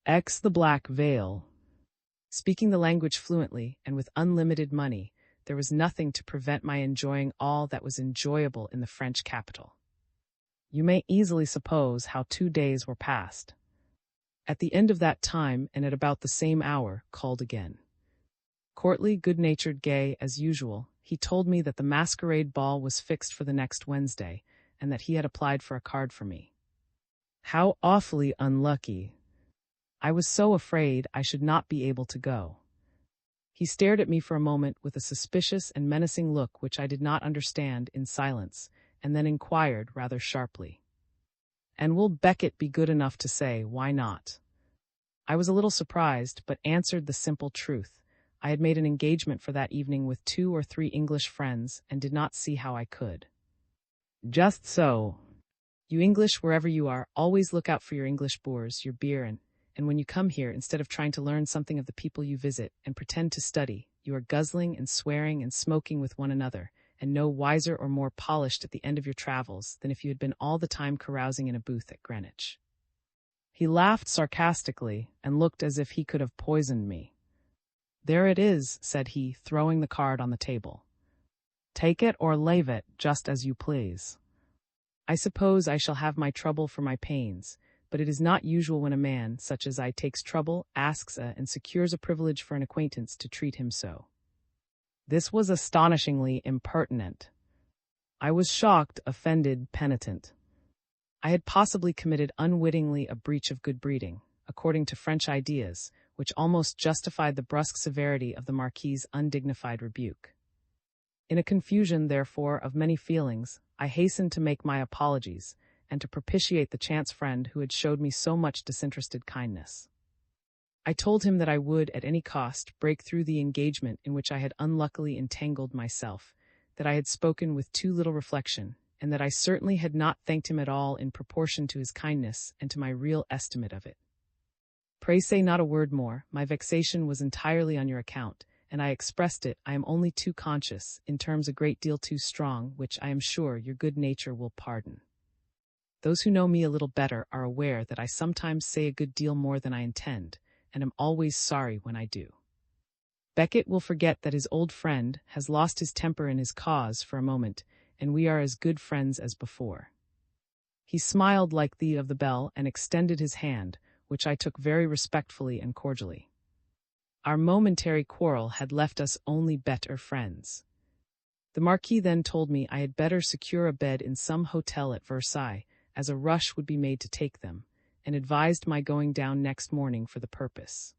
X the Black Veil. Speaking the language fluently and with unlimited money, there was nothing to prevent my enjoying all that was enjoyable in the French capital. You may easily suppose how 2 days were passed. At the end of that time, and at about the same hour, called again. Courtly, good-natured, gay, as usual, he told me that the masquerade ball was fixed for the next Wednesday, and that he had applied for a card for me. How awfully unlucky! I was so afraid I should not be able to go. He stared at me for a moment with a suspicious and menacing look which I did not understand, in silence, and then inquired rather sharply, "And will Beckett be good enough to say why not?" I was a little surprised, but answered the simple truth. I had made an engagement for that evening with 2 or 3 English friends, and did not see how I could. "Just so. You English, wherever you are, always look out for your English boors, your beer, and when you come here, instead of trying to learn something of the people you visit and pretend to study, you are guzzling and swearing and smoking with one another, and no wiser or more polished at the end of your travels than if you had been all the time carousing in a booth at Greenwich." He laughed sarcastically and looked as if he could have poisoned me. "There it is," said he, throwing the card on the table. "Take it or leave it, just as you please. I suppose I shall have my trouble for my pains, but it is not usual when a man, such as I, takes trouble, asks and secures a privilege for an acquaintance to treat him so." This was astonishingly impertinent. I was shocked, offended, penitent. I had possibly committed unwittingly a breach of good breeding, according to French ideas, which almost justified the brusque severity of the Marquis's undignified rebuke. In a confusion, therefore, of many feelings, I hastened to make my apologies, and to propitiate the chance friend who had showed me so much disinterested kindness. I told him that I would, at any cost, break through the engagement in which I had unluckily entangled myself, that I had spoken with too little reflection, and that I certainly had not thanked him at all in proportion to his kindness and to my real estimate of it. "Pray say not a word more. My vexation was entirely on your account, and I expressed it, I am only too conscious, in terms a great deal too strong, which I am sure your good nature will pardon. Those who know me a little better are aware that I sometimes say a good deal more than I intend, and am always sorry when I do. Beckett will forget that his old friend has lost his temper in his cause for a moment, and we are as good friends as before." He smiled like the of the bell and extended his hand, which I took very respectfully and cordially. Our momentary quarrel had left us only better friends. The Marquis then told me I had better secure a bed in some hotel at Versailles, as a rush would be made to take them, and advised my going down next morning for the purpose.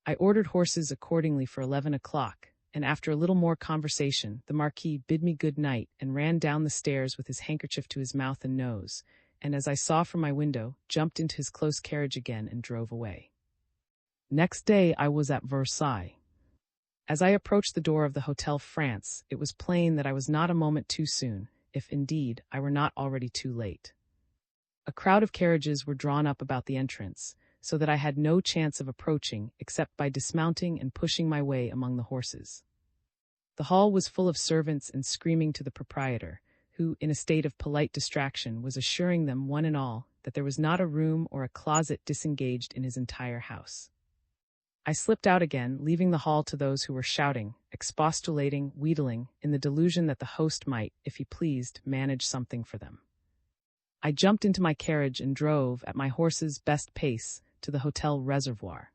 I ordered horses accordingly for 11 o'clock, and after a little more conversation, the Marquis bid me good night and ran down the stairs with his handkerchief to his mouth and nose, and as I saw from my window, jumped into his close carriage again and drove away. Next day I was at Versailles. As I approached the door of the Hotel France, it was plain that I was not a moment too soon, if indeed I were not already too late. A crowd of carriages were drawn up about the entrance, so that I had no chance of approaching except by dismounting and pushing my way among the horses. The hall was full of servants and screaming to the proprietor, who, in a state of polite distraction, was assuring them, one and all, that there was not a room or a closet disengaged in his entire house. I slipped out again, leaving the hall to those who were shouting, expostulating, wheedling, in the delusion that the host might, if he pleased, manage something for them. I jumped into my carriage and drove, at my horse's best pace, to the Hotel Reservoir.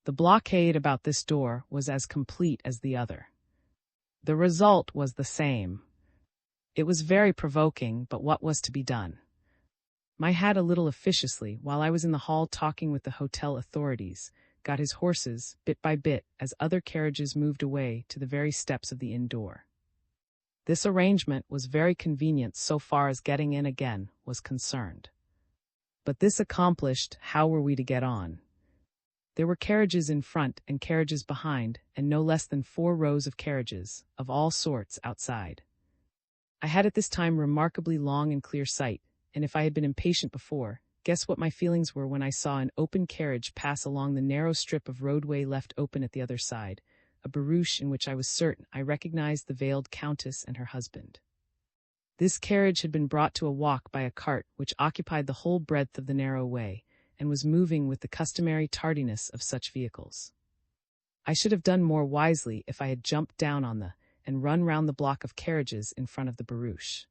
The blockade about this door was as complete as the other. The result was the same. It was very provoking, but what was to be done? My hat a little officiously, while I was in the hall talking with the hotel authorities, got his horses, bit by bit, as other carriages moved away, to the very steps of the inn door. This arrangement was very convenient so far as getting in again was concerned. But this accomplished, how were we to get on? There were carriages in front and carriages behind, and no less than 4 rows of carriages, of all sorts, outside. I had at this time remarkably long and clear sight, and if I had been impatient before, guess what my feelings were when I saw an open carriage pass along the narrow strip of roadway left open at the other side, a barouche in which I was certain I recognized the veiled countess and her husband. This carriage had been brought to a walk by a cart which occupied the whole breadth of the narrow way, and was moving with the customary tardiness of such vehicles. I should have done more wisely if I had jumped down on and run round the block of carriages in front of the barouche.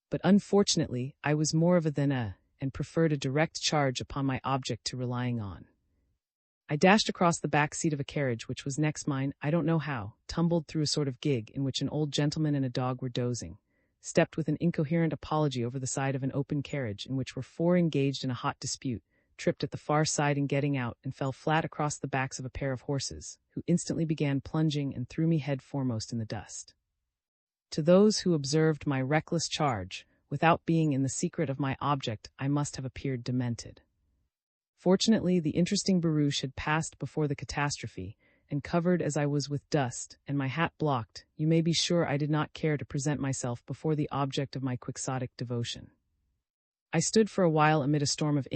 But unfortunately, I was more of a than a, and preferred a direct charge upon my object to relying on. I dashed across the back seat of a carriage which was next mine, I don't know how, tumbled through a sort of gig in which an old gentleman and a dog were dozing, stepped with an incoherent apology over the side of an open carriage in which were four engaged in a hot dispute, tripped at the far side in getting out, and fell flat across the backs of a pair of horses, who instantly began plunging and threw me head foremost in the dust. To those who observed my reckless charge, without being in the secret of my object, I must have appeared demented. Fortunately, the interesting barouche had passed before the catastrophe, and covered as I was with dust, and my hat blocked, you may be sure I did not care to present myself before the object of my quixotic devotion. I stood for a while amid a storm of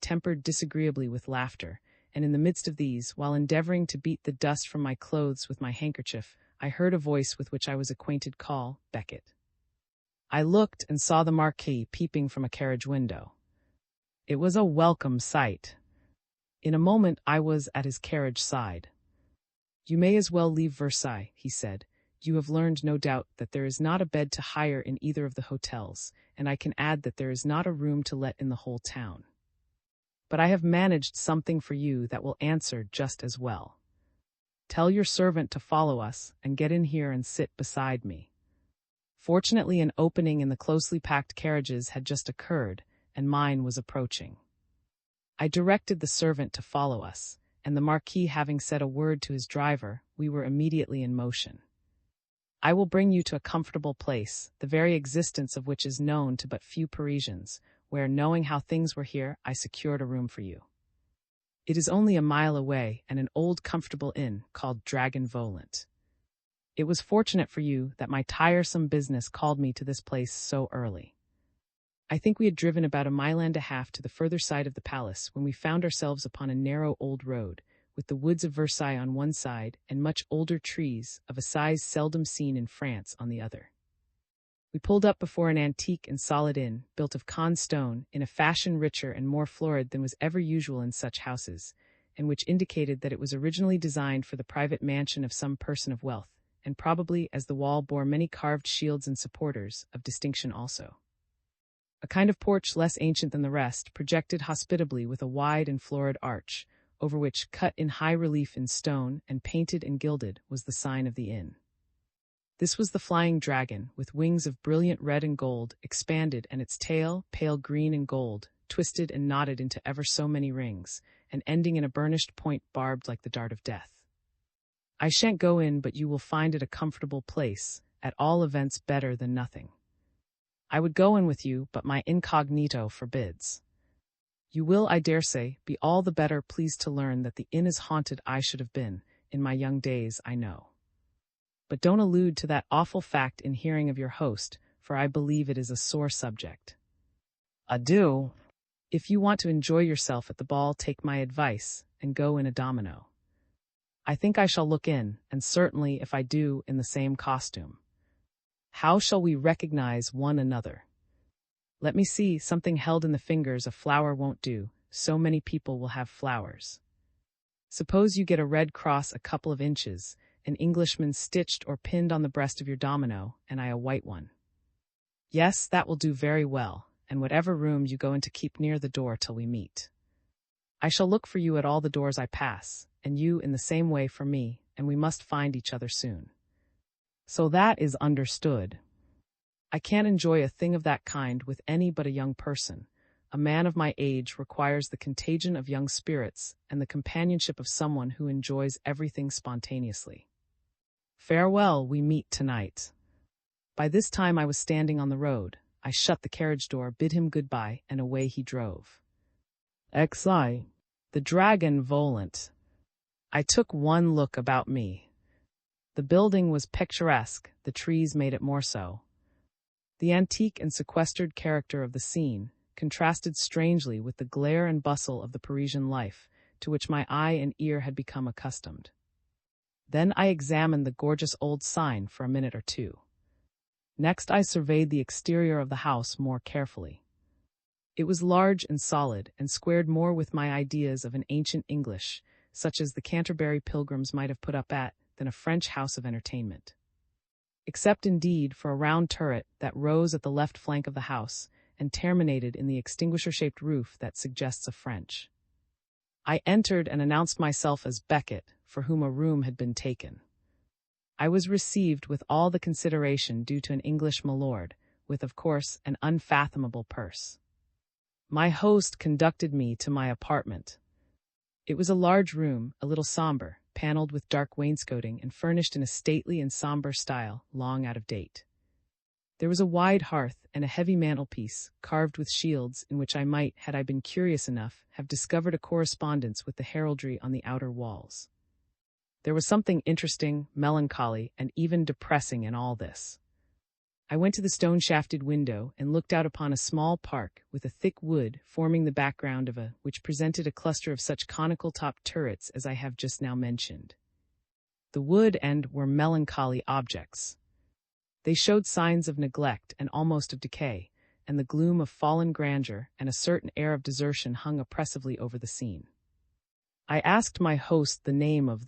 tempered disagreeably with laughter, and in the midst of these, while endeavoring to beat the dust from my clothes with my handkerchief, I heard a voice with which I was acquainted call, "Beckett." I looked and saw the Marquis peeping from a carriage window. It was a welcome sight. In a moment I was at his carriage side. "You may as well leave Versailles," he said. "You have learned, no doubt, that there is not a bed to hire in either of the hotels, and I can add that there is not a room to let in the whole town. But I have managed something for you that will answer just as well. Tell your servant to follow us, and get in here and sit beside me." Fortunately, an opening in the closely packed carriages had just occurred, and mine was approaching. I directed the servant to follow us, and the Marquis having said a word to his driver, we were immediately in motion. "I will bring you to a comfortable place, the very existence of which is known to but few Parisians, where, knowing how things were here, I secured a room for you. It is only a mile away, and an old comfortable inn called Dragon Volant. It was fortunate for you that my tiresome business called me to this place so early. I think we had driven about a mile and a half to the further side of the palace when we found ourselves upon a narrow old road, with the woods of Versailles on one side and much older trees of a size seldom seen in France on the other. We pulled up before an antique and solid inn, built of Caen stone, in a fashion richer and more florid than was ever usual in such houses, and which indicated that it was originally designed for the private mansion of some person of wealth, and probably, as the wall bore many carved shields and supporters, of distinction also. A kind of porch less ancient than the rest projected hospitably with a wide and florid arch, over which, cut in high relief in stone and painted and gilded, was the sign of the inn. This was the Flying Dragon, with wings of brilliant red and gold, expanded, and its tail, pale green and gold, twisted and knotted into ever so many rings, and ending in a burnished point barbed like the dart of death. I shan't go in, but you will find it a comfortable place, at all events better than nothing. I would go in with you, but my incognito forbids. You will, I dare say, be all the better pleased to learn that the inn is haunted. I should have been, in my young days, I know. But don't allude to that awful fact in hearing of your host, for I believe it is a sore subject. Adieu. If you want to enjoy yourself at the ball, take my advice, and go in a domino. I think I shall look in, and certainly, if I do, in the same costume. How shall we recognize one another? Let me see, something held in the fingers, a flower won't do, so many people will have flowers. Suppose you get a red cross a couple of inches, an Englishman stitched or pinned on the breast of your domino, and I a white one. Yes, that will do very well, and whatever room you go into, keep near the door till we meet. I shall look for you at all the doors I pass, and you in the same way for me, and we must find each other soon. So that is understood. I can't enjoy a thing of that kind with any but a young person. A man of my age requires the contagion of young spirits and the companionship of someone who enjoys everything spontaneously. Farewell, we meet tonight. By this time I was standing on the road. I shut the carriage door, bid him goodbye, and away he drove. XI. The Dragon Volant. I took one look about me. The building was picturesque, the trees made it more so. The antique and sequestered character of the scene contrasted strangely with the glare and bustle of the Parisian life, to which my eye and ear had become accustomed. Then I examined the gorgeous old sign for a minute or two. Next I surveyed the exterior of the house more carefully. It was large and solid, and squared more with my ideas of an ancient English, such as the Canterbury Pilgrims might have put up at, than a French house of entertainment. Except indeed for a round turret that rose at the left flank of the house, and terminated in the extinguisher-shaped roof that suggests a French. I entered and announced myself as Beckett, for whom a room had been taken. I was received with all the consideration due to an English milord, with, of course, an unfathomable purse. My host conducted me to my apartment. It was a large room, a little somber, paneled with dark wainscoting and furnished in a stately and somber style, long out of date. There was a wide hearth and a heavy mantelpiece, carved with shields, in which I might, had I been curious enough, have discovered a correspondence with the heraldry on the outer walls. There was something interesting, melancholy, and even depressing in all this. I went to the stone-shafted window and looked out upon a small park with a thick wood forming the background of which presented a cluster of such conical-topped turrets as I have just now mentioned. The wood and were melancholy objects. They showed signs of neglect and almost of decay, and the gloom of fallen grandeur and a certain air of desertion hung oppressively over the scene. I asked my host the name of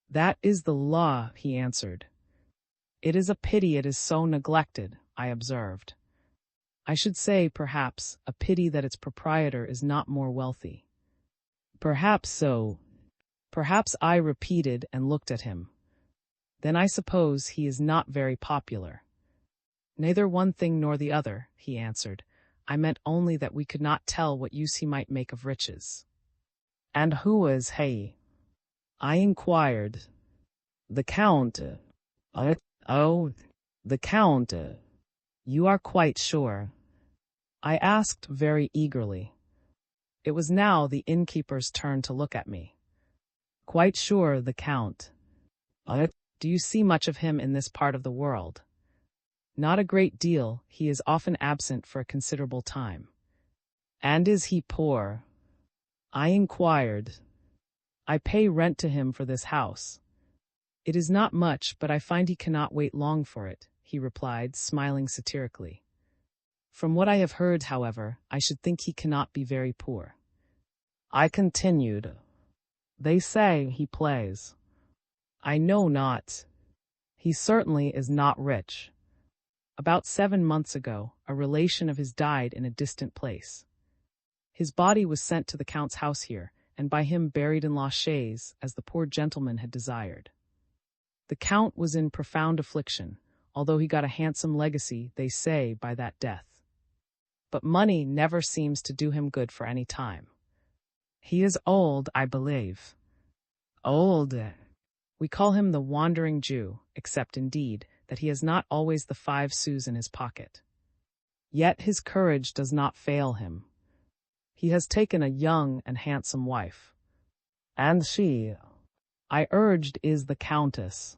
"That is the law," he answered. "It is a pity it is so neglected," I observed. "I should say, perhaps, a pity that its proprietor is not more wealthy." "Perhaps so." "Perhaps," I repeated and looked at him. "Then I suppose he is not very popular." "Neither one thing nor the other," he answered. "I meant only that we could not tell what use he might make of riches." "And who is he?" I inquired. "The Count." "Oh, the Count. You are quite sure?" I asked very eagerly. It was now the innkeeper's turn to look at me. "Quite sure, the Count." "Do you see much of him in this part of the world?" "Not a great deal. He is often absent for a considerable time." "And is he poor?" I inquired. "I pay rent to him for this house." "It is not much, but I find he cannot wait long for it," he replied, smiling satirically. "From what I have heard, however, I should think he cannot be very poor." I continued. "They say he plays." "I know not." "He certainly is not rich." About 7 months ago, a relation of his died in a distant place. His body was sent to the Count's house here, and by him buried in laches, as the poor gentleman had desired. The Count was in profound affliction, although he got a handsome legacy, they say, by that death. But money never seems to do him good for any time. He is old, I believe. Old. We call him the Wandering Jew, except, indeed, that he has not always the 5 sous in his pocket. Yet his courage does not fail him. He has taken a young and handsome wife. And she, I urged, is the Countess.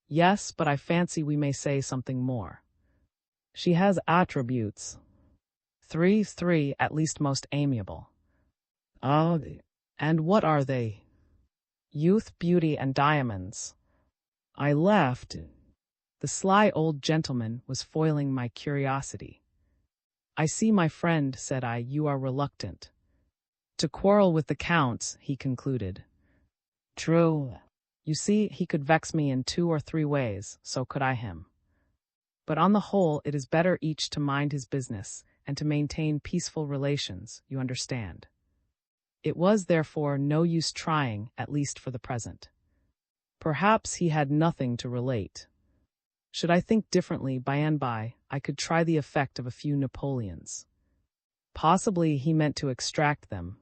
Yes, but I fancy we may say something more. She has attributes. 3 at least most amiable. Oh, and what are they? Youth, beauty, and diamonds. I laughed. The sly old gentleman was foiling my curiosity. "I see, my friend," said I, "you are reluctant to quarrel with the Count," he concluded. "True. You see, he could vex me in 2 or 3 ways, so could I him. But on the whole, it is better each to mind his business, and to maintain peaceful relations, you understand." It was, therefore, no use trying, at least for the present. Perhaps he had nothing to relate. Should I think differently by and by, I could try the effect of a few Napoleons. Possibly he meant to extract them.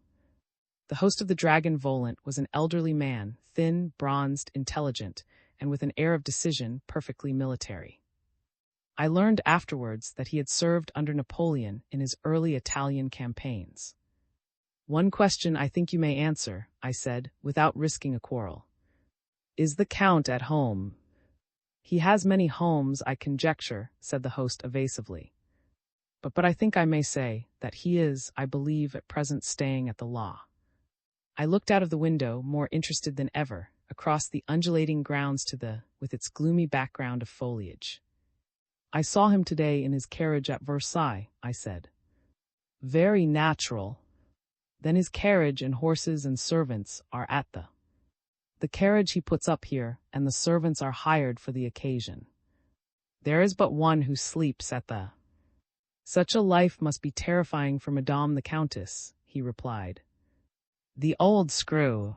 The host of the Dragon Volant was an elderly man, thin, bronzed, intelligent, and with an air of decision perfectly military. I learned afterwards that he had served under Napoleon in his early Italian campaigns. "One question I think you may answer," I said, without risking a quarrel. "Is the Count at home?" "He has many homes, I conjecture," said the host evasively. But I think I may say that he is, I believe, at present staying at the law." I looked out of the window, more interested than ever, across the undulating grounds with its gloomy background of foliage. "I saw him today in his carriage at Versailles," I said. Very natural. Then his carriage and horses and servants are at the carriage he puts up here, and the servants are hired for the occasion. There is but one who sleeps at the. Such a life must be terrifying for Madame the Countess, he replied. The old screw.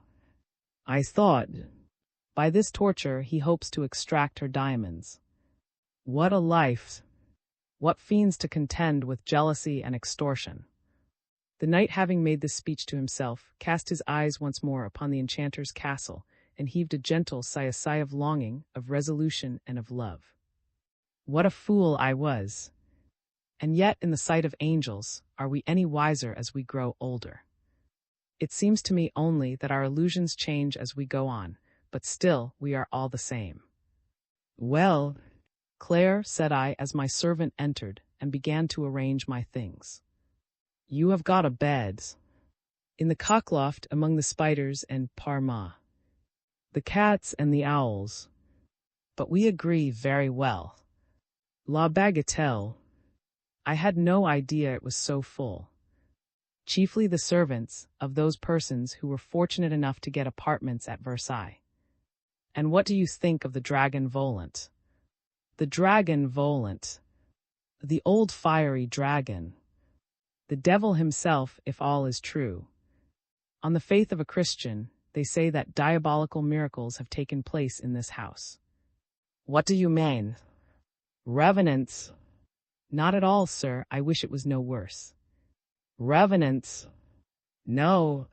I thought. By this torture he hopes to extract her diamonds. What a life! What fiends to contend with jealousy and extortion! The knight, having made this speech to himself, cast his eyes once more upon the enchanter's castle, and heaved a gentle sigh, a sigh of longing, of resolution, and of love. What a fool I was! And yet, in the sight of angels, are we any wiser as we grow older? It seems to me only that our illusions change as we go on, but still we are all the same. Well, Claire, said I as my servant entered and began to arrange my things. You have got a bed. In the cockloft among the spiders and parma. The cats and the owls. But we agree very well. La bagatelle. I had no idea it was so full. Chiefly the servants of those persons who were fortunate enough to get apartments at Versailles. And what do you think of the dragon Volant? The dragon Volant. The old fiery dragon. The devil himself, if all is true. On the faith of a Christian, they say that diabolical miracles have taken place in this house. What do you mean? Revenants. Not at all, sir. I wish it was no worse. Revenants. No.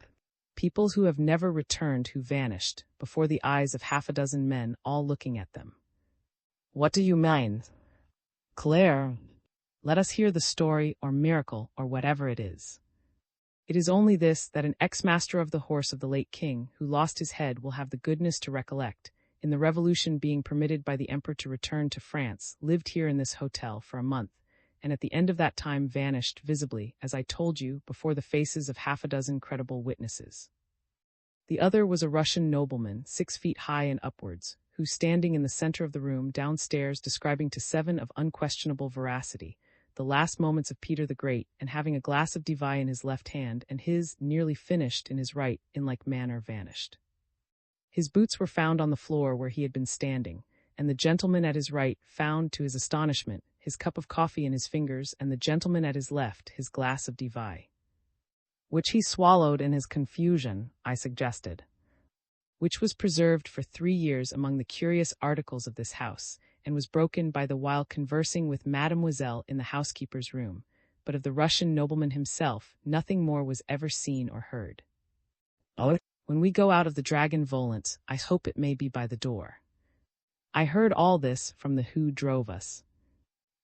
Peoples who have never returned, who vanished, before the eyes of half a dozen men, all looking at them. What do you mean? Claire. Let us hear the story, or miracle, or whatever it is. It is only this, that an ex-master of the horse of the late king, who lost his head, will have the goodness to recollect, in the revolution being permitted by the emperor to return to France, lived here in this hotel for a month, and at the end of that time vanished visibly, as I told you, before the faces of half a dozen credible witnesses. The other was a Russian nobleman, 6 feet high and upwards, who, standing in the center of the room downstairs, describing to 7 of unquestionable veracity the last moments of Peter the Great, and having a glass of divine in his left hand, and his, nearly finished, in his right, in like manner vanished. His boots were found on the floor where he had been standing, and the gentleman at his right found, to his astonishment, his cup of coffee in his fingers, and the gentleman at his left his glass of divine. Which he swallowed in his confusion, I suggested. Which was preserved for 3 years among the curious articles of this house, and was broken by the while conversing with Mademoiselle in the housekeeper's room, but of the Russian nobleman himself nothing more was ever seen or heard. When we go out of the Dragon Volant, I hope it may be by the door. I heard all this from the who drove us.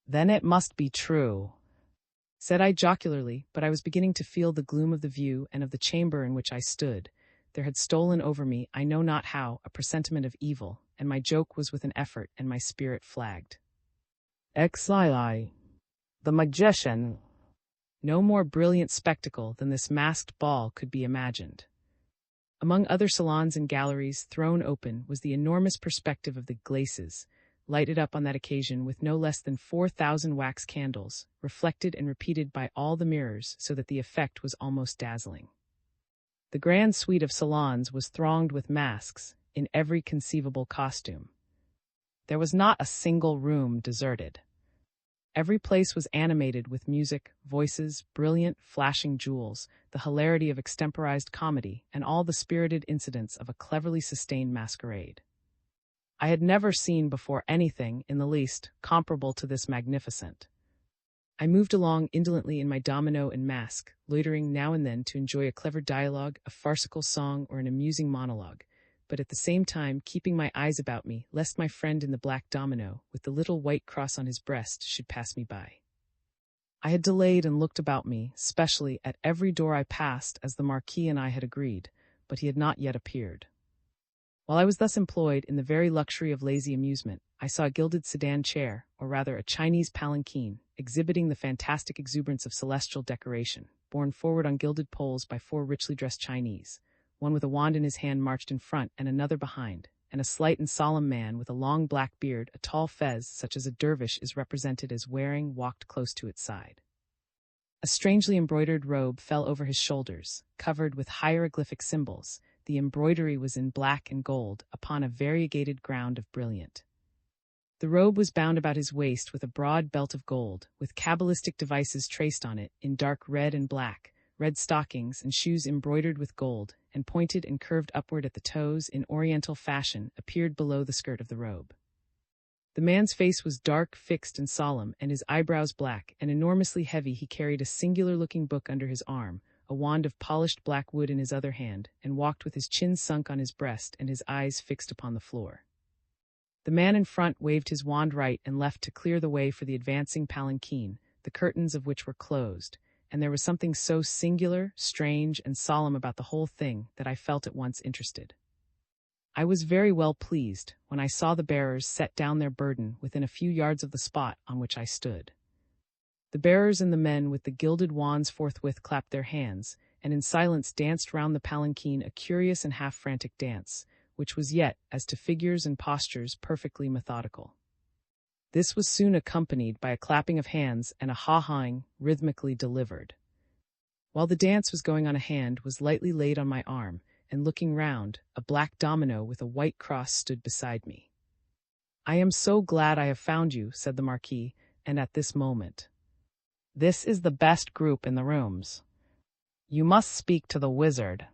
Then it must be true, said I jocularly, but I was beginning to feel the gloom of the view and of the chamber in which I stood. There had stolen over me, I know not how, a presentiment of evil, and my joke was with an effort, and my spirit flagged. Exili, the magician. No more brilliant spectacle than this masked ball could be imagined. Among other salons and galleries thrown open was the enormous perspective of the glacis, lighted up on that occasion with no less than 4,000 wax candles, reflected and repeated by all the mirrors, so that the effect was almost dazzling. The grand suite of salons was thronged with masks, in every conceivable costume. There was not a single room deserted. Every place was animated with music, voices, brilliant, flashing jewels, the hilarity of extemporized comedy, and all the spirited incidents of a cleverly sustained masquerade. I had never seen before anything, in the least, comparable to this magnificent. I moved along indolently in my domino and mask, loitering now and then to enjoy a clever dialogue, a farcical song, or an amusing monologue, but at the same time keeping my eyes about me, lest my friend in the black domino, with the little white cross on his breast, should pass me by. I had delayed and looked about me, specially at every door I passed, as the Marquis and I had agreed, but he had not yet appeared. While I was thus employed in the very luxury of lazy amusement, I saw a gilded sedan chair, or rather a Chinese palanquin, exhibiting the fantastic exuberance of celestial decoration, borne forward on gilded poles by 4 richly dressed Chinese. One with a wand in his hand marched in front, and another behind, and a slight and solemn man with a long black beard, a tall fez such as a dervish is represented as wearing, walked close to its side. A strangely embroidered robe fell over his shoulders, covered with hieroglyphic symbols. The embroidery was in black and gold, upon a variegated ground of brilliant. The robe was bound about his waist with a broad belt of gold, with cabalistic devices traced on it, in dark red and black, red stockings and shoes embroidered with gold, and pointed and curved upward at the toes in oriental fashion, appeared below the skirt of the robe. The man's face was dark, fixed, and solemn, and his eyebrows black, and enormously heavy. He carried a singular-looking book under his arm, a wand of polished black wood in his other hand, and walked with his chin sunk on his breast and his eyes fixed upon the floor. The man in front waved his wand right and left to clear the way for the advancing palanquin, the curtains of which were closed, and there was something so singular, strange, and solemn about the whole thing that I felt at once interested. I was very well pleased when I saw the bearers set down their burden within a few yards of the spot on which I stood. The bearers and the men with the gilded wands forthwith clapped their hands, and in silence danced round the palanquin, a curious and half-frantic dance, which was yet, as to figures and postures, perfectly methodical. This was soon accompanied by a clapping of hands and a ha-hawing, rhythmically delivered. While the dance was going on, a hand was lightly laid on my arm, and looking round, a black domino with a white cross stood beside me. "I am so glad I have found you," said the Marquis, "and at this moment. This is the best group in the rooms. You must speak to the wizard."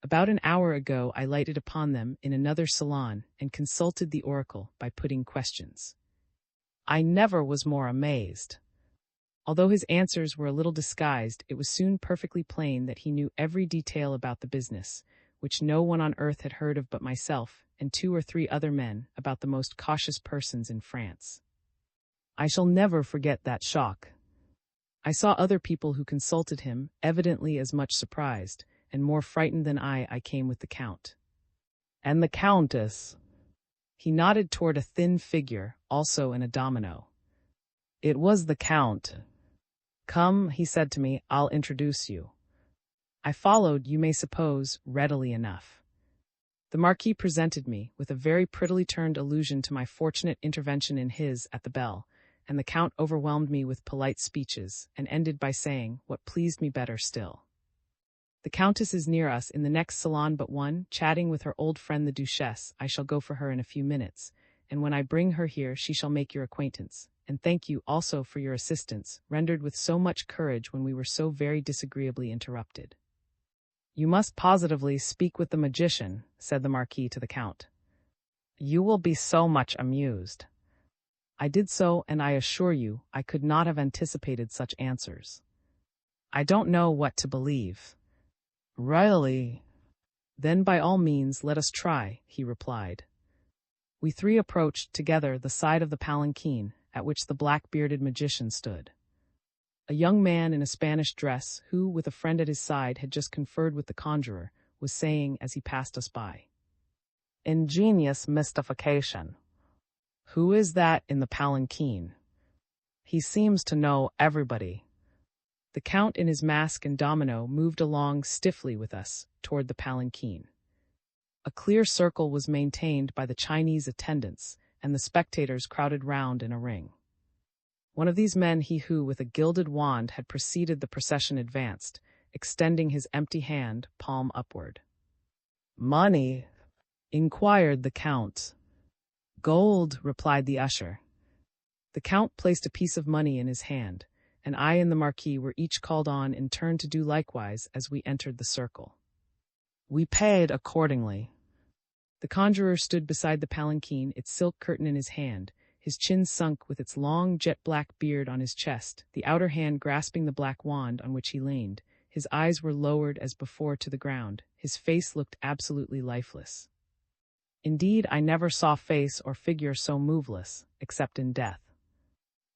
About an hour ago I lighted upon them in another salon and consulted the oracle by putting questions. I never was more amazed. Although his answers were a little disguised, it was soon perfectly plain that he knew every detail about the business, which no one on earth had heard of but myself and 2 or 3 other men, about the most cautious persons in France. I shall never forget that shock. I saw other people who consulted him, evidently as much surprised, and more frightened than I came with the Count. "And the Countess?" He nodded toward a thin figure, also in a domino. "It was the Count. Come," he said to me, "I'll introduce you." I followed, you may suppose, readily enough. The Marquis presented me, with a very prettily turned allusion to my fortunate intervention in his at the bell, and the Count overwhelmed me with polite speeches, and ended by saying, what pleased me better still: "The Countess is near us in the next salon but one, chatting with her old friend the Duchesse. I shall go for her in a few minutes, and when I bring her here she shall make your acquaintance. And thank you also for your assistance, rendered with so much courage when we were so very disagreeably interrupted." "You must positively speak with the magician," said the Marquis to the Count. "You will be so much amused." I did so, and I assure you, I could not have anticipated such answers. "I don't know what to believe." "Really?" "Then by all means let us try," he replied. We 3 approached together the side of the palanquin, at which the black-bearded magician stood. A young man in a Spanish dress, who, with a friend at his side, had just conferred with the conjurer, was saying as he passed us by, "Ingenious mystification. Who is that in the palanquin? He seems to know everybody." The Count in his mask and domino moved along stiffly with us toward the palanquin. A clear circle was maintained by the Chinese attendants, and the spectators crowded round in a ring. One of these men, he who with a gilded wand had preceded the procession, advanced, extending his empty hand, palm upward. "Money?" inquired the Count. "Gold," replied the usher. The Count placed a piece of money in his hand, and I and the Marquis were each called on in turn to do likewise as we entered the circle. We paid accordingly. The conjurer stood beside the palanquin, its silk curtain in his hand, his chin sunk with its long jet-black beard on his chest, the outer hand grasping the black wand on which he leaned. His eyes were lowered as before to the ground. His face looked absolutely lifeless. Indeed, I never saw face or figure so moveless, except in death.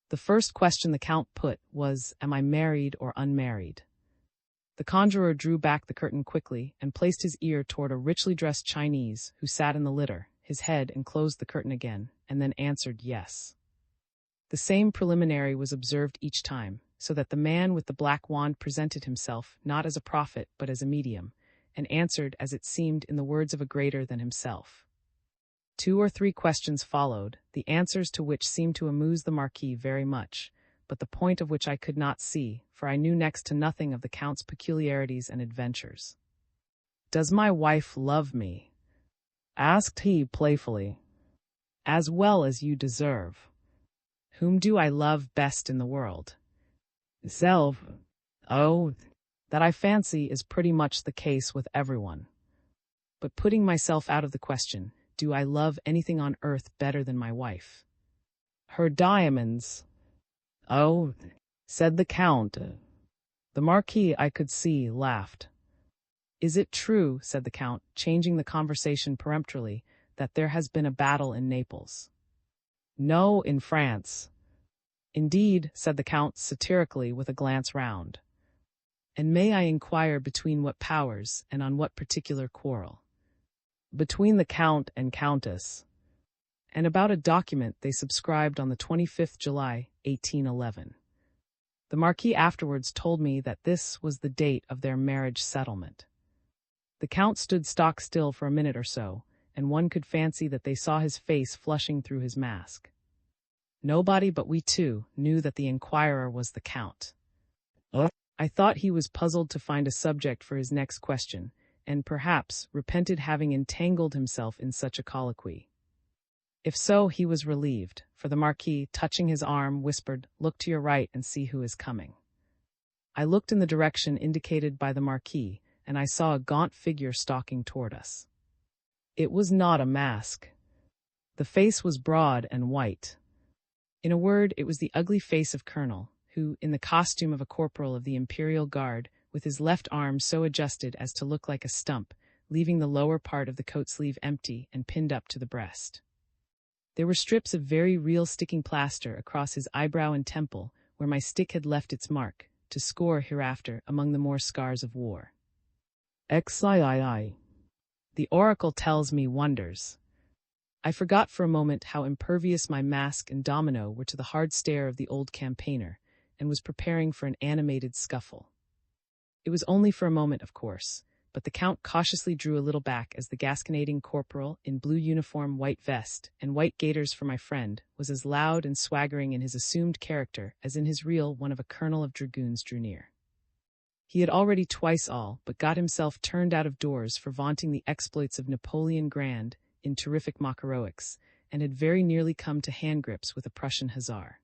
The first question the Count put was, "Am I married or unmarried?" The conjurer drew back the curtain quickly and placed his ear toward a richly dressed Chinese who sat in the litter, his head, and closed the curtain again, and then answered yes. The same preliminary was observed each time, so that the man with the black wand presented himself not as a prophet but as a medium, and answered as it seemed in the words of a greater than himself. 2 or 3 questions followed, the answers to which seemed to amuse the Marquis very much, but the point of which I could not see, for I knew next to nothing of the Count's peculiarities and adventures. "Does my wife love me?" asked he playfully. "As well as you deserve." "Whom do I love best in the world?" "Self." "Oh, that I fancy is pretty much the case with everyone. But putting myself out of the question, do I love anything on earth better than my wife?" "Her diamonds." "Oh," said the Count. The Marquis, I could see, laughed. "Is it true," said the Count, changing the conversation peremptorily, "that there has been a battle in Naples?" "No, in France." "Indeed," said the Count satirically with a glance round. "And may I inquire between what powers, and on what particular quarrel?" "Between the Count and Countess, and about a document they subscribed on the 25th July, 1811. The Marquis afterwards told me that this was the date of their marriage settlement." The Count stood stock still for a minute or so, and one could fancy that they saw his face flushing through his mask. Nobody but we two knew that the inquirer was the Count. I thought he was puzzled to find a subject for his next question, and perhaps repented having entangled himself in such a colloquy. If so, he was relieved, for the Marquis, touching his arm, whispered, "Look to your right and see who is coming." I looked in the direction indicated by the Marquis, and I saw a gaunt figure stalking toward us. It was not a mask. The face was broad and white. In a word, it was the ugly face of Colonel, who, in the costume of a corporal of the Imperial Guard, with his left arm so adjusted as to look like a stump, leaving the lower part of the coat sleeve empty and pinned up to the breast. There were strips of very real sticking plaster across his eyebrow and temple, where my stick had left its mark, to score hereafter among the more scars of war. XIII. The oracle tells me wonders. I forgot for a moment how impervious my mask and domino were to the hard stare of the old campaigner, and was preparing for an animated scuffle. It was only for a moment, of course, but the Count cautiously drew a little back as the gasconading corporal, in blue uniform, white vest, and white gaiters for my friend, was as loud and swaggering in his assumed character as in his real one of a colonel of dragoons drew near. He had already twice all but got himself turned out of doors for vaunting the exploits of Napoleon Grand in terrific mock heroics, and had very nearly come to hand grips with a Prussian hussar.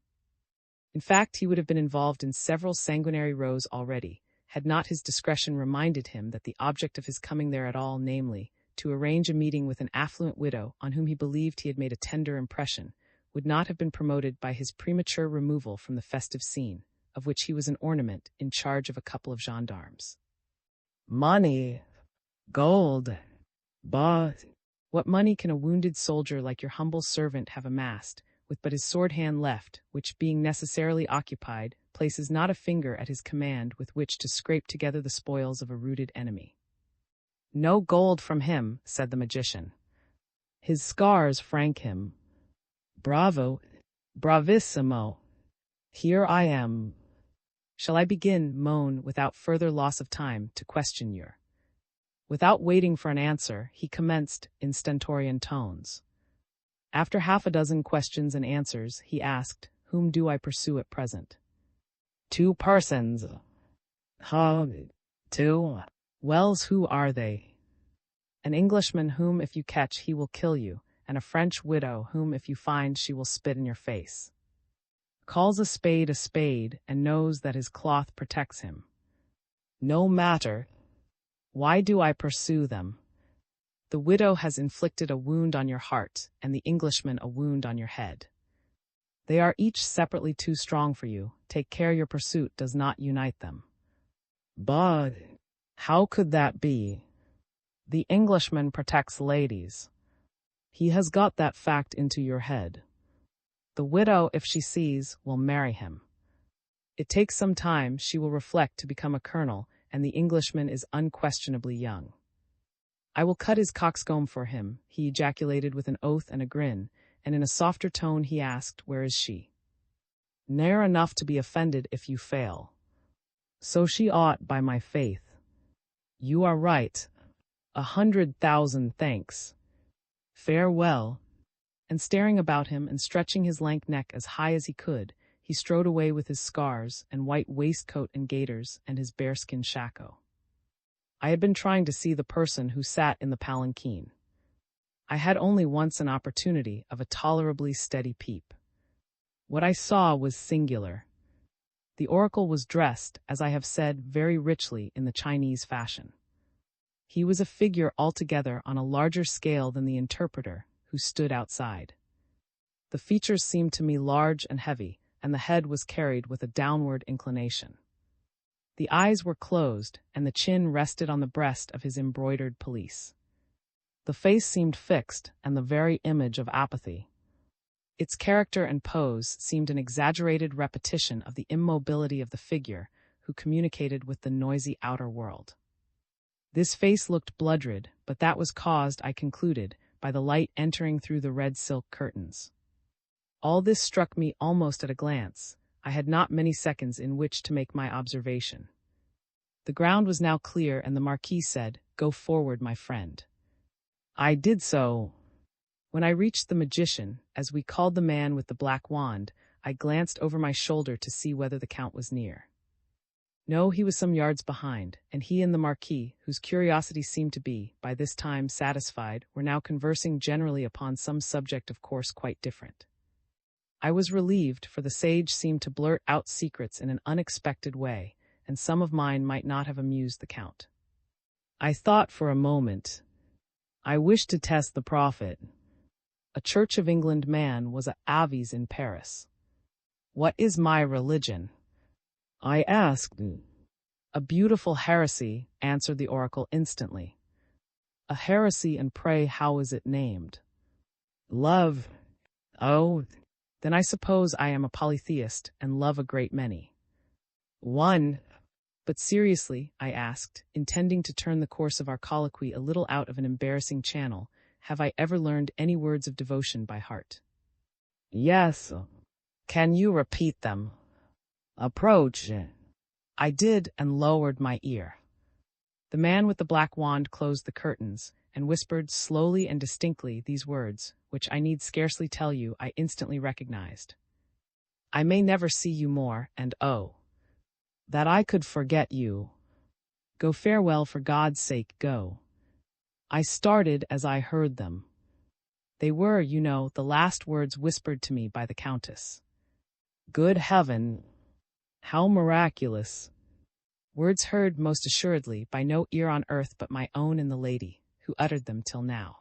In fact, he would have been involved in several sanguinary rows already, had not his discretion reminded him that the object of his coming there at all, namely, to arrange a meeting with an affluent widow on whom he believed he had made a tender impression, would not have been promoted by his premature removal from the festive scene, of which he was an ornament in charge of a couple of gendarmes. Money, gold, what money can a wounded soldier like your humble servant have amassed, with but his sword hand left, which, being necessarily occupied, places not a finger at his command with which to scrape together the spoils of a routed enemy? No gold from him, said the magician. His scars frank him. Bravo, bravissimo. Here I am. Shall I begin, Moan, without further loss of time, to question you? Without waiting for an answer, he commenced in stentorian tones. After half a dozen questions and answers, he asked, "Whom do I pursue at present?" "Two persons." "How? Two? Wells, who are they?" "An Englishman whom, if you catch, he will kill you, and a French widow whom, if you find, she will spit in your face. Calls a spade, and knows that his cloth protects him." "No matter. Why do I pursue them?" "The widow has inflicted a wound on your heart, and the Englishman a wound on your head. They are each separately too strong for you. Take care your pursuit does not unite them." "But how could that be?" "The Englishman protects ladies. He has got that fact into your head. The widow, if she sees, will marry him. It takes some time, she will reflect, to become a colonel, and the Englishman is unquestionably young. I will cut his coxcomb for him," he ejaculated with an oath and a grin, and in a softer tone he asked, "Where is she?" "Near enough to be offended if you fail." "So she ought, by my faith." "You are right. 100,000 thanks. Farewell." And staring about him and stretching his lank neck as high as he could, he strode away with his scars and white waistcoat and gaiters and his bearskin shako. I had been trying to see the person who sat in the palanquin. I had only once an opportunity of a tolerably steady peep. What I saw was singular. The oracle was dressed, as I have said, very richly in the Chinese fashion. He was a figure altogether on a larger scale than the interpreter, who stood outside. The features seemed to me large and heavy, and the head was carried with a downward inclination. The eyes were closed, and the chin rested on the breast of his embroidered pelisse. The face seemed fixed, and the very image of apathy. Its character and pose seemed an exaggerated repetition of the immobility of the figure who communicated with the noisy outer world. This face looked bloodred, but that was caused, I concluded, by the light entering through the red silk curtains. All this struck me almost at a glance. I had not many seconds in which to make my observation. The ground was now clear, and the Marquis said, "Go forward, my friend." I did so. When I reached the magician, as we called the man with the black wand, I glanced over my shoulder to see whether the Count was near. No, he was some yards behind, and he and the Marquis, whose curiosity seemed to be, by this time, satisfied, were now conversing generally upon some subject of course quite different. I was relieved, for the sage seemed to blurt out secrets in an unexpected way, and some of mine might not have amused the Count. I thought for a moment. I wished to test the prophet. A Church of England man was at Avi's in Paris. "What is my religion?" I asked. "A beautiful heresy," answered the oracle instantly. "A heresy, and pray how is it named?" "Love." "Oh, then I suppose I am a polytheist and love a great many." "One." "But seriously," I asked, intending to turn the course of our colloquy a little out of an embarrassing channel, "have I ever learned any words of devotion by heart?" "Yes." "Can you repeat them?" "Approach." I did, and lowered my ear. The man with the black wand closed the curtains, and whispered slowly and distinctly these words, which I need scarcely tell you I instantly recognized. "I may never see you more, and oh, that I could forget you. Go farewell, for God's sake, go." I started as I heard them. They were, you know, the last words whispered to me by the Countess. Good heaven! How miraculous! Words heard most assuredly by no ear on earth but my own and the lady, who uttered them till now.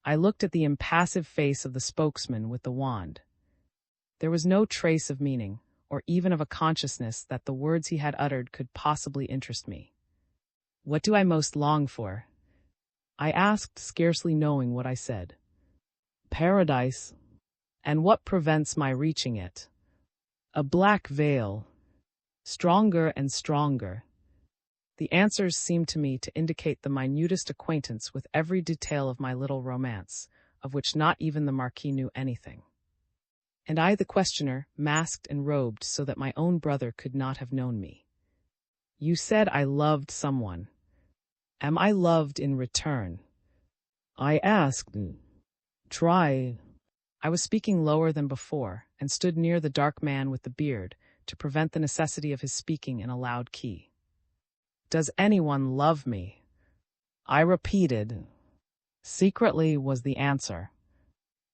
I looked at the impassive face of the spokesman with the wand. There was no trace of meaning, or even of a consciousness that the words he had uttered could possibly interest me. "What do I most long for?" I asked, scarcely knowing what I said. "Paradise." "And what prevents my reaching it?" "A black veil. Stronger and stronger." The answers seemed to me to indicate the minutest acquaintance with every detail of my little romance, of which not even the Marquis knew anything. And I, the questioner, masked and robed so that my own brother could not have known me. "You said I loved someone. Am I loved in return?" I asked. "Try." I was speaking lower than before, and stood near the dark man with the beard, to prevent the necessity of his speaking in a loud key. "Does anyone love me?" I repeated. "Secretly," was the answer.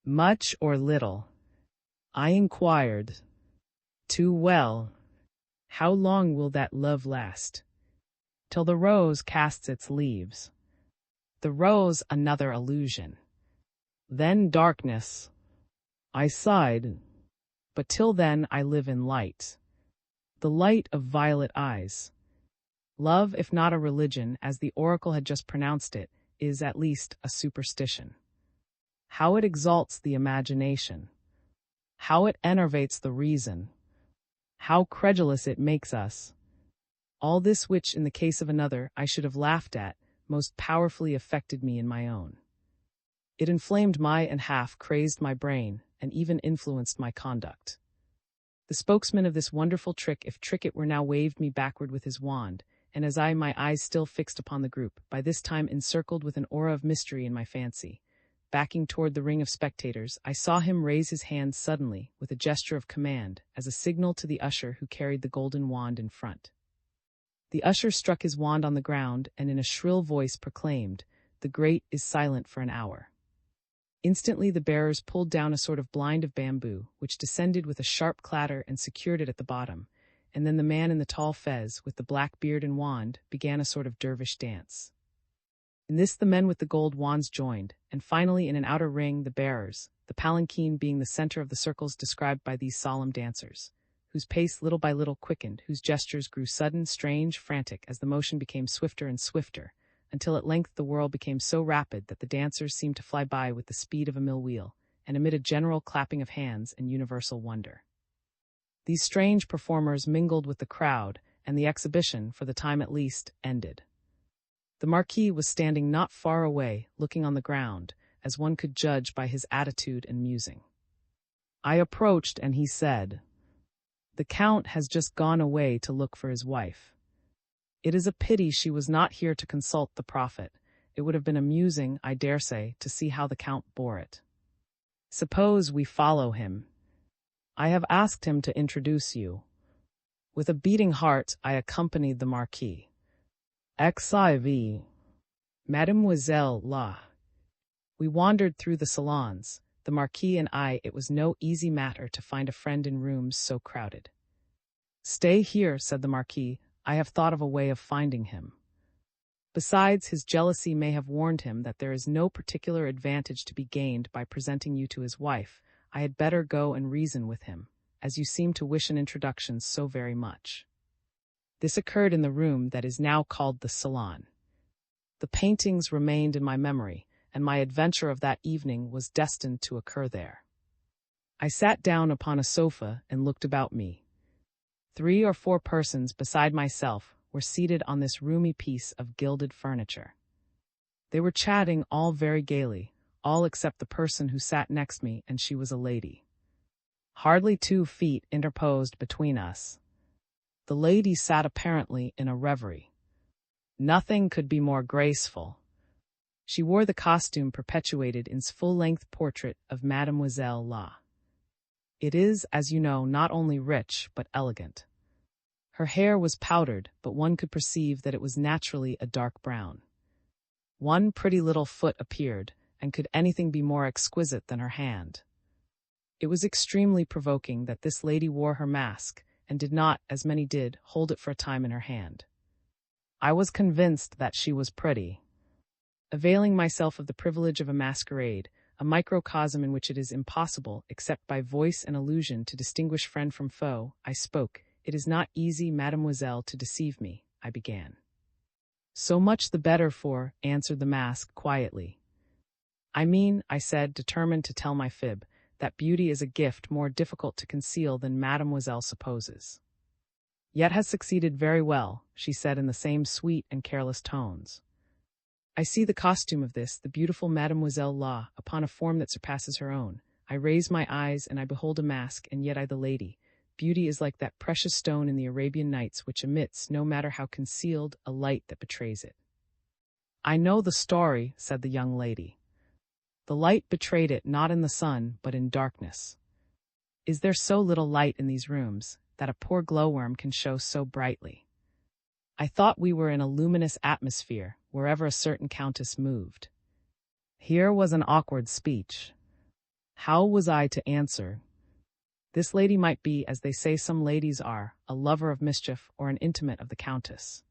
"Much or little?" I inquired. "Too well." "How long will that love last?" "Till the rose casts its leaves." "The rose, another illusion." "Then darkness." I sighed. "But till then I live in light." "The light of violet eyes." Love, if not a religion, as the oracle had just pronounced it, is at least a superstition. How it exalts the imagination! How it enervates the reason! How credulous it makes us! All this which, in the case of another, I should have laughed at, most powerfully affected me in my own. It inflamed my and half crazed my brain, and even influenced my conduct. The spokesman of this wonderful trick, if trick it were, now waved me backward with his wand, and as my eyes still fixed upon the group, by this time encircled with an aura of mystery in my fancy, backing toward the ring of spectators, I saw him raise his hand suddenly, with a gesture of command, as a signal to the usher who carried the golden wand in front. The usher struck his wand on the ground and in a shrill voice proclaimed, "The grate is silent for an hour." Instantly the bearers pulled down a sort of blind of bamboo, which descended with a sharp clatter and secured it at the bottom, and then the man in the tall fez, with the black beard and wand, began a sort of dervish dance. In this the men with the gold wands joined, and finally in an outer ring the bearers, the palanquin being the center of the circles described by these solemn dancers, whose pace little by little quickened, whose gestures grew sudden, strange, frantic, as the motion became swifter and swifter, until at length the whirl became so rapid that the dancers seemed to fly by with the speed of a mill wheel, and amid a general clapping of hands and universal wonder. These strange performers mingled with the crowd, and the exhibition, for the time at least, ended. The Marquis was standing not far away, looking on the ground, as one could judge by his attitude and musing. I approached, and he said, "The Count has just gone away to look for his wife. It is a pity she was not here to consult the Prophet. It would have been amusing, I dare say, to see how the Count bore it. Suppose we follow him. I have asked him to introduce you." With a beating heart, I accompanied the Marquis. XIV. Mademoiselle La. We wandered through the salons, the Marquis and I. It was no easy matter to find a friend in rooms so crowded. "Stay here," said the Marquis. "I have thought of a way of finding him." Besides, his jealousy may have warned him that there is no particular advantage to be gained by presenting you to his wife. I had better go and reason with him, as you seem to wish an introduction so very much. This occurred in the room that is now called the salon. The paintings remained in my memory, and my adventure of that evening was destined to occur there. I sat down upon a sofa and looked about me. 3 or 4 persons beside myself were seated on this roomy piece of gilded furniture. They were chatting all very gaily, all except the person who sat next me, and she was a lady. Hardly 2 feet interposed between us. The lady sat apparently in a reverie. Nothing could be more graceful. She wore the costume perpetuated in full-length portrait of Mademoiselle La. It is, as you know, not only rich, but elegant. Her hair was powdered, but one could perceive that it was naturally a dark brown. One pretty little foot appeared, and could anything be more exquisite than her hand? It was extremely provoking that this lady wore her mask, and did not, as many did, hold it for a time in her hand. I was convinced that she was pretty. Availing myself of the privilege of a masquerade, a microcosm in which it is impossible, except by voice and allusion, to distinguish friend from foe, I spoke. "It is not easy, mademoiselle, to deceive me," I began. "So much the better for," answered the mask quietly. "I mean," I said, determined to tell my fib, "that beauty is a gift more difficult to conceal than mademoiselle supposes." "Yet has succeeded very well," she said in the same sweet and careless tones. "I see the costume of this, the beautiful Mademoiselle La, upon a form that surpasses her own. I raise my eyes, and I behold a mask, and yet I the lady. Beauty is like that precious stone in the Arabian Nights which emits, no matter how concealed, a light that betrays it." "I know the story," said the young lady. "The light betrayed it not in the sun, but in darkness. Is there so little light in these rooms, that a poor glowworm can show so brightly? I thought we were in a luminous atmosphere, wherever a certain countess moved." Here was an awkward speech. How was I to answer? This lady might be, as they say some ladies are, a lover of mischief or an intimate of the countess.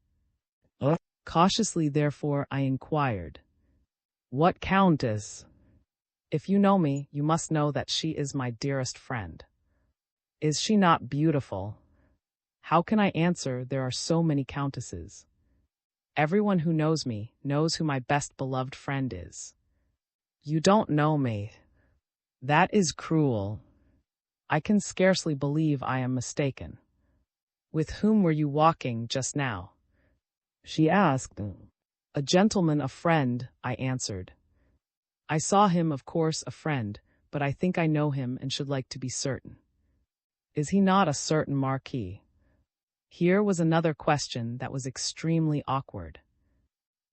Cautiously, therefore, I inquired, "What countess?" "If you know me, you must know that she is my dearest friend." "Is she not beautiful?" "How can I answer? There are so many countesses. Everyone who knows me knows who my best beloved friend is." "You don't know me." "That is cruel. I can scarcely believe I am mistaken. With whom were you walking just now?" she asked. "A gentleman, a friend," I answered. "I saw him, of course, a friend, but I think I know him and should like to be certain." "Is he not a certain Marquis?" Here was another question that was extremely awkward.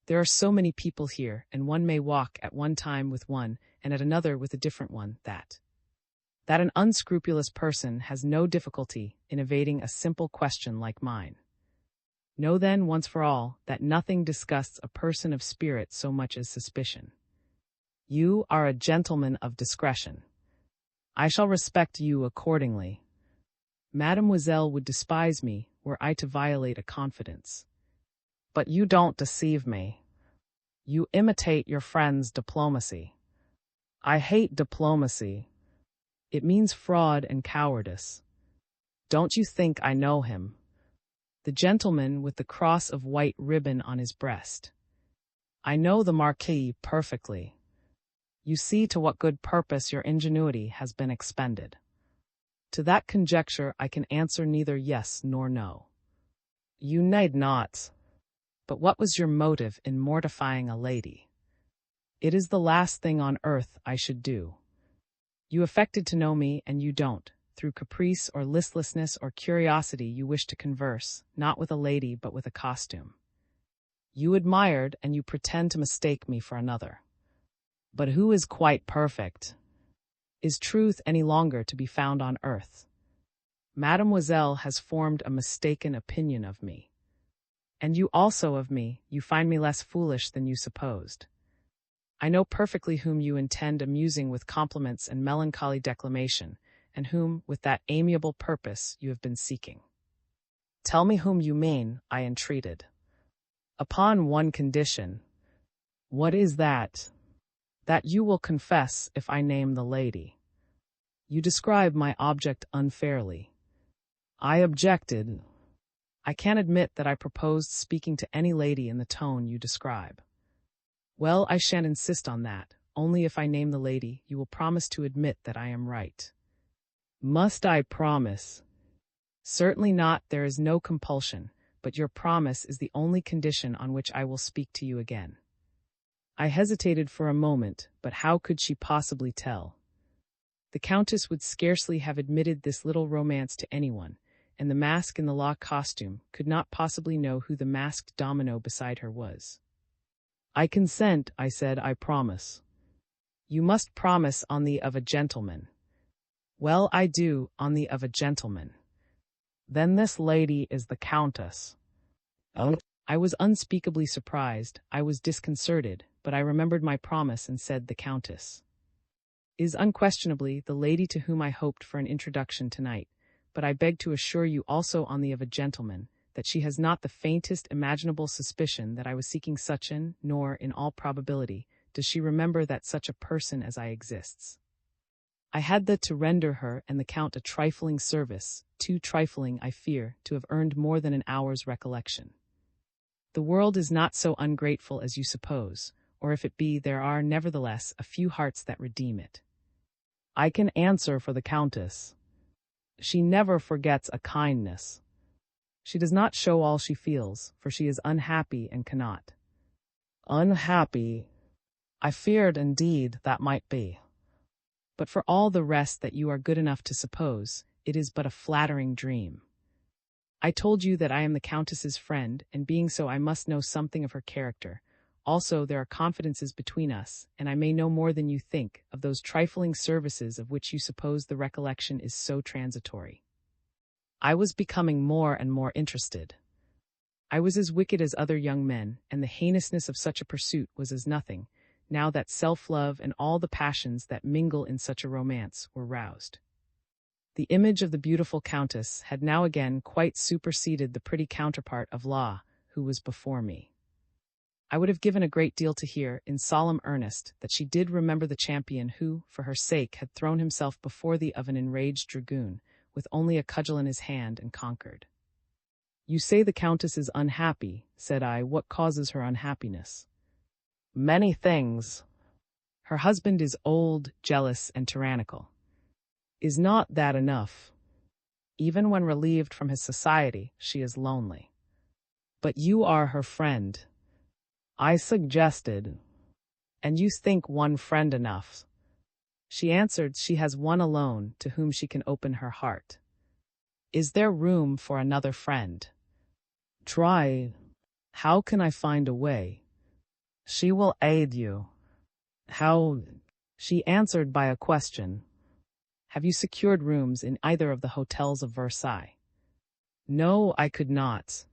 There are so many people here, and one may walk at one time with one, and at another with a different one, that an unscrupulous person has no difficulty in evading a simple question like mine. Know then, once for all, that nothing disgusts a person of spirit so much as suspicion. You are a gentleman of discretion. I shall respect you accordingly. Mademoiselle would despise me were I to violate a confidence. But you don't deceive me. You imitate your friend's diplomacy. I hate diplomacy. It means fraud and cowardice. Don't you think I know him? The gentleman with the cross of white ribbon on his breast. I know the Marquis perfectly. You see to what good purpose your ingenuity has been expended. To that conjecture I can answer neither yes nor no. You need not. But what was your motive in mortifying a lady? It is the last thing on earth I should do. You affected to know me, and you don't. Through caprice or listlessness or curiosity you wish to converse, not with a lady but with a costume. You admired, and you pretend to mistake me for another. But who is quite perfect? Is truth any longer to be found on earth? Mademoiselle has formed a mistaken opinion of me. And you also of me. You find me less foolish than you supposed. I know perfectly whom you intend amusing with compliments and melancholy declamation, and whom, with that amiable purpose, you have been seeking. Tell me whom you mean, I entreated. Upon one condition. What is that? That you will confess if I name the lady. You describe my object unfairly. I objected. I can't admit that I proposed speaking to any lady in the tone you describe. Well, I shan't insist on that. Only if I name the lady, you will promise to admit that I am right. Must I promise? Certainly not, there is no compulsion, but your promise is the only condition on which I will speak to you again. I hesitated for a moment, but how could she possibly tell? The Countess would scarcely have admitted this little romance to anyone, and the mask in the law costume could not possibly know who the masked domino beside her was. I consent, I said, I promise. You must promise on the of a gentleman. Well, I do, on the of a gentleman. Then this lady is the Countess. Oh. I was unspeakably surprised, I was disconcerted, but I remembered my promise and said the Countess is unquestionably the lady to whom I hoped for an introduction tonight, but I beg to assure you also on the of a gentleman, that she has not the faintest imaginable suspicion that I was seeking such an, nor, in all probability, does she remember that such a person as I exists. I had to render her and the Count a trifling service, too trifling, I fear, to have earned more than an hour's recollection. The world is not so ungrateful as you suppose, or if it be, there are, nevertheless, a few hearts that redeem it. I can answer for the Countess. She never forgets a kindness. She does not show all she feels, for she is unhappy and cannot. Unhappy? I feared, indeed, that might be. But for all the rest that you are good enough to suppose, it is but a flattering dream. I told you that I am the Countess's friend, and being so I must know something of her character. Also, there are confidences between us, and I may know more than you think, of those trifling services of which you suppose the recollection is so transitory. I was becoming more and more interested. I was as wicked as other young men, and the heinousness of such a pursuit was as nothing, now that self-love and all the passions that mingle in such a romance were roused. The image of the beautiful Countess had now again quite superseded the pretty counterpart of La, who was before me. I would have given a great deal to hear, in solemn earnest, that she did remember the champion who, for her sake, had thrown himself before thee of an enraged dragoon, with only a cudgel in his hand, and conquered. You say the Countess is unhappy, said I. What causes her unhappiness? Many things. Her husband is old, jealous, and tyrannical. Is not that enough? Even when relieved from his society, she is lonely. But you are her friend. I suggested. And you think one friend enough. She answered she has one alone to whom she can open her heart. Is there room for another friend? Try. How can I find a way? She will aid you. How? She answered by a question. Have you secured rooms in either of the hotels of Versailles? No, I could not.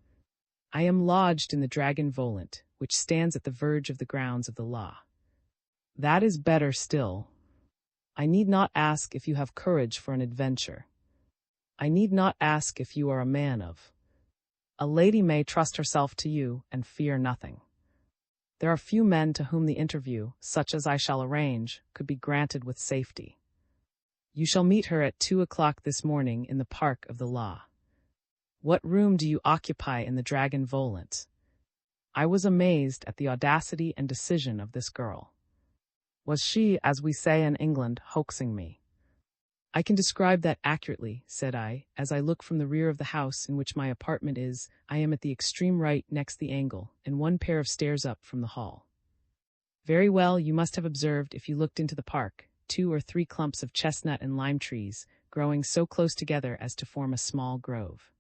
I am lodged in the Dragon Volant, which stands at the verge of the grounds of the law. That is better still. I need not ask if you have courage for an adventure. I need not ask if you are a man of. A lady may trust herself to you and fear nothing. There are few men to whom the interview, such as I shall arrange, could be granted with safety. You shall meet her at 2 o'clock this morning in the Park of the Law. What room do you occupy in the Dragon Volant? I was amazed at the audacity and decision of this girl. Was she, as we say in England, hoaxing me? I can describe that accurately, said I, as I look from the rear of the house in which my apartment is. I am at the extreme right next the angle, and one pair of stairs up from the hall. Very well, you must have observed, if you looked into the park, 2 or 3 clumps of chestnut and lime trees, growing so close together as to form a small grove.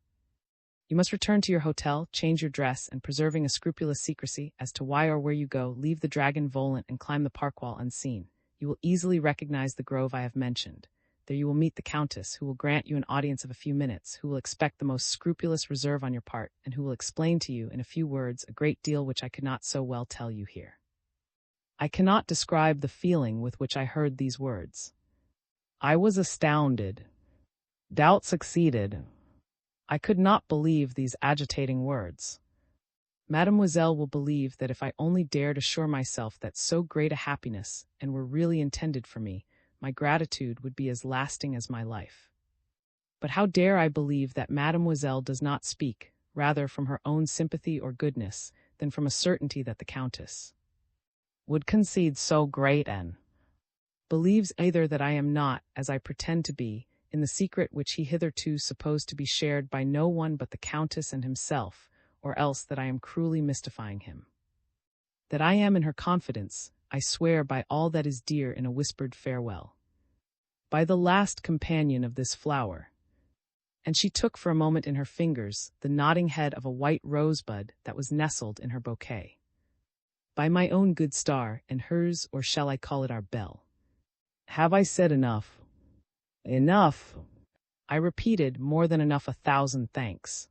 You must return to your hotel, change your dress, and preserving a scrupulous secrecy as to why or where you go, leave the Dragon Volant and climb the park wall unseen. You will easily recognize the grove I have mentioned. There you will meet the Countess, who will grant you an audience of a few minutes, who will expect the most scrupulous reserve on your part, and who will explain to you in a few words a great deal which I could not so well tell you here. I cannot describe the feeling with which I heard these words. I was astounded. Doubt succeeded. I could not believe these agitating words. Mademoiselle will believe that if I only dared assure myself that so great a happiness, and were really intended for me, my gratitude would be as lasting as my life. But how dare I believe that Mademoiselle does not speak, rather from her own sympathy or goodness, than from a certainty that the Countess would concede so great an believes either that I am not, as I pretend to be, in the secret which he hitherto supposed to be shared by no one but the Countess and himself, or else that I am cruelly mystifying him. That I am in her confidence, I swear by all that is dear in a whispered farewell. By the last companion of this flower. And she took for a moment in her fingers the nodding head of a white rosebud that was nestled in her bouquet. By my own good star, and hers, or shall I call it our belle? Have I said enough? Enough, I repeated, more than enough, 1,000 thanks.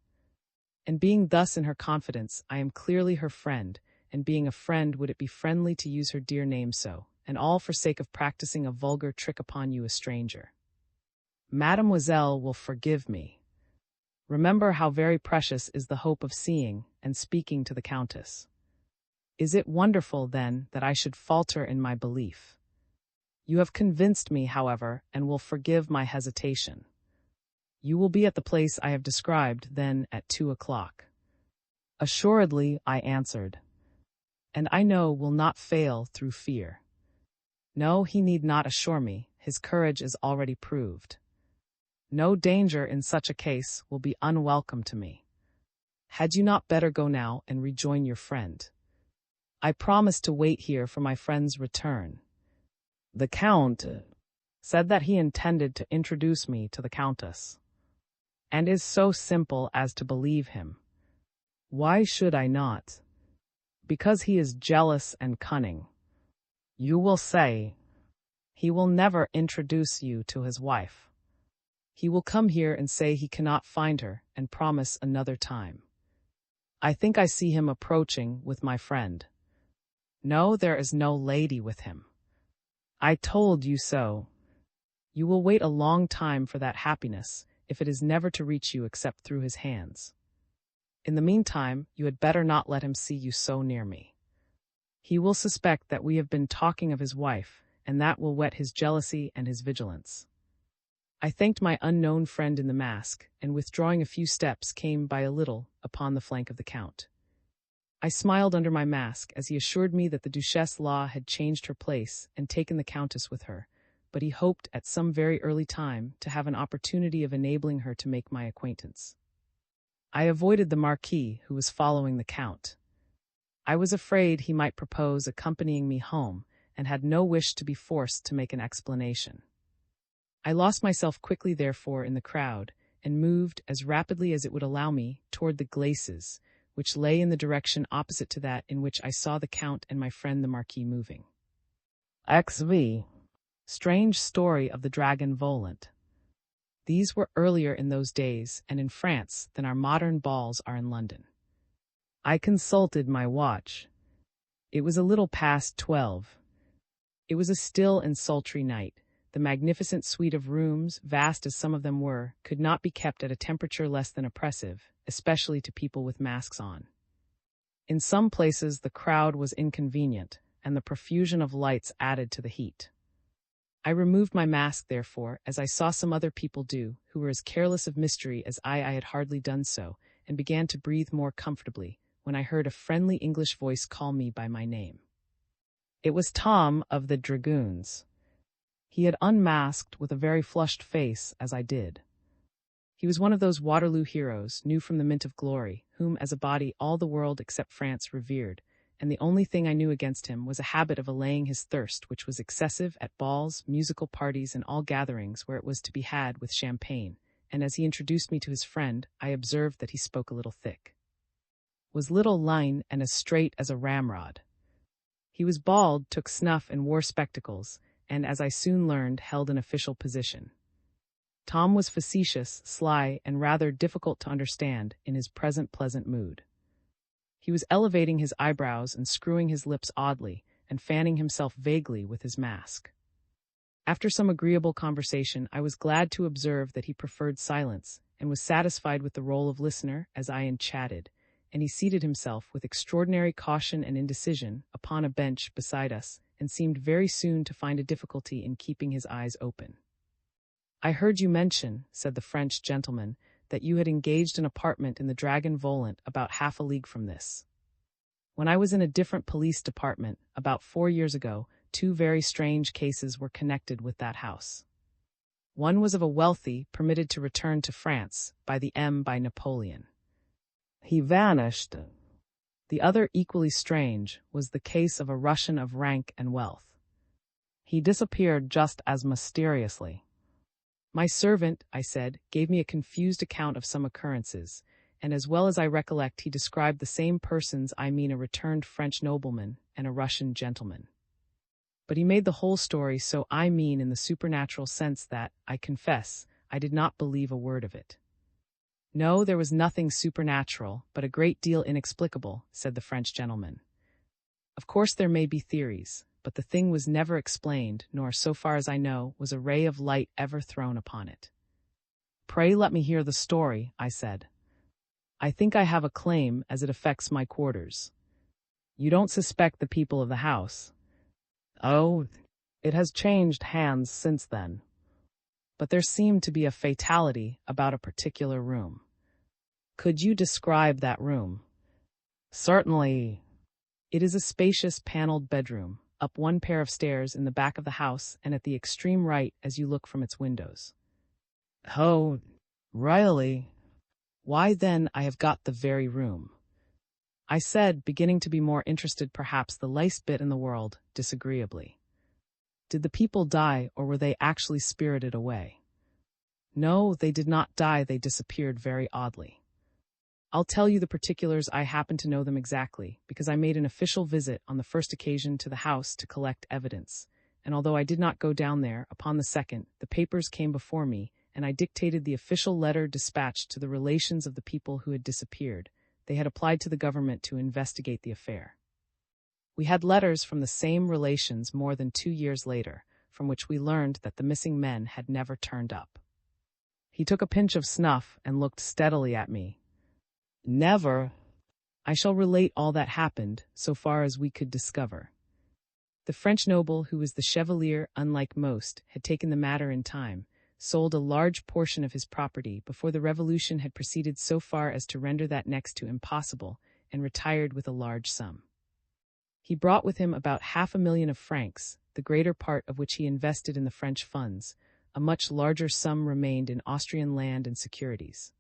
And being thus in her confidence, I am clearly her friend, and being a friend, would it be friendly to use her dear name so, and all for sake of practicing a vulgar trick upon you, a stranger? Mademoiselle will forgive me. Remember how very precious is the hope of seeing and speaking to the Countess. Is it wonderful, then, that I should falter in my belief? You have convinced me, however, and will forgive my hesitation. You will be at the place I have described, then, at 2 o'clock. Assuredly, I answered. And I know will not fail through fear. No, he need not assure me, his courage is already proved. No danger in such a case will be unwelcome to me. Had you not better go now and rejoin your friend? I promised to wait here for my friend's return. The Count said that he intended to introduce me to the Countess, and is so simple as to believe him. Why should I not? Because he is jealous and cunning. You will say, he will never introduce you to his wife. He will come here and say he cannot find her, and promise another time. I think I see him approaching with my friend. No, there is no lady with him. I told you so. You will wait a long time for that happiness, if it is never to reach you except through his hands. In the meantime, you had better not let him see you so near me. He will suspect that we have been talking of his wife, and that will whet his jealousy and his vigilance. I thanked my unknown friend in the mask, and withdrawing a few steps came by a little upon the flank of the Count. I smiled under my mask as he assured me that the Duchesse Law had changed her place and taken the Countess with her, but he hoped at some very early time to have an opportunity of enabling her to make my acquaintance. I avoided the Marquis, who was following the Count. I was afraid he might propose accompanying me home, and had no wish to be forced to make an explanation. I lost myself quickly, therefore, in the crowd, and moved, as rapidly as it would allow me, toward the glacis, which lay in the direction opposite to that in which I saw the Count and my friend the Marquis moving. XV. Strange story of the dragon Volant. These were earlier in those days and in France than our modern balls are in London. I consulted my watch. It was a little past 12. It was a still and sultry night. The magnificent suite of rooms, vast as some of them were, could not be kept at a temperature less than oppressive, especially to people with masks on. In some places the crowd was inconvenient, and the profusion of lights added to the heat. I removed my mask, therefore, as I saw some other people do, who were as careless of mystery as I had hardly done so, and began to breathe more comfortably, when I heard a friendly English voice call me by my name. It was Tom of the Dragoons. He had unmasked with a very flushed face, as I did. He was one of those Waterloo heroes, new from the mint of glory, whom as a body all the world except France revered, and the only thing I knew against him was a habit of allaying his thirst, which was excessive at balls, musical parties, and all gatherings where it was to be had with champagne, and as he introduced me to his friend, I observed that he spoke a little thick. Was little lean and as straight as a ramrod. He was bald, took snuff, and wore spectacles, and, as I soon learned, held an official position. Tom was facetious, sly, and rather difficult to understand in his present pleasant mood. He was elevating his eyebrows and screwing his lips oddly, and fanning himself vaguely with his mask. After some agreeable conversation, I was glad to observe that he preferred silence, and was satisfied with the role of listener as I chatted, and he seated himself with extraordinary caution and indecision upon a bench beside us, and seemed very soon to find a difficulty in keeping his eyes open. "I heard you mention," said the French gentleman, "that you had engaged an apartment in the Dragon Volant about half a league from this. When I was in a different police department, about 4 years ago, 2 very strange cases were connected with that house. One was of a wealthy, permitted to return to France, by Napoleon. He vanished. The other, equally strange, was the case of a Russian of rank and wealth. He disappeared just as mysteriously. My servant," I said, "gave me a confused account of some occurrences, and as well as I recollect he described the same persons, a returned French nobleman and a Russian gentleman. But he made the whole story so in the supernatural sense that, I confess, I did not believe a word of it." "No, there was nothing supernatural, but a great deal inexplicable," said the French gentleman. "Of course there may be theories, but the thing was never explained, nor, so far as I know, was a ray of light ever thrown upon it." "Pray let me hear the story," I said. "I think I have a claim as it affects my quarters. You don't suspect the people of the house?" "Oh, it has changed hands since then. But there seemed to be a fatality about a particular room." "Could you describe that room?" "Certainly. It is a spacious paneled bedroom, up one pair of stairs in the back of the house and at the extreme right as you look from its windows." "Oh, really? Why then I have got the very room," I said, beginning to be more interested, perhaps the least bit in the world, disagreeably. "Did the people die, or were they actually spirited away?" "No, they did not die, they disappeared very oddly. I'll tell you the particulars, I happen to know them exactly, because I made an official visit on the first occasion to the house to collect evidence, and although I did not go down there, upon the second, the papers came before me, and I dictated the official letter dispatched to the relations of the people who had disappeared. They had applied to the government to investigate the affair. We had letters from the same relations more than 2 years later, from which we learned that the missing men had never turned up." He took a pinch of snuff and looked steadily at me. "Never?" "I shall relate all that happened, so far as we could discover. The French noble, who was the Chevalier, unlike most, had taken the matter in time, sold a large portion of his property before the Revolution had proceeded so far as to render that next to impossible, and retired with a large sum. He brought with him about 500,000 francs, the greater part of which he invested in the French funds. A much larger sum remained in Austrian land and securities.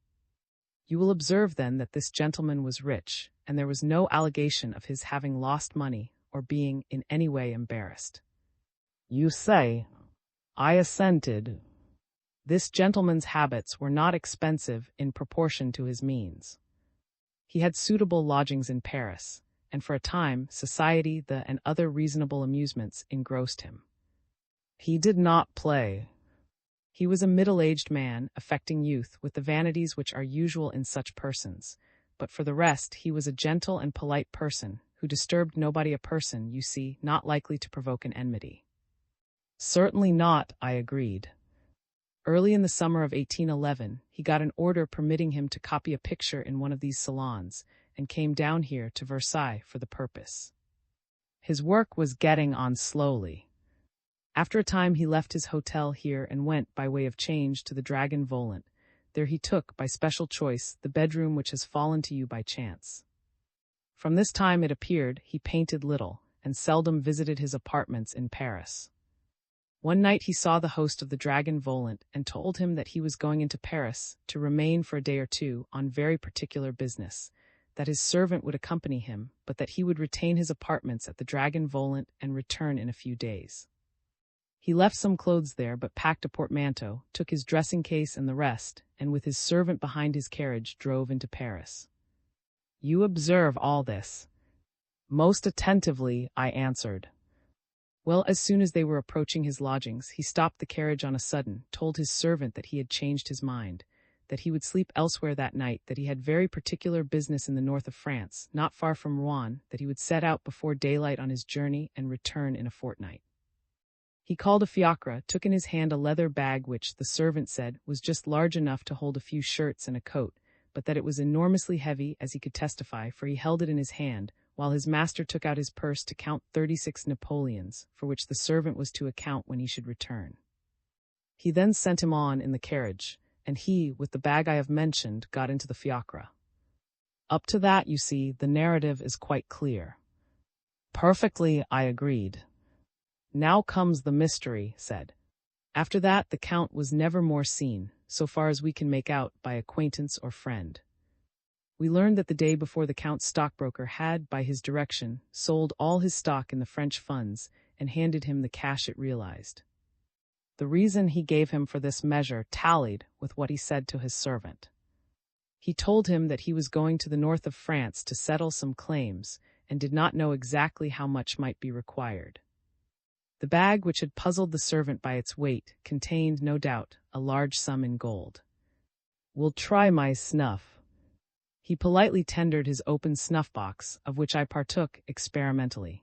You will observe then that this gentleman was rich, and there was no allegation of his having lost money or being in any way embarrassed." "You say?" I assented. This gentleman's habits were not expensive in proportion to his means. He had suitable lodgings in Paris, and for a time society, and other reasonable amusements engrossed him. He did not play. He was a middle-aged man, affecting youth, with the vanities which are usual in such persons. But for the rest, he was a gentle and polite person, who disturbed nobody, a person, you see, not likely to provoke an enmity. Certainly not, I agreed. Early in the summer of 1811, he got an order permitting him to copy a picture in one of these salons, and came down here to Versailles for the purpose. His work was getting on slowly. After a time he left his hotel here and went, by way of change, to the Dragon Volant. There he took, by special choice, the bedroom which has fallen to you by chance. From this time, it appeared, he painted little, and seldom visited his apartments in Paris. One night he saw the host of the Dragon Volant, and told him that he was going into Paris, to remain for a day or two, on very particular business, that his servant would accompany him, but that he would retain his apartments at the Dragon Volant and return in a few days. He left some clothes there, but packed a portmanteau, took his dressing-case and the rest, and with his servant behind his carriage drove into Paris. You observe all this? Most attentively, I answered. Well, as soon as they were approaching his lodgings, he stopped the carriage on a sudden, told his servant that he had changed his mind, that he would sleep elsewhere that night, that he had very particular business in the north of France, not far from Rouen, that he would set out before daylight on his journey and return in a fortnight. He called a fiacre, took in his hand a leather bag which, the servant said, was just large enough to hold a few shirts and a coat, but that it was enormously heavy, as he could testify, for he held it in his hand, while his master took out his purse to count 36 Napoleons, for which the servant was to account when he should return. He then sent him on in the carriage, and he, with the bag I have mentioned, got into the fiacre. Up to that, you see, the narrative is quite clear. Perfectly, I agreed. Now comes the mystery, said. After that, the Count was never more seen, so far as we can make out, by acquaintance or friend. We learned that the day before the Count's stockbroker had, by his direction, sold all his stock in the French funds, and handed him the cash it realized. The reason he gave him for this measure tallied with what he said to his servant. He told him that he was going to the north of France to settle some claims, and did not know exactly how much might be required. The bag, which had puzzled the servant by its weight, contained, no doubt, a large sum in gold. We'll try my snuff. He politely tendered his open snuff-box, of which I partook experimentally.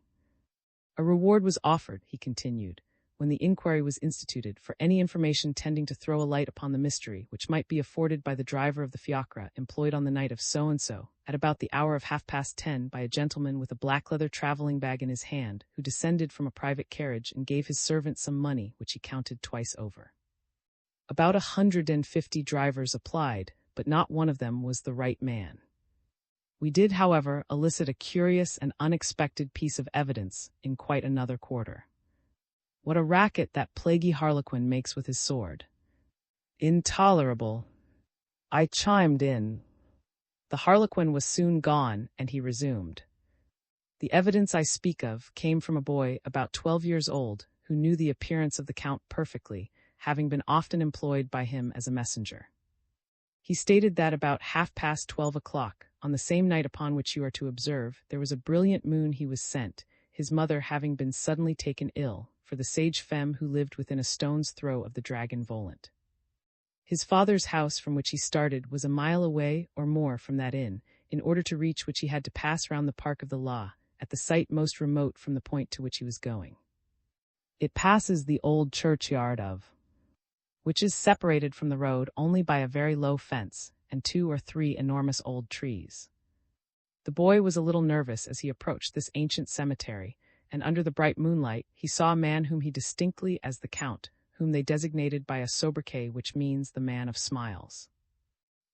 A reward was offered, he continued, when the inquiry was instituted, for any information tending to throw a light upon the mystery, which might be afforded by the driver of the fiacre employed on the night of so-and-so, at about the hour of 10:30, by a gentleman with a black leather travelling bag in his hand, who descended from a private carriage and gave his servant some money, which he counted twice over. About 150 drivers applied, but not one of them was the right man. We did, however, elicit a curious and unexpected piece of evidence in quite another quarter. What a racket that plaguey harlequin makes with his sword. Intolerable. I chimed in. The harlequin was soon gone, and he resumed. The evidence I speak of came from a boy about 12 years old, who knew the appearance of the Count perfectly, having been often employed by him as a messenger. He stated that about 12:30, on the same night upon which you are to observe, there was a brilliant moon he was sent, his mother having been suddenly taken ill, for the sage femme who lived within a stone's throw of the Dragon Volant. His father's house, from which he started, was a mile away or more from that inn, in order to reach which he had to pass round the Park of the La, at the site most remote from the point to which he was going. It passes the old churchyard of, which is separated from the road only by a very low fence, and 2 or 3 enormous old trees. The boy was a little nervous as he approached this ancient cemetery, and under the bright moonlight he saw a man whom he distinctly as the Count, whom they designated by a sobriquet which means the man of smiles.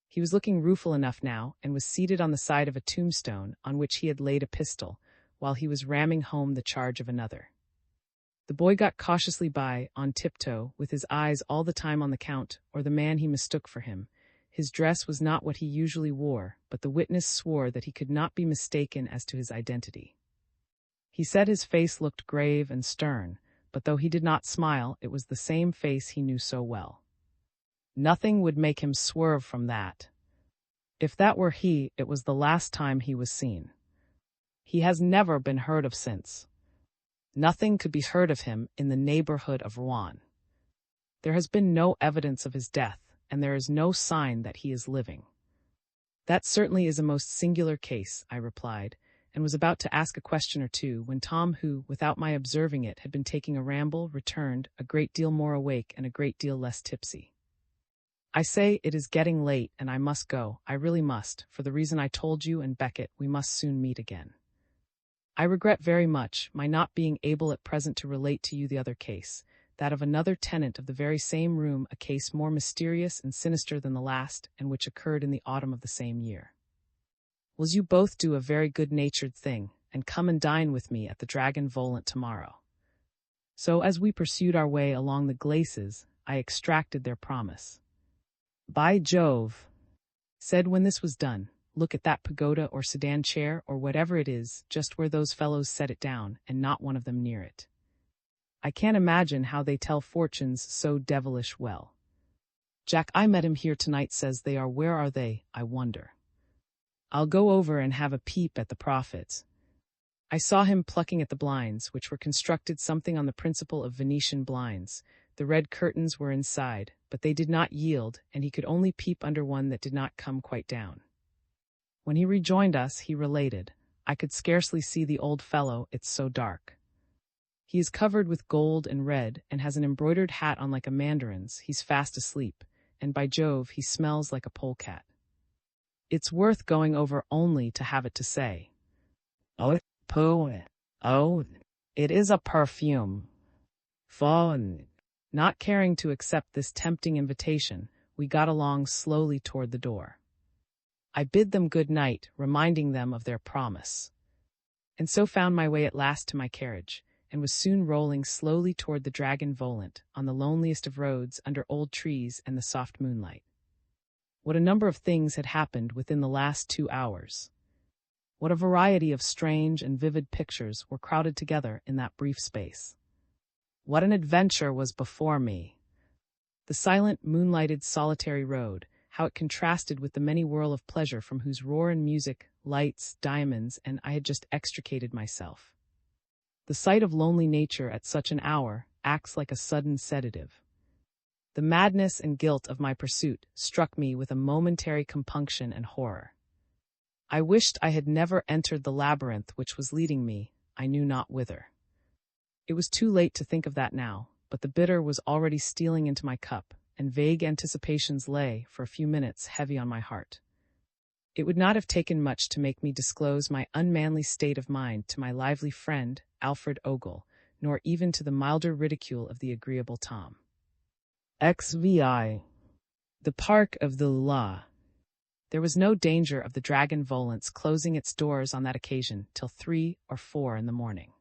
He was looking rueful enough now, and was seated on the side of a tombstone on which he had laid a pistol, while he was ramming home the charge of another. The boy got cautiously by, on tiptoe, with his eyes all the time on the Count, or the man he mistook for him. His dress was not what he usually wore, but the witness swore that he could not be mistaken as to his identity. He said his face looked grave and stern, but though he did not smile, it was the same face he knew so well. Nothing would make him swerve from that. If that were he, it was the last time he was seen. He has never been heard of since. Nothing could be heard of him in the neighborhood of Rouen. There has been no evidence of his death, and there is no sign that he is living. That certainly is a most singular case, I replied, and was about to ask a question or two when Tom, who, without my observing it, had been taking a ramble, returned, a great deal more awake and a great deal less tipsy. I say, it is getting late, and I must go. I really must, for the reason I told you and Beckett. We must soon meet again. I regret very much my not being able at present to relate to you the other case, that of another tenant of the very same room, a case more mysterious and sinister than the last, and which occurred in the autumn of the same year. Will you both do a very good-natured thing, and come and dine with me at the Dragon Volant tomorrow? So as we pursued our way along the glacis, I extracted their promise. By Jove, said when this was done, look at that pagoda or sedan chair or whatever it is, just where those fellows set it down, and not one of them near it. I can't imagine how they tell fortunes so devilish well. Jack, I met him here tonight, says they are. Where are they, I wonder? I'll go over and have a peep at the profits. I saw him plucking at the blinds, which were constructed something on the principle of Venetian blinds. The red curtains were inside, but they did not yield, and he could only peep under one that did not come quite down. When he rejoined us, he related, I could scarcely see the old fellow, it's so dark. He is covered with gold and red, and has an embroidered hat on like a mandarin's. He's fast asleep, and by Jove, he smells like a polecat. It's worth going over only to have it to say. Oh, pooh. Oh, it is a perfume. Fun. Not caring to accept this tempting invitation, we got along slowly toward the door. I bid them good night, reminding them of their promise, and so found my way at last to my carriage, and was soon rolling slowly toward the Dragon Volant, on the loneliest of roads, under old trees and the soft moonlight. What a number of things had happened within the last 2 hours! What a variety of strange and vivid pictures were crowded together in that brief space! What an adventure was before me! The silent, moonlighted, solitary road, how it contrasted with the many whirl of pleasure from whose roar and music, lights, diamonds, and I had just extricated myself. The sight of lonely nature at such an hour acts like a sudden sedative. The madness and guilt of my pursuit struck me with a momentary compunction and horror. I wished I had never entered the labyrinth which was leading me, I knew not whither. It was too late to think of that now, but the bitter was already stealing into my cup, and vague anticipations lay, for a few minutes, heavy on my heart. It would not have taken much to make me disclose my unmanly state of mind to my lively friend, Alfred Ogle, nor even to the milder ridicule of the agreeable Tom. XVI. The Park of the Lula. There was no danger of the Dragon Volant's closing its doors on that occasion till 3 or 4 in the morning.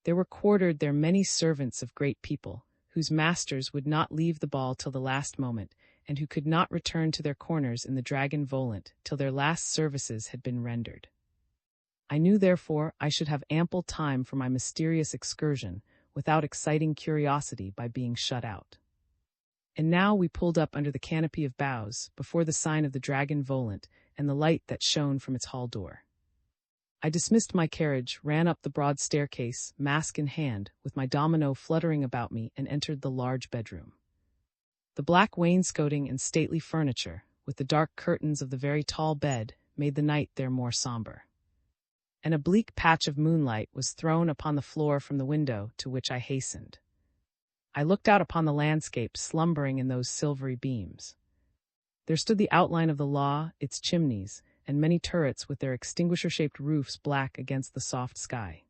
There were quartered there many servants of great people, whose masters would not leave the ball till the last moment, and who could not return to their corners in the Dragon Volant till their last services had been rendered. I knew, therefore, I should have ample time for my mysterious excursion, without exciting curiosity by being shut out. And now we pulled up under the canopy of boughs, before the sign of the Dragon Volant, and the light that shone from its hall door. I dismissed my carriage, ran up the broad staircase, mask in hand, with my domino fluttering about me, and entered the large bedroom. The black wainscoting and stately furniture, with the dark curtains of the very tall bed, made the night there more somber. An oblique patch of moonlight was thrown upon the floor from the window to which I hastened. I looked out upon the landscape slumbering in those silvery beams. There stood the outline of the law, its chimneys, and many turrets with their extinguisher-shaped roofs black against the soft sky.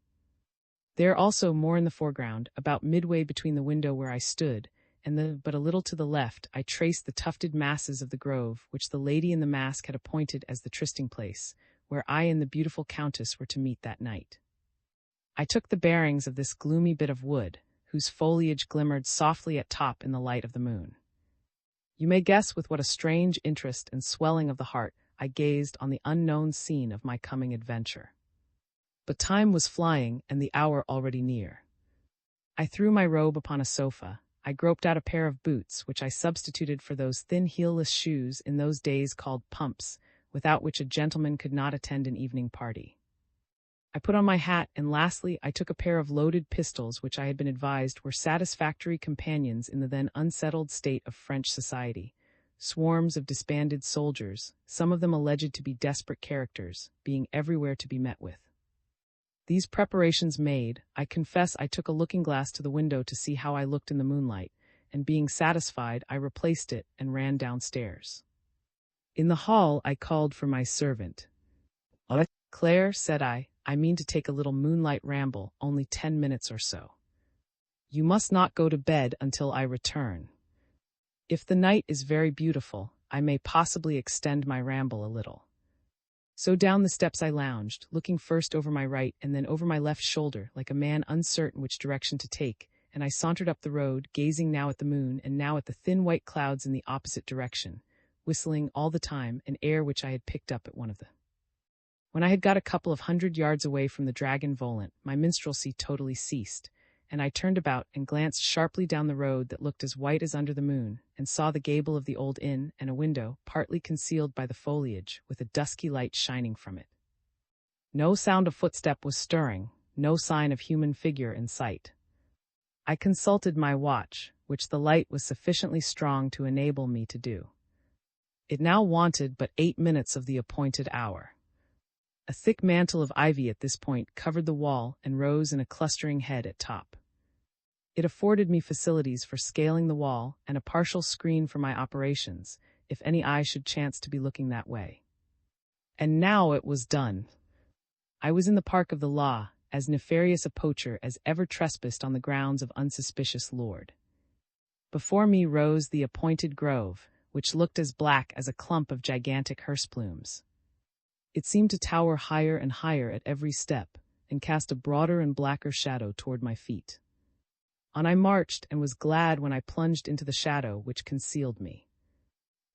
There also, more in the foreground, about midway between the window where I stood, and but a little to the left, I traced the tufted masses of the grove which the lady in the mask had appointed as the trysting place, where I and the beautiful countess were to meet that night. I took the bearings of this gloomy bit of wood, whose foliage glimmered softly at top in the light of the moon. You may guess with what a strange interest and swelling of the heart I gazed on the unknown scene of my coming adventure. But time was flying, and the hour already near. I threw my robe upon a sofa. I groped out a pair of boots, which I substituted for those thin heelless shoes in those days called pumps, without which a gentleman could not attend an evening party. I put on my hat, and lastly, I took a pair of loaded pistols which I had been advised were satisfactory companions in the then unsettled state of French society. Swarms of disbanded soldiers, some of them alleged to be desperate characters, being everywhere to be met with. These preparations made, I confess I took a looking-glass to the window to see how I looked in the moonlight, and being satisfied, I replaced it and ran downstairs. In the hall, I called for my servant. "Claire," said I mean to take a little moonlight ramble, only 10 minutes or so. You must not go to bed until I return. If the night is very beautiful, I may possibly extend my ramble a little." So down the steps I lounged, looking first over my right and then over my left shoulder, like a man uncertain which direction to take, and I sauntered up the road, gazing now at the moon and now at the thin white clouds in the opposite direction, whistling all the time an air which I had picked up at one of the. When I had got a couple of 100 yards away from the Dragon Volant, my minstrelsy totally ceased, and I turned about and glanced sharply down the road that looked as white as under the moon, and saw the gable of the old inn and a window, partly concealed by the foliage, with a dusky light shining from it. No sound of footstep was stirring, no sign of human figure in sight. I consulted my watch, which the light was sufficiently strong to enable me to do. It now wanted but 8 minutes of the appointed hour. A thick mantle of ivy at this point covered the wall and rose in a clustering head at top. It afforded me facilities for scaling the wall and a partial screen for my operations, if any eye should chance to be looking that way. And now it was done. I was in the park of the law, as nefarious a poacher as ever trespassed on the grounds of unsuspicious lord. Before me rose the appointed grove, which looked as black as a clump of gigantic hearse plumes. It seemed to tower higher and higher at every step, and cast a broader and blacker shadow toward my feet. On I marched, and was glad when I plunged into the shadow which concealed me.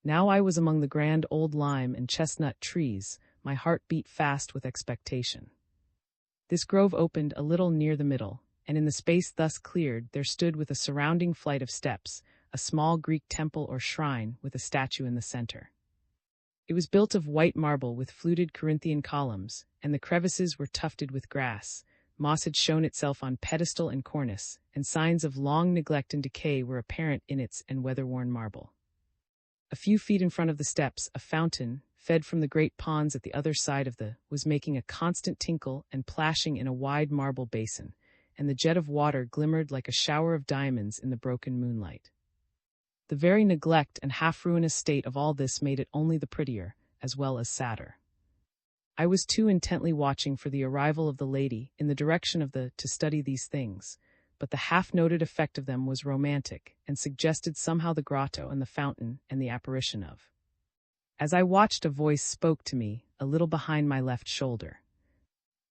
Now I was among the grand old lime and chestnut trees, my heart beat fast with expectation. This grove opened a little near the middle, and in the space thus cleared there stood with a surrounding flight of steps, a small Greek temple or shrine with a statue in the center. It was built of white marble with fluted Corinthian columns, and the crevices were tufted with grass. Moss had shown itself on pedestal and cornice, and signs of long neglect and decay were apparent in its and weather-worn marble. A few feet in front of the steps, a fountain, fed from the great ponds at the other side of was making a constant tinkle and plashing in a wide marble basin, and the jet of water glimmered like a shower of diamonds in the broken moonlight. The very neglect and half-ruinous state of all this made it only the prettier, as well as sadder. I was too intently watching for the arrival of the lady in the direction of to study these things, but the half-noted effect of them was romantic, and suggested somehow the grotto and the fountain and the apparition of. As I watched, a voice spoke to me, a little behind my left shoulder.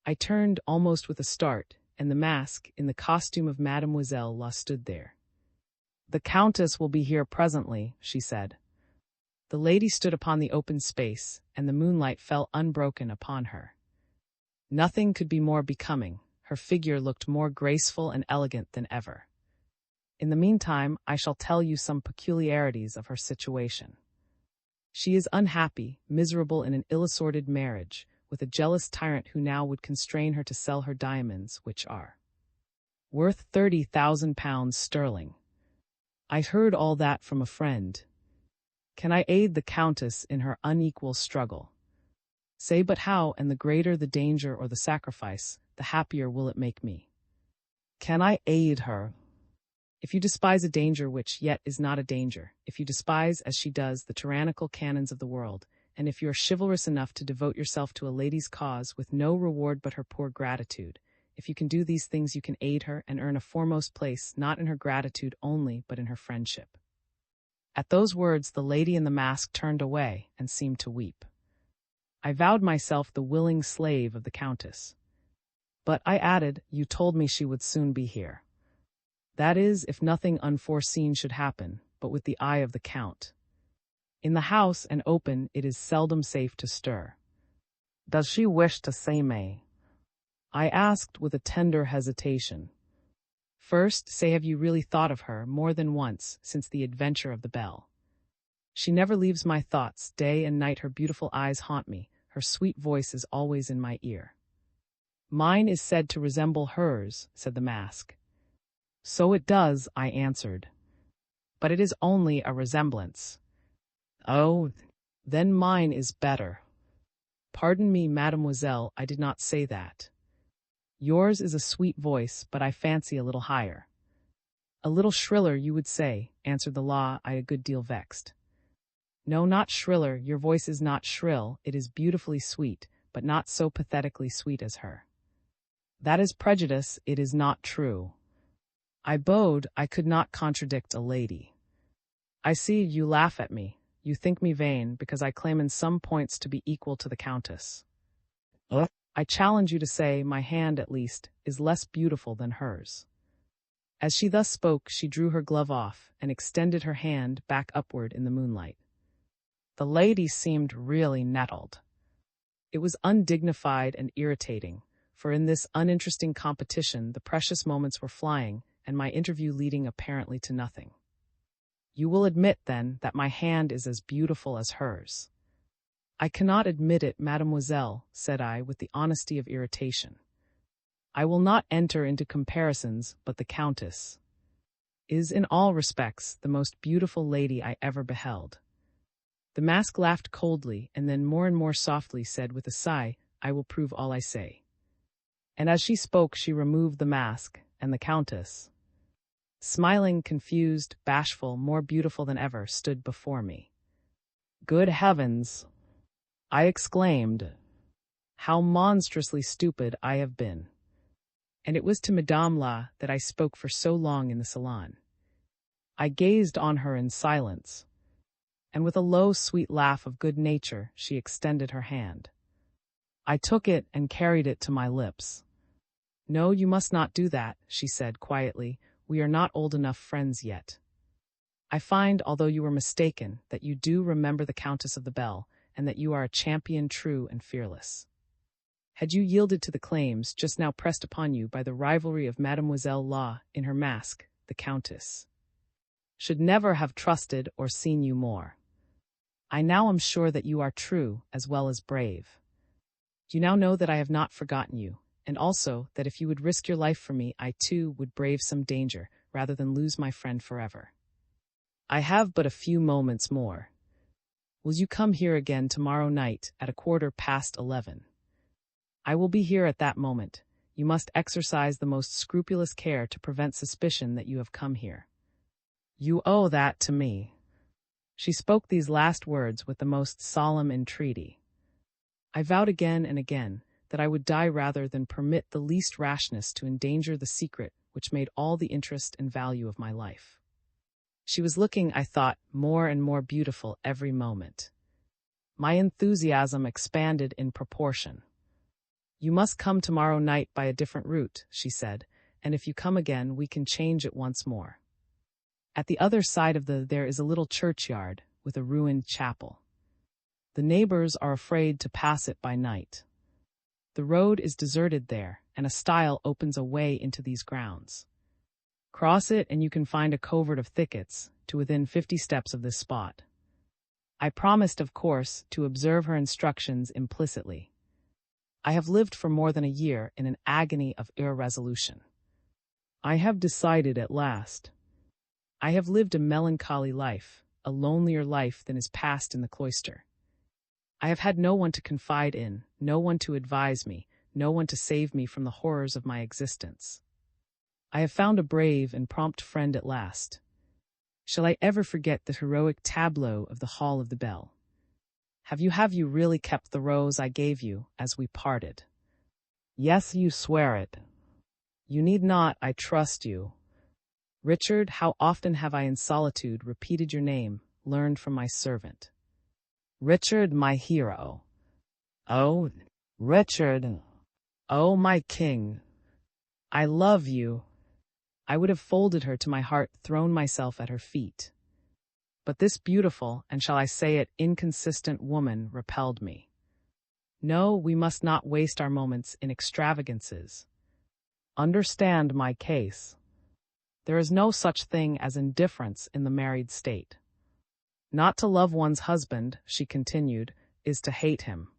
I turned almost with a start, and the mask, in the costume of Mademoiselle La, stood there. "The Countess will be here presently," she said. The lady stood upon the open space, and the moonlight fell unbroken upon her. Nothing could be more becoming. Her figure looked more graceful and elegant than ever. In the meantime, I shall tell you some peculiarities of her situation. She is unhappy, miserable in an ill-assorted marriage, with a jealous tyrant who now would constrain her to sell her diamonds, which are worth 30,000 pounds sterling. I heard all that from a friend. Can I aid the Countess in her unequal struggle? Say but how, and the greater the danger or the sacrifice, the happier will it make me. Can I aid her? If you despise a danger which yet is not a danger, if you despise, as she does, the tyrannical canons of the world, and if you are chivalrous enough to devote yourself to a lady's cause with no reward but her poor gratitude, if you can do these things, you can aid her and earn a foremost place, not in her gratitude only, but in her friendship." At those words, the lady in the mask turned away and seemed to weep. I vowed myself the willing slave of the Countess. But I added, "You told me she would soon be here. That is, if nothing unforeseen should happen, but with the eye of the Count. In the house and open, it is seldom safe to stir. Does she wish to see me?" I asked with a tender hesitation. "First, say, have you really thought of her more than once since the adventure of the bell?" "She never leaves my thoughts. Day and night her beautiful eyes haunt me. Her sweet voice is always in my ear." Mine is said to resemble hers, said the mask. So it does, I answered. But it is only a resemblance. Oh, then mine is better. Pardon me, mademoiselle, I did not say that. Yours is a sweet voice, but I fancy a little higher. A little shriller, you would say, answered the law, I a good deal vexed. No, not shriller, your voice is not shrill, it is beautifully sweet, but not so pathetically sweet as her. That is prejudice, it is not true. I bowed, I could not contradict a lady. I see, you laugh at me, you think me vain, because I claim in some points to be equal to the Countess. I challenge you to say, my hand, at least, is less beautiful than hers. As she thus spoke, she drew her glove off, and extended her hand back upward in the moonlight. The lady seemed really nettled. It was undignified and irritating, for in this uninteresting competition the precious moments were flying, and my interview leading apparently to nothing. You will admit, then, that my hand is as beautiful as hers. I cannot admit it, mademoiselle, said I, with the honesty of irritation. I will not enter into comparisons, but the Countess is in all respects the most beautiful lady I ever beheld. The mask laughed coldly, and then more and more softly said with a sigh, I will prove all I say. And as she spoke she removed the mask, and the Countess, smiling, confused, bashful, more beautiful than ever, stood before me. Good heavens! I exclaimed. How monstrously stupid I have been. And it was to Madame La that I spoke for so long in the salon. I gazed on her in silence, and with a low, sweet laugh of good nature, she extended her hand. I took it and carried it to my lips. No, you must not do that, she said quietly. We are not old enough friends yet. I find, although you were mistaken, that you do remember the Countess of the Bell, and that you are a champion true and fearless. Had you yielded to the claims just now pressed upon you by the rivalry of Mademoiselle La in her mask, the Countess should never have trusted or seen you more. I now am sure that you are true as well as brave. You now know that I have not forgotten you, and also that if you would risk your life for me, I too would brave some danger rather than lose my friend forever. I have but a few moments more. Will you come here again tomorrow night at 11:15? I will be here at that moment. You must exercise the most scrupulous care to prevent suspicion that you have come here. You owe that to me. She spoke these last words with the most solemn entreaty. I vowed again and again that I would die rather than permit the least rashness to endanger the secret which made all the interest and value of my life. She was looking, I thought, more and more beautiful every moment. My enthusiasm expanded in proportion. You must come tomorrow night by a different route, she said, and if you come again we can change it once more. At the other side of there is a little churchyard with a ruined chapel. The neighbors are afraid to pass it by night. The road is deserted there, and a stile opens a way into these grounds. Cross it and you can find a covert of thickets to within 50 steps of this spot. I promised, of course, to observe her instructions implicitly. I have lived for more than a year in an agony of irresolution. I have decided at last. I have lived a melancholy life, a lonelier life than is passed in the cloister. I have had no one to confide in, no one to advise me, no one to save me from the horrors of my existence. I have found a brave and prompt friend at last. Shall I ever forget the heroic tableau of the Hall of the Bell? Have you really kept the rose I gave you as we parted? Yes, you swear it. You need not, I trust you. Richard, how often have I in solitude repeated your name, learned from my servant. Richard, my hero. Oh, Richard. Oh, my king. I love you. I would have folded her to my heart, thrown myself at her feet. But this beautiful, and shall I say it, inconsistent woman repelled me. No, we must not waste our moments in extravagances. Understand my case. There is no such thing as indifference in the married state. Not to love one's husband, she continued, is to hate him.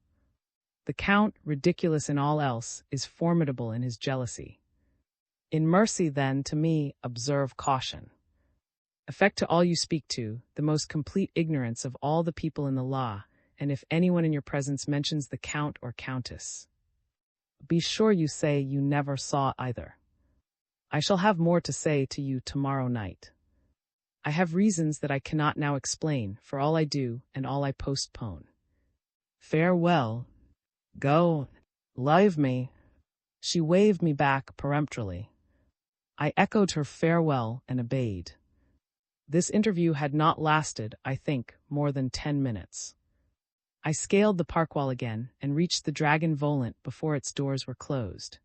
The Count, ridiculous in all else, is formidable in his jealousy. In mercy, then, to me, observe caution. Affect to all you speak to the most complete ignorance of all the people in the law, and if anyone in your presence mentions the Count or Countess, be sure you say you never saw either. I shall have more to say to you tomorrow night. I have reasons that I cannot now explain for all I do and all I postpone. Farewell. Go. Leave me. She waved me back peremptorily. I echoed her farewell and obeyed. This interview had not lasted, I think, more than 10 minutes. I scaled the park wall again and reached the Dragon Volant before its doors were closed.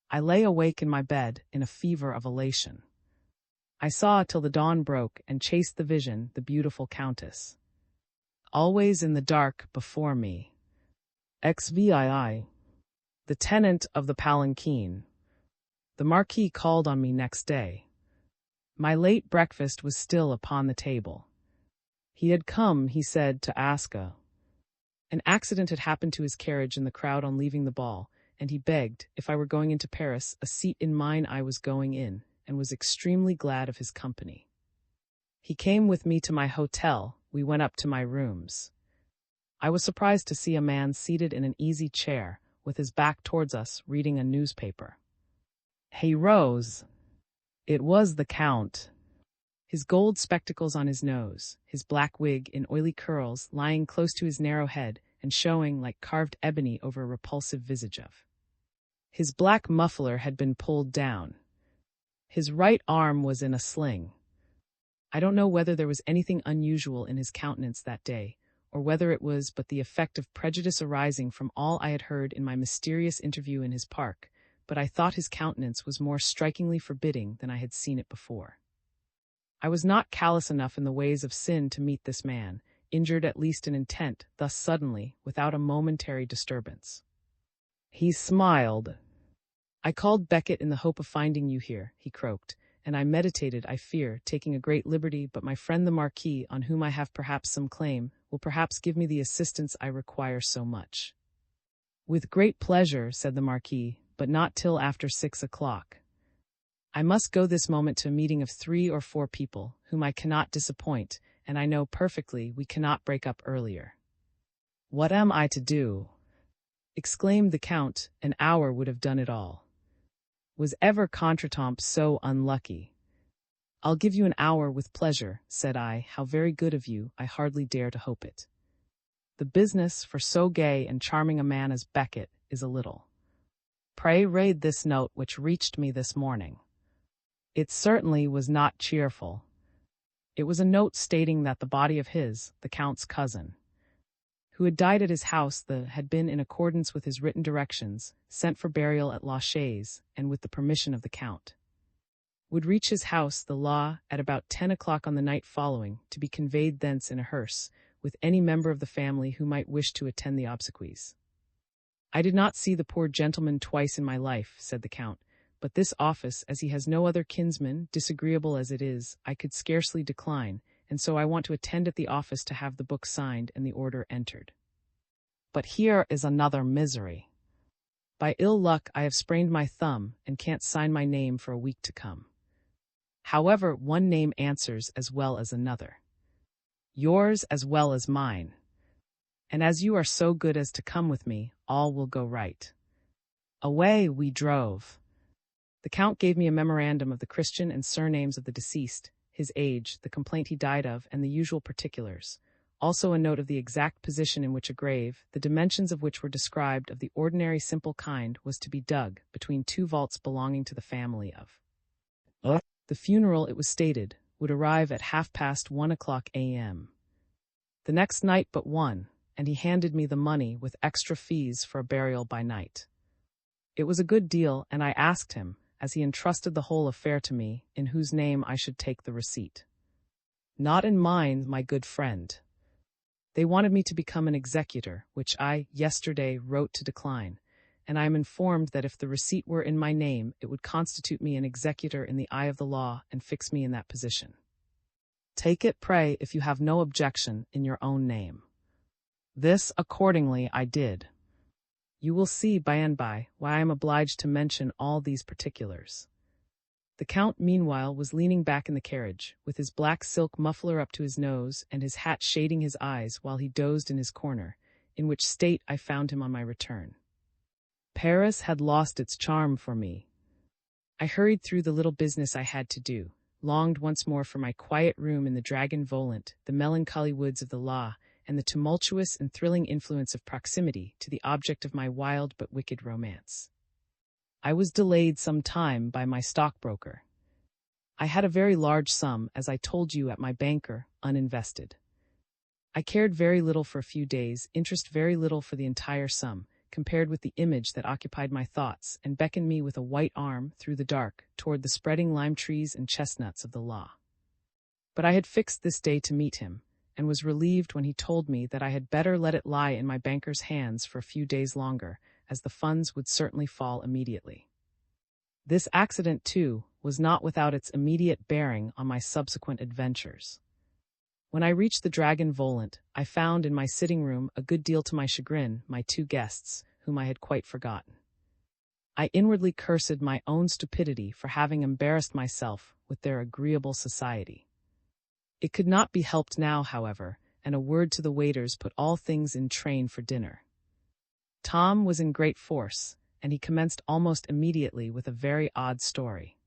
I lay awake in my bed in a fever of elation. I saw till the dawn broke and chased the vision, the beautiful Countess. Always in the dark before me. XVII. The tenant of the palanquin. The Marquis called on me next day. My late breakfast was still upon the table. He had come, he said, to ask an accident had happened to his carriage in the crowd on leaving the ball, and he begged, if I were going into Paris, a seat in mine I was going in, and was extremely glad of his company. He came with me to my hotel. We went up to my rooms. I was surprised to see a man seated in an easy chair, with his back towards us, reading a newspaper. He rose. It was the Count. His gold spectacles on his nose, his black wig in oily curls lying close to his narrow head and showing like carved ebony over a repulsive visage of. His black muffler had been pulled down. His right arm was in a sling. I don't know whether there was anything unusual in his countenance that day, or whether it was but the effect of prejudice arising from all I had heard in my mysterious interview in his park, but I thought his countenance was more strikingly forbidding than I had seen it before. I was not callous enough in the ways of sin to meet this man, injured at least in intent, thus suddenly, without a momentary disturbance. He smiled. I called Beckett in the hope of finding you here, he croaked, and I meditated, I fear, taking a great liberty, but my friend the Marquis, on whom I have perhaps some claim, will perhaps give me the assistance I require so much. With great pleasure, said the Marquis, but not till after 6 o'clock. I must go this moment to a meeting of 3 or 4 people, whom I cannot disappoint, and I know perfectly we cannot break up earlier. What am I to do? Exclaimed the Count, an hour would have done it all. Was ever contretemps so unlucky? I'll give you an hour with pleasure, said I. How very good of you, I hardly dare to hope it. The business, for so gay and charming a man as Beckett, is a little. Pray read this note which reached me this morning. It certainly was not cheerful. It was a note stating that the body of his, the Count's cousin, who had died at his house, had been, in accordance with his written directions, sent for burial at La Chaise, and with the permission of the Count, would reach his house, the law, at about 10 o'clock on the night following, to be conveyed thence in a hearse, with any member of the family who might wish to attend the obsequies. I did not see the poor gentleman twice in my life, said the Count, but this office, as he has no other kinsman, disagreeable as it is, I could scarcely decline, and so I want to attend at the office to have the book signed and the order entered. But here is another misery. By ill luck I have sprained my thumb, and can't sign my name for a week to come. However, one name answers as well as another. Yours as well as mine. And as you are so good as to come with me, all will go right. Away we drove. The Count gave me a memorandum of the Christian and surnames of the deceased, his age, the complaint he died of, and the usual particulars. Also a note of the exact position in which a grave, the dimensions of which were described of the ordinary simple kind, was to be dug, between 2 vaults belonging to the family of. The funeral, it was stated, would arrive at 1:30 a.m. The next night but one, and he handed me the money with extra fees for a burial by night. It was a good deal, and I asked him, as he entrusted the whole affair to me, in whose name I should take the receipt. Not in mine, my good friend. They wanted me to become an executor, which I, yesterday, wrote to decline, and I am informed that if the receipt were in my name, it would constitute me an executor in the eye of the law and fix me in that position. Take it, pray, if you have no objection, in your own name. This, accordingly, I did. You will see by and by why I am obliged to mention all these particulars. The Count, meanwhile, was leaning back in the carriage, with his black silk muffler up to his nose and his hat shading his eyes while he dozed in his corner, in which state I found him on my return. Paris had lost its charm for me. I hurried through the little business I had to do, longed once more for my quiet room in the Dragon Volant, the melancholy woods of the La, and the tumultuous and thrilling influence of proximity to the object of my wild but wicked romance. I was delayed some time by my stockbroker. I had a very large sum, as I told you, at my banker, uninvested. I cared very little for a few days, interest very little for the entire sum, compared with the image that occupied my thoughts and beckoned me with a white arm through the dark toward the spreading lime trees and chestnuts of the La. But I had fixed this day to meet him, and was relieved when he told me that I had better let it lie in my banker's hands for a few days longer, as the funds would certainly fall immediately. This accident, too, was not without its immediate bearing on my subsequent adventures. When I reached the Dragon Volant, I found in my sitting room, a good deal to my chagrin, my two guests, whom I had quite forgotten. I inwardly cursed my own stupidity for having embarrassed myself with their agreeable society. It could not be helped now, however, and a word to the waiters put all things in train for dinner. Tom was in great force, and he commenced almost immediately with a very odd story.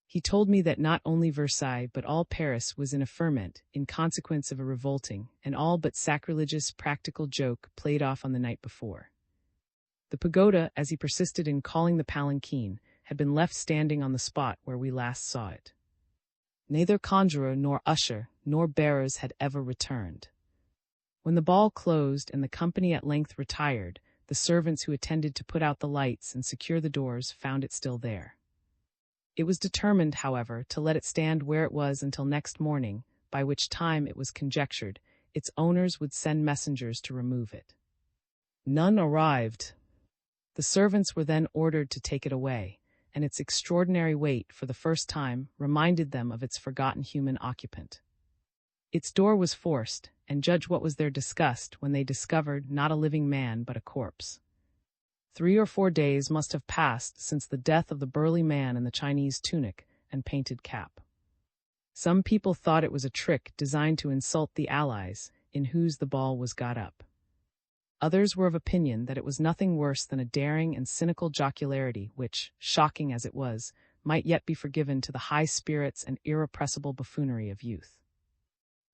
He told me that not only Versailles but all Paris was in a ferment in consequence of a revolting and all but sacrilegious practical joke played off on the night before. The pagoda, as he persisted in calling the palanquin, had been left standing on the spot where we last saw it. Neither conjurer nor usher nor bearers had ever returned. When the ball closed and the company at length retired, the servants who attended to put out the lights and secure the doors found it still there. It was determined, however, to let it stand where it was until next morning, by which time, it was conjectured, its owners would send messengers to remove it. None arrived. The servants were then ordered to take it away, and its extraordinary weight, for the first time, reminded them of its forgotten human occupant. Its door was forced, and judge what was their disgust when they discovered not a living man but a corpse. 3 or 4 days must have passed since the death of the burly man in the Chinese tunic and painted cap. Some people thought it was a trick designed to insult the Allies, in whose the ball was got up. Others were of opinion that it was nothing worse than a daring and cynical jocularity which, shocking as it was, might yet be forgiven to the high spirits and irrepressible buffoonery of youth.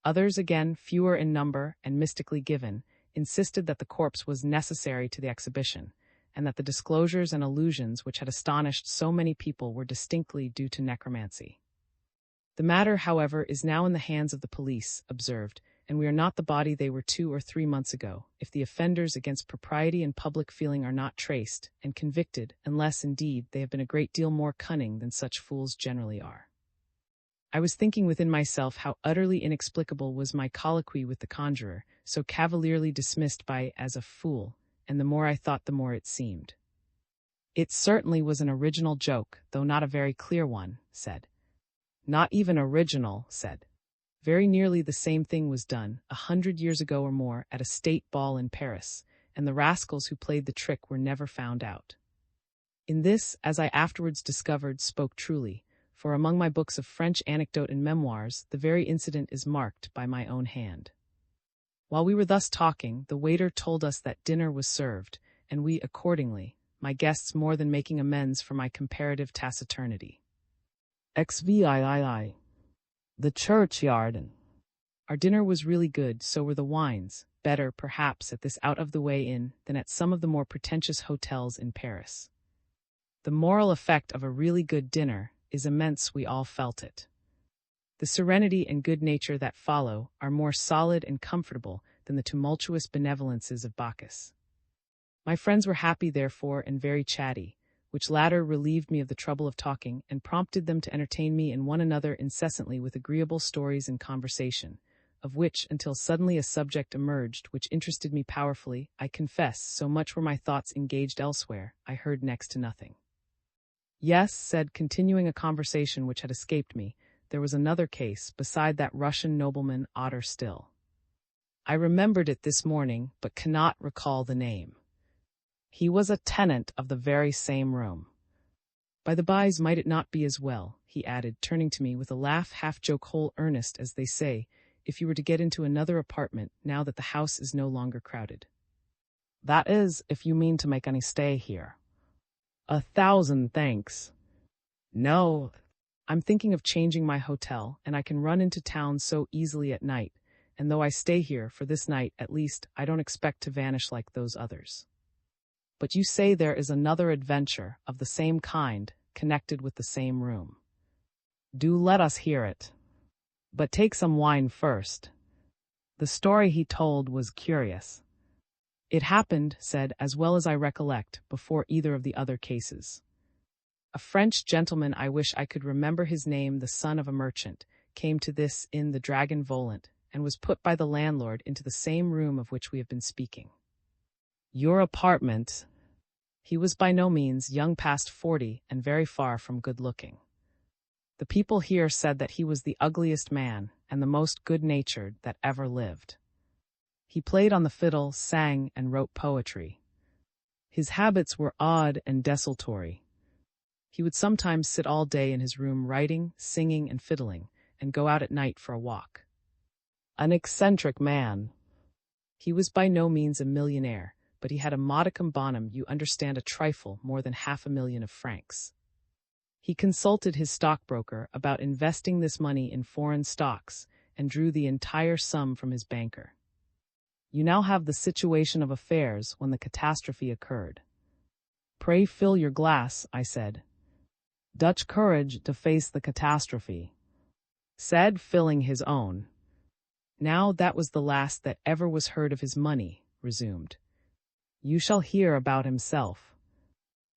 Others, again, fewer in number and mystically given, insisted that the corpse was necessary to the exhibition, and that the disclosures and allusions which had astonished so many people were distinctly due to necromancy. The matter, however, is now in the hands of the police, observed, and we are not the body they were 2 or 3 months ago, if the offenders against propriety and public feeling are not traced and convicted, unless, indeed, they have been a great deal more cunning than such fools generally are. I was thinking within myself how utterly inexplicable was my colloquy with the conjurer, so cavalierly dismissed by as a fool, and the more I thought the more it seemed. It certainly was an original joke, though not a very clear one, said. Not even original, said. Very nearly the same thing was done, 100 years ago or more, at a state ball in Paris, and the rascals who played the trick were never found out. In this, as I afterwards discovered, spoke truly, for among my books of French anecdote and memoirs, the very incident is marked by my own hand. While we were thus talking, the waiter told us that dinner was served, and we accordingly, my guests more than making amends for my comparative taciturnity. XVIII. The churchyard. Our dinner was really good, so were the wines, better, perhaps, at this out-of-the-way inn than at some of the more pretentious hotels in Paris. The moral effect of a really good dinner is immense, we all felt it. The serenity and good nature that follow are more solid and comfortable than the tumultuous benevolences of Bacchus. My friends were happy, therefore, and very chatty, which latter relieved me of the trouble of talking and prompted them to entertain me and one another incessantly with agreeable stories and conversation, of which, until suddenly a subject emerged which interested me powerfully, I confess, so much were my thoughts engaged elsewhere, I heard next to nothing. Yes, said, continuing a conversation which had escaped me, there was another case, beside that Russian nobleman, odder still. I remembered it this morning, but cannot recall the name. He was a tenant of the very same room. By the bys, might it not be as well, he added, turning to me with a laugh, half-joke, whole earnest, as they say, if you were to get into another apartment now that the house is no longer crowded. That is, if you mean to make any stay here. 1,000 thanks. No, I'm thinking of changing my hotel, and I can run into town so easily at night, and though I stay here for this night at least, I don't expect to vanish like those others. But you say there is another adventure of the same kind, connected with the same room. Do let us hear it. But take some wine first. The story he told was curious. It happened, said, as well as I recollect, before either of the other cases. A French gentleman, I wish I could remember his name, the son of a merchant, came to this inn, the Dragon Volant, and was put by the landlord into the same room of which we have been speaking. Your apartment. He was by no means young, past 40, and very far from good-looking. The people here said that he was the ugliest man and the most good-natured that ever lived. He played on the fiddle, sang, and wrote poetry. His habits were odd and desultory. He would sometimes sit all day in his room writing, singing, and fiddling, and go out at night for a walk. An eccentric man. He was by no means a millionaire, but he had a modicum bonum, you understand, a trifle more than 500,000 francs. He consulted his stockbroker about investing this money in foreign stocks and drew the entire sum from his banker. You now have the situation of affairs when the catastrophe occurred. Pray fill your glass, I said. Dutch courage to face the catastrophe, said, filling his own. Now that was the last that ever was heard of his money, resumed. You shall hear about himself.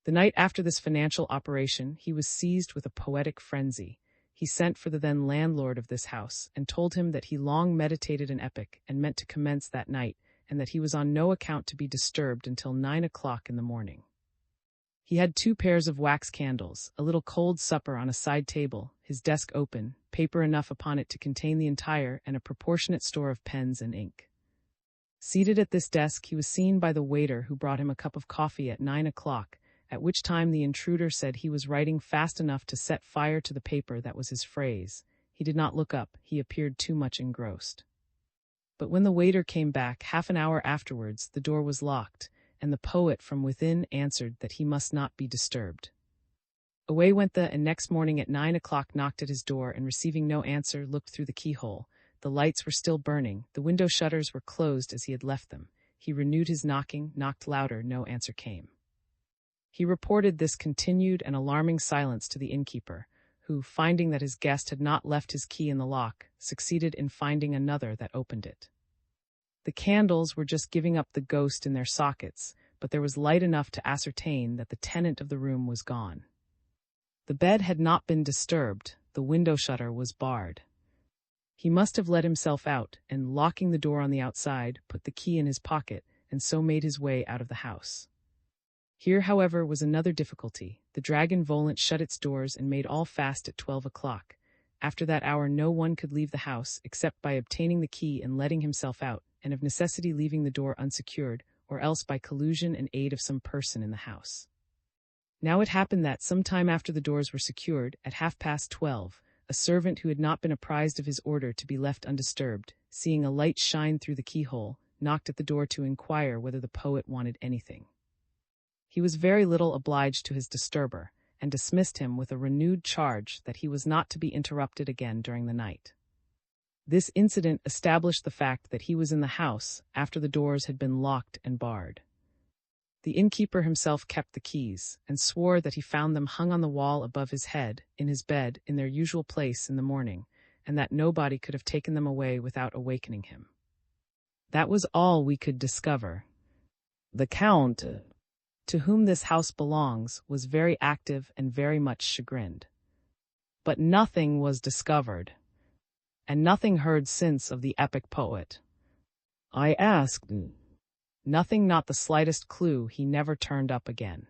The night after this financial operation, he was seized with a poetic frenzy. He sent for the then landlord of this house and told him that he long meditated an epic and meant to commence that night, and that he was on no account to be disturbed until 9 o'clock in the morning. He had 2 pairs of wax candles, a little cold supper on a side table, his desk open, paper enough upon it to contain the entire, and a proportionate store of pens and ink. Seated at this desk, he was seen by the waiter, who brought him a cup of coffee at 9 o'clock, at which time the intruder said he was writing fast enough to set fire to the paper. That was his phrase. He did not look up, he appeared too much engrossed. But when the waiter came back half an hour afterwards, the door was locked, and the poet from within answered that he must not be disturbed. Away went and next morning at 9 o'clock knocked at his door, and receiving no answer, looked through the keyhole. The lights were still burning, the window shutters were closed as he had left them. He renewed his knocking, knocked louder, no answer came. He reported this continued and alarming silence to the innkeeper, who, finding that his guest had not left his key in the lock, succeeded in finding another that opened it. The candles were just giving up the ghost in their sockets, but there was light enough to ascertain that the tenant of the room was gone. The bed had not been disturbed, the window shutter was barred. He must have let himself out, and locking the door on the outside, put the key in his pocket, and so made his way out of the house. Here, however, was another difficulty. The Dragon Volant shut its doors and made all fast at 12 o'clock. After that hour no one could leave the house except by obtaining the key and letting himself out, and of necessity leaving the door unsecured, or else by collusion and aid of some person in the house. Now it happened that, some time after the doors were secured, at 12:30, a servant who had not been apprised of his order to be left undisturbed, seeing a light shine through the keyhole, knocked at the door to inquire whether the poet wanted anything. He was very little obliged to his disturber, and dismissed him with a renewed charge that he was not to be interrupted again during the night. This incident established the fact that he was in the house after the doors had been locked and barred. The innkeeper himself kept the keys, and swore that he found them hung on the wall above his head, in his bed, in their usual place in the morning, and that nobody could have taken them away without awakening him. That was all we could discover. The Count, to whom this house belongs, was very active and very much chagrined. But nothing was discovered, and nothing heard since of the epic poet. I asked. Nothing, not the slightest clue. He never turned up again.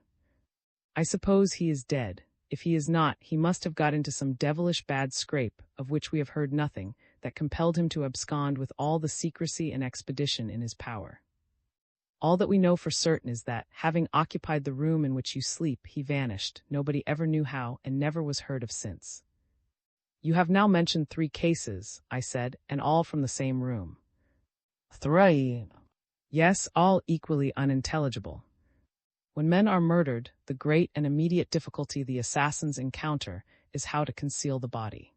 I suppose he is dead. If he is not, he must have got into some devilish bad scrape, of which we have heard nothing, that compelled him to abscond with all the secrecy and expedition in his power. All that we know for certain is that, having occupied the room in which you sleep, he vanished. Nobody ever knew how and never was heard of since. You have now mentioned 3 cases, I said, and all from the same room. 3. Yes, all equally unintelligible. When men are murdered, the great and immediate difficulty the assassins encounter is how to conceal the body.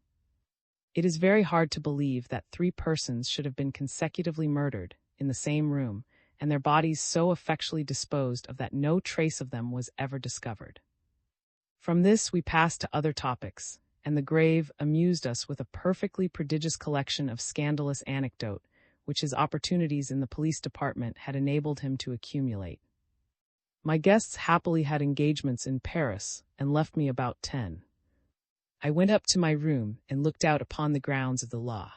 It is very hard to believe that 3 persons should have been consecutively murdered in the same room, and their bodies so effectually disposed of that no trace of them was ever discovered. From this we passed to other topics, and the grave amused us with a perfectly prodigious collection of scandalous anecdote, which his opportunities in the police department had enabled him to accumulate. My guests happily had engagements in Paris and left me about 10. I went up to my room and looked out upon the grounds of the law.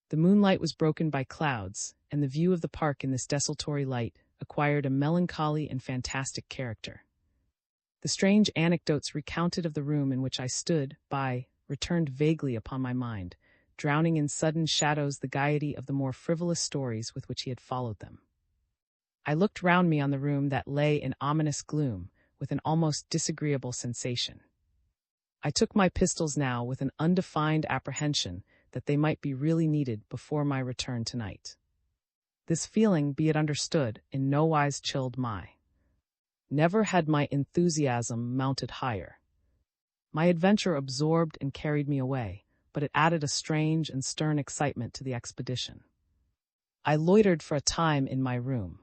The moonlight was broken by clouds, and the view of the park in this desultory light acquired a melancholy and fantastic character. The strange anecdotes recounted of the room in which I stood by returned vaguely upon my mind, drowning in sudden shadows the gaiety of the more frivolous stories with which he had followed them. I looked round me on the room that lay in ominous gloom, with an almost disagreeable sensation. I took my pistols now with an undefined apprehension that they might be really needed before my return tonight. This feeling, be it understood, in no wise chilled my. Never had my enthusiasm mounted higher. My adventure absorbed and carried me away, but it added a strange and stern excitement to the expedition. I loitered for a time in my room.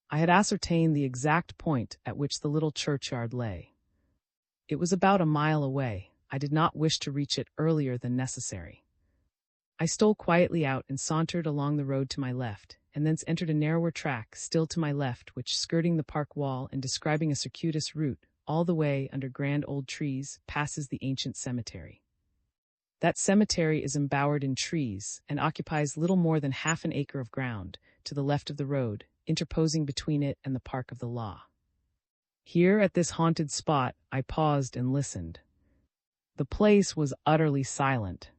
I had ascertained the exact point at which the little churchyard lay. It was about a mile away. I did not wish to reach it earlier than necessary. I stole quietly out and sauntered along the road to my left, and thence entered a narrower track still to my left, which, skirting the park wall and describing a circuitous route, all the way under grand old trees, passes the ancient cemetery. That cemetery is embowered in trees, and occupies little more than half an acre of ground, to the left of the road, interposing between it and the park of the law. Here, at this haunted spot, I paused and listened. The place was utterly silent.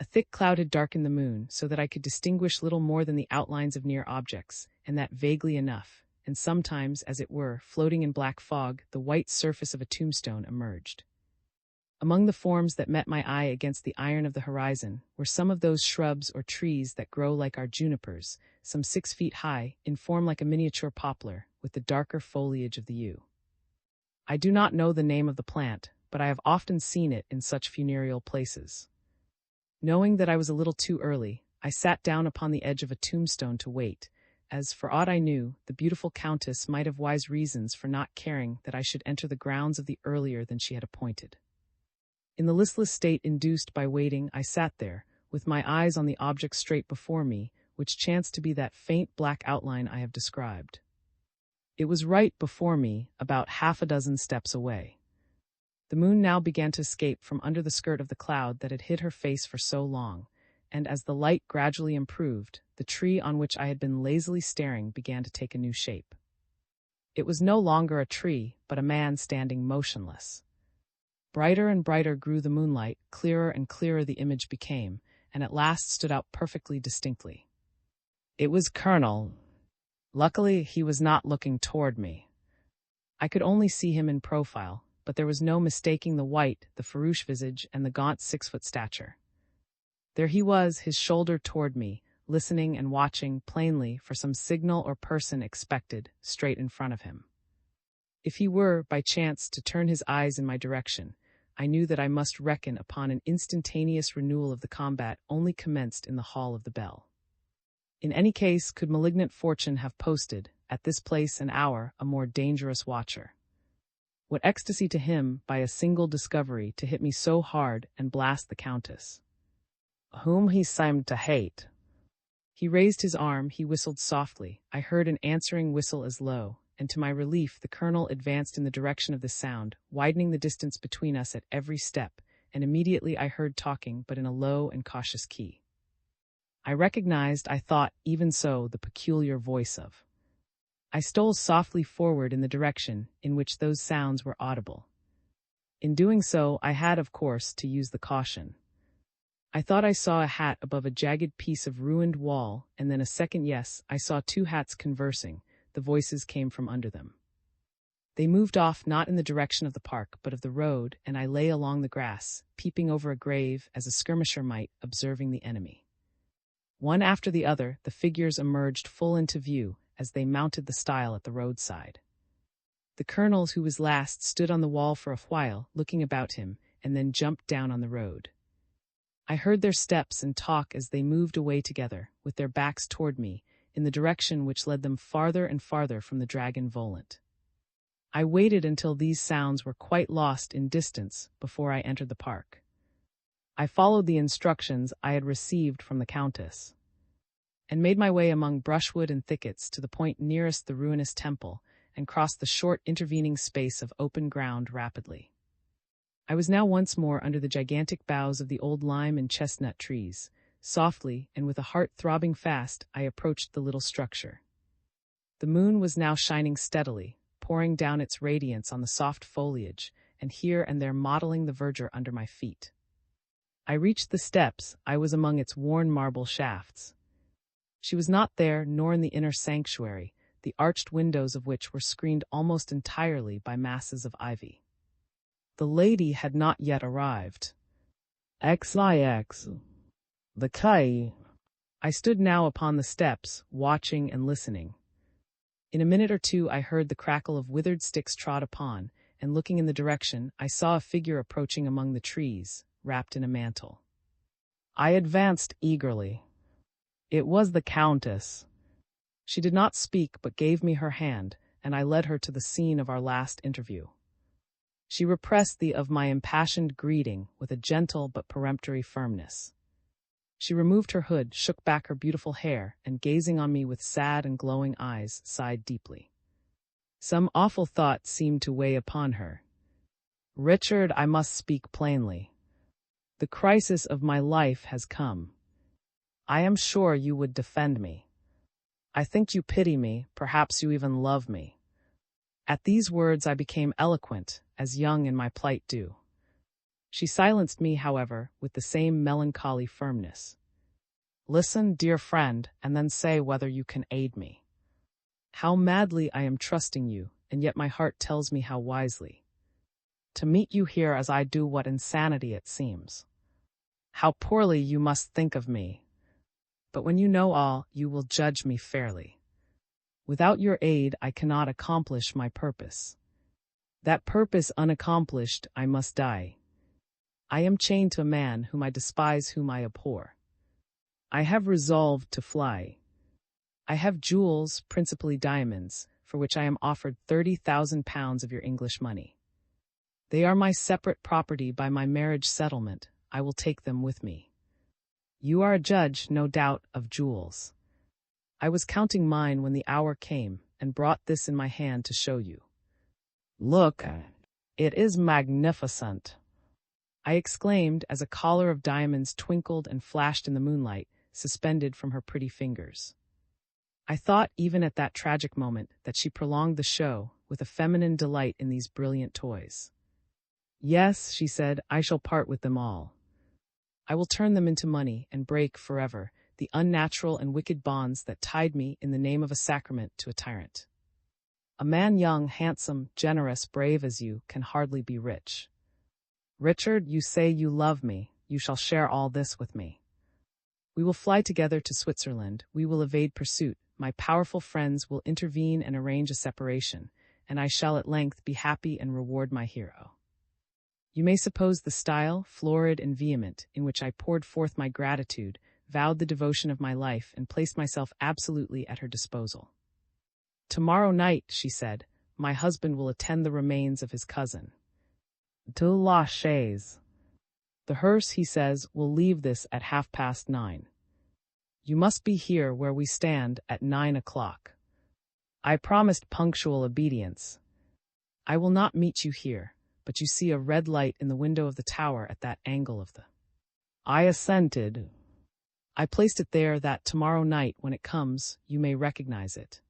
A thick cloud had darkened the moon, so that I could distinguish little more than the outlines of near objects, and that vaguely enough, and sometimes, as it were, floating in black fog, the white surface of a tombstone emerged. Among the forms that met my eye against the iron of the horizon were some of those shrubs or trees that grow like our junipers, some 6 feet high, in form like a miniature poplar, with the darker foliage of the yew. I do not know the name of the plant, but I have often seen it in such funereal places. Knowing that I was a little too early, I sat down upon the edge of a tombstone to wait, as, for aught I knew, the beautiful countess might have wise reasons for not caring that I should enter the grounds of the earlier than she had appointed. In the listless state induced by waiting, I sat there, with my eyes on the object straight before me, which chanced to be that faint black outline I have described. It was right before me, about 6 steps away. The moon now began to escape from under the skirt of the cloud that had hid her face for so long, and as the light gradually improved, the tree on which I had been lazily staring began to take a new shape. It was no longer a tree, but a man standing motionless. Brighter and brighter grew the moonlight, clearer and clearer the image became, and at last stood out perfectly distinctly. It was Colonel. Luckily, he was not looking toward me. I could only see him in profile, but there was no mistaking the white, the farouche visage, and the gaunt 6-foot stature. There he was, his shoulder toward me, listening and watching plainly for some signal or person expected, straight in front of him. If he were, by chance, to turn his eyes in my direction, I knew that I must reckon upon an instantaneous renewal of the combat only commenced in the Hall of the Bell. In any case, could malignant fortune have posted, at this place and hour, a more dangerous watcher? What ecstasy to him, by a single discovery, to hit me so hard and blast the Countess, whom he seemed to hate. He raised his arm, he whistled softly. I heard an answering whistle as low, and to my relief the Colonel advanced in the direction of the sound, widening the distance between us at every step, and immediately I heard talking, but in a low and cautious key. I recognized, I thought, even so, the peculiar voice of. I stole softly forward in the direction in which those sounds were audible. In doing so, I had, of course, to use the caution. I thought I saw a hat above a jagged piece of ruined wall, and then a second yes, I saw two hats conversing. The voices came from under them. They moved off not in the direction of the park, but of the road, and I lay along the grass, peeping over a grave as a skirmisher might, observing the enemy. One after the other, the figures emerged full into view as they mounted the stile at the roadside. The colonel, who was last, stood on the wall for a while, looking about him, and then jumped down on the road. I heard their steps and talk as they moved away together, with their backs toward me, in the direction which led them farther and farther from the dragon Volant. I waited until these sounds were quite lost in distance before I entered the park. I followed the instructions I had received from the Countess, and made my way among brushwood and thickets to the point nearest the ruinous temple, and crossed the short intervening space of open ground rapidly. I was now once more under the gigantic boughs of the old lime and chestnut trees. Softly, and with a heart throbbing fast, I approached the little structure. The moon was now shining steadily, pouring down its radiance on the soft foliage, and here and there mottling the verdure under my feet. I reached the steps. I was among its worn marble shafts. She was not there, nor in the inner sanctuary, the arched windows of which were screened almost entirely by masses of ivy. The lady had not yet arrived. XIX. The Kai. I stood now upon the steps, watching and listening. In a minute or two I heard the crackle of withered sticks trod upon, and looking in the direction, I saw a figure approaching among the trees, wrapped in a mantle. I advanced eagerly. It was the Countess. She did not speak, but gave me her hand, and I led her to the scene of our last interview. She repressed the of my impassioned greeting with a gentle but peremptory firmness. She removed her hood, shook back her beautiful hair, and gazing on me with sad and glowing eyes, sighed deeply. Some awful thought seemed to weigh upon her. Richard, I must speak plainly. The crisis of my life has come. I am sure you would defend me. I think you pity me, perhaps you even love me. At these words I became eloquent, as young in my plight do. She silenced me, however, with the same melancholy firmness. Listen, dear friend, and then say whether you can aid me. How madly I am trusting you, and yet my heart tells me how wisely. To meet you here as I do, what insanity it seems. How poorly you must think of me. But when you know all, you will judge me fairly. Without your aid I cannot accomplish my purpose. That purpose unaccomplished, I must die. I am chained to a man whom I despise, whom I abhor. I have resolved to fly. I have jewels, principally diamonds, for which I am offered 30,000 pounds of your English money. They are my separate property by my marriage settlement. I will take them with me. You are a judge, no doubt, of jewels. I was counting mine when the hour came, and brought this in my hand to show you. Look, it is magnificent, I exclaimed as a collar of diamonds twinkled and flashed in the moonlight, suspended from her pretty fingers. I thought, even at that tragic moment, that she prolonged the show, with a feminine delight in these brilliant toys. Yes, she said, I shall part with them all. I will turn them into money and break forever the unnatural and wicked bonds that tied me in the name of a sacrament to a tyrant. A man young, handsome, generous, brave as you can hardly be rich. Richard, you say you love me. You shall share all this with me. We will fly together to Switzerland. We will evade pursuit. My powerful friends will intervene and arrange a separation, and I shall at length be happy and reward my hero. You may suppose the style, florid and vehement, in which I poured forth my gratitude, vowed the devotion of my life, and placed myself absolutely at her disposal. Tomorrow night, she said, my husband will attend the remains of his cousin. De la chaise. The hearse, he says, will leave this at 9:30. You must be here where we stand at 9 o'clock. I promised punctual obedience. I will not meet you here, but you see a red light in the window of the tower at that angle of the... I assented. I placed it there that tomorrow night, when it comes, you may recognize it.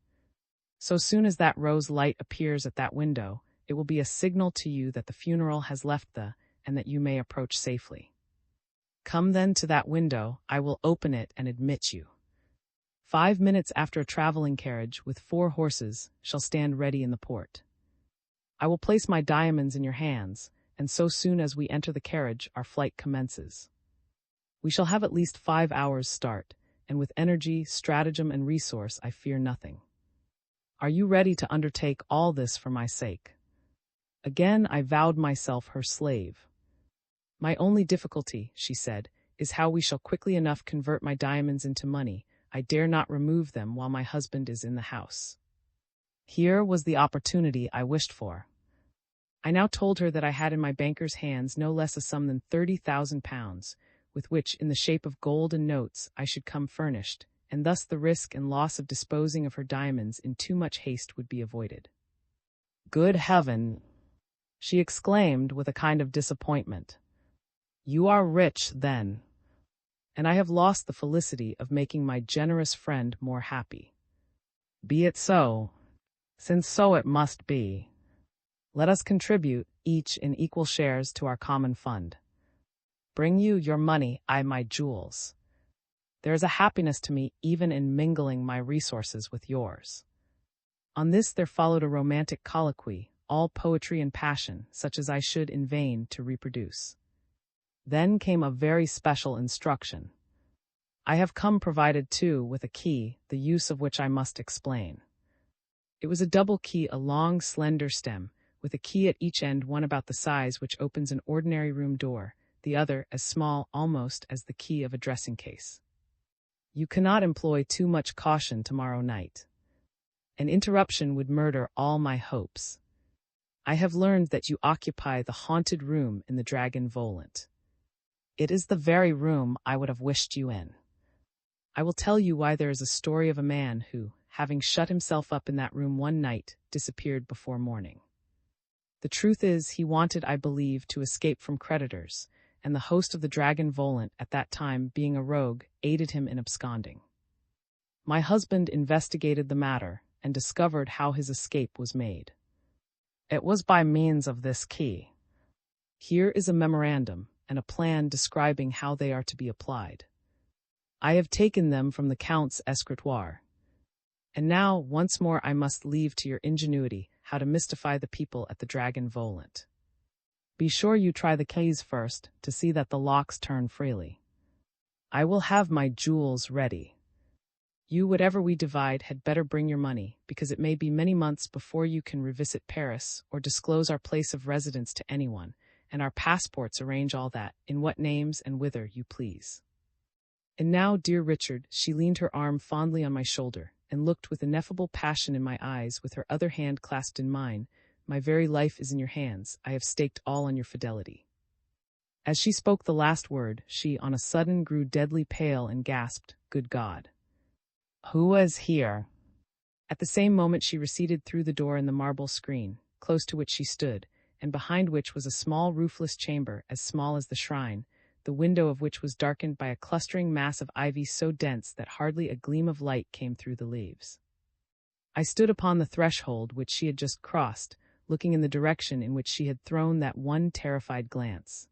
So soon as that rose light appears at that window, it will be a signal to you that the funeral has left and that you may approach safely. Come then to that window, I will open it and admit you. 5 minutes after a traveling carriage with 4 horses shall stand ready in the port. I will place my diamonds in your hands, and so soon as we enter the carriage, our flight commences. We shall have at least 5 hours' start, and with energy, stratagem, and resource, I fear nothing. Are you ready to undertake all this for my sake? Again I vowed myself her slave. My only difficulty, she said, is how we shall quickly enough convert my diamonds into money. I dare not remove them while my husband is in the house. Here was the opportunity I wished for. I now told her that I had in my banker's hands no less a sum than £30,000, with which, in the shape of gold and notes, I should come furnished, and thus the risk and loss of disposing of her diamonds in too much haste would be avoided. Good heaven! She exclaimed with a kind of disappointment. You are rich, then, and I have lost the felicity of making my generous friend more happy. Be it so, since so it must be. Let us contribute, each in equal shares, to our common fund. Bring you your money, I my jewels. There is a happiness to me even in mingling my resources with yours. On this there followed a romantic colloquy, all poetry and passion, such as I should in vain to reproduce. Then came a very special instruction. I have come provided, too, with a key, the use of which I must explain. It was a double key, a long, slender stem, with a key at each end, one about the size which opens an ordinary room door, the other as small almost as the key of a dressing case. You cannot employ too much caution tomorrow night. An interruption would murder all my hopes. I have learned that you occupy the haunted room in the Dragon Volant. It is the very room I would have wished you in. I will tell you why. There is a story of a man who, having shut himself up in that room one night, disappeared before morning. The truth is, he wanted, I believe, to escape from creditors, and the host of the Dragon Volant, at that time being a rogue, aided him in absconding. My husband investigated the matter, and discovered how his escape was made. It was by means of this key. Here is a memorandum, and a plan describing how they are to be applied. I have taken them from the Count's escritoire. And now, once more, I must leave to your ingenuity how to mystify the people at the Dragon Volant. Be sure you try the keys first, to see that the locks turn freely. I will have my jewels ready. You, whatever we divide, had better bring your money, because it may be many months before you can revisit Paris, or disclose our place of residence to anyone, and our passports arrange all that, in what names and whither you please. And now, dear Richard, she leaned her arm fondly on my shoulder, and looked with ineffable passion in my eyes, with her other hand clasped in mine. My very life is in your hands. I have staked all on your fidelity. As she spoke the last word, she on a sudden grew deadly pale and gasped, Good God! Who is here? At the same moment she receded through the door in the marble screen, close to which she stood, and behind which was a small roofless chamber, as small as the shrine, the window of which was darkened by a clustering mass of ivy so dense that hardly a gleam of light came through the leaves. I stood upon the threshold which she had just crossed, looking in the direction in which she had thrown that one terrified glance.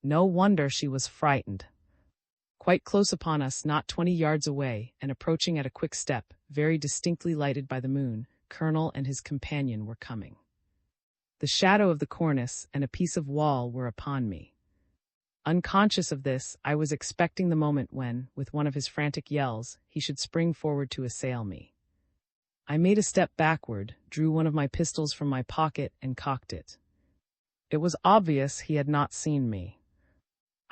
No wonder she was frightened. Quite close upon us, not 20 yards away, and approaching at a quick step, very distinctly lighted by the moon, Colonel and his companion were coming. The shadow of the cornice and a piece of wall were upon me. Unconscious of this, I was expecting the moment when, with one of his frantic yells, he should spring forward to assail me. I made a step backward, drew one of my pistols from my pocket, and cocked it. It was obvious he had not seen me.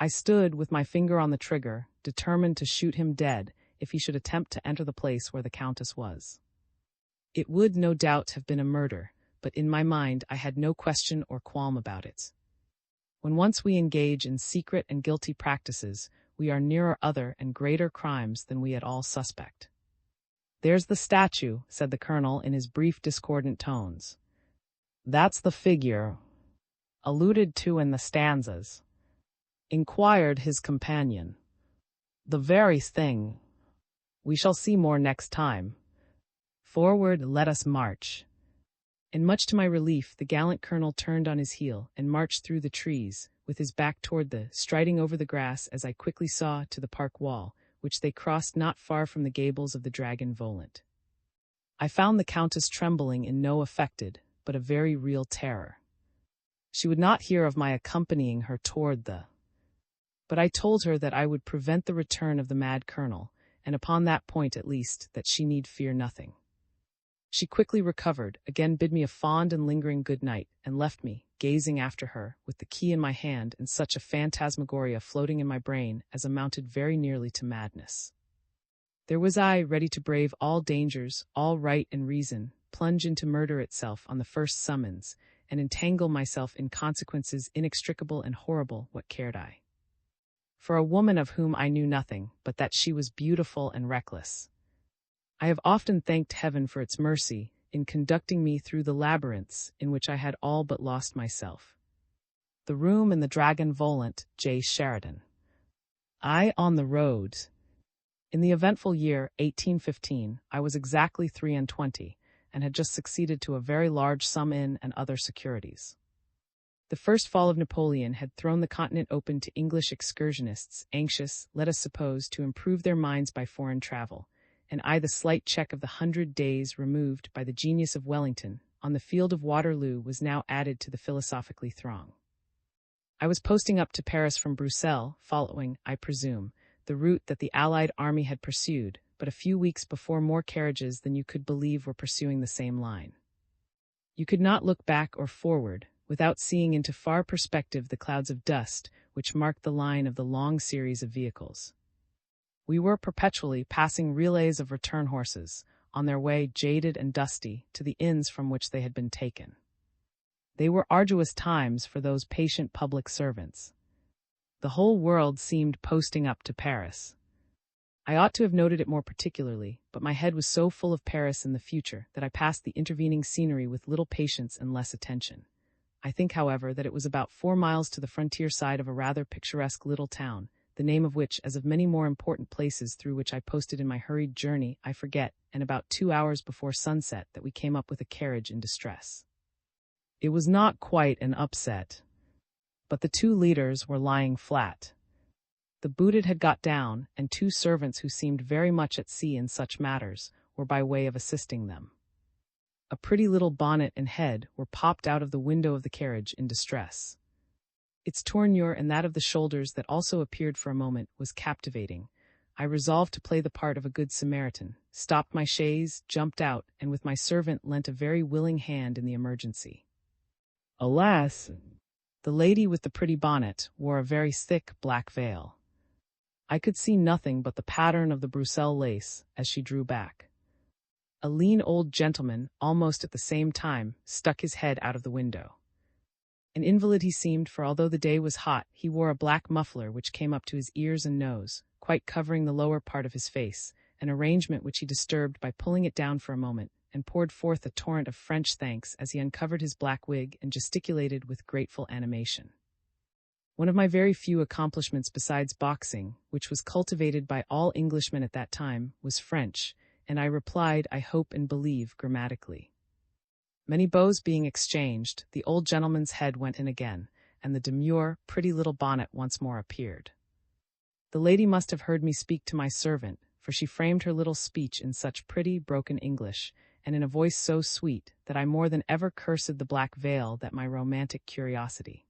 I stood with my finger on the trigger, determined to shoot him dead if he should attempt to enter the place where the Countess was. It would, no doubt, have been a murder, but in my mind I had no question or qualm about it. When once we engage in secret and guilty practices, we are nearer other and greater crimes than we at all suspect. There's the statue, said the Colonel in his brief discordant tones. That's the figure alluded to in the stanzas, inquired his companion. The very thing. We shall see more next time. Forward, let us march. And much to my relief, the gallant Colonel turned on his heel and marched through the trees, with his back toward striding over the grass as I quickly saw to the park wall, which they crossed not far from the gables of the dragon Volant. I found the Countess trembling in no affected, but a very real terror. She would not hear of my accompanying her toward but I told her that I would prevent the return of the mad colonel, and upon that point at least, that she need fear nothing. She quickly recovered, again bid me a fond and lingering good night, and left me, gazing after her, with the key in my hand and such a phantasmagoria floating in my brain as amounted very nearly to madness. There was I, ready to brave all dangers, all right and reason, plunge into murder itself on the first summons, and entangle myself in consequences inextricable and horrible. What cared I for a woman of whom I knew nothing, but that she was beautiful and reckless? I have often thanked heaven for its mercy in conducting me through the labyrinths in which I had all but lost myself. The room in the Dragon Volant, J. Sheridan. I on the road. In the eventful year 1815, I was exactly 23, and had just succeeded to a very large sum in and other securities. The first fall of Napoleon had thrown the continent open to English excursionists, anxious, let us suppose, to improve their minds by foreign travel, and I the slight check of the 100 days removed by the genius of Wellington on the field of Waterloo was now added to the philosophically throng. I was posting up to Paris from Bruxelles, following, I presume, the route that the Allied army had pursued, but a few weeks before more carriages than you could believe were pursuing the same line. You could not look back or forward, without seeing into far perspective the clouds of dust which marked the line of the long series of vehicles. We were perpetually passing relays of return horses, on their way jaded and dusty to the inns from which they had been taken. They were arduous times for those patient public servants. The whole world seemed posting up to Paris. I ought to have noted it more particularly, but my head was so full of Paris in the future that I passed the intervening scenery with little patience and less attention. I think, however, that it was about 4 miles to the frontier side of a rather picturesque little town, the name of which, as of many more important places through which I posted in my hurried journey, I forget, and about 2 hours before sunset that we came up with a carriage in distress. It was not quite an upset, but the 2 leaders were lying flat. The booted had got down, and 2 servants who seemed very much at sea in such matters were by way of assisting them. A pretty little bonnet and head were popped out of the window of the carriage in distress. Its tournure and that of the shoulders that also appeared for a moment was captivating. I resolved to play the part of a good Samaritan, stopped my chaise, jumped out, and with my servant lent a very willing hand in the emergency. Alas! The lady with the pretty bonnet wore a very thick black veil. I could see nothing but the pattern of the Bruxelles lace as she drew back. A lean old gentleman, almost at the same time, stuck his head out of the window. An invalid he seemed, for although the day was hot, he wore a black muffler which came up to his ears and nose, quite covering the lower part of his face, an arrangement which he disturbed by pulling it down for a moment, and poured forth a torrent of French thanks as he uncovered his black wig and gesticulated with grateful animation. One of my very few accomplishments besides boxing, which was cultivated by all Englishmen at that time, was French, and I replied, I hope and believe, grammatically. Many bows being exchanged, the old gentleman's head went in again, and the demure, pretty little bonnet once more appeared. The lady must have heard me speak to my servant, for she framed her little speech in such pretty, broken English, and in a voice so sweet, that I more than ever cursed the black veil that my romantic curiosity.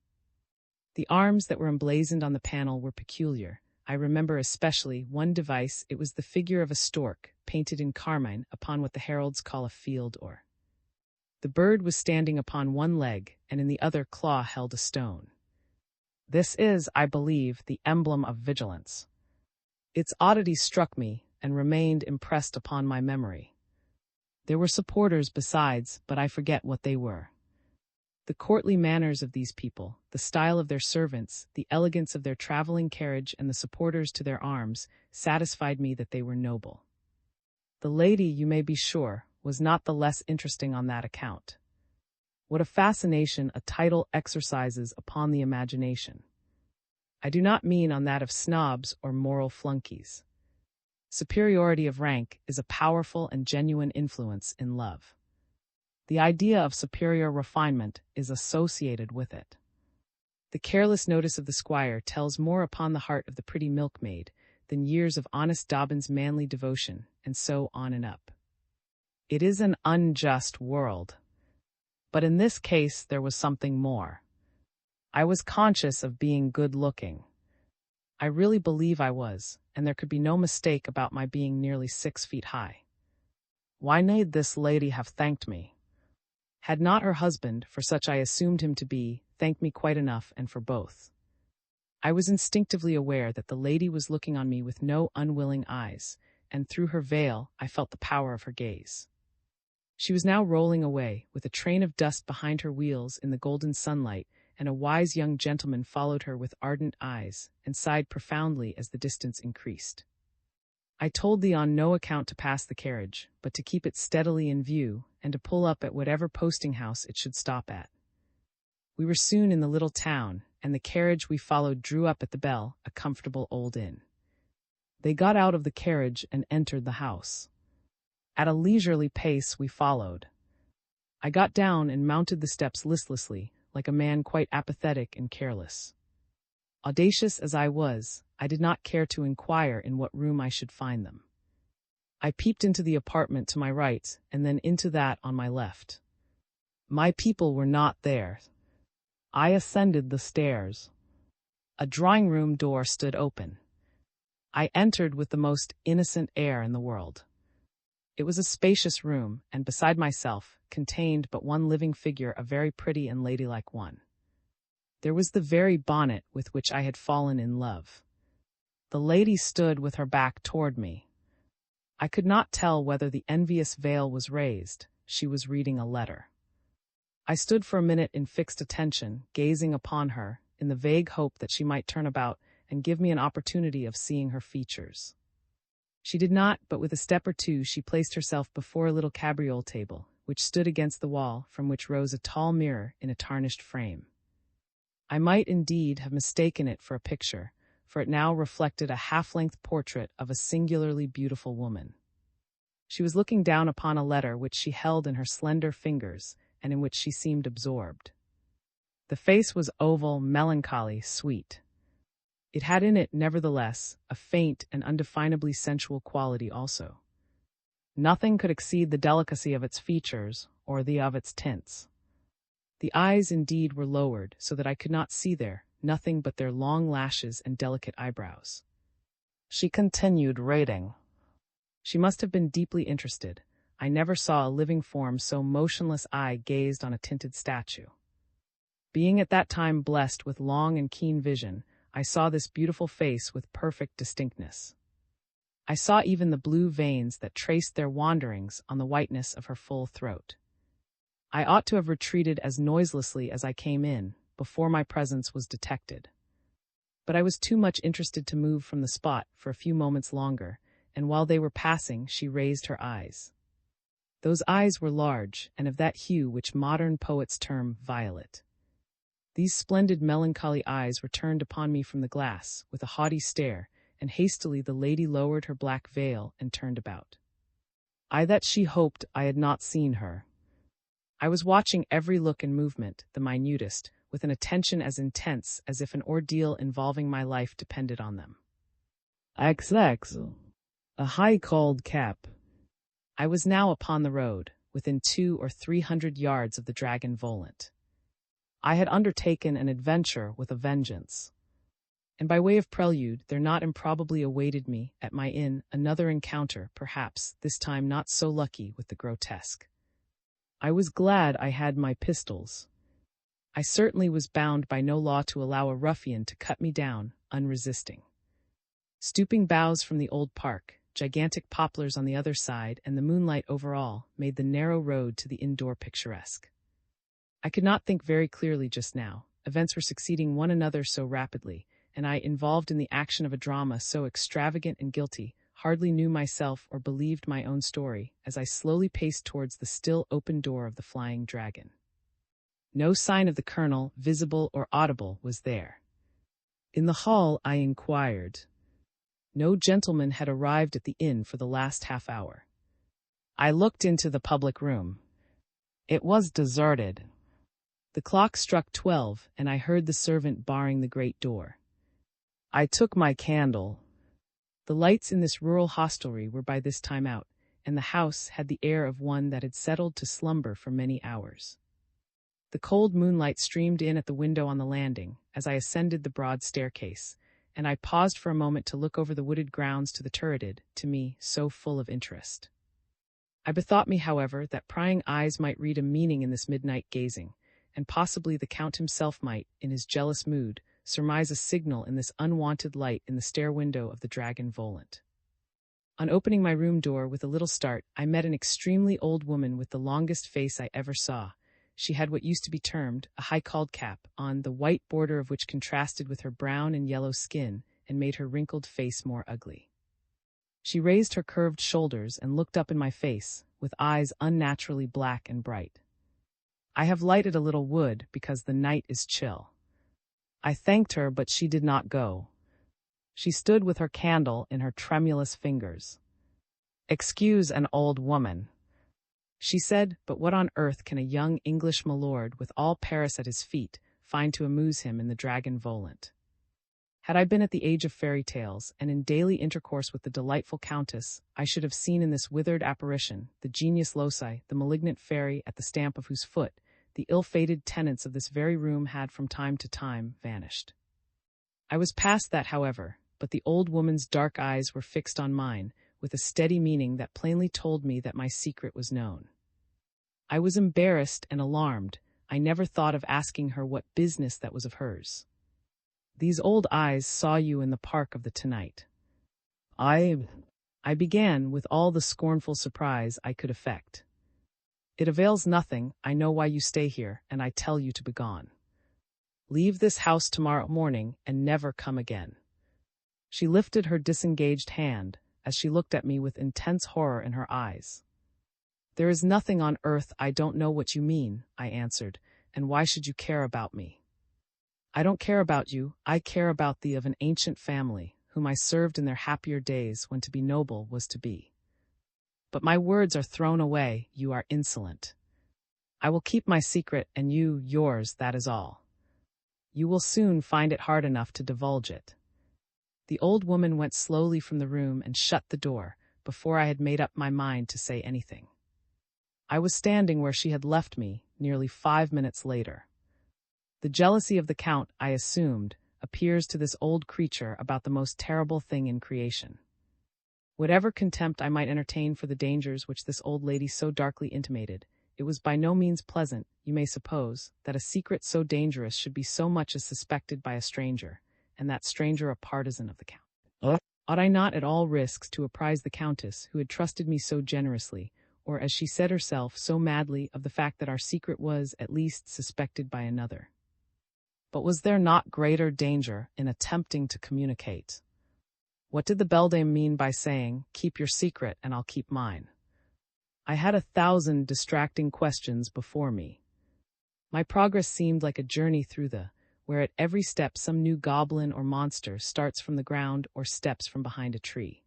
The arms that were emblazoned on the panel were peculiar. I remember especially one device. It was the figure of a stork, painted in carmine, upon what the heralds call a field or. The bird was standing upon one leg, and in the other claw held a stone. This is, I believe, the emblem of vigilance. Its oddity struck me, and remained impressed upon my memory. There were supporters besides, but I forget what they were. The courtly manners of these people, the style of their servants, the elegance of their traveling carriage, and the supporters to their arms, satisfied me that they were noble. The lady, you may be sure, was not the less interesting on that account. What a fascination a title exercises upon the imagination! I do not mean on that of snobs or moral flunkies. Superiority of rank is a powerful and genuine influence in love. The idea of superior refinement is associated with it. The careless notice of the squire tells more upon the heart of the pretty milkmaid than years of honest Dobbin's manly devotion, and so on and up. It is an unjust world. But in this case there was something more. I was conscious of being good-looking. I really believe I was, and there could be no mistake about my being nearly 6 feet high. Why need this lady have thanked me? Had not her husband, for such I assumed him to be, thanked me quite enough, and for both? I was instinctively aware that the lady was looking on me with no unwilling eyes, and through her veil I felt the power of her gaze. She was now rolling away, with a train of dust behind her wheels in the golden sunlight, and a wise young gentleman followed her with ardent eyes, and sighed profoundly as the distance increased. I told thee on no account to pass the carriage, but to keep it steadily in view, and to pull up at whatever posting-house it should stop at. We were soon in the little town, and the carriage we followed drew up at the Bell, a comfortable old inn. They got out of the carriage and entered the house. At a leisurely pace we followed. I got down and mounted the steps listlessly, like a man quite apathetic and careless. Audacious as I was, I did not care to inquire in what room I should find them. I peeped into the apartment to my right, and then into that on my left. My people were not there. I ascended the stairs. A drawing-room door stood open. I entered with the most innocent air in the world. It was a spacious room, and beside myself contained but one living figure, a very pretty and ladylike one. There was the very bonnet with which I had fallen in love. The lady stood with her back toward me. I could not tell whether the envious veil was raised. She was reading a letter. I stood for a minute in fixed attention, gazing upon her, in the vague hope that she might turn about and give me an opportunity of seeing her features. She did not, but with a step or two she placed herself before a little cabriole table, which stood against the wall, from which rose a tall mirror in a tarnished frame. I might indeed have mistaken it for a picture, for it now reflected a half-length portrait of a singularly beautiful woman. She was looking down upon a letter which she held in her slender fingers, and in which she seemed absorbed. The face was oval, melancholy, sweet. It had in it, nevertheless, a faint and undefinably sensual quality also. Nothing could exceed the delicacy of its features, or the of its tints. The eyes indeed were lowered, so that I could not see there nothing but their long lashes and delicate eyebrows. She continued reading. She must have been deeply interested. I never saw a living form so motionless eye gazed on a tinted statue. Being at that time blessed with long and keen vision, I saw this beautiful face with perfect distinctness. I saw even the blue veins that traced their wanderings on the whiteness of her full throat. I ought to have retreated as noiselessly as I came in, before my presence was detected. But I was too much interested to move from the spot for a few moments longer, and while they were passing she raised her eyes. Those eyes were large, and of that hue which modern poets term violet. These splendid melancholy eyes were turned upon me from the glass, with a haughty stare, and hastily the lady lowered her black veil and turned about. I that she hoped I had not seen her. I was watching every look and movement, the minutest, with an attention as intense as if an ordeal involving my life depended on them. XX. A high-cauled cap. I was now upon the road, within 200 or 300 yards of the dragon Volant. I had undertaken an adventure with a vengeance. And by way of prelude, there not improbably awaited me, at my inn, another encounter, perhaps, this time not so lucky, with the grotesque. I was glad I had my pistols. I certainly was bound by no law to allow a ruffian to cut me down, unresisting. Stooping boughs from the old park, gigantic poplars on the other side, and the moonlight over all, made the narrow road to the inn-door picturesque. I could not think very clearly just now. Events were succeeding one another so rapidly, and I, involved in the action of a drama so extravagant and guilty, hardly knew myself or believed my own story, as I slowly paced towards the still open door of the Flying Dragon. No sign of the colonel, visible or audible, was there. In the hall I inquired. No gentleman had arrived at the inn for the last half hour. I looked into the public room. It was deserted. The clock struck 12, and I heard the servant barring the great door. I took my candle. The lights in this rural hostelry were by this time out, and the house had the air of one that had settled to slumber for many hours. The cold moonlight streamed in at the window on the landing as I ascended the broad staircase, and I paused for a moment to look over the wooded grounds to the turreted, to me, so full of interest. I bethought me, however, that prying eyes might read a meaning in this midnight gazing, and possibly the Count himself might, in his jealous mood, surmise a signal in this unwonted light in the stair window of the dragon Volant. On opening my room door with a little start, I met an extremely old woman with the longest face I ever saw. She had what used to be termed a high-cauled cap on, the white border of which contrasted with her brown and yellow skin and made her wrinkled face more ugly. She raised her curved shoulders and looked up in my face, with eyes unnaturally black and bright. I have lighted a little wood because the night is chill. I thanked her, but she did not go. She stood with her candle in her tremulous fingers. "Excuse an old woman," she said, "but what on earth can a young English milord with all Paris at his feet find to amuse him in the dragon Volant?" Had I been at the age of fairy tales, and in daily intercourse with the delightful countess, I should have seen in this withered apparition the genius loci, the malignant fairy at the stamp of whose foot the ill-fated tenants of this very room had from time to time vanished. I was past that, however, but the old woman's dark eyes were fixed on mine, with a steady meaning that plainly told me that my secret was known. I was embarrassed and alarmed. I never thought of asking her what business that was of hers. "These old eyes saw you in the park of the tonight." I began with all the scornful surprise I could affect. "It avails nothing. I know why you stay here, and I tell you to begone. Leave this house tomorrow morning and never come again." She lifted her disengaged hand as she looked at me with intense horror in her eyes. "There is nothing on earth. I don't know what you mean," I answered, "and why should you care about me?" "I don't care about you. I care about thee, of an ancient family, whom I served in their happier days when to be noble was to be. But my words are thrown away. You are insolent. I will keep my secret, and you yours, that is all. You will soon find it hard enough to divulge it." The old woman went slowly from the room and shut the door, before I had made up my mind to say anything. I was standing where she had left me, nearly 5 minutes later. The jealousy of the Count, I assumed, appears to this old creature about the most terrible thing in creation. Whatever contempt I might entertain for the dangers which this old lady so darkly intimated, it was by no means pleasant, you may suppose, that a secret so dangerous should be so much as suspected by a stranger, and that stranger a partisan of the Count. Ought I not at all risks to apprise the Countess, who had trusted me so generously, or, as she said herself, so madly, of the fact that our secret was, at least, suspected by another? But was there not greater danger in attempting to communicate? What did the beldame mean by saying, "Keep your secret, and I'll keep mine"? I had 1,000 distracting questions before me. My progress seemed like a journey through where at every step some new goblin or monster starts from the ground or steps from behind a tree.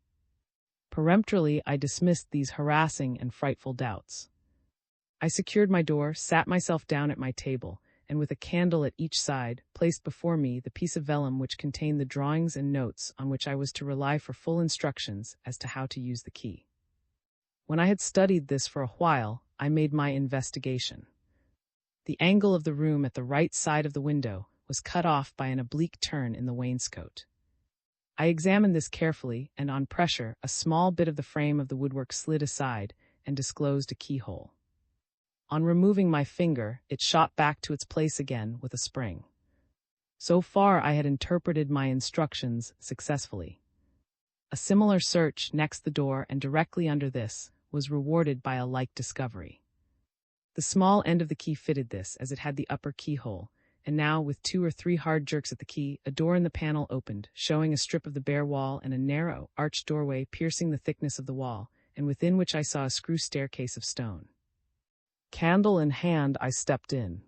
Peremptorily, I dismissed these harassing and frightful doubts. I secured my door, sat myself down at my table, and with a candle at each side, placed before me the piece of vellum which contained the drawings and notes on which I was to rely for full instructions as to how to use the key. When I had studied this for a while, I made my investigation. The angle of the room at the right side of the window was cut off by an oblique turn in the wainscot. I examined this carefully, and on pressure, a small bit of the frame of the woodwork slid aside and disclosed a keyhole. On removing my finger, it shot back to its place again with a spring. So far I had interpreted my instructions successfully. A similar search next the door and directly under this was rewarded by a like discovery. The small end of the key fitted this, as it had the upper keyhole, and now, with 2 or 3 hard jerks at the key, a door in the panel opened, showing a strip of the bare wall and a narrow, arched doorway piercing the thickness of the wall, and within which I saw a screw staircase of stone. Candle in hand, I stepped in.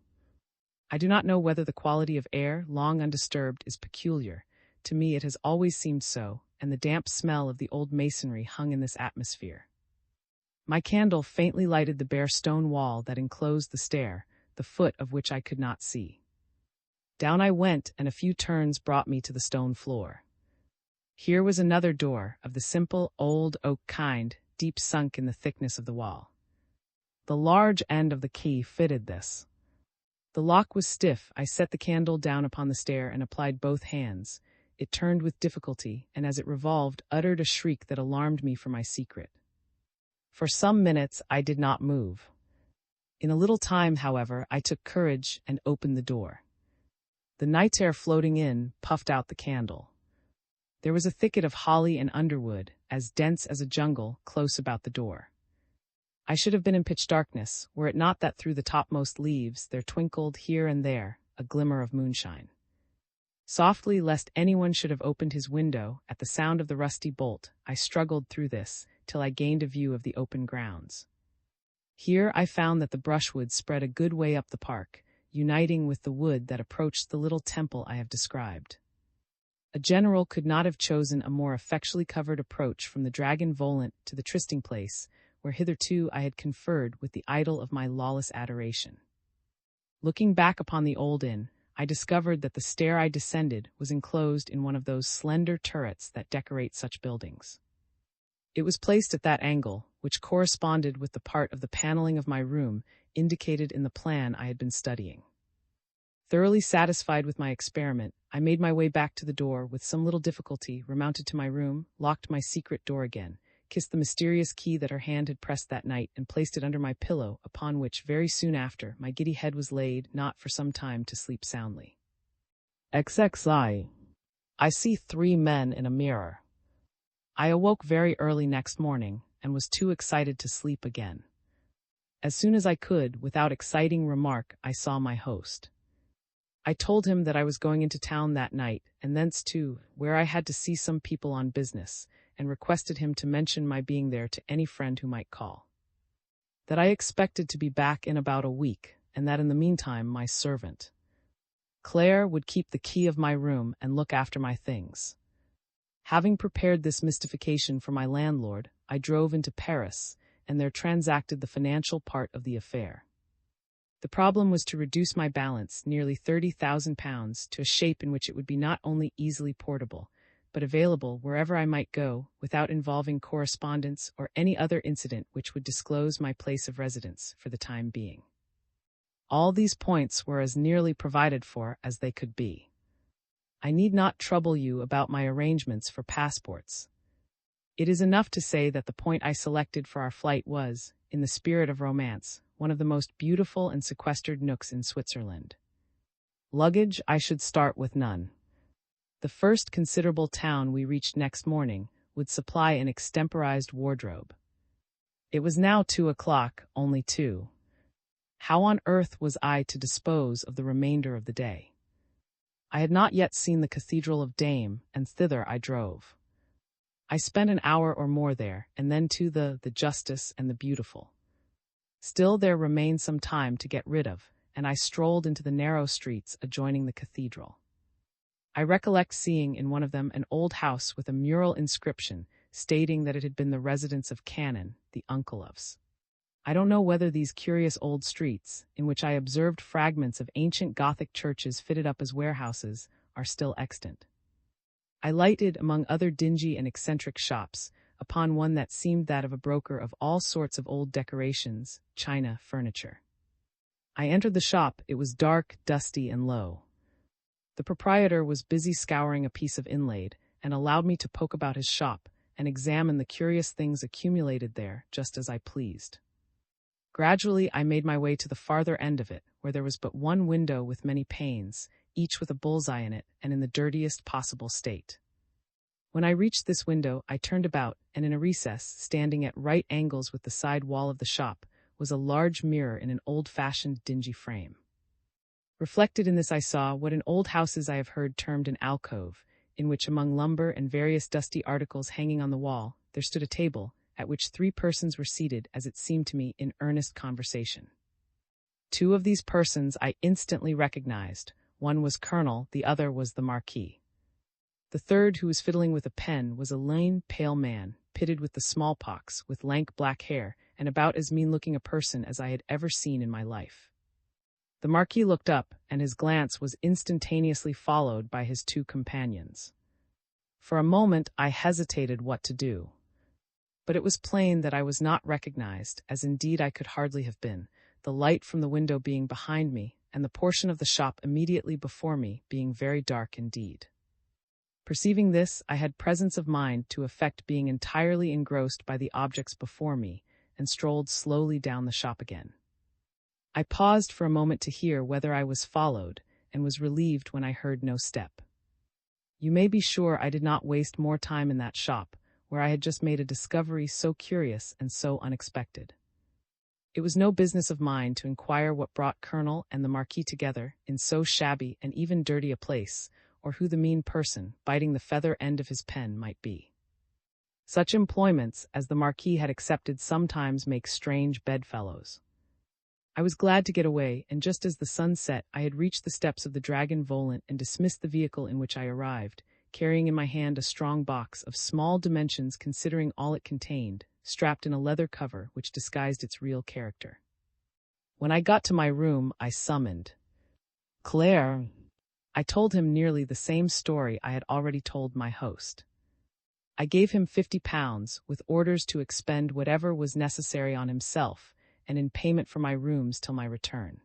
I do not know whether the quality of air, long undisturbed, is peculiar. To me it has always seemed so, and the damp smell of the old masonry hung in this atmosphere. My candle faintly lighted the bare stone wall that enclosed the stair, the foot of which I could not see. Down I went, and a few turns brought me to the stone floor. Here was another door, of the simple, old oak kind, deep sunk in the thickness of the wall. The large end of the key fitted this. The lock was stiff. I set the candle down upon the stair and applied both hands. It turned with difficulty, and as it revolved, uttered a shriek that alarmed me for my secret. For some minutes I did not move. In a little time, however, I took courage and opened the door. The night air floating in puffed out the candle. There was a thicket of holly and underwood, as dense as a jungle, close about the door. I should have been in pitch darkness, were it not that through the topmost leaves there twinkled here and there a glimmer of moonshine. Softly, lest anyone should have opened his window, at the sound of the rusty bolt, I struggled through this, till I gained a view of the open grounds. Here I found that the brushwood spread a good way up the park, uniting with the wood that approached the little temple I have described. A general could not have chosen a more effectually covered approach from the dragon Volant to the trysting place, where hitherto I had conferred with the idol of my lawless adoration. Looking back upon the old inn, I discovered that the stair I descended was enclosed in one of those slender turrets that decorate such buildings. It was placed at that angle, which corresponded with the part of the paneling of my room indicated in the plan I had been studying. Thoroughly satisfied with my experiment, I made my way back to the door with some little difficulty, remounted to my room, locked my secret door again, kissed the mysterious key that her hand had pressed that night, and placed it under my pillow, upon which, very soon after, my giddy head was laid, not for some time to sleep soundly. XXI. I see 3 men in a mirror. I awoke very early next morning, and was too excited to sleep again. As soon as I could, without exciting remark, I saw my host. I told him that I was going into town that night, and thence too, where I had to see some people on business, and requested him to mention my being there to any friend who might call. That I expected to be back in about a week, and that in the meantime my servant, Claire, would keep the key of my room and look after my things. Having prepared this mystification for my landlord, I drove into Paris, and there transacted the financial part of the affair. The problem was to reduce my balance, nearly £30,000, to a shape in which it would be not only easily portable, but available wherever I might go, without involving correspondence or any other incident which would disclose my place of residence for the time being. All these points were as nearly provided for as they could be. I need not trouble you about my arrangements for passports. It is enough to say that the point I selected for our flight was, in the spirit of romance, one of the most beautiful and sequestered nooks in Switzerland. Luggage I should start with none. The first considerable town we reached next morning would supply an extemporized wardrobe. It was now 2 o'clock, only 2. How on earth was I to dispose of the remainder of the day? I had not yet seen the Cathedral of Dame, and thither I drove. I spent an hour or more there, and then to the Justice and the Beautiful. Still there remained some time to get rid of, and I strolled into the narrow streets adjoining the cathedral. I recollect seeing in one of them an old house with a mural inscription stating that it had been the residence of Canon, the uncle of. I don't know whether these curious old streets, in which I observed fragments of ancient Gothic churches fitted up as warehouses, are still extant. I lighted, among other dingy and eccentric shops, upon one that seemed that of a broker of all sorts of old decorations, china, furniture. I entered the shop. It was dark, dusty, and low. The proprietor was busy scouring a piece of inlaid, and allowed me to poke about his shop and examine the curious things accumulated there, just as I pleased. Gradually I made my way to the farther end of it, where there was but one window with many panes, each with a bullseye in it, and in the dirtiest possible state. When I reached this window, I turned about, and in a recess, standing at right angles with the side wall of the shop, was a large mirror in an old-fashioned dingy frame. Reflected in this I saw what in old houses I have heard termed an alcove, in which among lumber and various dusty articles hanging on the wall, there stood a table, at which 3 persons were seated, as it seemed to me, in earnest conversation. 2 of these persons I instantly recognized. One was Colonel, the other was the Marquis. The third, who was fiddling with a pen, was a lean, pale man, pitted with the smallpox, with lank black hair, and about as mean-looking a person as I had ever seen in my life. The Marquis looked up, and his glance was instantaneously followed by his two companions. For a moment I hesitated what to do. But it was plain that I was not recognized, as indeed I could hardly have been, the light from the window being behind me, and the portion of the shop immediately before me being very dark indeed. Perceiving this, I had presence of mind to affect being entirely engrossed by the objects before me, and strolled slowly down the shop again. I paused for a moment to hear whether I was followed, and was relieved when I heard no step. You may be sure I did not waste more time in that shop, where I had just made a discovery so curious and so unexpected. It was no business of mine to inquire what brought Colonel and the Marquis together in so shabby and even dirty a place, or who the mean person, biting the feather end of his pen, might be. Such employments as the Marquis had accepted sometimes make strange bedfellows. I was glad to get away, and just as the sun set, I had reached the steps of the Dragon Volant and dismissed the vehicle in which I arrived, carrying in my hand a strong box of small dimensions considering all it contained, strapped in a leather cover which disguised its real character. When I got to my room, I summoned Claire. I told him nearly the same story I had already told my host. I gave him £50, with orders to expend whatever was necessary on himself, and in payment for my rooms till my return.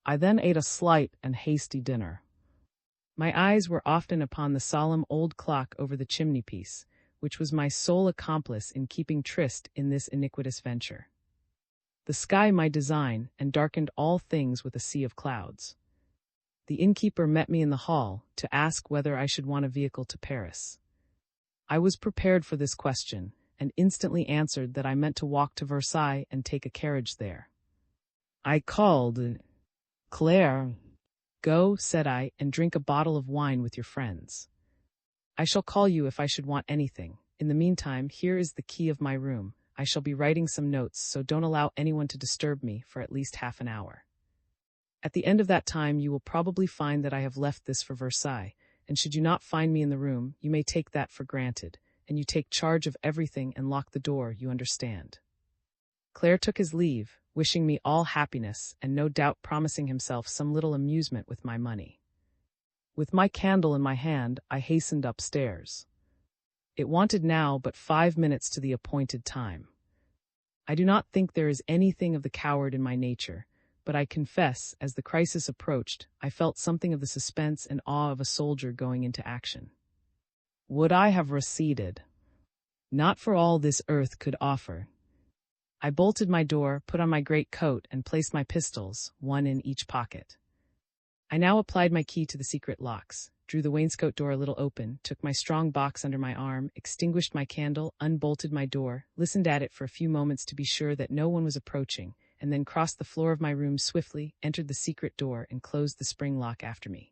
I then ate a slight and hasty dinner. My eyes were often upon the solemn old clock over the chimney-piece, which was my sole accomplice in keeping tryst in this iniquitous venture. The sky my design, and darkened all things with a sea of clouds. The innkeeper met me in the hall, to ask whether I should want a vehicle to Paris. I was prepared for this question, and instantly answered that I meant to walk to Versailles and take a carriage there. I called Claire. Go, said I, and drink a bottle of wine with your friends. I shall call you if I should want anything. In the meantime, here is the key of my room. I shall be writing some notes, so don't allow anyone to disturb me for at least half an hour. At the end of that time you will probably find that I have left this for Versailles, and should you not find me in the room, you may take that for granted, and you take charge of everything and lock the door, you understand. Claire took his leave, wishing me all happiness, and no doubt promising himself some little amusement with my money. With my candle in my hand, I hastened upstairs. It wanted now but 5 minutes to the appointed time. I do not think there is anything of the coward in my nature, but I confess, as the crisis approached, I felt something of the suspense and awe of a soldier going into action. Would I have receded? Not for all this earth could offer. I bolted my door, put on my great coat, and placed my pistols, one in each pocket. I now applied my key to the secret locks, drew the wainscot door a little open, took my strong box under my arm, extinguished my candle, unbolted my door, listened at it for a few moments to be sure that no one was approaching, and then crossed the floor of my room swiftly, entered the secret door, and closed the spring lock after me.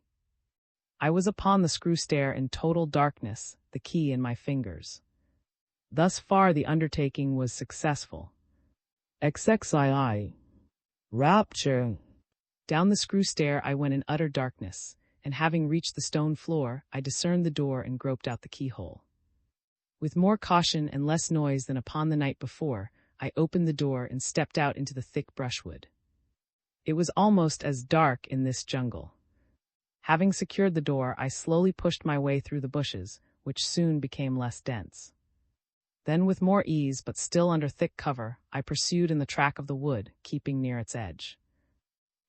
I was upon the screw stair in total darkness, the key in my fingers. Thus far the undertaking was successful. XXII. Rapture. Down the screw stair I went in utter darkness, and having reached the stone floor, I discerned the door and groped out the keyhole. With more caution and less noise than upon the night before, I opened the door and stepped out into the thick brushwood. It was almost as dark in this jungle. Having secured the door, I slowly pushed my way through the bushes, which soon became less dense. Then, with more ease, but still under thick cover, I pursued in the track of the wood, keeping near its edge.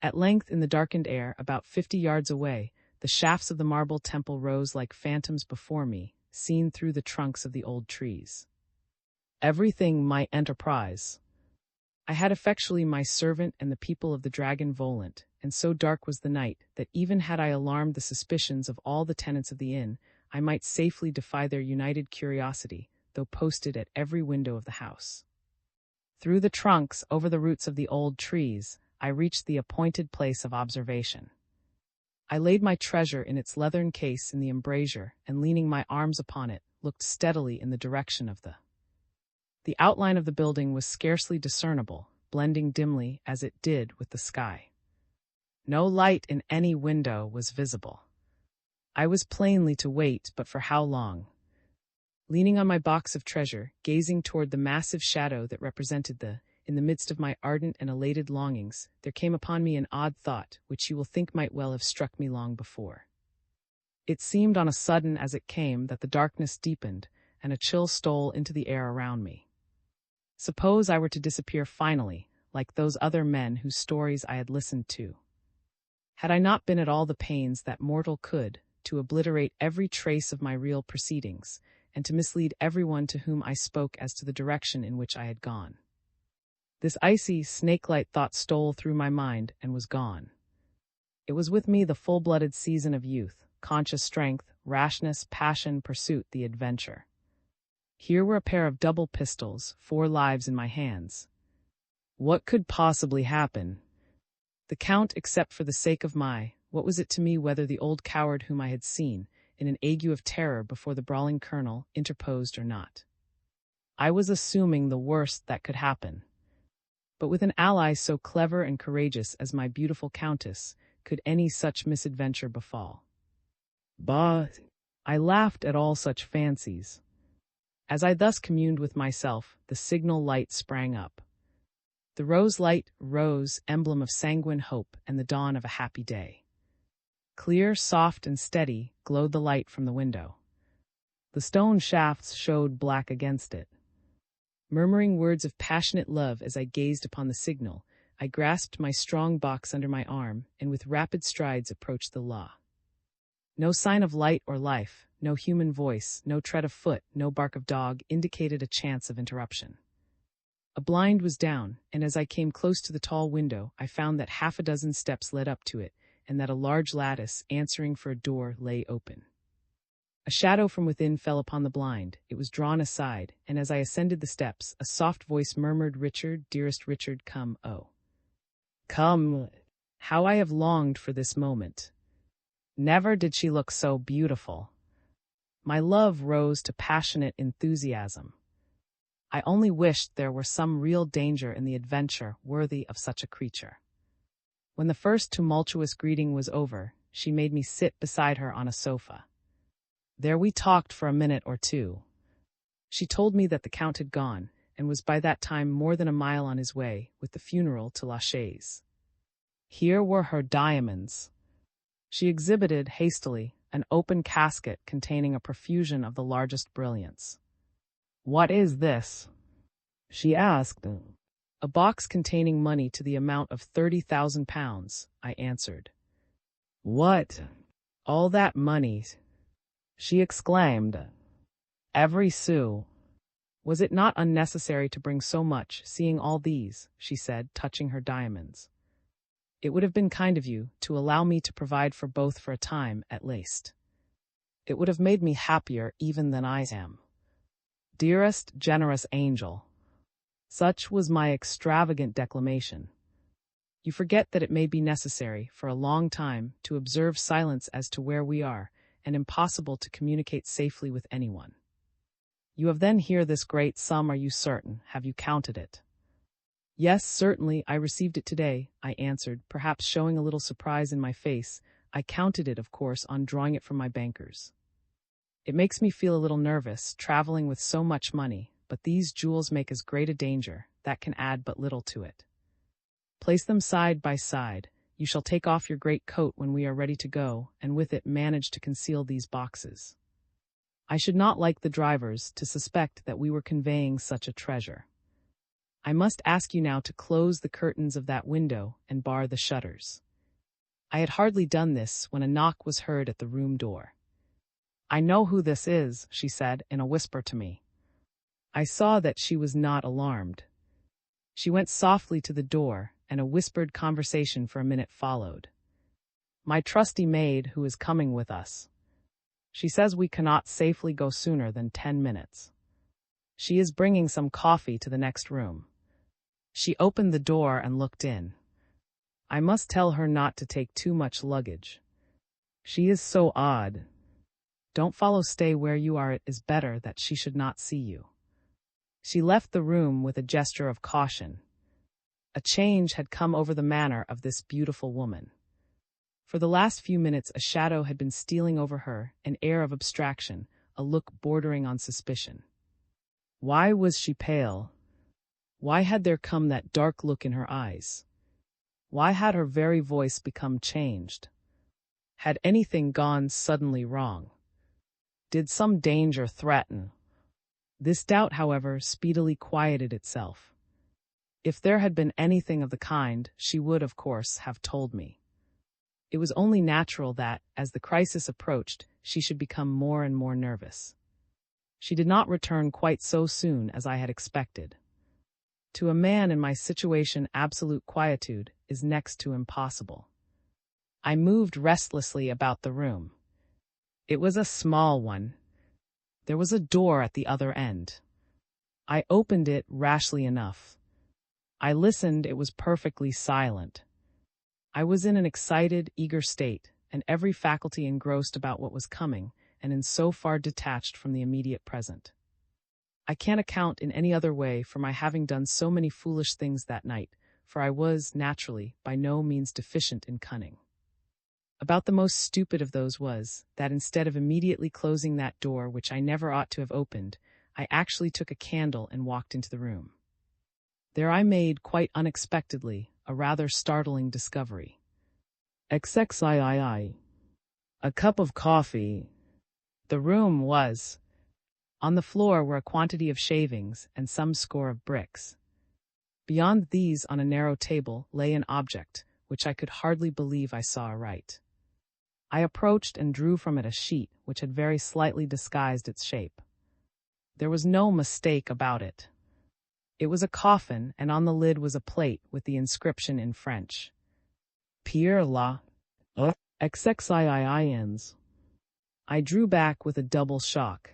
At length, in the darkened air, about 50 yards away, the shafts of the marble temple rose like phantoms before me, seen through the trunks of the old trees. Everything my enterprise. I had effectually my servant and the people of the Dragon Volant, and so dark was the night that even had I alarmed the suspicions of all the tenants of the inn, I might safely defy their united curiosity, though posted at every window of the house. Through the trunks, over the roots of the old trees, I reached the appointed place of observation. I laid my treasure in its leathern case in the embrasure, and leaning my arms upon it, looked steadily in the direction of The outline of the building was scarcely discernible, blending dimly, as it did, with the sky. No light in any window was visible. I was plainly to wait, but for how long? Leaning on my box of treasure, gazing toward the massive shadow that represented the in the midst of my ardent and elated longings, there came upon me an odd thought, which you will think might well have struck me long before. It seemed on a sudden as it came that the darkness deepened, and a chill stole into the air around me. Suppose I were to disappear finally, like those other men whose stories I had listened to. Had I not been at all the pains that mortal could to obliterate every trace of my real proceedings, and to mislead everyone to whom I spoke as to the direction in which I had gone? This icy, snake-like thought stole through my mind and was gone. It was with me the full-blooded season of youth, conscious strength, rashness, passion, pursuit, the adventure. Here were a pair of double pistols, 4 lives in my hands. What could possibly happen? The Count, except for the sake of what was it to me whether the old coward whom I had seen, in an ague of terror before the brawling colonel, interposed or not? I was assuming the worst that could happen. But with an ally so clever and courageous as my beautiful Countess, could any such misadventure befall? Bah! I laughed at all such fancies. As I thus communed with myself, the signal light sprang up. The rose light rose, emblem of sanguine hope and the dawn of a happy day. Clear, soft, and steady glowed the light from the window. The stone shafts showed black against it. Murmuring words of passionate love as I gazed upon the signal, I grasped my strong box under my arm and with rapid strides approached the law. No sign of light or life, no human voice, no tread of foot, no bark of dog indicated a chance of interruption. A blind was down, and as I came close to the tall window, I found that 6 steps led up to it, and that a large lattice, answering for a door, lay open. A shadow from within fell upon the blind. It was drawn aside, and as I ascended the steps, a soft voice murmured, "Richard, dearest Richard, come, oh. Come, how I have longed for this moment." Never did she look so beautiful. My love rose to passionate enthusiasm. I only wished there were some real danger in the adventure worthy of such a creature. When the first tumultuous greeting was over, she made me sit beside her on a sofa. There we talked for a minute or two. She told me that the Count had gone, and was by that time more than a mile on his way, with the funeral to La Chaise. Here were her diamonds. She exhibited, hastily, an open casket containing a profusion of the largest brilliants. "What is this?" she asked. "A box containing money to the amount of 30,000 pounds, I answered. "What? All that money?" she exclaimed. "Every sou." "Was it not unnecessary to bring so much, seeing all these?" she said, touching her diamonds. "It would have been kind of you to allow me to provide for both for a time, at least. It would have made me happier even than I am. Dearest, generous angel." Such was my extravagant declamation. You forget that it may be necessary, for a long time, to observe silence as to where we are, and impossible to communicate safely with anyone. "You have then here this great sum, are you certain? Have you counted it?" "Yes, certainly, I received it today," I answered, perhaps showing a little surprise in my face. "I counted it, of course, on drawing it from my bankers. It makes me feel a little nervous, traveling with so much money, but these jewels make as great a danger, that can add but little to it. Place them side by side. You shall take off your great coat when we are ready to go, and with it manage to conceal these boxes. I should not like the drivers to suspect that we were conveying such a treasure. I must ask you now to close the curtains of that window and bar the shutters." I had hardly done this when a knock was heard at the room door. "I know who this is," she said in a whisper to me. I saw that she was not alarmed. She went softly to the door, and a whispered conversation for a minute followed. "My trusty maid, who is coming with us. She says we cannot safely go sooner than 10 minutes. She is bringing some coffee to the next room." She opened the door and looked in. "I must tell her not to take too much luggage. She is so odd. Don't follow, stay where you are, it is better that she should not see you." She left the room with a gesture of caution. A change had come over the manner of this beautiful woman. For the last few minutes a shadow had been stealing over her, an air of abstraction, a look bordering on suspicion. Why was she pale? Why had there come that dark look in her eyes? Why had her very voice become changed? Had anything gone suddenly wrong? Did some danger threaten? This doubt, however, speedily quieted itself. If there had been anything of the kind, she would, of course, have told me. It was only natural that, as the crisis approached, she should become more and more nervous. She did not return quite so soon as I had expected. To a man in my situation, absolute quietude is next to impossible. I moved restlessly about the room. It was a small one. There was a door at the other end. I opened it rashly enough. I listened. It was perfectly silent. I was in an excited, eager state, and every faculty engrossed about what was coming, and in so far detached from the immediate present. I can't account in any other way for my having done so many foolish things that night, for I was, naturally, by no means deficient in cunning. About the most stupid of those was, that instead of immediately closing that door which I never ought to have opened, I actually took a candle and walked into the room. There I made, quite unexpectedly, a rather startling discovery. XXIII. A cup of coffee. The room was. On the floor were a quantity of shavings and some score of bricks. Beyond these, on a narrow table, lay an object, which I could hardly believe I saw aright. I approached and drew from it a sheet which had very slightly disguised its shape. There was no mistake about it. It was a coffin, and on the lid was a plate with the inscription in French. Pierre la XXIIINs. I drew back with a double shock.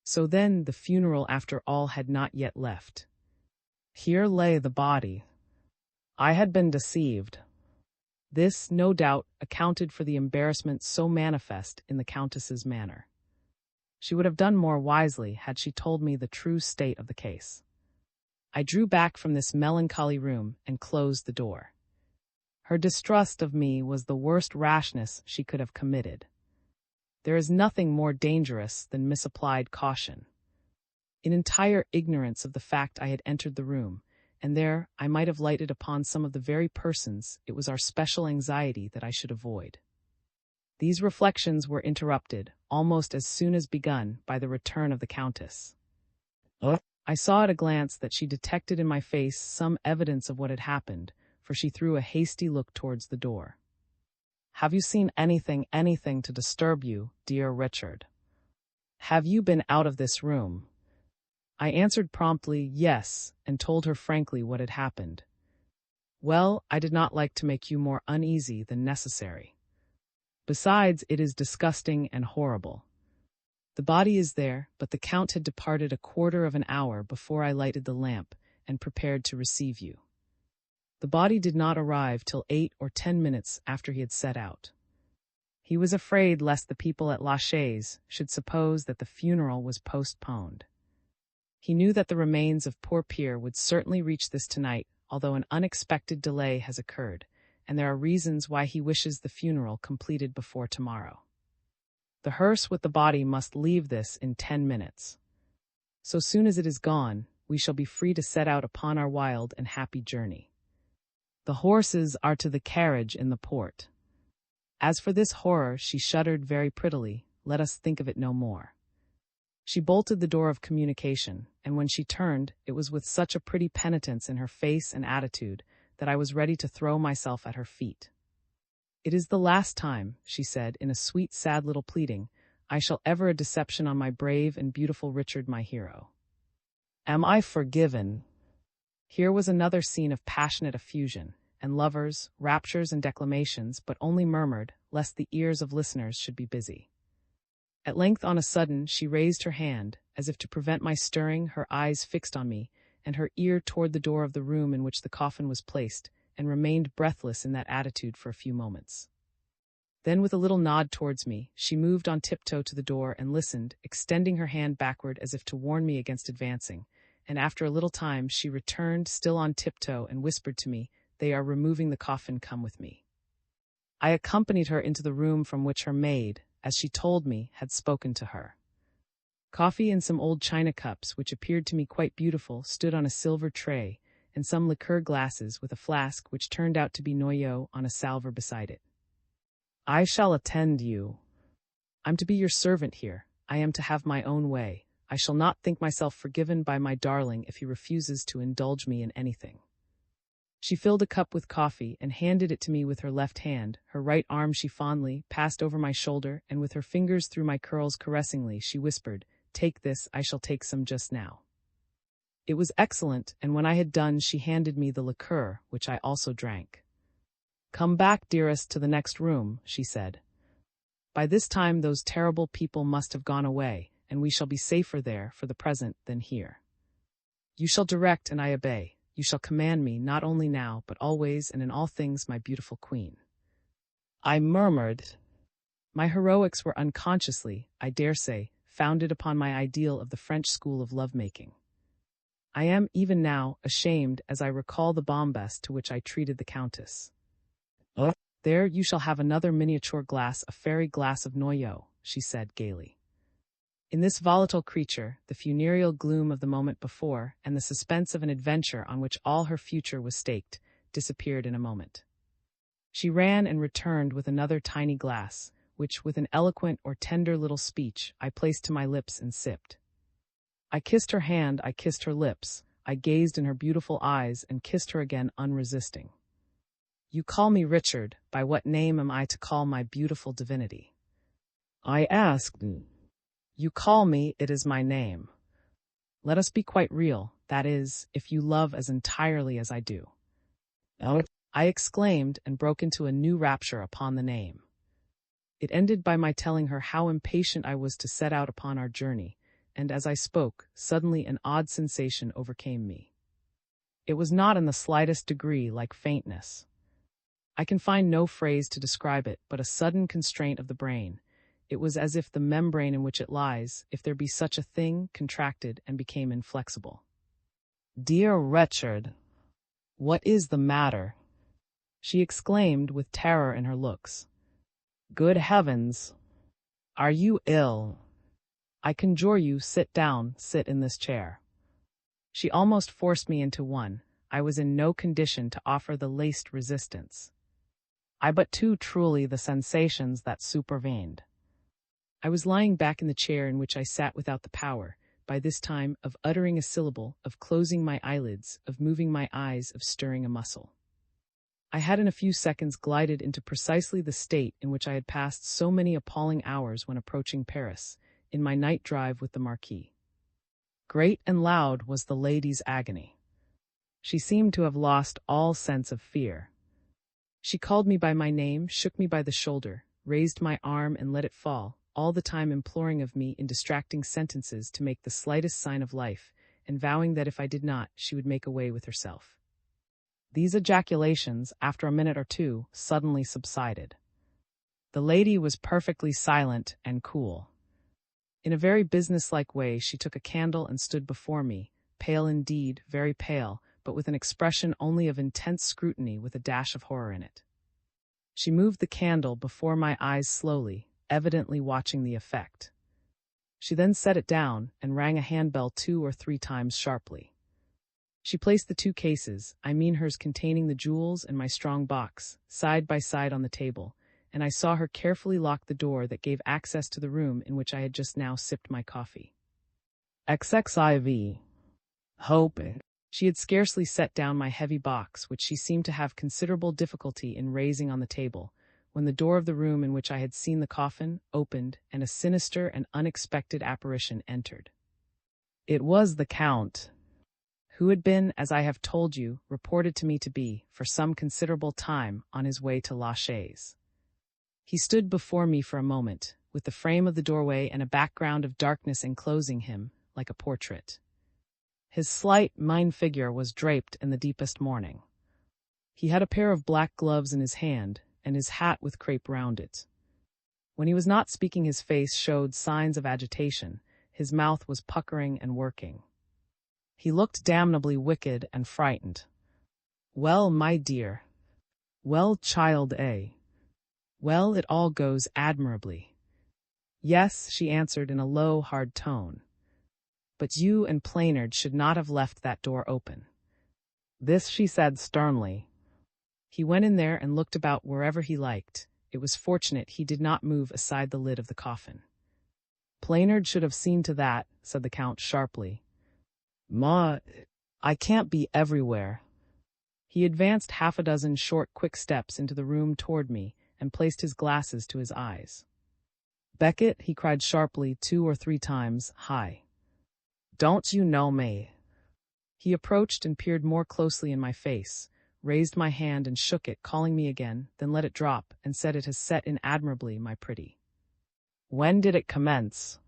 So then the funeral after all had not yet left. Here lay the body. I had been deceived. This, no doubt, accounted for the embarrassment so manifest in the Countess's manner. She would have done more wisely had she told me the true state of the case. I drew back from this melancholy room and closed the door. Her distrust of me was the worst rashness she could have committed. There is nothing more dangerous than misapplied caution. In entire ignorance of the fact I had entered the room, and there I might have lighted upon some of the very persons it was our special anxiety that I should avoid. These reflections were interrupted, almost as soon as begun, by the return of the Countess. I saw at a glance that she detected in my face some evidence of what had happened, for she threw a hasty look towards the door. "Have you seen anything to disturb you, dear Richard? Have you been out of this room?" I answered promptly, yes, and told her frankly what had happened. "Well, I did not like to make you more uneasy than necessary. Besides, it is disgusting and horrible. The body is there, but the Count had departed a quarter of an hour before I lighted the lamp and prepared to receive you. The body did not arrive till 8 or 10 minutes after he had set out. He was afraid lest the people at La Chaise should suppose that the funeral was postponed. He knew that the remains of poor Pierre would certainly reach this tonight, although an unexpected delay has occurred, and there are reasons why he wishes the funeral completed before tomorrow. The hearse with the body must leave this in 10 minutes. So soon as it is gone, we shall be free to set out upon our wild and happy journey. The horses are to the carriage in the port. As for this horror," she shuddered very prettily, "let us think of it no more." She bolted the door of communication, and when she turned, it was with such a pretty penitence in her face and attitude that I was ready to throw myself at her feet. "It is the last time," she said, in a sweet, sad little pleading, "I shall ever a deception on my brave and beautiful Richard, my hero. Am I forgiven?" Here was another scene of passionate effusion, and lovers, raptures and declamations, but only murmured, lest the ears of listeners should be busy. At length, on a sudden, she raised her hand, as if to prevent my stirring, her eyes fixed on me, and her ear toward the door of the room in which the coffin was placed, and remained breathless in that attitude for a few moments. Then, with a little nod towards me, she moved on tiptoe to the door and listened, extending her hand backward as if to warn me against advancing, and after a little time she returned, still on tiptoe, and whispered to me, "They are removing the coffin, come with me." I accompanied her into the room from which her maid, as she told me, had spoken to her. Coffee in some old china cups, which appeared to me quite beautiful, stood on a silver tray, and some liqueur glasses with a flask which turned out to be noyau on a salver beside it. I shall attend you. I'm to be your servant here. I am to have my own way. I shall not think myself forgiven by my darling if he refuses to indulge me in anything. She filled a cup with coffee and handed it to me with her left hand. Her right arm she fondly passed over my shoulder, and with her fingers through my curls caressingly, she whispered, "Take this, I shall take some just now." It was excellent, and when I had done she handed me the liqueur, which I also drank. "Come back, dearest, to the next room," she said. "By this time those terrible people must have gone away, and we shall be safer there, for the present, than here. You shall direct and I obey. You shall command me, not only now, but always and in all things, my beautiful queen." I murmured. My heroics were unconsciously, I dare say, founded upon my ideal of the French school of love-making. I am, even now, ashamed as I recall the bombast to which I treated the Countess. "There you shall have another miniature glass, a fairy glass of noyau," she said gaily. In this volatile creature, the funereal gloom of the moment before, and the suspense of an adventure on which all her future was staked, disappeared in a moment. She ran and returned with another tiny glass, which, with an eloquent or tender little speech, I placed to my lips and sipped. I kissed her hand, I kissed her lips, I gazed in her beautiful eyes and kissed her again unresisting. "You call me Richard, by what name am I to call my beautiful divinity?" I asked. "You call me, it is my name. Let us be quite real, that is, if you love as entirely as I do." I exclaimed and broke into a new rapture upon the name. It ended by my telling her how impatient I was to set out upon our journey, and as I spoke, suddenly an odd sensation overcame me. It was not in the slightest degree like faintness. I can find no phrase to describe it, but a sudden constraint of the brain. It was as if the membrane in which it lies, if there be such a thing, contracted and became inflexible. "Dear Richard, what is the matter?" she exclaimed with terror in her looks. "Good heavens! Are you ill? I conjure you, sit down, sit in this chair." She almost forced me into one. I was in no condition to offer the least resistance. I but too truly the sensations that supervened. I was lying back in the chair in which I sat without the power, by this time, of uttering a syllable, of closing my eyelids, of moving my eyes, of stirring a muscle. I had in a few seconds glided into precisely the state in which I had passed so many appalling hours when approaching Paris, in my night drive with the Marquis. Great and loud was the lady's agony. She seemed to have lost all sense of fear. She called me by my name, shook me by the shoulder, raised my arm and let it fall, all the time imploring of me in distracting sentences to make the slightest sign of life, and vowing that if I did not, she would make away with herself. These ejaculations, after a minute or two, suddenly subsided. The lady was perfectly silent and cool. In a very businesslike way she took a candle and stood before me, pale indeed, very pale, but with an expression only of intense scrutiny with a dash of horror in it. She moved the candle before my eyes slowly, evidently watching the effect. She then set it down and rang a handbell 2 or 3 times sharply. She placed the 2 cases, I mean hers containing the jewels and my strong box, side by side on the table, and I saw her carefully lock the door that gave access to the room in which I had just now sipped my coffee. XXIV. Hope. She had scarcely set down my heavy box, which she seemed to have considerable difficulty in raising on the table, when the door of the room in which I had seen the coffin opened, and a sinister and unexpected apparition entered. It was the Count, who had been, as I have told you, reported to me to be, for some considerable time, on his way to La Chaise. He stood before me for a moment, with the frame of the doorway and a background of darkness enclosing him, like a portrait. His slight, mine figure was draped in the deepest mourning. He had a pair of black gloves in his hand, and his hat with crape round it. When he was not speaking, his face showed signs of agitation, his mouth was puckering and working. He looked damnably wicked and frightened. "Well, my dear. Well, child A. Well, it all goes admirably." "Yes," she answered in a low, hard tone. But you and Plainard should not have left that door open. This she said sternly. He went in there and looked about wherever he liked. It was fortunate he did not move aside the lid of the coffin. Plainard should have seen to that, said the Count sharply. Ma, I can't be everywhere. He advanced half a dozen short, quick steps into the room toward me and placed his glasses to his eyes. Beckett, he cried sharply 2 or 3 times, hi. Don't you know me? He approached and peered more closely in my face, raised my hand and shook it, calling me again, then let it drop and said, it has set in admirably, my pretty. When did it commence?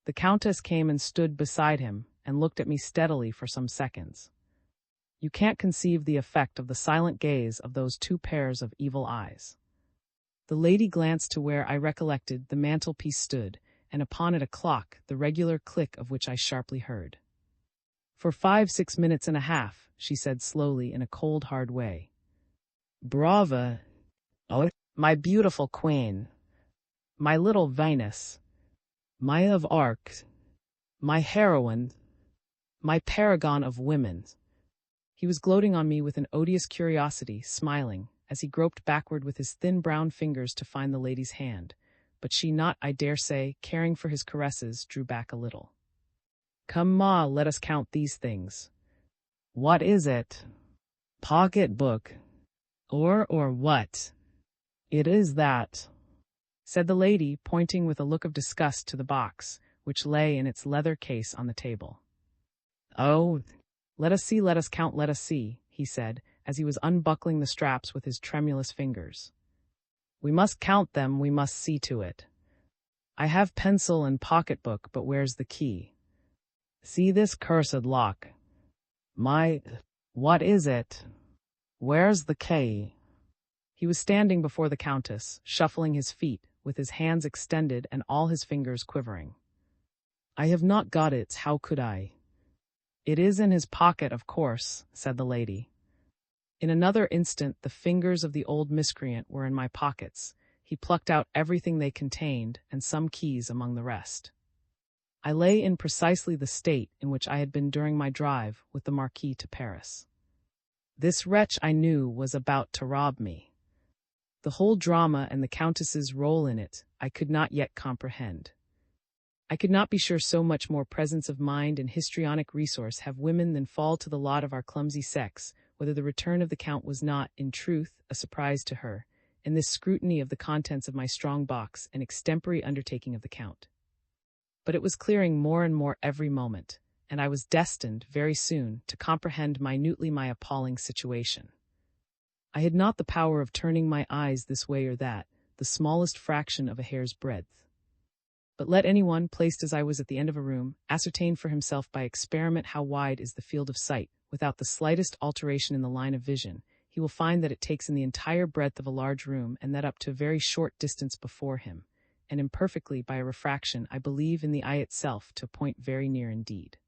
The Countess came and stood beside him and looked at me steadily for some seconds. You can't conceive the effect of the silent gaze of those 2 pairs of evil eyes. The lady glanced to where I recollected the mantelpiece stood, and upon it a clock, the regular click of which I sharply heard. For 5-6 minutes and a half, she said slowly in a cold, hard way. Brava, oh, my beautiful queen, my little Venus, my of Arc, my heroine, my paragon of women. He was gloating on me with an odious curiosity, smiling, as he groped backward with his thin brown fingers to find the lady's hand, but she, not, I dare say, caring for his caresses, drew back a little. Come, Ma, let us count these things. What is it? Pocket-book. Or what? It is that, said the lady, pointing with a look of disgust to the box, which lay in its leather case on the table. Oh, let us see, let us count, let us see, he said, as he was unbuckling the straps with his tremulous fingers. We must count them, we must see to it. I have pencil and pocketbook, but where's the key? See this cursed lock. What is it? Where's the key? He was standing before the Countess, shuffling his feet, with his hands extended and all his fingers quivering. I have not got it, how could I? It is in his pocket, of course, said the lady. In another instant the fingers of the old miscreant were in my pockets. He plucked out everything they contained, and some keys among the rest. I lay in precisely the state in which I had been during my drive with the Marquis to Paris. This wretch, I knew, was about to rob me. The whole drama and the Countess's role in it I could not yet comprehend. I could not be sure so much more presence of mind and histrionic resource have women than fall to the lot of our clumsy sex, whether the return of the Count was not, in truth, a surprise to her, and this scrutiny of the contents of my strong box an extempore undertaking of the Count. But it was clearing more and more every moment, and I was destined, very soon, to comprehend minutely my appalling situation. I had not the power of turning my eyes this way or that, the smallest fraction of a hair's breadth. But let anyone, placed as I was at the end of a room, ascertain for himself by experiment how wide is the field of sight, without the slightest alteration in the line of vision, he will find that it takes in the entire breadth of a large room, and that up to a very short distance before him, and imperfectly by a refraction, I believe in the eye itself to a point very near indeed.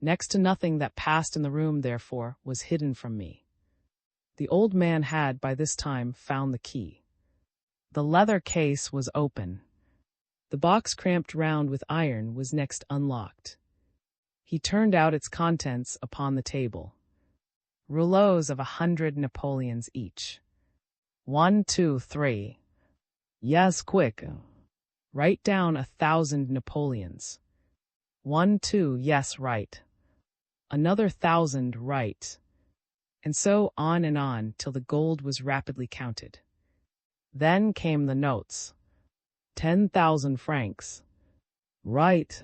Next to nothing that passed in the room, therefore, was hidden from me. The old man had, by this time, found the key. The leather case was open. The box cramped round with iron was next unlocked. He turned out its contents upon the table. Rouleaus of 100 Napoleons each. 1, 2, 3. Yes, quick. Write down 1,000 Napoleons. 1, 2, yes, right. Another 1,000, right. And so on, till the gold was rapidly counted. Then came the notes. 10,000 francs. Right.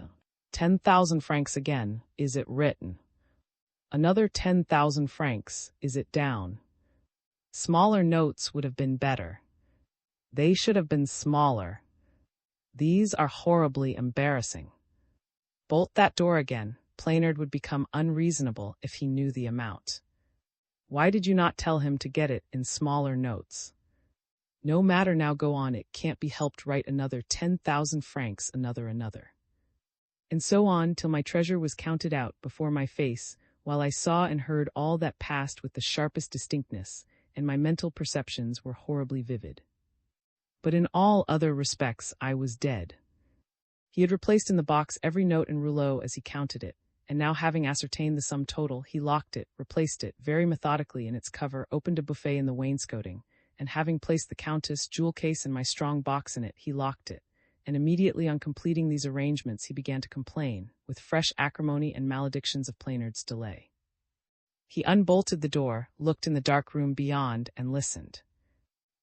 10,000 francs again. Is it written? Another 10,000 francs. Is it down? Smaller notes would have been better. They should have been smaller. These are horribly embarrassing. Bolt that door again. Plainard would become unreasonable if he knew the amount. Why did you not tell him to get it in smaller notes? No matter, now go on, it can't be helped, write another 10,000 francs, another. And so on, till my treasure was counted out before my face, while I saw and heard all that passed with the sharpest distinctness, and my mental perceptions were horribly vivid. But in all other respects I was dead. He had replaced in the box every note and rouleau as he counted it, and now having ascertained the sum total, he locked it, replaced it very methodically in its cover, opened a buffet in the wainscoting, and having placed the Countess' jewel case and my strong box in it, he locked it, and immediately on completing these arrangements he began to complain, with fresh acrimony and maledictions of Plainard's delay. He unbolted the door, looked in the dark room beyond, and listened.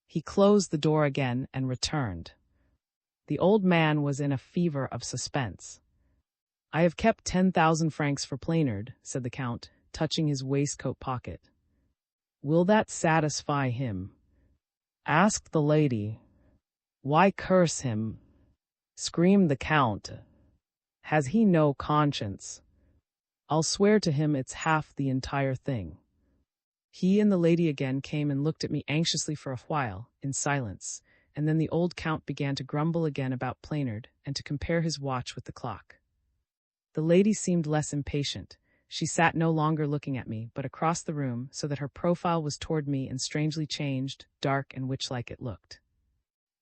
He closed the door again and returned. The old man was in a fever of suspense. "I have kept 10,000 francs for Plainard," said the Count, touching his waistcoat pocket. "Will that satisfy him?" asked the lady. "Why curse him?" screamed the Count. "Has he no conscience? I'll swear to him it's half the entire thing." He and the lady again came and looked at me anxiously for a while, in silence, and then the old Count began to grumble again about Plainard and to compare his watch with the clock. The lady seemed less impatient. She sat no longer looking at me, but across the room, so that her profile was toward me and strangely changed, dark and witch-like it looked.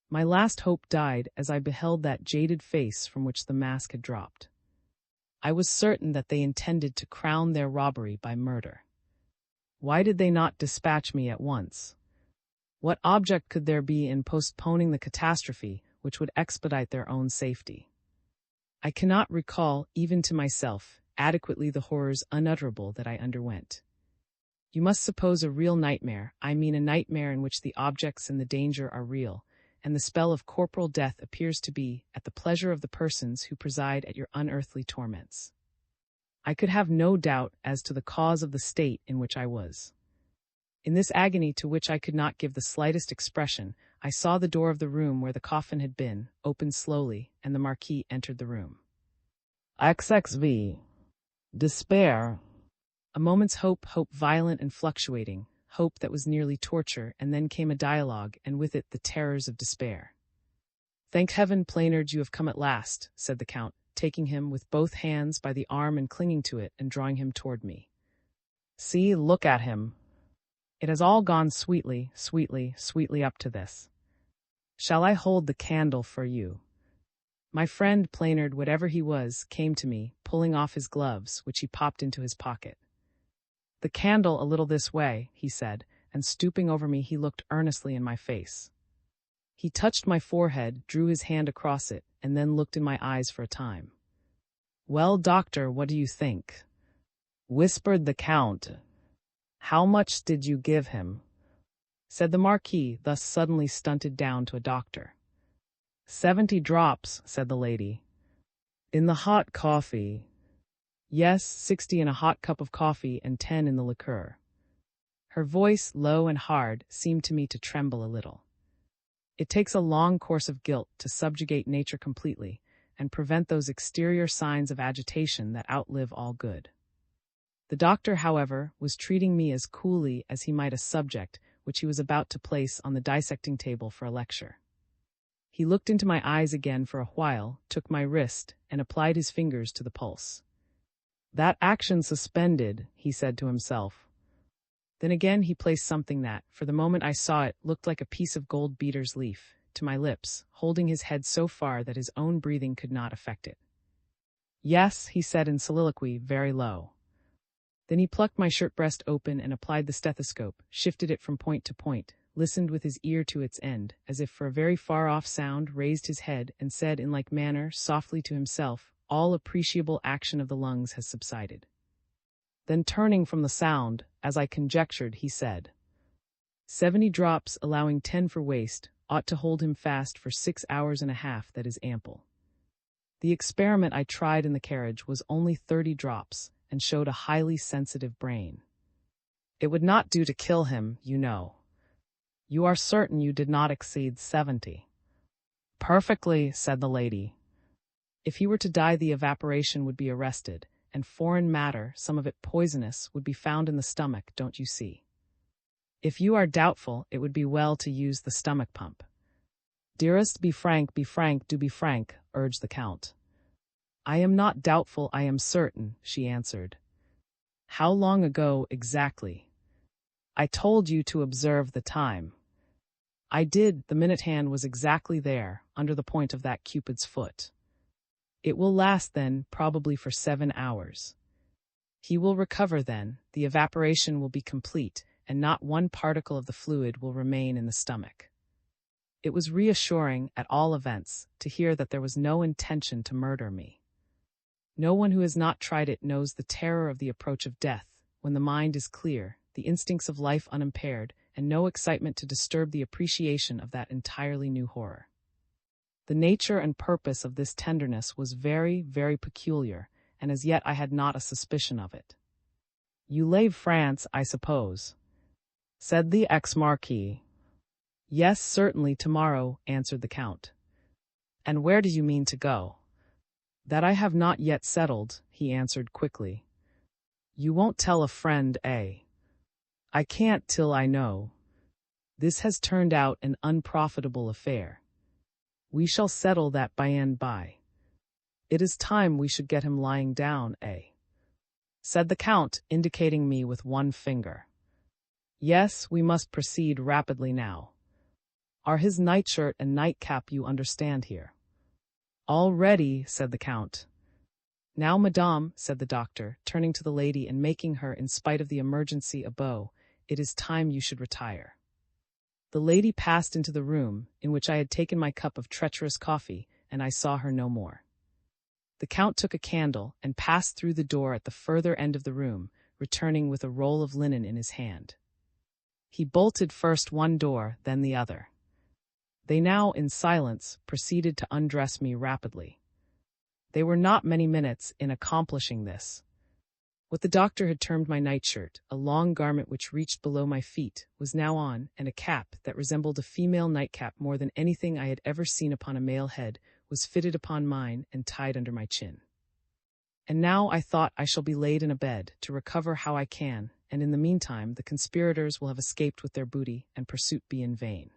My last hope died as I beheld that jaded face from which the mask had dropped. I was certain that they intended to crown their robbery by murder. Why did they not dispatch me at once? What object could there be in postponing the catastrophe which would expedite their own safety? I cannot recall, even to myself, adequately the horrors unutterable that I underwent. You must suppose a real nightmare, I mean a nightmare in which the objects and the danger are real, and the spell of corporal death appears to be at the pleasure of the persons who preside at your unearthly torments. I could have no doubt as to the cause of the state in which I was. In this agony to which I could not give the slightest expression, I saw the door of the room where the coffin had been, open slowly, and the Marquis entered the room. XXV. Despair. A moment's hope violent and fluctuating, hope that was nearly torture, and then came a dialogue, and with it the terrors of despair. "Thank heaven, Plainard, you have come at last," said the Count, taking him with both hands by the arm and clinging to it and drawing him toward me. "See, look at him. It has all gone sweetly, sweetly, sweetly up to this. Shall I hold the candle for you?" My friend Plainard, whatever he was, came to me, pulling off his gloves, which he popped into his pocket. "The candle a little this way," he said, and stooping over me he looked earnestly in my face. He touched my forehead, drew his hand across it, and then looked in my eyes for a time. "Well, doctor, what do you think?" whispered the Count. "How much did you give him?" said the Marquis, thus suddenly stunted down to a doctor. 70 drops, said the lady. "In the hot coffee?" "Yes, 60 in a hot cup of coffee and 10 in the liqueur." Her voice, low and hard, seemed to me to tremble a little. It takes a long course of guilt to subjugate nature completely and prevent those exterior signs of agitation that outlive all good. The doctor, however, was treating me as coolly as he might a subject which he was about to place on the dissecting table for a lecture. He looked into my eyes again for a while, took my wrist, and applied his fingers to the pulse. "That action suspended," he said to himself. Then again he placed something that, for the moment I saw it, looked like a piece of gold beater's leaf, to my lips, holding his head so far that his own breathing could not affect it. "Yes," he said in soliloquy, very low. Then he plucked my shirt breast open and applied the stethoscope, shifted it from point to point, listened with his ear to its end, as if for a very far-off sound, raised his head, and said in like manner, softly to himself, "All appreciable action of the lungs has subsided." Then turning from the sound, as I conjectured, he said, 70 drops, allowing 10 for waste, ought to hold him fast for 6 hours and a half, that is ample. The experiment I tried in the carriage was only 30 drops, and showed a highly sensitive brain. It would not do to kill him, you know. You are certain you did not exceed 70? Perfectly, said the lady. If he were to die, the evaporation would be arrested, and foreign matter, some of it poisonous, would be found in the stomach, don't you see? If you are doubtful, it would be well to use the stomach pump. Dearest, be frank, do be frank, urged the Count. I am not doubtful, I am certain, she answered. How long ago, exactly? I told you to observe the time. I did, the minute hand was exactly there, under the point of that Cupid's foot. It will last then, probably for 7 hours. He will recover then, the evaporation will be complete, and not one particle of the fluid will remain in the stomach. It was reassuring, at all events, to hear that there was no intention to murder me. No one who has not tried it knows the terror of the approach of death, when the mind is clear, the instincts of life unimpaired, and no excitement to disturb the appreciation of that entirely new horror. The nature and purpose of this tenderness was very, very peculiar, and as yet I had not a suspicion of it. "You leave France, I suppose?" said the ex-marquis. "Yes, certainly, tomorrow," answered the Count. "And where do you mean to go?" "That I have not yet settled," he answered quickly. "You won't tell a friend, eh?" "I can't till I know. This has turned out an unprofitable affair. We shall settle that by and by. It is time we should get him lying down, eh?" said the Count, indicating me with one finger. "Yes, we must proceed rapidly now. Are his nightshirt and nightcap, you understand, here?" "All ready," said the Count. "Now, madame," said the doctor, turning to the lady and making her, in spite of the emergency, a bow, "it is time you should retire." The lady passed into the room, in which I had taken my cup of treacherous coffee, and I saw her no more. The Count took a candle and passed through the door at the further end of the room, returning with a roll of linen in his hand. He bolted first one door, then the other. They now, in silence, proceeded to undress me rapidly. They were not many minutes in accomplishing this. What the doctor had termed my nightshirt, a long garment which reached below my feet, was now on, and a cap that resembled a female nightcap more than anything I had ever seen upon a male head was fitted upon mine and tied under my chin. And now I thought I shall be laid in a bed, to recover how I can, and in the meantime the conspirators will have escaped with their booty, and pursuit be in vain.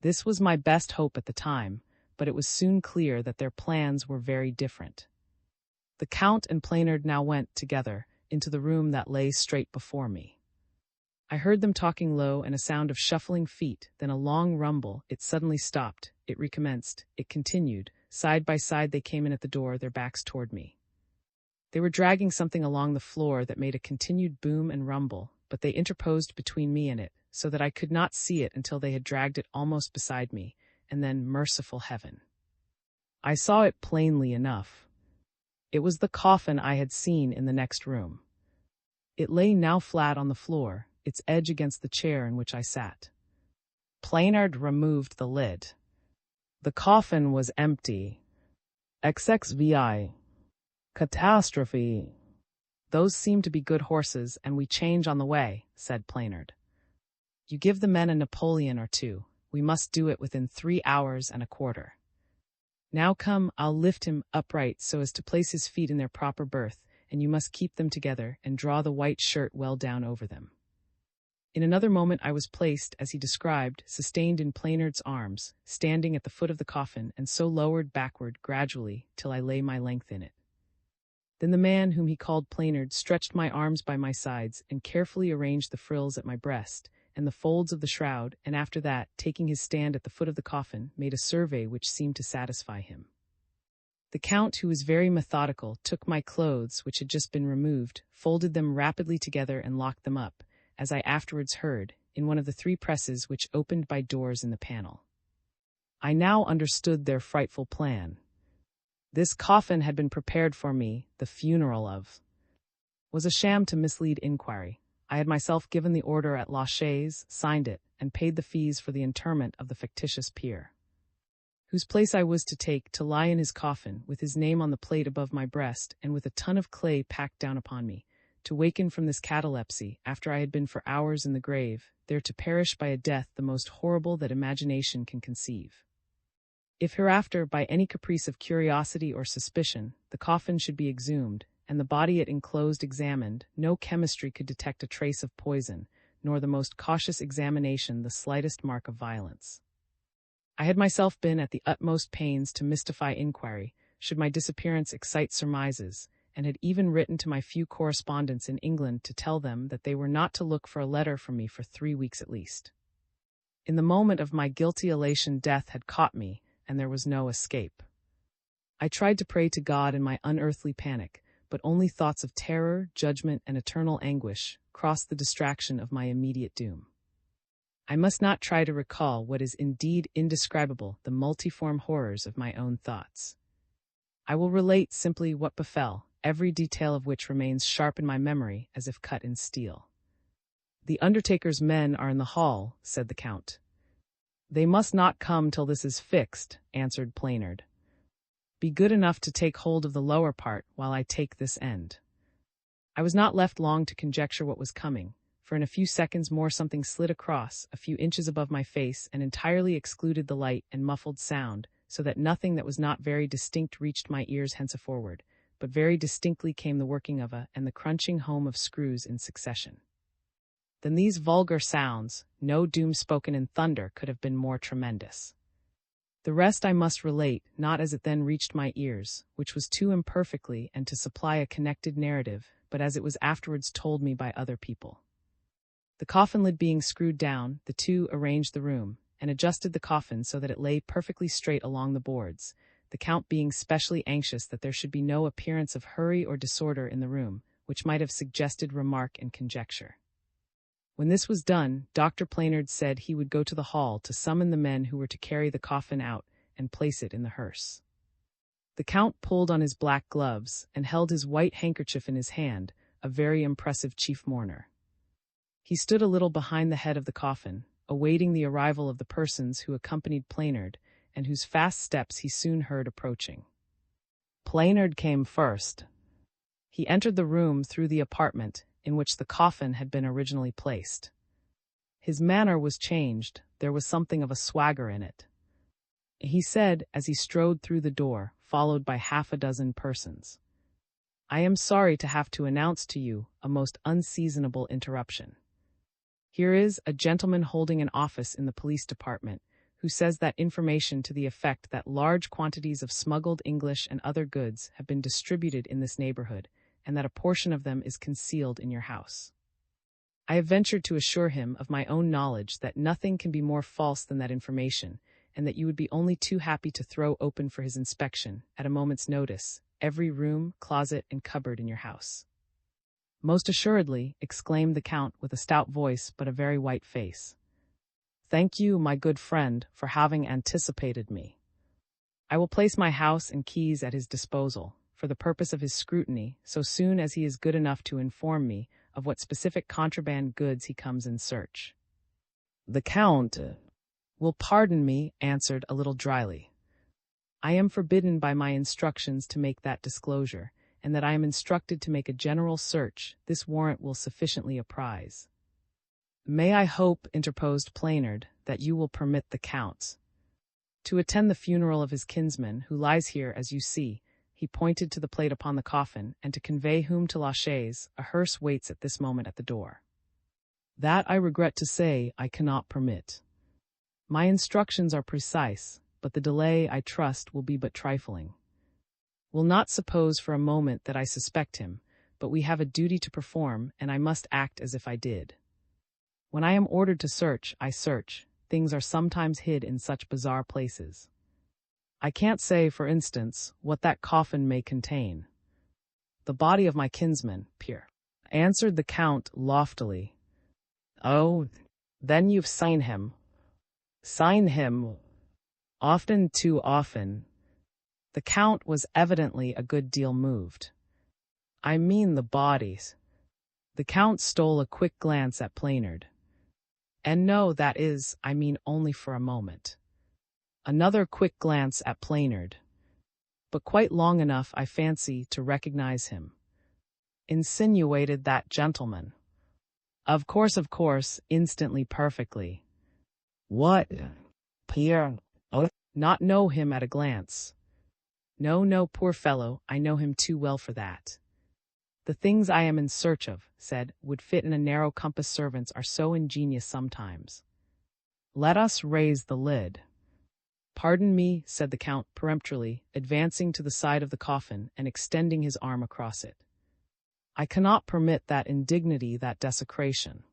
This was my best hope at the time, but it was soon clear that their plans were very different. The Count and Plainard now went, together, into the room that lay straight before me. I heard them talking low and a sound of shuffling feet, then a long rumble. It suddenly stopped, it recommenced, it continued. Side by side they came in at the door, their backs toward me. They were dragging something along the floor that made a continued boom and rumble, but they interposed between me and it, so that I could not see it until they had dragged it almost beside me, and then, merciful heaven, I saw it plainly enough. It was the coffin I had seen in the next room. It lay now flat on the floor, its edge against the chair in which I sat. Plainard removed the lid. The coffin was empty. XXVI. Catastrophe. "Those seem to be good horses, and we change on the way," said Plainard. "You give the men a Napoleon or two. We must do it within 3 hours and a quarter. Now come, I'll lift him upright so as to place his feet in their proper berth, and you must keep them together and draw the white shirt well down over them." In another moment I was placed, as he described, sustained in Plainard's arms, standing at the foot of the coffin, and so lowered backward gradually till I lay my length in it. Then the man whom he called Plainard stretched my arms by my sides and carefully arranged the frills at my breast and the folds of the shroud, and after that, taking his stand at the foot of the coffin, made a survey which seemed to satisfy him. The Count, who was very methodical, took my clothes, which had just been removed, folded them rapidly together and locked them up, as I afterwards heard, in one of the 3 presses which opened by doors in the panel. I now understood their frightful plan. This coffin had been prepared for me, the funeral of was a sham to mislead inquiry. I had myself given the order at La Chaise, signed it, and paid the fees for the interment of the fictitious peer, whose place I was to take, to lie in his coffin, with his name on the plate above my breast, and with a ton of clay packed down upon me, to waken from this catalepsy, after I had been for hours in the grave, there to perish by a death the most horrible that imagination can conceive. If hereafter, by any caprice of curiosity or suspicion, the coffin should be exhumed, and the body it enclosed examined, no chemistry could detect a trace of poison, nor the most cautious examination the slightest mark of violence. I had myself been at the utmost pains to mystify inquiry, should my disappearance excite surmises, and had even written to my few correspondents in England to tell them that they were not to look for a letter from me for 3 weeks at least. In the moment of my guilty elation death had caught me, and there was no escape. I tried to pray to God in my unearthly panic, but only thoughts of terror, judgment, and eternal anguish crossed the distraction of my immediate doom. I must not try to recall what is indeed indescribable, the multiform horrors of my own thoughts. I will relate simply what befell, every detail of which remains sharp in my memory as if cut in steel. "The undertaker's men are in the hall," said the Count. "They must not come till this is fixed," answered Plainard. "Be good enough to take hold of the lower part while I take this end." I was not left long to conjecture what was coming, for in a few seconds more something slid across, a few inches above my face, and entirely excluded the light and muffled sound, so that nothing that was not very distinct reached my ears henceforward, but very distinctly came the working of and the crunching home of screws in succession. Than these vulgar sounds, no doom spoken in thunder could have been more tremendous. The rest I must relate, not as it then reached my ears, which was too imperfectly and to supply a connected narrative, but as it was afterwards told me by other people. The coffin lid being screwed down, the two arranged the room, and adjusted the coffin so that it lay perfectly straight along the boards, the Count being specially anxious that there should be no appearance of hurry or disorder in the room, which might have suggested remark and conjecture. When this was done, Dr. Plainard said he would go to the hall to summon the men who were to carry the coffin out and place it in the hearse. The Count pulled on his black gloves and held his white handkerchief in his hand, a very impressive chief mourner. He stood a little behind the head of the coffin, awaiting the arrival of the persons who accompanied Plainard, and whose fast steps he soon heard approaching. Plainard came first. He entered the room through the apartment in which the coffin had been originally placed. His manner was changed, there was something of a swagger in it. He said, as he strode through the door, followed by half a dozen persons, "I am sorry to have to announce to you a most unseasonable interruption. Here is a gentleman holding an office in the police department who says that information to the effect that large quantities of smuggled English and other goods have been distributed in this neighborhood, and that a portion of them is concealed in your house. I have ventured to assure him of my own knowledge that nothing can be more false than that information, and that you would be only too happy to throw open for his inspection, at a moment's notice, every room, closet, and cupboard in your house." "Most assuredly," exclaimed the Count with a stout voice but a very white face. "Thank you, my good friend, for having anticipated me. I will place my house and keys at his disposal, for the purpose of his scrutiny, so soon as he is good enough to inform me of what specific contraband goods he comes in search." The Count will pardon me, answered a little dryly. "I am forbidden by my instructions to make that disclosure, and that I am instructed to make a general search, this warrant will sufficiently apprise." "May I hope," interposed Plainard, "that you will permit the Count to attend the funeral of his kinsman, who lies here, as you see," he pointed to the plate upon the coffin, "and to convey whom to la chaise, a hearse waits at this moment at the door." "That I regret to say I cannot permit. My instructions are precise, but the delay, I trust, will be but trifling. Will not suppose for a moment that I suspect him, but we have a duty to perform, and I must act as if I did. When I am ordered to search, I search. Things are sometimes hid in such bizarre places. I can't say, for instance, what that coffin may contain." "The body of my kinsman, Pierre," answered the Count loftily. "Oh, then you've seen him." "Seen him? Often, too often." The Count was evidently a good deal moved. "I mean the bodies." The Count stole a quick glance at Plainard. "And no, that is, I mean only for a moment." Another quick glance at Plainard. "But quite long enough, I fancy, to recognize him." Insinuated that gentleman. Of course, instantly, perfectly." "What? Pierre? Oh, not know him at a glance." No, poor fellow, I know him too well for that. The things I am in search of," said, "would fit in a narrow compass. Servants are so ingenious sometimes. Let us raise the lid." "Pardon me," said the Count peremptorily, advancing to the side of the coffin and extending his arm across it. "I cannot permit that indignity, that desecration."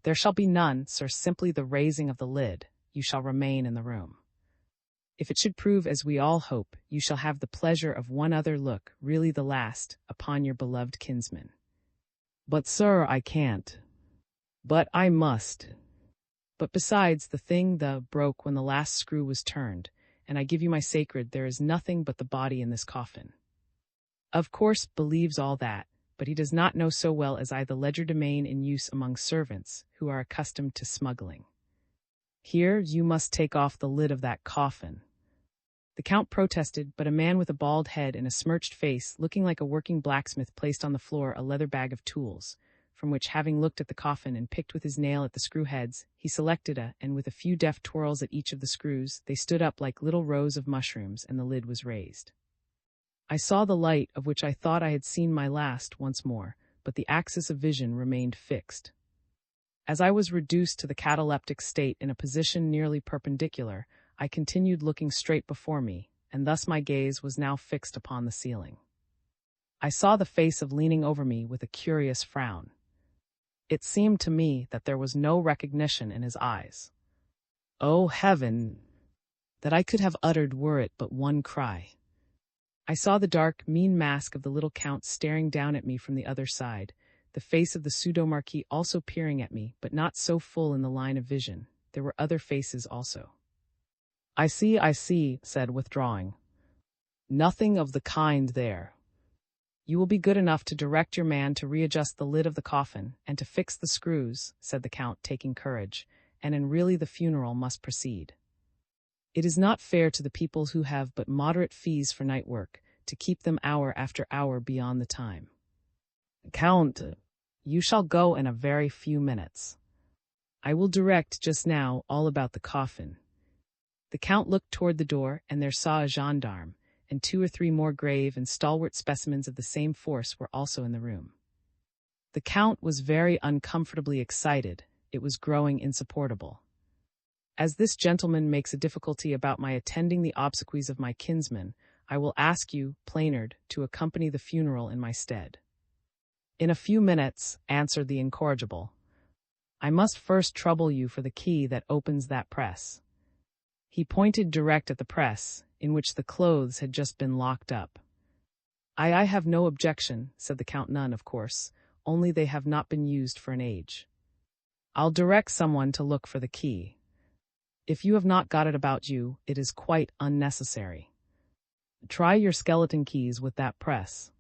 "There shall be none, sir, simply the raising of the lid. You shall remain in the room." If it should prove as we all hope, you shall have the pleasure of one other look, really the last, upon your beloved kinsman. But sir, I can't. But I must. But besides, the thing broke when the last screw was turned, and I give you my sacred, there is nothing but the body in this coffin. Of course, believes all that, but he does not know so well as I the legerdemain in use among servants, who are accustomed to smuggling. Here, you must take off the lid of that coffin. The Count protested, but a man with a bald head and a smirched face, looking like a working blacksmith, placed on the floor a leather bag of tools, from which, having looked at the coffin and picked with his nail at the screw heads, he selected and with a few deft twirls at each of the screws, they stood up like little rows of mushrooms, and the lid was raised. I saw the light, of which I thought I had seen my last, once more, but the axis of vision remained fixed. As I was reduced to the cataleptic state in a position nearly perpendicular, I continued looking straight before me, and thus my gaze was now fixed upon the ceiling. I saw the face of leaning over me with a curious frown. It seemed to me that there was no recognition in his eyes. Oh, heaven! That I could have uttered were it but one cry. I saw the dark, mean mask of the little Count staring down at me from the other side, the face of the pseudo-marquis also peering at me, but not so full in the line of vision. There were other faces also. I see, said, withdrawing. Nothing of the kind there. You will be good enough to direct your man to readjust the lid of the coffin, and to fix the screws, said the Count, taking courage, and really the funeral must proceed. It is not fair to the people who have but moderate fees for night work, to keep them hour after hour beyond the time. Count, you shall go in a very few minutes. I will direct just now all about the coffin. The Count looked toward the door, and there saw a gendarme, and 2 or 3 more grave and stalwart specimens of the same force were also in the room. The Count was very uncomfortably excited. It was growing insupportable. As this gentleman makes a difficulty about my attending the obsequies of my kinsman, I will ask you, Plainard, to accompany the funeral in my stead. In a few minutes, answered the incorrigible. I must first trouble you for the key that opens that press. He pointed direct at the press, in which the clothes had just been locked up. I have no objection, said the Count. None, of course, only they have not been used for an age. I'll direct someone to look for the key. If you have not got it about you, it is quite unnecessary. Try your skeleton keys with that press.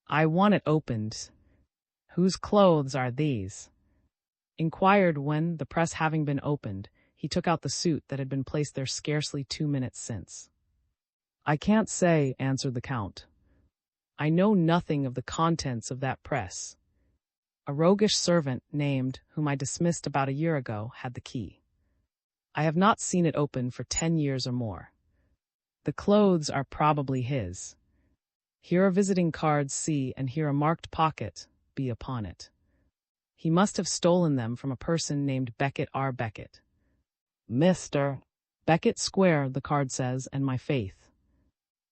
I want it opened. Whose clothes are these? Inquired when, the press having been opened, he took out the suit that had been placed there scarcely 2 minutes since. I can't say, answered the Count. I know nothing of the contents of that press. A roguish servant, named, whom I dismissed about a year ago, had the key. I have not seen it open for 10 years or more. The clothes are probably his. Here are visiting cards C, and here a marked pocket B upon it. He must have stolen them from a person named Beckett R. Beckett. Mr. Beckett Square, the card says, and my faith.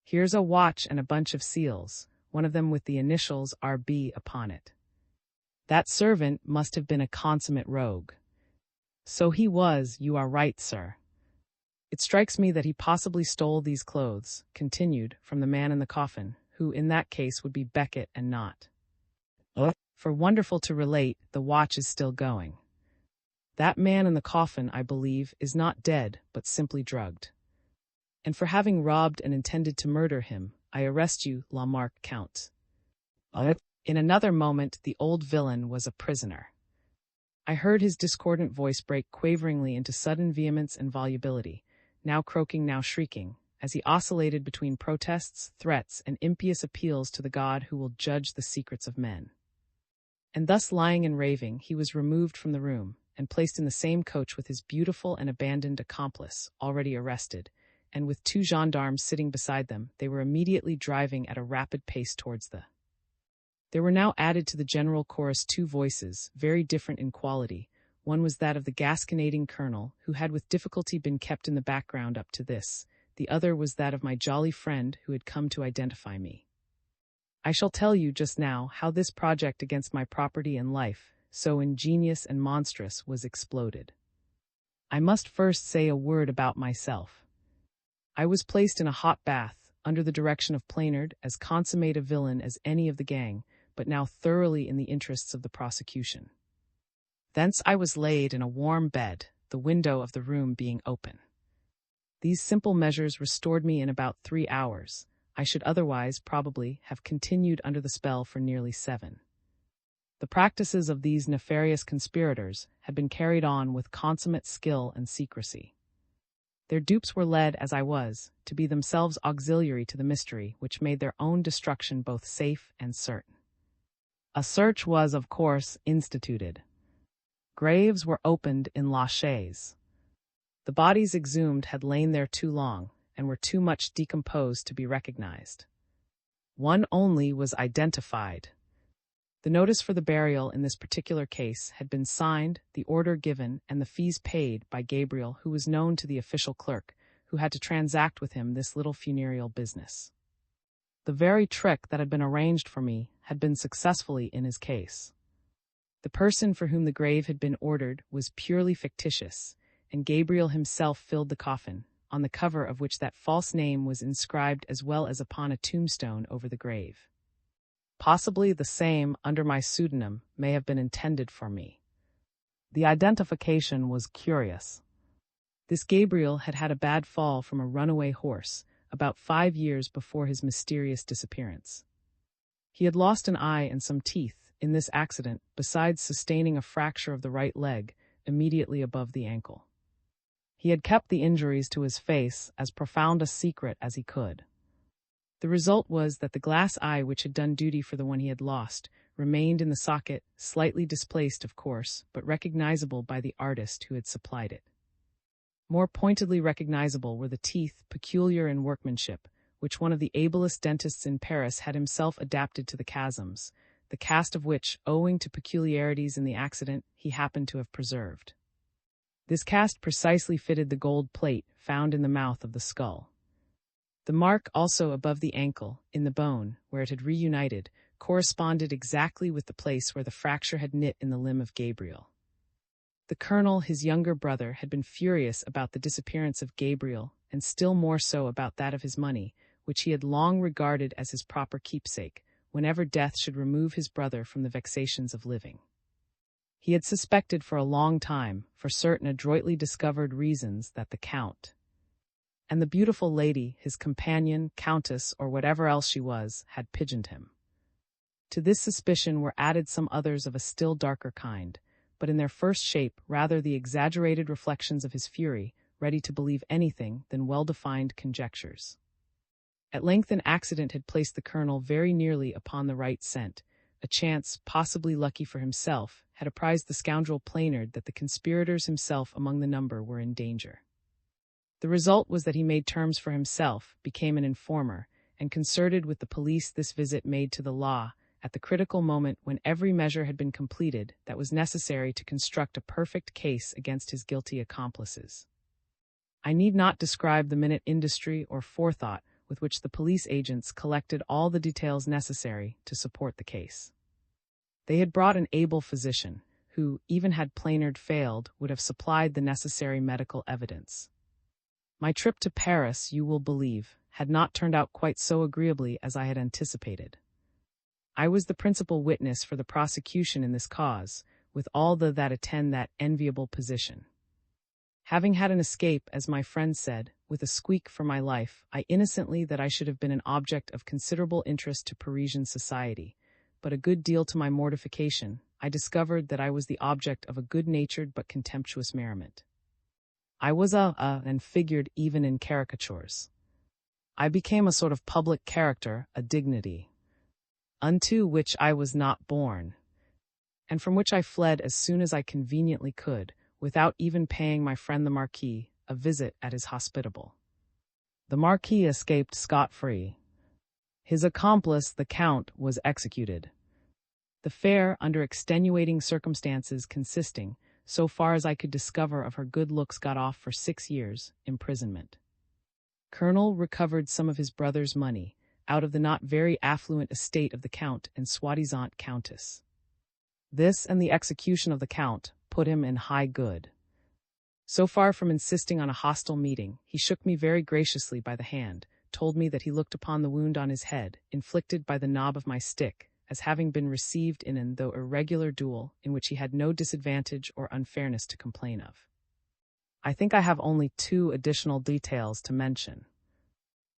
Here's a watch and a bunch of seals, one of them with the initials R.B. upon it. That servant must have been a consummate rogue. So he was, you are right, sir. It strikes me that he possibly stole these clothes, continued, from the man in the coffin, who in that case would be Beckett and not. For wonderful to relate, the watch is still going. That man in the coffin, I believe, is not dead, but simply drugged. And for having robbed and intended to murder him, I arrest you, Lamarck Count. In another moment, the old villain was a prisoner. I heard his discordant voice break quaveringly into sudden vehemence and volubility, now croaking, now shrieking, as he oscillated between protests, threats, and impious appeals to the God who will judge the secrets of men. And thus lying and raving, he was removed from the room, and placed in the same coach with his beautiful and abandoned accomplice, already arrested, and with 2 gendarmes sitting beside them, they were immediately driving at a rapid pace towards the... There were now added to the general chorus 2 voices, very different in quality. One was that of the gasconading colonel, who had with difficulty been kept in the background up to this. The other was that of my jolly friend, who had come to identify me. I shall tell you just now how this project against my property and life, so ingenious and monstrous, was exploded. I must first say a word about myself. I was placed in a hot bath, under the direction of Plainard, as consummate a villain as any of the gang, but now thoroughly in the interests of the prosecution. Thence I was laid in a warm bed, the window of the room being open. These simple measures restored me in about 3 hours. I should otherwise, probably, have continued under the spell for nearly 7. The practices of these nefarious conspirators had been carried on with consummate skill and secrecy. Their dupes were led, as I was, to be themselves auxiliary to the mystery which made their own destruction both safe and certain. A search was, of course, instituted. Graves were opened in laches. The bodies exhumed had lain there too long, and were too much decomposed to be recognized. One only was identified. The notice for the burial in this particular case had been signed, the order given, and the fees paid by Gabriel, who was known to the official clerk, who had to transact with him this little funereal business. The very trick that had been arranged for me had been successfully in his case. The person for whom the grave had been ordered was purely fictitious, and Gabriel himself filled the coffin, on the cover of which that false name was inscribed as well as upon a tombstone over the grave. Possibly the same, under my pseudonym, may have been intended for me. The identification was curious. This Gabriel had had a bad fall from a runaway horse, about 5 years before his mysterious disappearance. He had lost an eye and some teeth in this accident, besides sustaining a fracture of the right leg, immediately above the ankle. He had kept the injuries to his face as profound a secret as he could. The result was that the glass eye which had done duty for the one he had lost remained in the socket, slightly displaced, of course, but recognizable by the artist who had supplied it. More pointedly recognizable were the teeth, peculiar in workmanship, which one of the ablest dentists in Paris had himself adapted to the chasms, the cast of which, owing to peculiarities in the accident, he happened to have preserved. This cast precisely fitted the gold plate found in the mouth of the skull. The mark also above the ankle, in the bone, where it had reunited, corresponded exactly with the place where the fracture had knit in the limb of Gabriel. The colonel, his younger brother, had been furious about the disappearance of Gabriel, and still more so about that of his money, which he had long regarded as his proper keepsake, whenever death should remove his brother from the vexations of living. He had suspected for a long time, for certain adroitly discovered reasons, that the Count and the beautiful lady, his companion, countess, or whatever else she was, had pigeoned him. To this suspicion were added some others of a still darker kind, but in their first shape rather the exaggerated reflections of his fury, ready to believe anything than well-defined conjectures. At length an accident had placed the colonel very nearly upon the right scent. A chance, possibly lucky for himself, had apprised the scoundrel Plainard that the conspirators himself among the number were in danger. The result was that he made terms for himself, became an informer, and concerted with the police this visit made to the law, at the critical moment when every measure had been completed that was necessary to construct a perfect case against his guilty accomplices. I need not describe the minute industry or forethought with which the police agents collected all the details necessary to support the case. They had brought an able physician, who, even had Plainard failed, would have supplied the necessary medical evidence. My trip to Paris, you will believe, had not turned out quite so agreeably as I had anticipated. I was the principal witness for the prosecution in this cause, with all that attend that enviable position. Having had an escape, as my friend said, with a squeak for my life, I innocently that I should have been an object of considerable interest to Parisian society, but a good deal to my mortification, I discovered that I was the object of a good-natured but contemptuous merriment. I was and figured even in caricatures. I became a sort of public character, a dignity, unto which I was not born, and from which I fled as soon as I conveniently could, without even paying my friend the Marquis a visit at his hospitable. The Marquis escaped scot-free. His accomplice, the Count, was executed. The fair, under extenuating circumstances consisting, so far as I could discover of her good looks, got off for 6 years' imprisonment. Colonel recovered some of his brother's money out of the not very affluent estate of the Count and soi-disant Countess. This and the execution of the Count put him in high good. So far from insisting on a hostile meeting, he shook me very graciously by the hand, told me that he looked upon the wound on his head, inflicted by the knob of my stick, as having been received in an though irregular duel in which he had no disadvantage or unfairness to complain of. I think I have only 2 additional details to mention.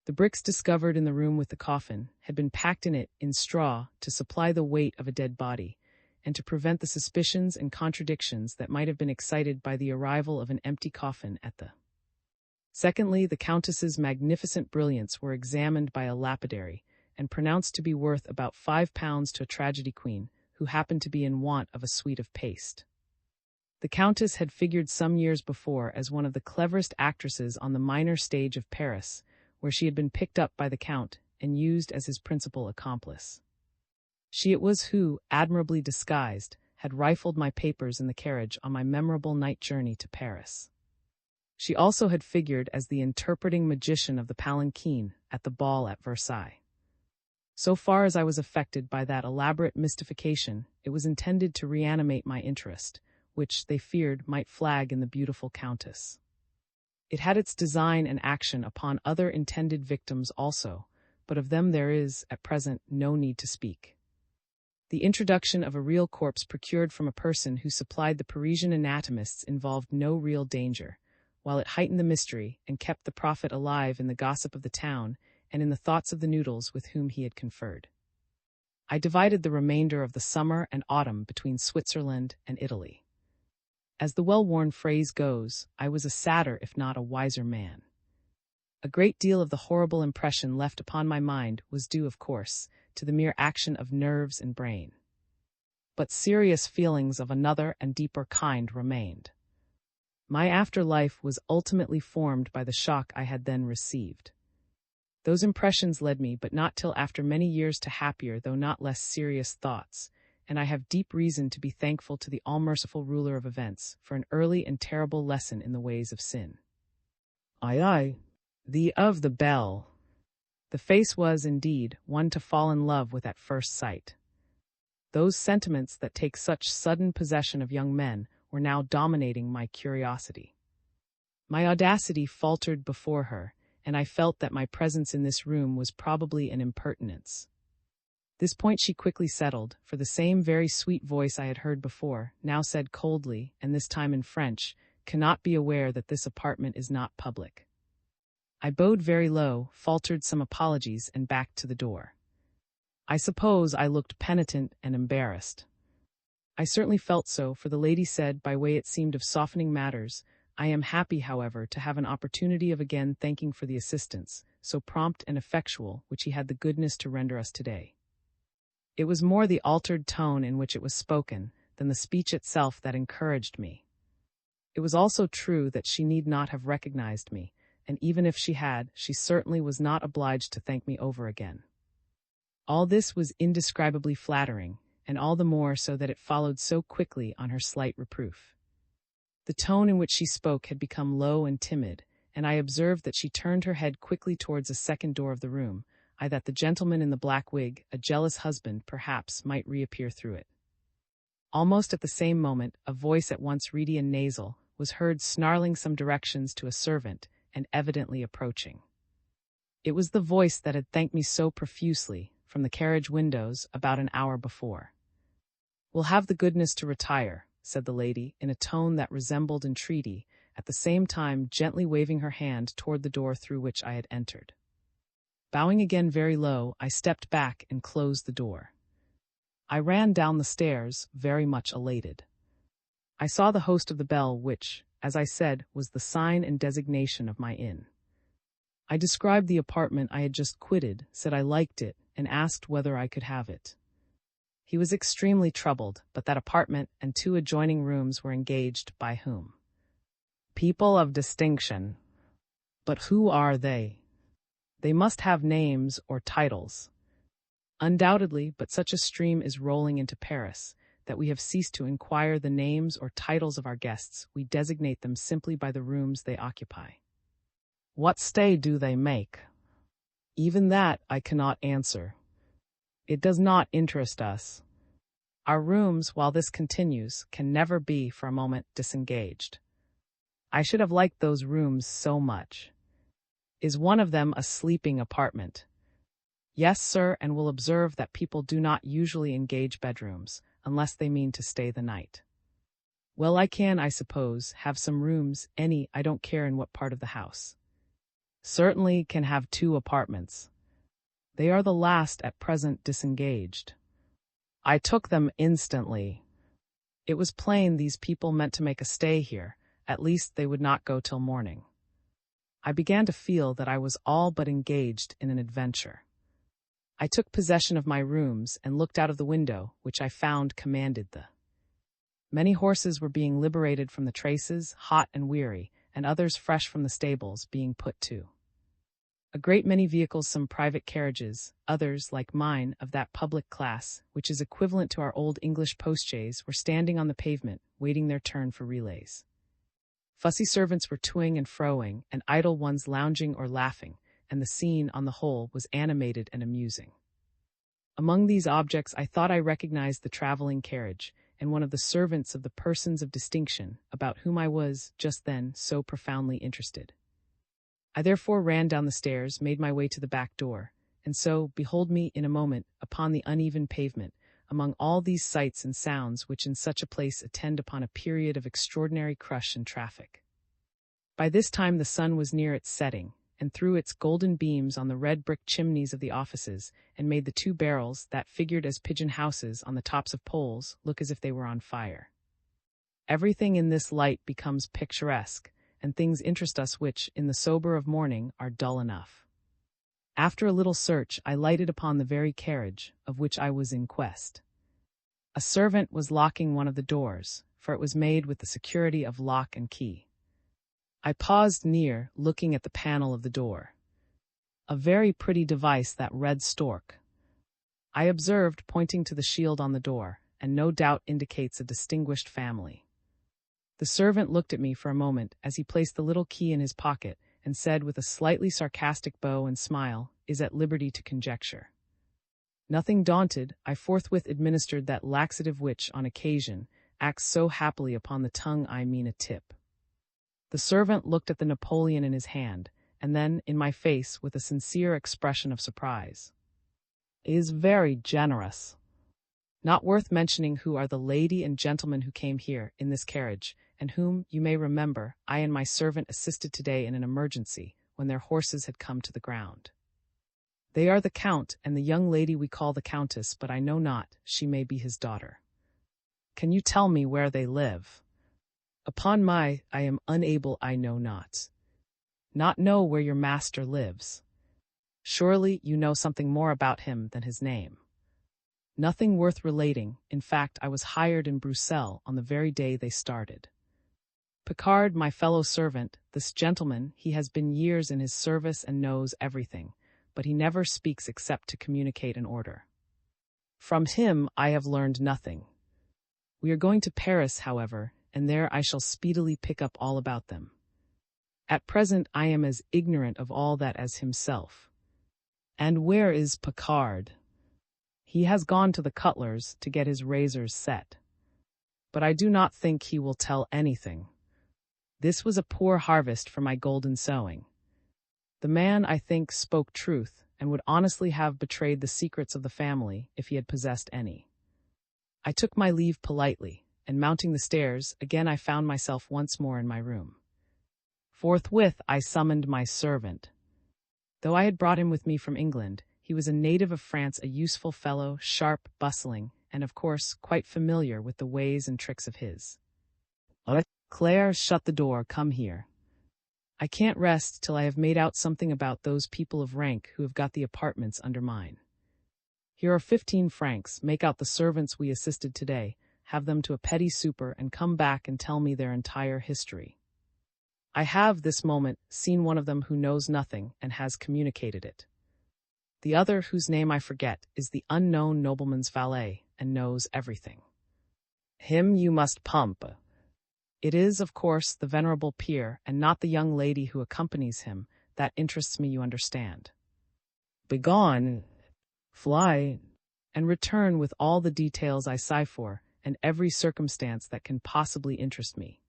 The bricks discovered in the room with the coffin had been packed in it in straw to supply the weight of a dead body, and to prevent the suspicions and contradictions that might have been excited by the arrival of an empty coffin at the. Secondly, the Countess's magnificent brilliants were examined by a lapidary, and pronounced to be worth about £5 to a tragedy queen, who happened to be in want of a suite of paste. The Countess had figured some years before as one of the cleverest actresses on the minor stage of Paris, where she had been picked up by the Count and used as his principal accomplice. She it was who, admirably disguised, had rifled my papers in the carriage on my memorable night journey to Paris. She also had figured as the interpreting magician of the palanquin at the ball at Versailles. So far as I was affected by that elaborate mystification, it was intended to reanimate my interest, which, they feared, might flag in the beautiful Countess. It had its design and action upon other intended victims also, but of them there is, at present, no need to speak. The introduction of a real corpse procured from a person who supplied the Parisian anatomists involved no real danger, while it heightened the mystery and kept the prophet alive in the gossip of the town and in the thoughts of the noodles with whom he had conferred. I divided the remainder of the summer and autumn between Switzerland and Italy. As the well-worn phrase goes, I was a sadder if not a wiser man. A great deal of the horrible impression left upon my mind was due, of course, to the mere action of nerves and brain. But serious feelings of another and deeper kind remained. My after-life was ultimately formed by the shock I had then received. Those impressions led me, but not till after many years, to happier though not less serious thoughts, and I have deep reason to be thankful to the all-merciful ruler of events for an early and terrible lesson in the ways of sin. Aye, the of the bell. The face was, indeed, one to fall in love with at first sight. Those sentiments that take such sudden possession of young men were now dominating my curiosity. My audacity faltered before her, and I felt that my presence in this room was probably an impertinence. This point she quickly settled, for the same very sweet voice I had heard before now said coldly, and this time in French, "Cannot be aware that this apartment is not public." I bowed very low, faltered some apologies, and backed to the door. I suppose I looked penitent and embarrassed. I certainly felt so, for the lady said, by way it seemed of softening matters, "I am happy, however, to have an opportunity of again thanking for the assistance, so prompt and effectual, which he had the goodness to render us today." It was more the altered tone in which it was spoken than the speech itself that encouraged me. It was also true that she need not have recognized me, and even if she had, she certainly was not obliged to thank me over again. All this was indescribably flattering, and all the more so that it followed so quickly on her slight reproof. The tone in which she spoke had become low and timid, and I observed that she turned her head quickly towards a second door of the room, that the gentleman in the black wig, a jealous husband, perhaps, might reappear through it. Almost at the same moment, a voice at once reedy and nasal was heard snarling some directions to a servant, and evidently approaching. It was the voice that had thanked me so profusely from the carriage windows about an hour before. "Will have the goodness to retire," said the lady, in a tone that resembled entreaty, at the same time gently waving her hand toward the door through which I had entered. Bowing again very low, I stepped back and closed the door. I ran down the stairs, very much elated. I saw the host of the Bell, which, as I said, was the sign and designation of my inn. I described the apartment I had just quitted, said I liked it, and asked whether I could have it. He was extremely troubled, but that apartment and 2 adjoining rooms were engaged by whom? People of distinction. But who are they? They must have names or titles. Undoubtedly, but such a stream is rolling into Paris that we have ceased to inquire the names or titles of our guests. We designate them simply by the rooms they occupy. What stay do they make? Even that I cannot answer. It does not interest us. Our rooms, while this continues, can never be for a moment disengaged. I should have liked those rooms so much. Is one of them a sleeping apartment? Yes, sir, and will observe that people do not usually engage bedrooms, unless they mean to stay the night. Well, I can, I suppose, have some rooms, I don't care in what part of the house. Certainly can have 2 apartments. They are the last at present disengaged. I took them instantly. It was plain these people meant to make a stay here, at least they would not go till morning. I began to feel that I was all but engaged in an adventure. I took possession of my rooms and looked out of the window, which I found commanded the. Many horses were being liberated from the traces, hot and weary, and others fresh from the stables being put to. A great many vehicles, some private carriages, others, like mine, of that public class, which is equivalent to our old English postchaises, were standing on the pavement, waiting their turn for relays. Fussy servants were toing and froing, and idle ones lounging or laughing, and the scene, on the whole, was animated and amusing. Among these objects I thought I recognized the traveling carriage, and one of the servants of the persons of distinction, about whom I was, just then, so profoundly interested. I therefore ran down the stairs, made my way to the back door, and so, behold me, in a moment, upon the uneven pavement, among all these sights and sounds which in such a place attend upon a period of extraordinary crush and traffic. By this time the sun was near its setting, and threw its golden beams on the red brick chimneys of the offices, and made the 2 barrels, that figured as pigeon houses on the tops of poles, look as if they were on fire. Everything in this light becomes picturesque, and things interest us which, in the sober of morning, are dull enough. After a little search, I lighted upon the very carriage, of which I was in quest. A servant was locking one of the doors, for it was made with the security of lock and key. I paused near, looking at the panel of the door. A very pretty device, that red stork, I observed, pointing to the shield on the door, and no doubt indicates a distinguished family. The servant looked at me for a moment as he placed the little key in his pocket, and said with a slightly sarcastic bow and smile, "Is at liberty to conjecture." Nothing daunted, I forthwith administered that laxative which, on occasion, acts so happily upon the tongue, I mean a tip. The servant looked at the Napoleon in his hand, and then, in my face, with a sincere expression of surprise. "Is very generous. Not worth mentioning who are the lady and gentleman who came here, in this carriage, and whom, you may remember, I and my servant assisted today in an emergency, when their horses had come to the ground. They are the Count, and the young lady we call the Countess, but I know not, she may be his daughter. Can you tell me where they live?" "Upon I am unable, I know not." "Not know where your master lives? Surely you know something more about him than his name." "Nothing worth relating. In fact, I was hired in Bruxelles on the very day they started. Picard, my fellow servant, this gentleman, he has been years in his service and knows everything, but he never speaks except to communicate an order. From him I have learned nothing. We are going to Paris, however, and there I shall speedily pick up all about them. At present I am as ignorant of all that as himself." "And where is Picard?" "He has gone to the cutler's to get his razors set. But I do not think he will tell anything. This was a poor harvest for my golden sowing. The man, I think, spoke truth, and would honestly have betrayed the secrets of the family if he had possessed any." I took my leave politely, and mounting the stairs, again I found myself once more in my room. Forthwith I summoned my servant. Though I had brought him with me from England, he was a native of France, a useful fellow, sharp, bustling, and of course quite familiar with the ways and tricks of his. "Claire, shut the door, come here. I can't rest till I have made out something about those people of rank who have got the apartments under mine. Here are 15 francs, make out the servants we assisted today, have them to a petty super, and come back and tell me their entire history. I have, this moment, seen one of them who knows nothing, and has communicated it. The other, whose name I forget, is the unknown nobleman's valet, and knows everything. Him you must pump. It is, of course, the venerable peer, and not the young lady who accompanies him, that interests me, you understand. Begone, fly, and return with all the details I sigh for, and every circumstance that can possibly interest me."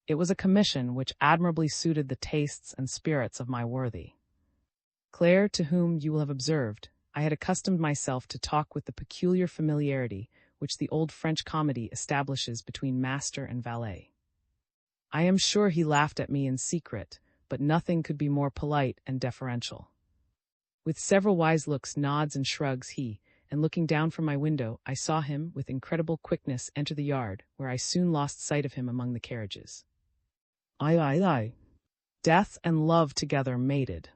It was a commission which admirably suited the tastes and spirits of my worthy Claire, to whom, you will have observed, I had accustomed myself to talk with the peculiar familiarity which the old French comedy establishes between master and valet. I am sure he laughed at me in secret, but nothing could be more polite and deferential. With several wise looks, nods, and shrugs, and looking down from my window, I saw him, with incredible quickness, enter the yard, where I soon lost sight of him among the carriages. Aye. Death and love together mated.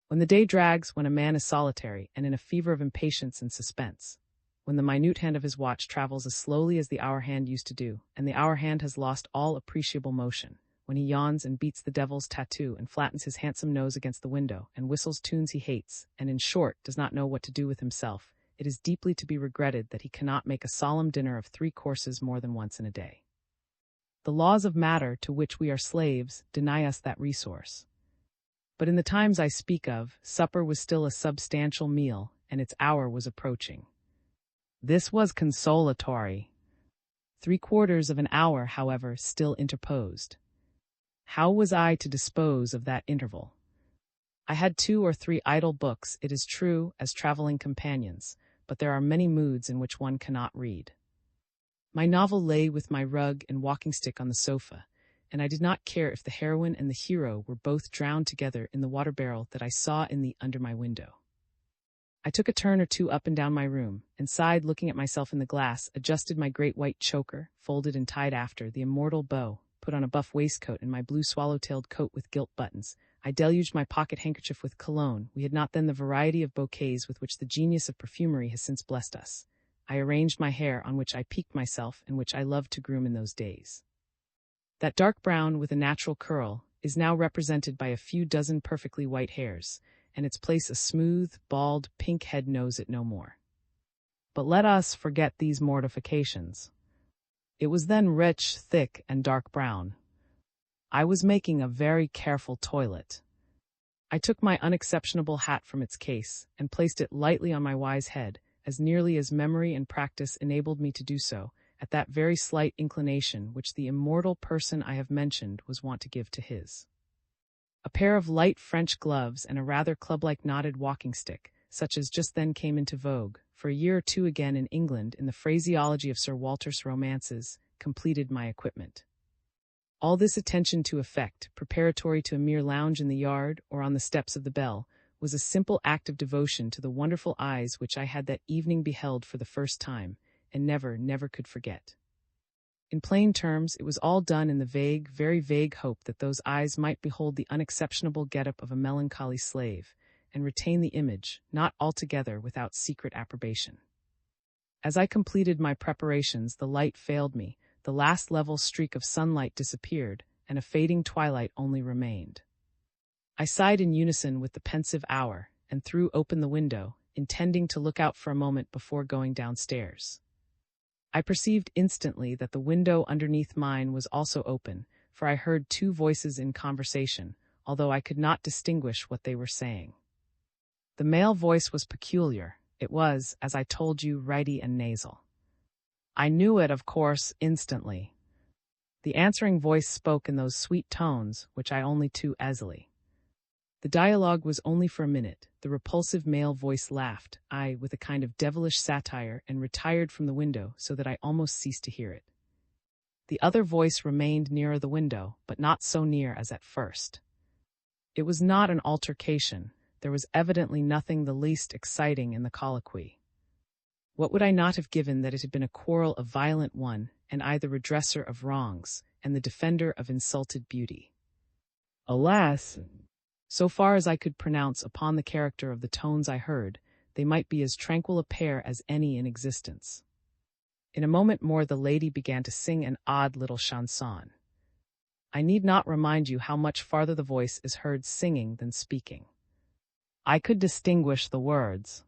When the day drags, when a man is solitary and in a fever of impatience and suspense, when the minute hand of his watch travels as slowly as the hour hand used to do, and the hour hand has lost all appreciable motion, when he yawns and beats the devil's tattoo and flattens his handsome nose against the window and whistles tunes he hates, and in short does not know what to do with himself, it is deeply to be regretted that he cannot make a solemn dinner of 3 courses more than once in a day. The laws of matter, to which we are slaves, deny us that resource. But in the times I speak of, supper was still a substantial meal, and its hour was approaching. This was consolatory. 3/4 of an hour, however, still interposed. How was I to dispose of that interval? I had 2 or 3 idle books, it is true, as traveling companions, but there are many moods in which one cannot read. My novel lay with my rug and walking stick on the sofa, and I did not care if the heroine and the hero were both drowned together in the water barrel that I saw under my window. I took a turn or 2 up and down my room, and sighed, looking at myself in the glass, adjusted my great white choker, folded and tied after the immortal bow, put on a buff waistcoat and my blue swallow-tailed coat with gilt buttons. I deluged my pocket handkerchief with cologne. We had not then the variety of bouquets with which the genius of perfumery has since blessed us. I arranged my hair, on which I piqued myself and which I loved to groom in those days. That dark brown with a natural curl is now represented by a few dozen perfectly white hairs, and its place a smooth, bald, pink head knows it no more. But let us forget these mortifications. It was then rich, thick, and dark brown. I was making a very careful toilet. I took my unexceptionable hat from its case, and placed it lightly on my wise head, as nearly as memory and practice enabled me to do so, at that very slight inclination which the immortal person I have mentioned was wont to give to his. A pair of light French gloves and a rather club-like knotted walking stick, such as just then came into vogue, for a year or 2 again in England in the phraseology of Sir Walter's romances, completed my equipment. All this attention to effect, preparatory to a mere lounge in the yard or on the steps of the Bell, was a simple act of devotion to the wonderful eyes which I had that evening beheld for the first time, and never could forget. In plain terms, it was all done in the vague, very vague hope that those eyes might behold the unexceptionable get-up of a melancholy slave, and retain the image, not altogether without secret approbation. As I completed my preparations, the light failed me, the last level streak of sunlight disappeared, and a fading twilight only remained. I sighed in unison with the pensive hour, and threw open the window, intending to look out for a moment before going downstairs. I perceived instantly that the window underneath mine was also open, for I heard 2 voices in conversation, although I could not distinguish what they were saying. The male voice was peculiar. It was, as I told you, righty and nasal. I knew it, of course, instantly. The answering voice spoke in those sweet tones, which I only too easily. The dialogue was only for a minute. The repulsive male voice laughed, with a kind of devilish satire, and retired from the window so that I almost ceased to hear it. The other voice remained nearer the window, but not so near as at first. It was not an altercation. There was evidently nothing the least exciting in the colloquy. What would I not have given that it had been a quarrel a violent one, and I the redresser of wrongs, and the defender of insulted beauty? Alas! So far as I could pronounce upon the character of the tones I heard, they might be as tranquil a pair as any in existence. In a moment more the lady began to sing an odd little chanson. I need not remind you how much farther the voice is heard singing than speaking. I could distinguish the words.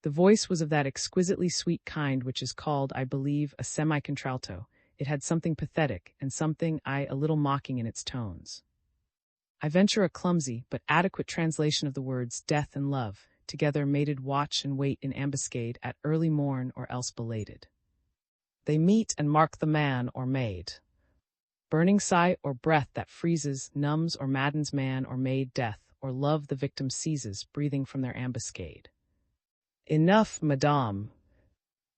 The voice was of that exquisitely sweet kind which is called, I believe, a semi-contralto. It had something pathetic, and something, a little mocking in its tones. I venture a clumsy but adequate translation of the words death and love, together mated watch and wait in ambuscade at early morn or else belated. They meet and mark the man or maid. burning sigh or breath that freezes, numbs or maddens man or maid death, or love the victim seizes, breathing from their ambuscade. Enough, madame,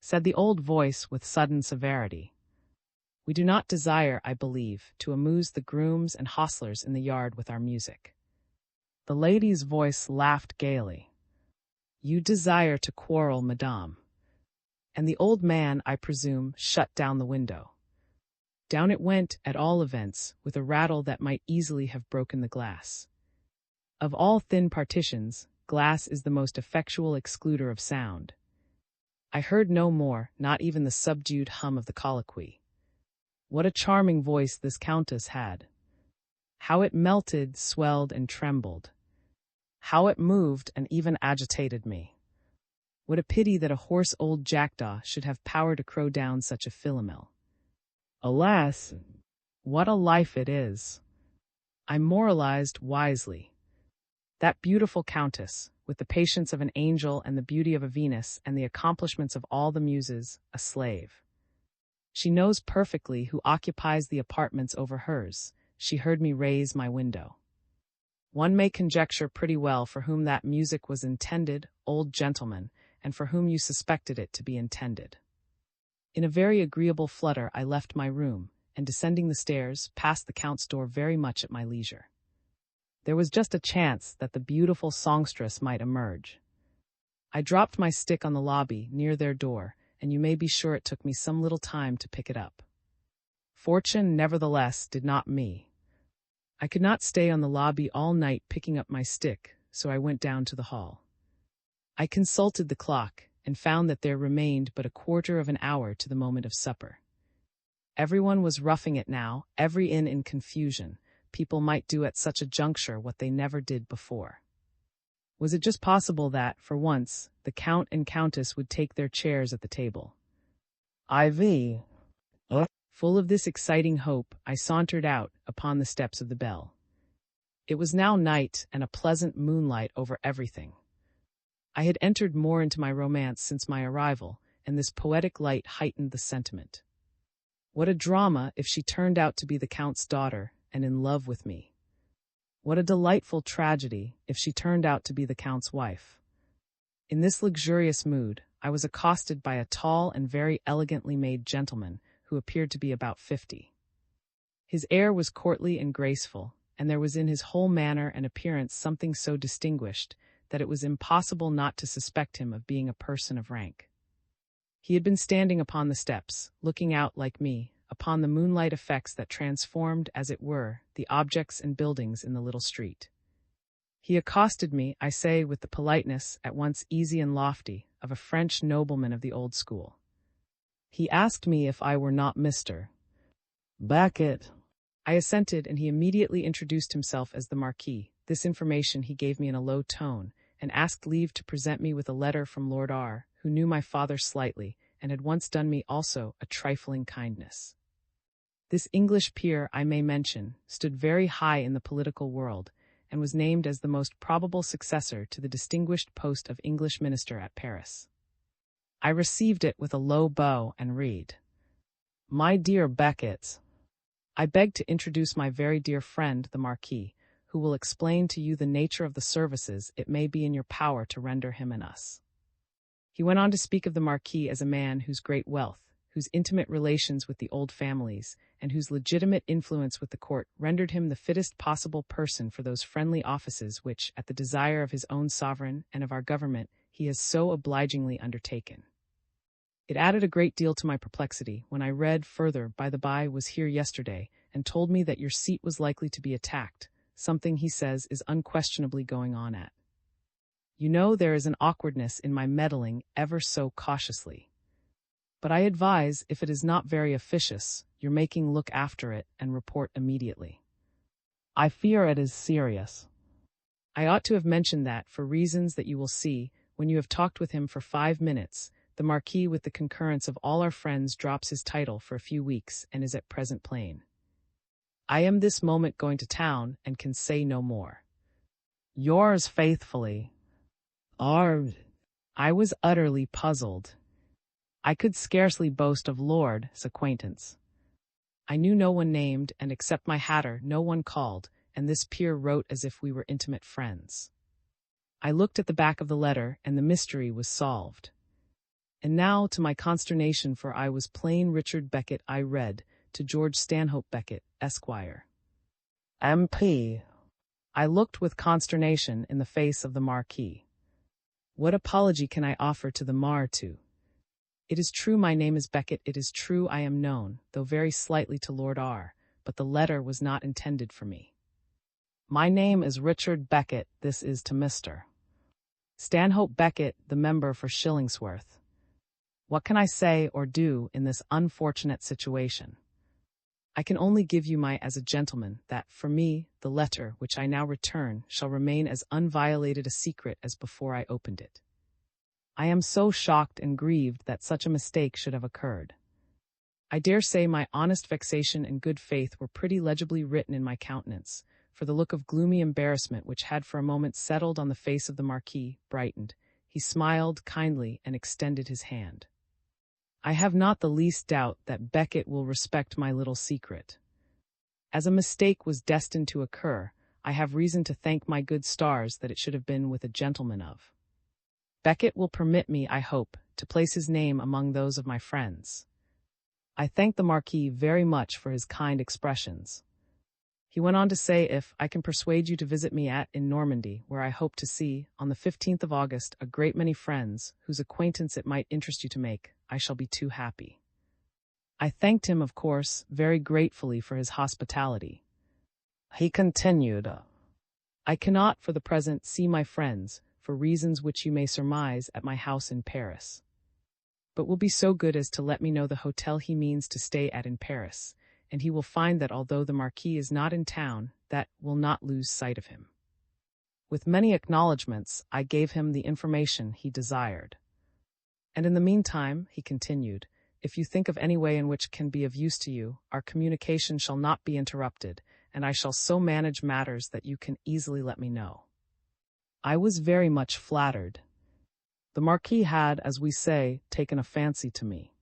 said the old voice with sudden severity. We do not desire, I believe, to amuse the grooms and hostlers in the yard with our music. The lady's voice laughed gaily. You desire to quarrel, madame. And the old man, I presume, shut down the window. Down it went, at all events, with a rattle that might easily have broken the glass. Of all thin partitions, glass is the most effectual excluder of sound. I heard no more, not even the subdued hum of the colloquy. What a charming voice this countess had! How it melted, swelled, and trembled! How it moved and even agitated me! What a pity that a hoarse old jackdaw should have power to crow down such a philomel! Alas, what a life it is! I moralized wisely. That beautiful countess, with the patience of an angel and the beauty of a Venus and the accomplishments of all the muses, a slave. She knows perfectly who occupies the apartments over hers. She heard me raise my window. One may conjecture pretty well for whom that music was intended, old gentleman, and for whom you suspected it to be intended. In a very agreeable flutter I left my room, and descending the stairs, passed the Count's door very much at my leisure. There was just a chance that the beautiful songstress might emerge. I dropped my stick on the lobby, near their door, and you may be sure it took me some little time to pick it up. Fortune, nevertheless, did not me. I could not stay on the lobby all night picking up my stick, so I went down to the hall. I consulted the clock, and found that there remained but a quarter of an hour to the moment of supper. Everyone was roughing it now, every inn in confusion. People might do at such a juncture what they never did before. Was it just possible that, for once, the Count and Countess would take their chairs at the table? Full of this exciting hope, I sauntered out upon the steps of the Bell. It was now night, and a pleasant moonlight over everything. I had entered more into my romance since my arrival, and this poetic light heightened the sentiment. What a drama if she turned out to be the Count's daughter, and in love with me. What a delightful tragedy if she turned out to be the Count's wife. In this luxurious mood, I was accosted by a tall and very elegantly made gentleman who appeared to be about 50. His air was courtly and graceful, and there was in his whole manner and appearance something so distinguished that it was impossible not to suspect him of being a person of rank. He had been standing upon the steps, looking out, like me, upon the moonlight effects that transformed, as it were, the objects and buildings in the little street. He accosted me, I say, with the politeness, at once easy and lofty, of a French nobleman of the old school. He asked me if I were not Mr. Beckett. I assented, and he immediately introduced himself as the Marquis. This information he gave me in a low tone, and asked leave to present me with a letter from Lord R., who knew my father slightly, and had once done me also a trifling kindness. This English peer, I may mention, stood very high in the political world, and was named as the most probable successor to the distinguished post of English minister at Paris. I received it with a low bow and read, My dear Beckett, I beg to introduce my very dear friend, the Marquis, who will explain to you the nature of the services it may be in your power to render him and us. He went on to speak of the Marquis as a man whose great wealth, whose intimate relations with the old families, and whose legitimate influence with the court rendered him the fittest possible person for those friendly offices which, at the desire of his own sovereign and of our government, he has so obligingly undertaken. It added a great deal to my perplexity when I read further, by the by, was here yesterday, and told me that your seat was likely to be attacked, something, he says, is unquestionably going on at. You know there is an awkwardness in my meddling ever so cautiously. But I advise, if it is not very officious, your making look after it and report immediately. I fear it is serious. I ought to have mentioned that, for reasons that you will see, when you have talked with him for 5 minutes, the Marquis, with the concurrence of all our friends, drops his title for a few weeks and is at present plain. I am this moment going to town and can say no more. Yours faithfully, R. I was utterly puzzled. I could scarcely boast of Lord's acquaintance. I knew no one named, and except my hatter, no one called, and this peer wrote as if we were intimate friends. I looked at the back of the letter, and the mystery was solved. And now, to my consternation, for I was plain Richard Beckett, I read, to George Stanhope Beckett, Esquire, MP. I looked with consternation in the face of the Marquis. What apology can I offer to the Mar-to? It is true my name is Beckett, it is true I am known, though very slightly, to Lord R., but the letter was not intended for me. My name is Richard Beckett, this is to Mr. Stanhope Beckett, the member for Shillingsworth. What can I say or do in this unfortunate situation? I can only give you my as a gentleman that, for me, the letter, which I now return, shall remain as unviolated a secret as before I opened it. I am so shocked and grieved that such a mistake should have occurred. I dare say my honest vexation and good faith were pretty legibly written in my countenance, for the look of gloomy embarrassment which had for a moment settled on the face of the Marquis brightened. He smiled kindly and extended his hand. I have not the least doubt that Beckett will respect my little secret. As a mistake was destined to occur, I have reason to thank my good stars that it should have been with a gentleman of. Beckett will permit me, I hope, to place his name among those of my friends. I thank the Marquis very much for his kind expressions. He went on to say, if I can persuade you to visit me in Normandy, where I hope to see, on the 15th of August, a great many friends, whose acquaintance it might interest you to make, I shall be too happy. I thanked him, of course, very gratefully for his hospitality. He continued, I cannot, for the present, see my friends, for reasons which you may surmise, at my house in Paris. But will be so good as to let me know the hotel he means to stay at in Paris, and he will find that although the Marquis is not in town, that will not lose sight of him. With many acknowledgments, I gave him the information he desired. And in the meantime, he continued, if you think of any way in which can be of use to you, our communication shall not be interrupted, and I shall so manage matters that you can easily let me know. I was very much flattered. The Marquis had, as we say, taken a fancy to me.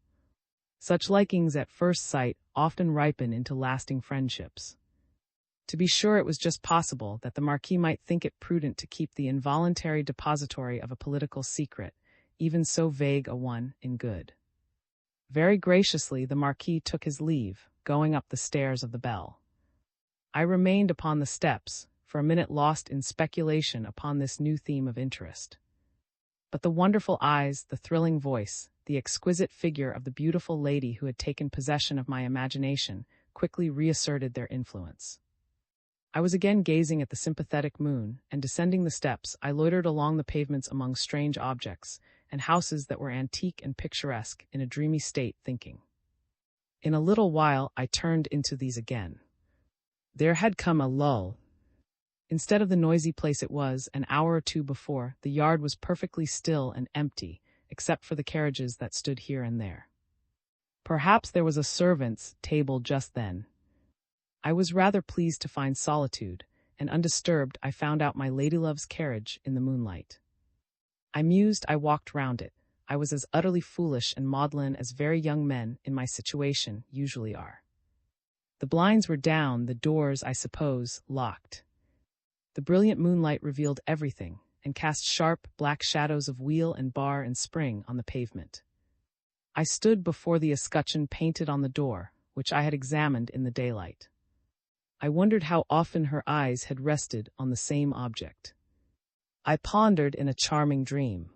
Such likings at first sight often ripen into lasting friendships. To be sure, it was just possible that the Marquis might think it prudent to keep the involuntary depository of a political secret, even so vague a one, in good. Very graciously the Marquis took his leave, going up the stairs of the Bell. I remained upon the steps, for a minute lost in speculation upon this new theme of interest. But the wonderful eyes, the thrilling voice, the exquisite figure of the beautiful lady who had taken possession of my imagination quickly reasserted their influence. I was again gazing at the sympathetic moon, and descending the steps, I loitered along the pavements among strange objects, and houses that were antique and picturesque, in a dreamy state, thinking. In a little while I turned into these again. There had come a lull. Instead of the noisy place it was, an hour or two before, the yard was perfectly still and empty, except for the carriages that stood here and there. Perhaps there was a servant's table just then. I was rather pleased to find solitude, and undisturbed I found out my ladylove's carriage in the moonlight. I mused, I walked round it. I was as utterly foolish and maudlin as very young men in my situation usually are. The blinds were down, the doors, I suppose, locked. The brilliant moonlight revealed everything, and cast sharp, black shadows of wheel and bar and spring on the pavement. I stood before the escutcheon painted on the door, which I had examined in the daylight. I wondered how often her eyes had rested on the same object. I pondered in a charming dream.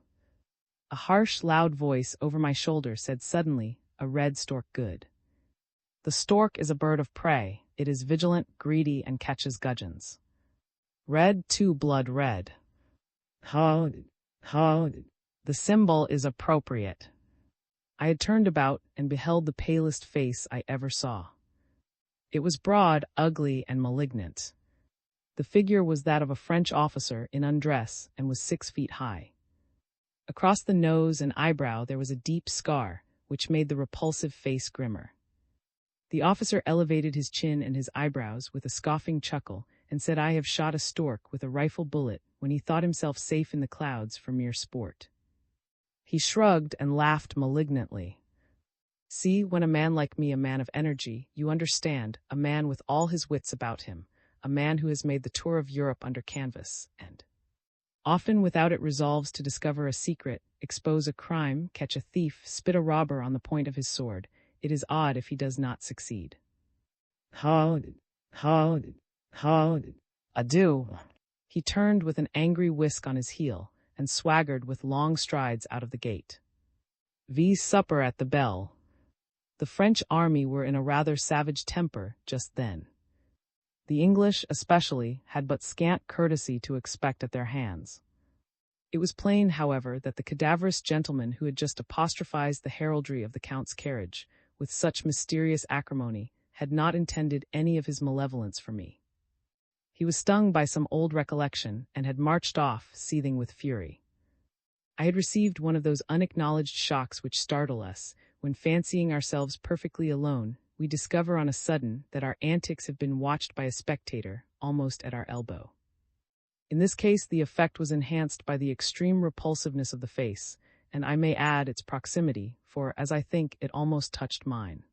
A harsh, loud voice over my shoulder said suddenly, "A red stork good. The stork is a bird of prey, it is vigilant, greedy, and catches gudgeons. Red, too, blood red. How, the symbol is appropriate." I had turned about and beheld the palest face I ever saw. It was broad, ugly, and malignant. The figure was that of a French officer in undress and was 6 feet high. Across the nose and eyebrow there was a deep scar, which made the repulsive face grimmer. The officer elevated his chin and his eyebrows with a scoffing chuckle and said I have shot a stork with a rifle bullet when he thought himself safe in the clouds for mere sport. He shrugged and laughed malignantly. See, when a man like me, a man of energy, you understand, a man with all his wits about him, a man who has made the tour of Europe under canvas, and often without it resolves to discover a secret, expose a crime, catch a thief, spit a robber on the point of his sword, it is odd if he does not succeed. How adieu. He turned with an angry whisk on his heel, and swaggered with long strides out of the gate. V's supper at the bell. The French army were in a rather savage temper just then. The English, especially, had but scant courtesy to expect at their hands. It was plain, however, that the cadaverous gentleman who had just apostrophized the heraldry of the Count's carriage, with such mysterious acrimony, had not intended any of his malevolence for me. He was stung by some old recollection, and had marched off, seething with fury. I had received one of those unacknowledged shocks which startle us, when, fancying ourselves perfectly alone, we discover on a sudden that our antics have been watched by a spectator, almost at our elbow. In this case, the effect was enhanced by the extreme repulsiveness of the face, and I may add its proximity, for, as I think, it almost touched mine.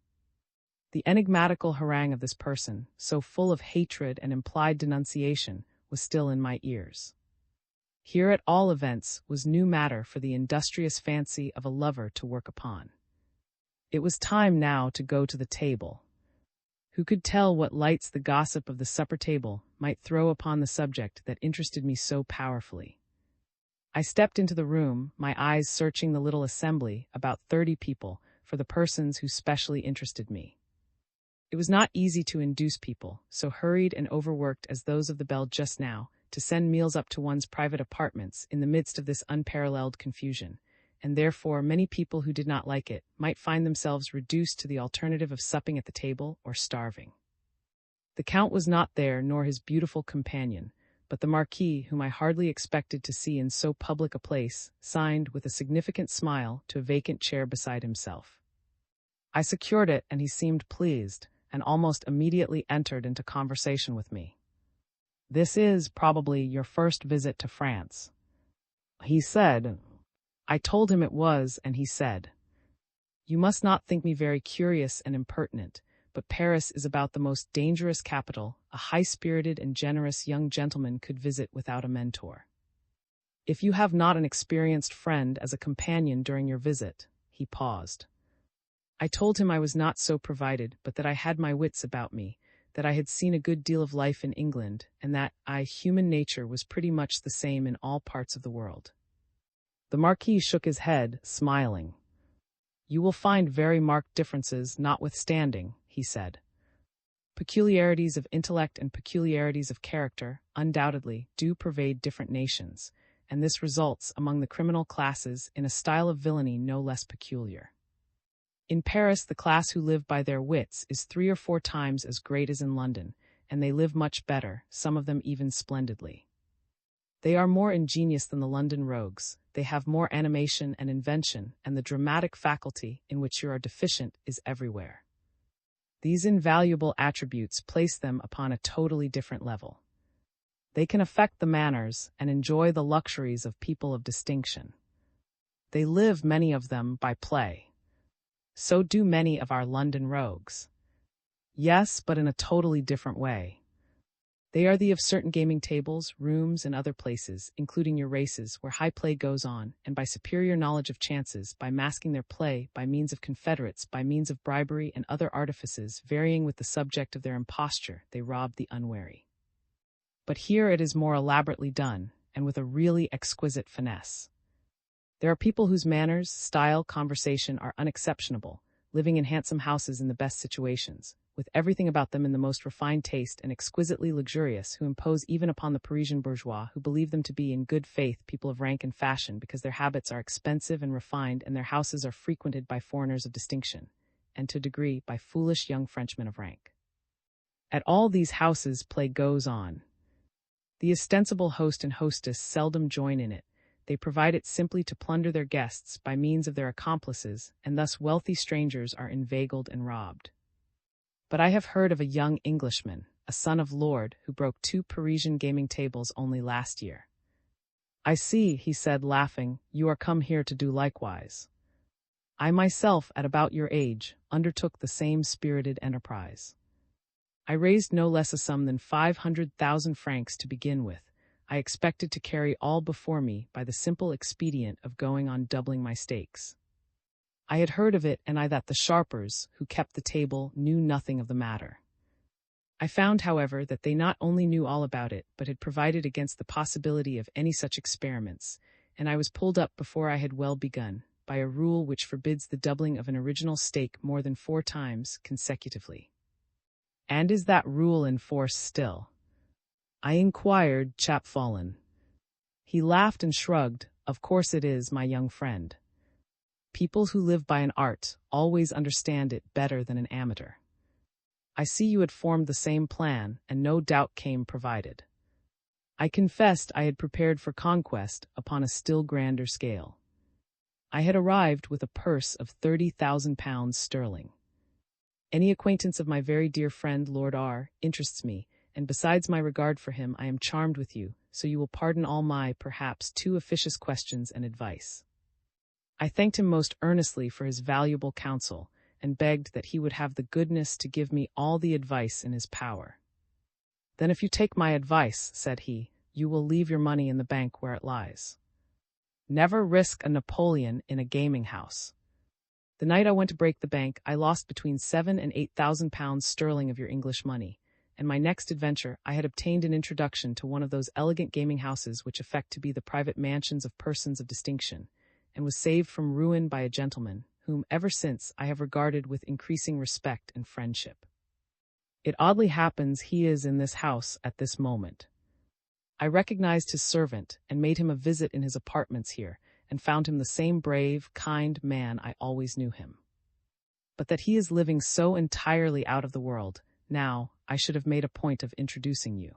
The enigmatical harangue of this person, so full of hatred and implied denunciation, was still in my ears. Here, at all events, was new matter for the industrious fancy of a lover to work upon. It was time now to go to the table. Who could tell what lights the gossip of the supper table might throw upon the subject that interested me so powerfully? I stepped into the room, my eyes searching the little assembly, about 30 people, for the persons who specially interested me. It was not easy to induce people, so hurried and overworked as those of the bell just now, to send meals up to one's private apartments in the midst of this unparalleled confusion, and therefore many people who did not like it might find themselves reduced to the alternative of supping at the table or starving. The Count was not there, nor his beautiful companion, but the Marquis, whom I hardly expected to see in so public a place, signed with a significant smile to a vacant chair beside himself. I secured it, and he seemed pleased, and almost immediately entered into conversation with me. "This is, probably, your first visit to France," he said. I told him it was, and he said, "You must not think me very curious and impertinent, but Paris is about the most dangerous capital a high-spirited and generous young gentleman could visit without a mentor. If you have not an experienced friend as a companion during your visit," he paused. I told him I was not so provided, but that I had my wits about me, that I had seen a good deal of life in England, and that human nature was pretty much the same in all parts of the world. The Marquis shook his head, smiling. "You will find very marked differences notwithstanding," he said. "Peculiarities of intellect and peculiarities of character, undoubtedly, do pervade different nations, and this results, among the criminal classes, in a style of villainy no less peculiar. In Paris, the class who live by their wits is 3 or 4 times as great as in London, and they live much better, some of them even splendidly. They are more ingenious than the London rogues, they have more animation and invention, and the dramatic faculty, in which you are deficient, is everywhere. These invaluable attributes place them upon a totally different level. They can affect the manners and enjoy the luxuries of people of distinction. They live, many of them, by play. So do many of our London rogues. Yes, but in a totally different way. They are the of certain gaming tables, rooms, and other places, including your races, where high play goes on, and by superior knowledge of chances, by masking their play, by means of confederates, by means of bribery and other artifices, varying with the subject of their imposture, they rob the unwary. But here it is more elaborately done, and with a really exquisite finesse. There are people whose manners, style, conversation are unexceptionable, living in handsome houses in the best situations, with everything about them in the most refined taste and exquisitely luxurious, who impose even upon the Parisian bourgeois, who believe them to be in good faith people of rank and fashion because their habits are expensive and refined and their houses are frequented by foreigners of distinction, and to a degree by foolish young Frenchmen of rank. At all these houses play goes on. The ostensible host and hostess seldom join in it. They provide it simply to plunder their guests by means of their accomplices, and thus wealthy strangers are inveigled and robbed. But I have heard of a young Englishman, a son of Lord, who broke 2 Parisian gaming tables only last year. "I see," he said, laughing, "you are come here to do likewise." I myself, at about your age, undertook the same spirited enterprise. I raised no less a sum than 500,000 francs to begin with. I expected to carry all before me by the simple expedient of going on doubling my stakes. I had heard of it, and I that the sharpers, who kept the table, knew nothing of the matter. I found, however, that they not only knew all about it, but had provided against the possibility of any such experiments, and I was pulled up before I had well begun, by a rule which forbids the doubling of an original stake more than 4 times consecutively. And is that rule in force still? I inquired chapfallen. He laughed and shrugged. Of course it is, my young friend. People who live by an art always understand it better than an amateur. I see you had formed the same plan, and no doubt came provided. I confessed I had prepared for conquest upon a still grander scale. I had arrived with a purse of 30,000 pounds sterling. Any acquaintance of my very dear friend Lord R interests me, and besides my regard for him, I am charmed with you, so you will pardon all my, perhaps, too officious questions and advice. I thanked him most earnestly for his valuable counsel, and begged that he would have the goodness to give me all the advice in his power. Then if you take my advice, said he, you will leave your money in the bank where it lies. Never risk a Napoleon in a gaming house. The night I went to break the bank, I lost between 7,000 and 8,000 pounds sterling of your English money, and my next adventure I had obtained an introduction to one of those elegant gaming houses which affect to be the private mansions of persons of distinction, and was saved from ruin by a gentleman, whom ever since I have regarded with increasing respect and friendship. It oddly happens he is in this house at this moment. I recognized his servant, and made him a visit in his apartments here, and found him the same brave, kind man I always knew him. But that he is living so entirely out of the world, now, I should have made a point of introducing you.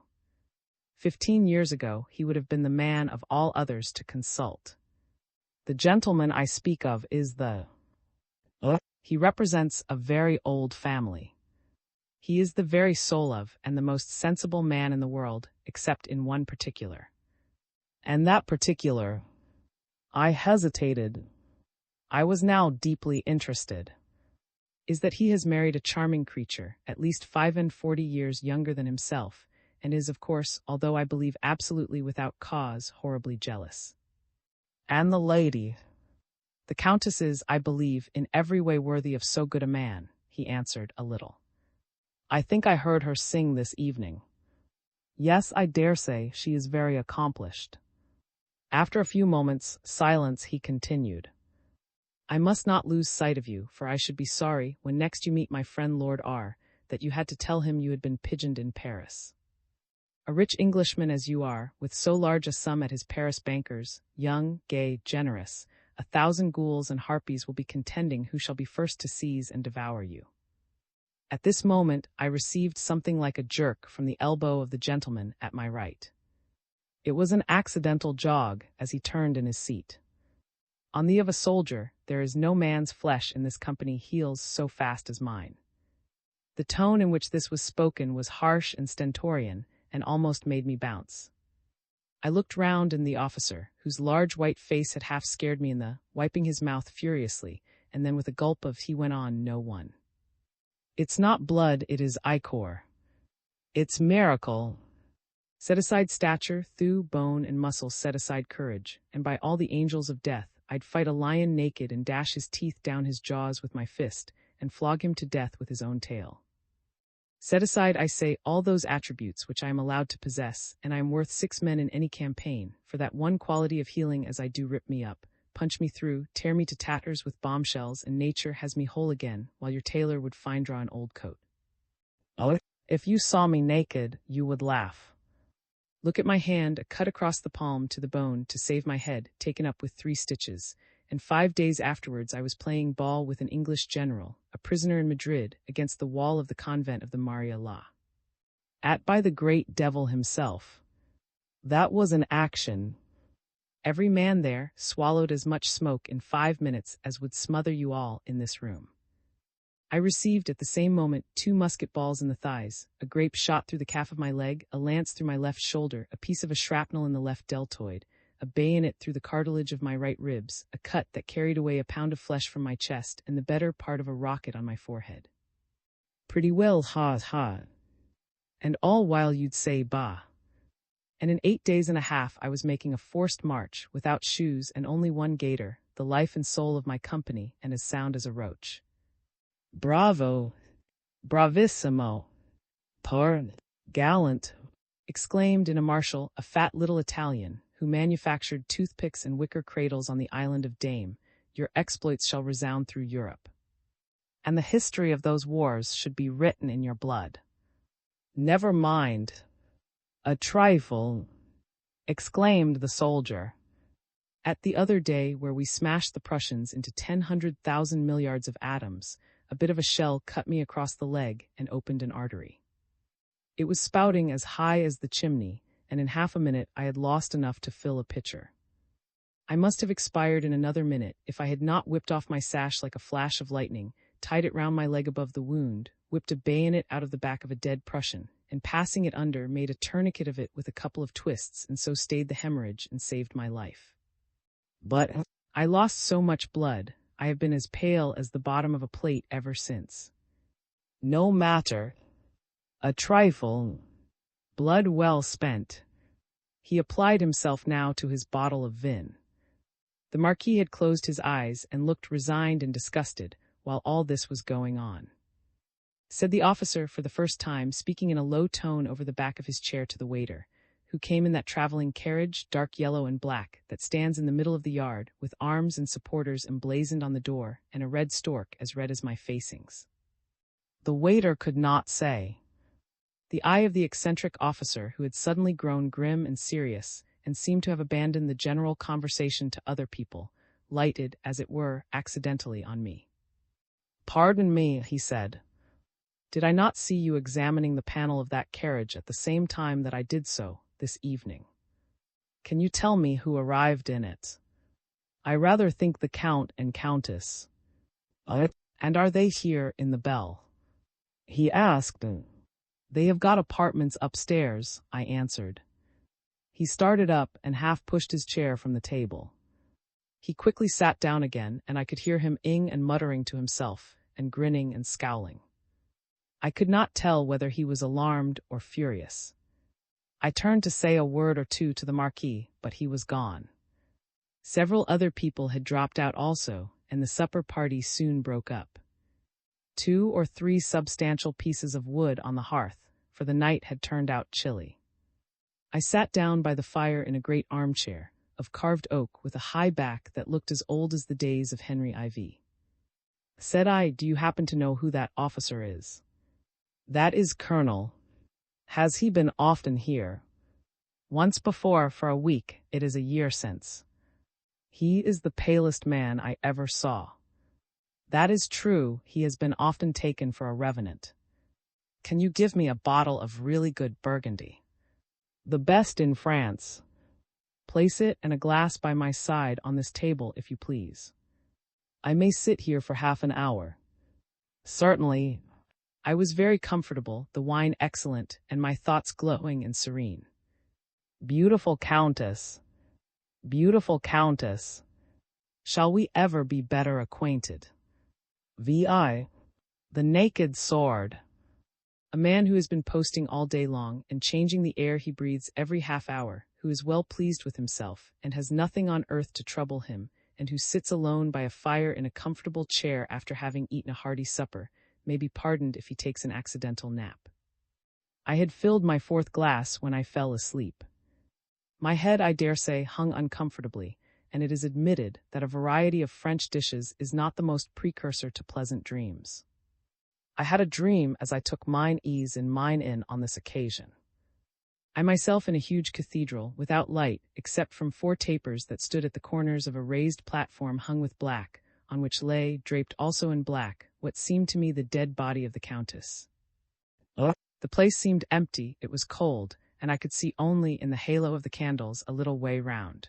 15 years ago, he would have been the man of all others to consult. The gentleman I speak of is the... He represents a very old family. He is the very soul of, and the most sensible man in the world, except in one particular. And that particular... I hesitated. I was now deeply interested. Is that he has married a charming creature, at least 45 years younger than himself, and is, of course, although I believe absolutely without cause, horribly jealous. And the lady... The Countess is, I believe, in every way worthy of so good a man, he answered, a little. I think I heard her sing this evening. Yes, I dare say she is very accomplished. After a few moments' silence, he continued. I must not lose sight of you, for I should be sorry, when next you meet my friend Lord R, that you had to tell him you had been pigeoned in Paris. A rich Englishman as you are, with so large a sum at his Paris bankers, young, gay, generous, 1,000 ghouls and harpies will be contending who shall be first to seize and devour you. At this moment, I received something like a jerk from the elbow of the gentleman at my right. It was an accidental jog as he turned in his seat. On the of a soldier, there is no man's flesh in this company heals so fast as mine. The tone in which this was spoken was harsh and stentorian, and almost made me bounce. I looked round, and the officer, whose large white face had half scared me wiping his mouth furiously, and then with a gulp of he went on, no one. It's not blood, it is ichor. It's miracle. Set aside stature, thew, bone, and muscle, set aside courage, and by all the angels of death, I'd fight a lion naked and dash his teeth down his jaws with my fist, and flog him to death with his own tail. Set aside, I say, all those attributes which I am allowed to possess, and I am worth 6 men in any campaign, for that one quality of healing as I do rip me up, punch me through, tear me to tatters with bombshells, and nature has me whole again, while your tailor would find draw an old coat. If you saw me naked, you would laugh. Look at my hand, a cut across the palm to the bone to save my head, taken up with 3 stitches, and 5 days afterwards I was playing ball with an English general, a prisoner in Madrid, against the wall of the convent of the Maria La. At by the great devil himself. That was an action. Every man there swallowed as much smoke in 5 minutes as would smother you all in this room. I received at the same moment 2 musket balls in the thighs, a grape shot through the calf of my leg, a lance through my left shoulder, a piece of a shrapnel in the left deltoid, a bayonet through the cartilage of my right ribs, a cut that carried away a pound of flesh from my chest, and the better part of a rocket on my forehead. Pretty well, ha ha. And all while you'd say bah. And in 8 days and a half I was making a forced march, without shoes and only one gaiter, the life and soul of my company, and as sound as a roach. Bravo! Bravissimo! Por gallant! Exclaimed in a martial a fat little Italian, who manufactured toothpicks and wicker cradles on the island of Dame. Your exploits shall resound through Europe. And the history of those wars should be written in your blood. Never mind. A trifle, exclaimed the soldier. At the other day, where we smashed the Prussians into 10,000 milliards of atoms, a bit of a shell cut me across the leg and opened an artery. It was spouting as high as the chimney, and in half a minute I had lost enough to fill a pitcher. I must have expired in another minute if I had not whipped off my sash like a flash of lightning, tied it round my leg above the wound, whipped a bayonet out of the back of a dead Prussian, and passing it under, made a tourniquet of it with a couple of twists, and so stayed the hemorrhage and saved my life. But I lost so much blood, I have been as pale as the bottom of a plate ever since. No matter. A trifle. Blood well spent. He applied himself now to his bottle of vin. The Marquis had closed his eyes and looked resigned and disgusted while all this was going on. Said the officer for the first time, speaking in a low tone over the back of his chair to the waiter, who came in that traveling carriage, dark yellow and black, that stands in the middle of the yard, with arms and supporters emblazoned on the door, and a red stork as red as my facings. The waiter could not say. The eye of the eccentric officer, who had suddenly grown grim and serious, and seemed to have abandoned the general conversation to other people, lighted, as it were, accidentally on me. "Pardon me," he said. "Did I not see you examining the panel of that carriage at the same time that I did so, this evening? Can you tell me who arrived in it? I rather think the Count and Countess. And are they here in the Bell?" he asked. "They have got apartments upstairs," I answered. He started up and half pushed his chair from the table. He quickly sat down again, and I could hear him ing and muttering to himself, and grinning and scowling. I could not tell whether he was alarmed or furious. I turned to say a word or two to the Marquis, but he was gone. Several other people had dropped out also, and the supper party soon broke up. 2 or 3 substantial pieces of wood on the hearth, for the night had turned out chilly. I sat down by the fire in a great armchair, of carved oak with a high back that looked as old as the days of Henry IV. Said I, "Do you happen to know who that officer is?" "That is Colonel." "Has he been often here?" "Once before, for a week. It is a year since." "He is the palest man I ever saw." "That is true. He has been often taken for a revenant." "Can you give me a bottle of really good Burgundy?" "The best in France." "Place it and a glass by my side on this table, if you please." "I may sit here for half an hour." "Certainly." I was very comfortable, the wine excellent, and my thoughts glowing and serene. Beautiful Countess. Beautiful Countess. Shall we ever be better acquainted? Vi. The naked sword. A man who has been posting all day long and changing the air he breathes every half hour, who is well pleased with himself and has nothing on earth to trouble him, and who sits alone by a fire in a comfortable chair after having eaten a hearty supper, may be pardoned if he takes an accidental nap. I had filled my 4th glass when I fell asleep. My head, I dare say, hung uncomfortably, and it is admitted that a variety of French dishes is not the most precursor to pleasant dreams. I had a dream as I took mine ease in mine inn on this occasion. I myself in a huge cathedral, without light, except from 4 tapers that stood at the corners of a raised platform hung with black, on which lay, draped also in black, what seemed to me the dead body of the Countess. The place seemed empty, it was cold, and I could see only in the halo of the candles a little way round.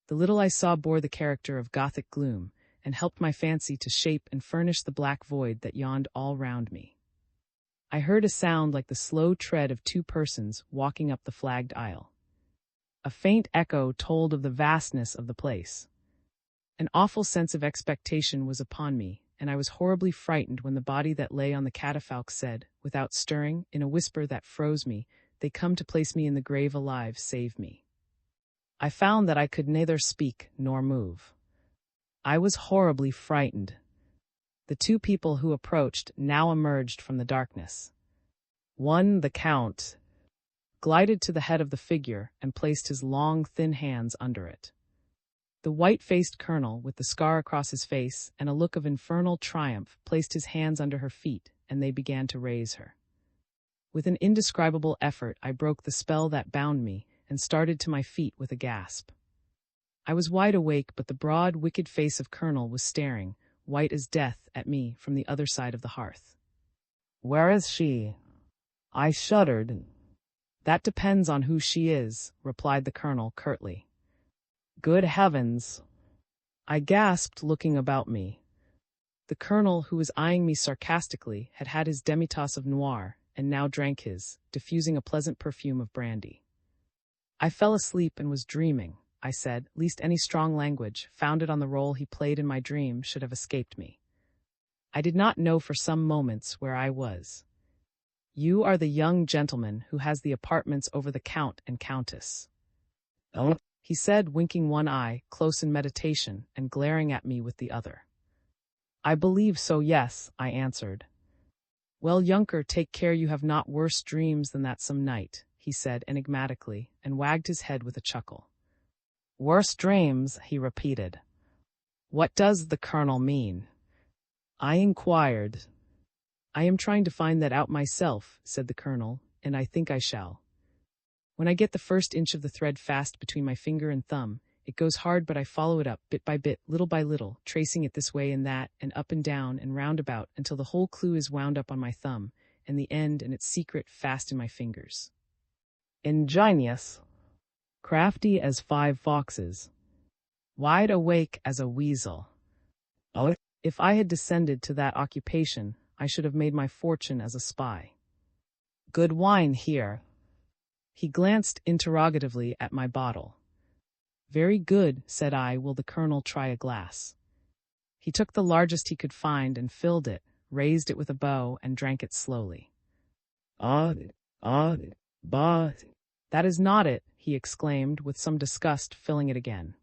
The little I saw bore the character of Gothic gloom, and helped my fancy to shape and furnish the black void that yawned all round me. I heard a sound like the slow tread of 2 persons walking up the flagged aisle. A faint echo told of the vastness of the place. An awful sense of expectation was upon me, and I was horribly frightened when the body that lay on the catafalque said, without stirring, in a whisper that froze me, "They come to place me in the grave alive, save me." I found that I could neither speak nor move. I was horribly frightened. The two people who approached now emerged from the darkness. One, the Count, glided to the head of the figure and placed his long, thin hands under it. The white-faced colonel, with the scar across his face and a look of infernal triumph, placed his hands under her feet, and they began to raise her. With an indescribable effort, I broke the spell that bound me and started to my feet with a gasp. I was wide awake, but the broad, wicked face of Colonel was staring, white as death, at me from the other side of the hearth. "Where is she?" I shuddered. "That depends on who she is," replied the colonel curtly. "Good heavens!" I gasped, looking about me. The colonel, who was eyeing me sarcastically, had had his demi-tasse of noir, and now drank his, diffusing a pleasant perfume of brandy. "I fell asleep and was dreaming," I said, lest any strong language, founded on the role he played in my dream, should have escaped me. I did not know for some moments where I was. "You are the young gentleman who has the apartments over the Count and Countess," "Oh?" he said, winking one eye, close in meditation, and glaring at me with the other. "I believe so, yes," I answered. "Well, Junker, take care you have not worse dreams than that some night," he said enigmatically, and wagged his head with a chuckle. "Worse dreams," he repeated. "What does the colonel mean?" I inquired. "I am trying to find that out myself," said the colonel, "and I think I shall. When I get the first inch of the thread fast between my finger and thumb, it goes hard, but I follow it up, bit by bit, little by little, tracing it this way and that, and up and down and round about, until the whole clue is wound up on my thumb, and the end and its secret fast in my fingers." "Ingenious." "Crafty as 5 foxes. Wide awake as a weasel." "Oh?" If I had descended to that occupation, I should have made my fortune as a spy. "Good wine here." He glanced interrogatively at my bottle. "Very good," said I. "Will the colonel try a glass?" He took the largest he could find and filled it, raised it with a bow, and drank it slowly. Bah. "That is not it," he exclaimed, with some disgust, filling it again.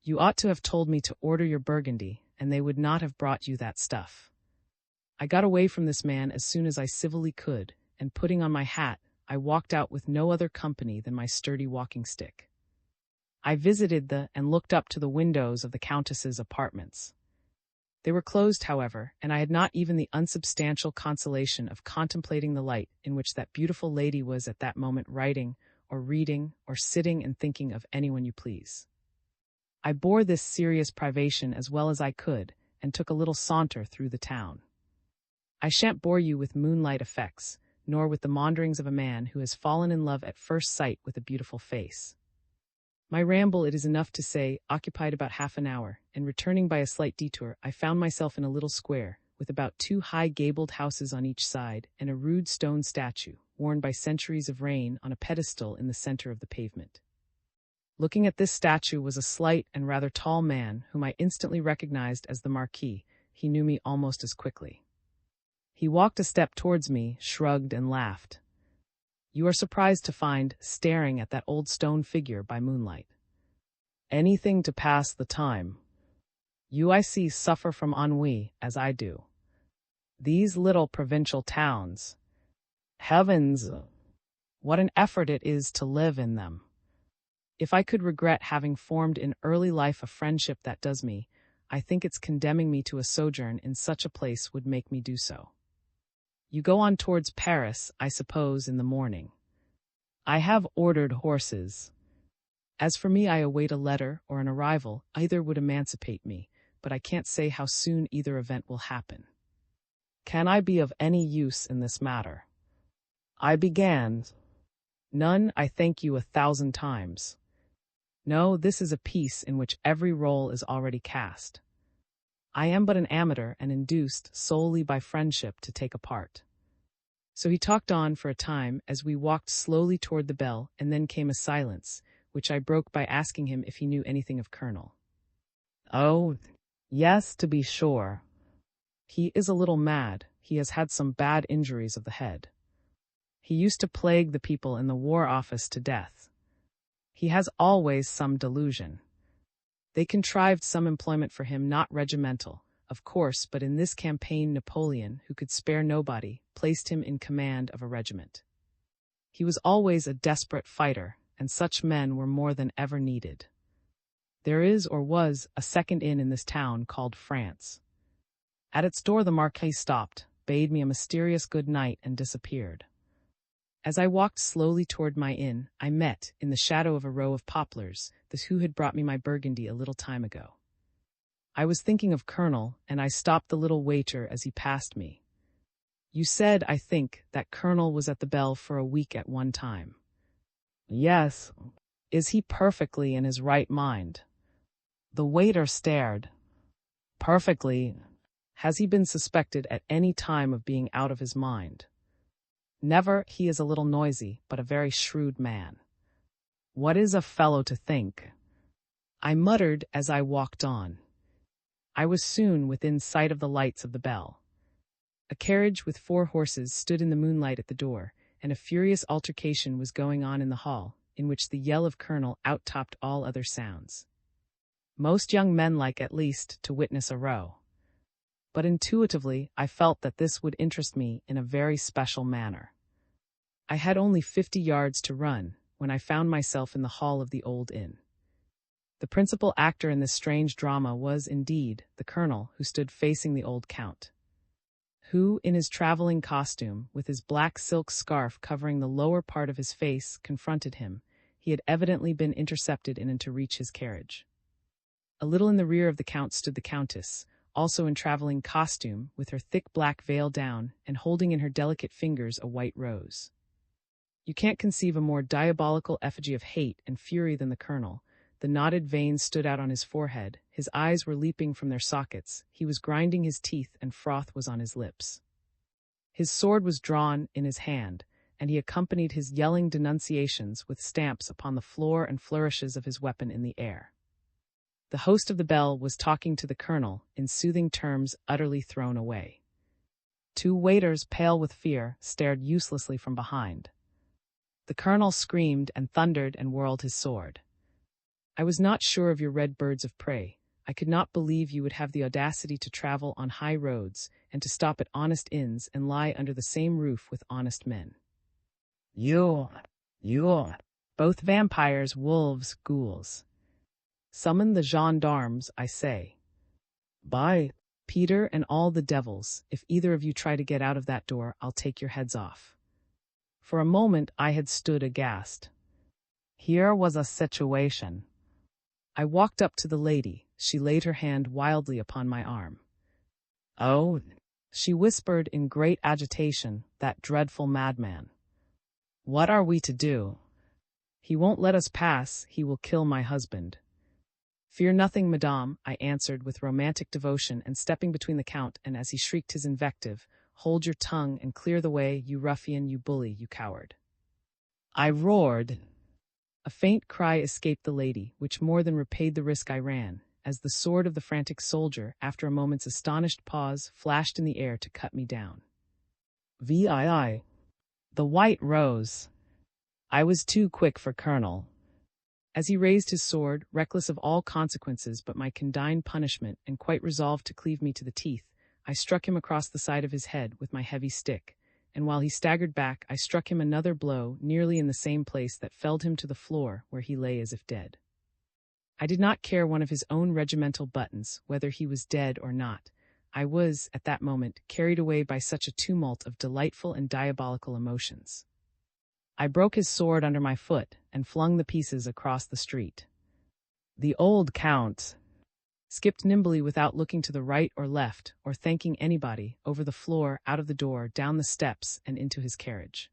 "You ought to have told me to order your Burgundy, and they would not have brought you that stuff." I got away from this man as soon as I civilly could, and putting on my hat, I walked out with no other company than my sturdy walking stick. I visited and looked up to the windows of the Countess's apartments. They were closed, however, and I had not even the unsubstantial consolation of contemplating the light in which that beautiful lady was at that moment writing, or reading, or sitting and thinking of anyone you please. I bore this serious privation as well as I could, and took a little saunter through the town. I shan't bore you with moonlight effects, nor with the maunderings of a man who has fallen in love at first sight with a beautiful face. My ramble, it is enough to say, occupied about half an hour, and returning by a slight detour, I found myself in a little square, with about 2 high gabled houses on each side, and a rude stone statue, worn by centuries of rain, on a pedestal in the center of the pavement. Looking at this statue was a slight and rather tall man, whom I instantly recognized as the Marquis. He knew me almost as quickly. He walked a step towards me, shrugged, and laughed. "You are surprised to find, staring at that old stone figure by moonlight. Anything to pass the time. You, I see, suffer from ennui, as I do. These little provincial towns. Heavens, what an effort it is to live in them. If I could regret having formed in early life a friendship that does me, I think it's condemning me to a sojourn in such a place would make me do so. You go on towards Paris, I suppose, in the morning. I have ordered horses. As for me, I await a letter or an arrival. Either would emancipate me, but I can't say how soon either event will happen. Can I be of any use in this matter?" I began. "None, I thank you 1,000 times. No, this is a piece in which every role is already cast. I am but an amateur and induced solely by friendship to take a part." So he talked on for a time as we walked slowly toward the bell, and then came a silence, which I broke by asking him if he knew anything of Colonel. "Oh, yes, to be sure. He is a little mad. He has had some bad injuries of the head. He used to plague the people in the War Office to death. He has always some delusion. They contrived some employment for him, not regimental, of course, but in this campaign Napoleon, who could spare nobody, placed him in command of a regiment. He was always a desperate fighter, and such men were more than ever needed. There is, or was, a second inn in this town called France. At its door the Marquis stopped, bade me a mysterious good night, and disappeared. As I walked slowly toward my inn, I met, in the shadow of a row of poplars, the who had brought me my Burgundy a little time ago. I was thinking of Colonel, and I stopped the little waiter as he passed me. You said, I think, that Colonel was at the Bell for a week at one time. Yes. Is he perfectly in his right mind? The waiter stared. Perfectly. Has he been suspected at any time of being out of his mind? Never. He is a little noisy, but a very shrewd man. What is a fellow to think? I muttered as I walked on. I was soon within sight of the lights of the Bell. A carriage with 4 horses stood in the moonlight at the door, and a furious altercation was going on in the hall, in which the yell of Colonel out-topped all other sounds. Most young men like, at least, to witness a row. But intuitively I felt that this would interest me in a very special manner. I had only 50 yards to run, when I found myself in the hall of the old inn. The principal actor in this strange drama was, indeed, the Colonel, who stood facing the old Count, who, in his traveling costume, with his black silk scarf covering the lower part of his face, confronted him. He had evidently been intercepted in to reach his carriage. A little in the rear of the Count stood the Countess, also in traveling costume, with her thick black veil down, and holding in her delicate fingers a white rose. You can't conceive a more diabolical effigy of hate and fury than the Colonel. The knotted veins stood out on his forehead, his eyes were leaping from their sockets, he was grinding his teeth, and froth was on his lips. His sword was drawn in his hand, and he accompanied his yelling denunciations with stamps upon the floor and flourishes of his weapon in the air. The host of the Bell was talking to the Colonel in soothing terms utterly thrown away. 2 waiters, pale with fear, stared uselessly from behind. The Colonel screamed and thundered and whirled his sword. I was not sure of your red birds of prey. I could not believe you would have the audacity to travel on high roads and to stop at honest inns and lie under the same roof with honest men. You, both vampires, wolves, ghouls. Summon the gendarmes, I say. By Peter and all the devils, if either of you try to get out of that door, I'll take your heads off. For a moment I had stood aghast. Here was a situation. I walked up to the lady. She laid her hand wildly upon my arm. Oh, she whispered in great agitation, that dreadful madman. What are we to do? He won't let us pass, he will kill my husband. Fear nothing, madame, I answered with romantic devotion, and stepping between the Count and as he shrieked his invective, hold your tongue and clear the way, you ruffian, you bully, you coward. I roared. A faint cry escaped the lady, which more than repaid the risk I ran, as the sword of the frantic soldier, after a moment's astonished pause, flashed in the air to cut me down. VII. The white rose. I was too quick for Colonel. As he raised his sword, reckless of all consequences but my condign punishment, and quite resolved to cleave me to the teeth, I struck him across the side of his head with my heavy stick, and while he staggered back, I struck him another blow nearly in the same place that felled him to the floor, where he lay as if dead. I did not care one of his own regimental buttons, whether he was dead or not. I was, at that moment, carried away by such a tumult of delightful and diabolical emotions. I broke his sword under my foot and flung the pieces across the street. The old Count skipped nimbly without looking to the right or left or thanking anybody, over the floor, out of the door, down the steps, and into his carriage.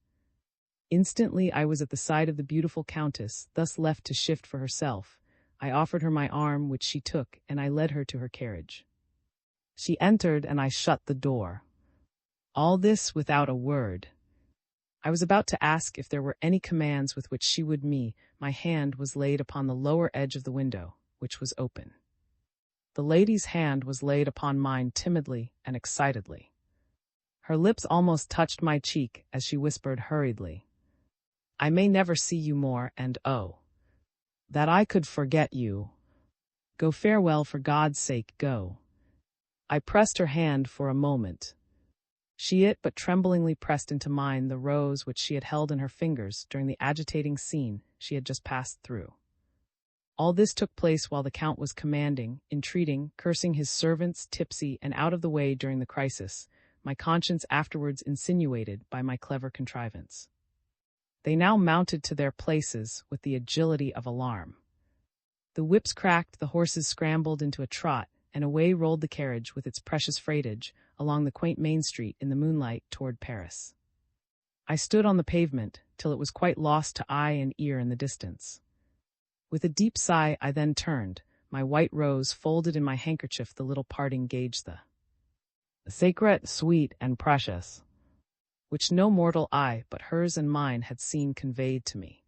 Instantly I was at the side of the beautiful Countess, thus left to shift for herself. I offered her my arm, which she took, and I led her to her carriage. She entered, and I shut the door. All this without a word. I was about to ask if there were any commands with which she would my hand was laid upon the lower edge of the window, which was open. The lady's hand was laid upon mine timidly and excitedly. Her lips almost touched my cheek as she whispered hurriedly, "I may never see you more, and oh, that I could forget you. Go farewell, for God's sake, go." I pressed her hand for a moment. She but tremblingly pressed into mine the rose which she had held in her fingers during the agitating scene she had just passed through. All this took place while the Count was commanding, entreating, cursing his servants, tipsy and out of the way during the crisis, my conscience afterwards insinuated by my clever contrivance. They now mounted to their places with the agility of alarm. The whips cracked, the horses scrambled into a trot, and away rolled the carriage with its precious freightage along the quaint main street in the moonlight toward Paris. I stood on the pavement till it was quite lost to eye and ear in the distance. With a deep sigh I then turned, my white rose folded in my handkerchief, the little parting gage, the sacred, sweet, and precious, which no mortal eye but hers and mine had seen, conveyed to me.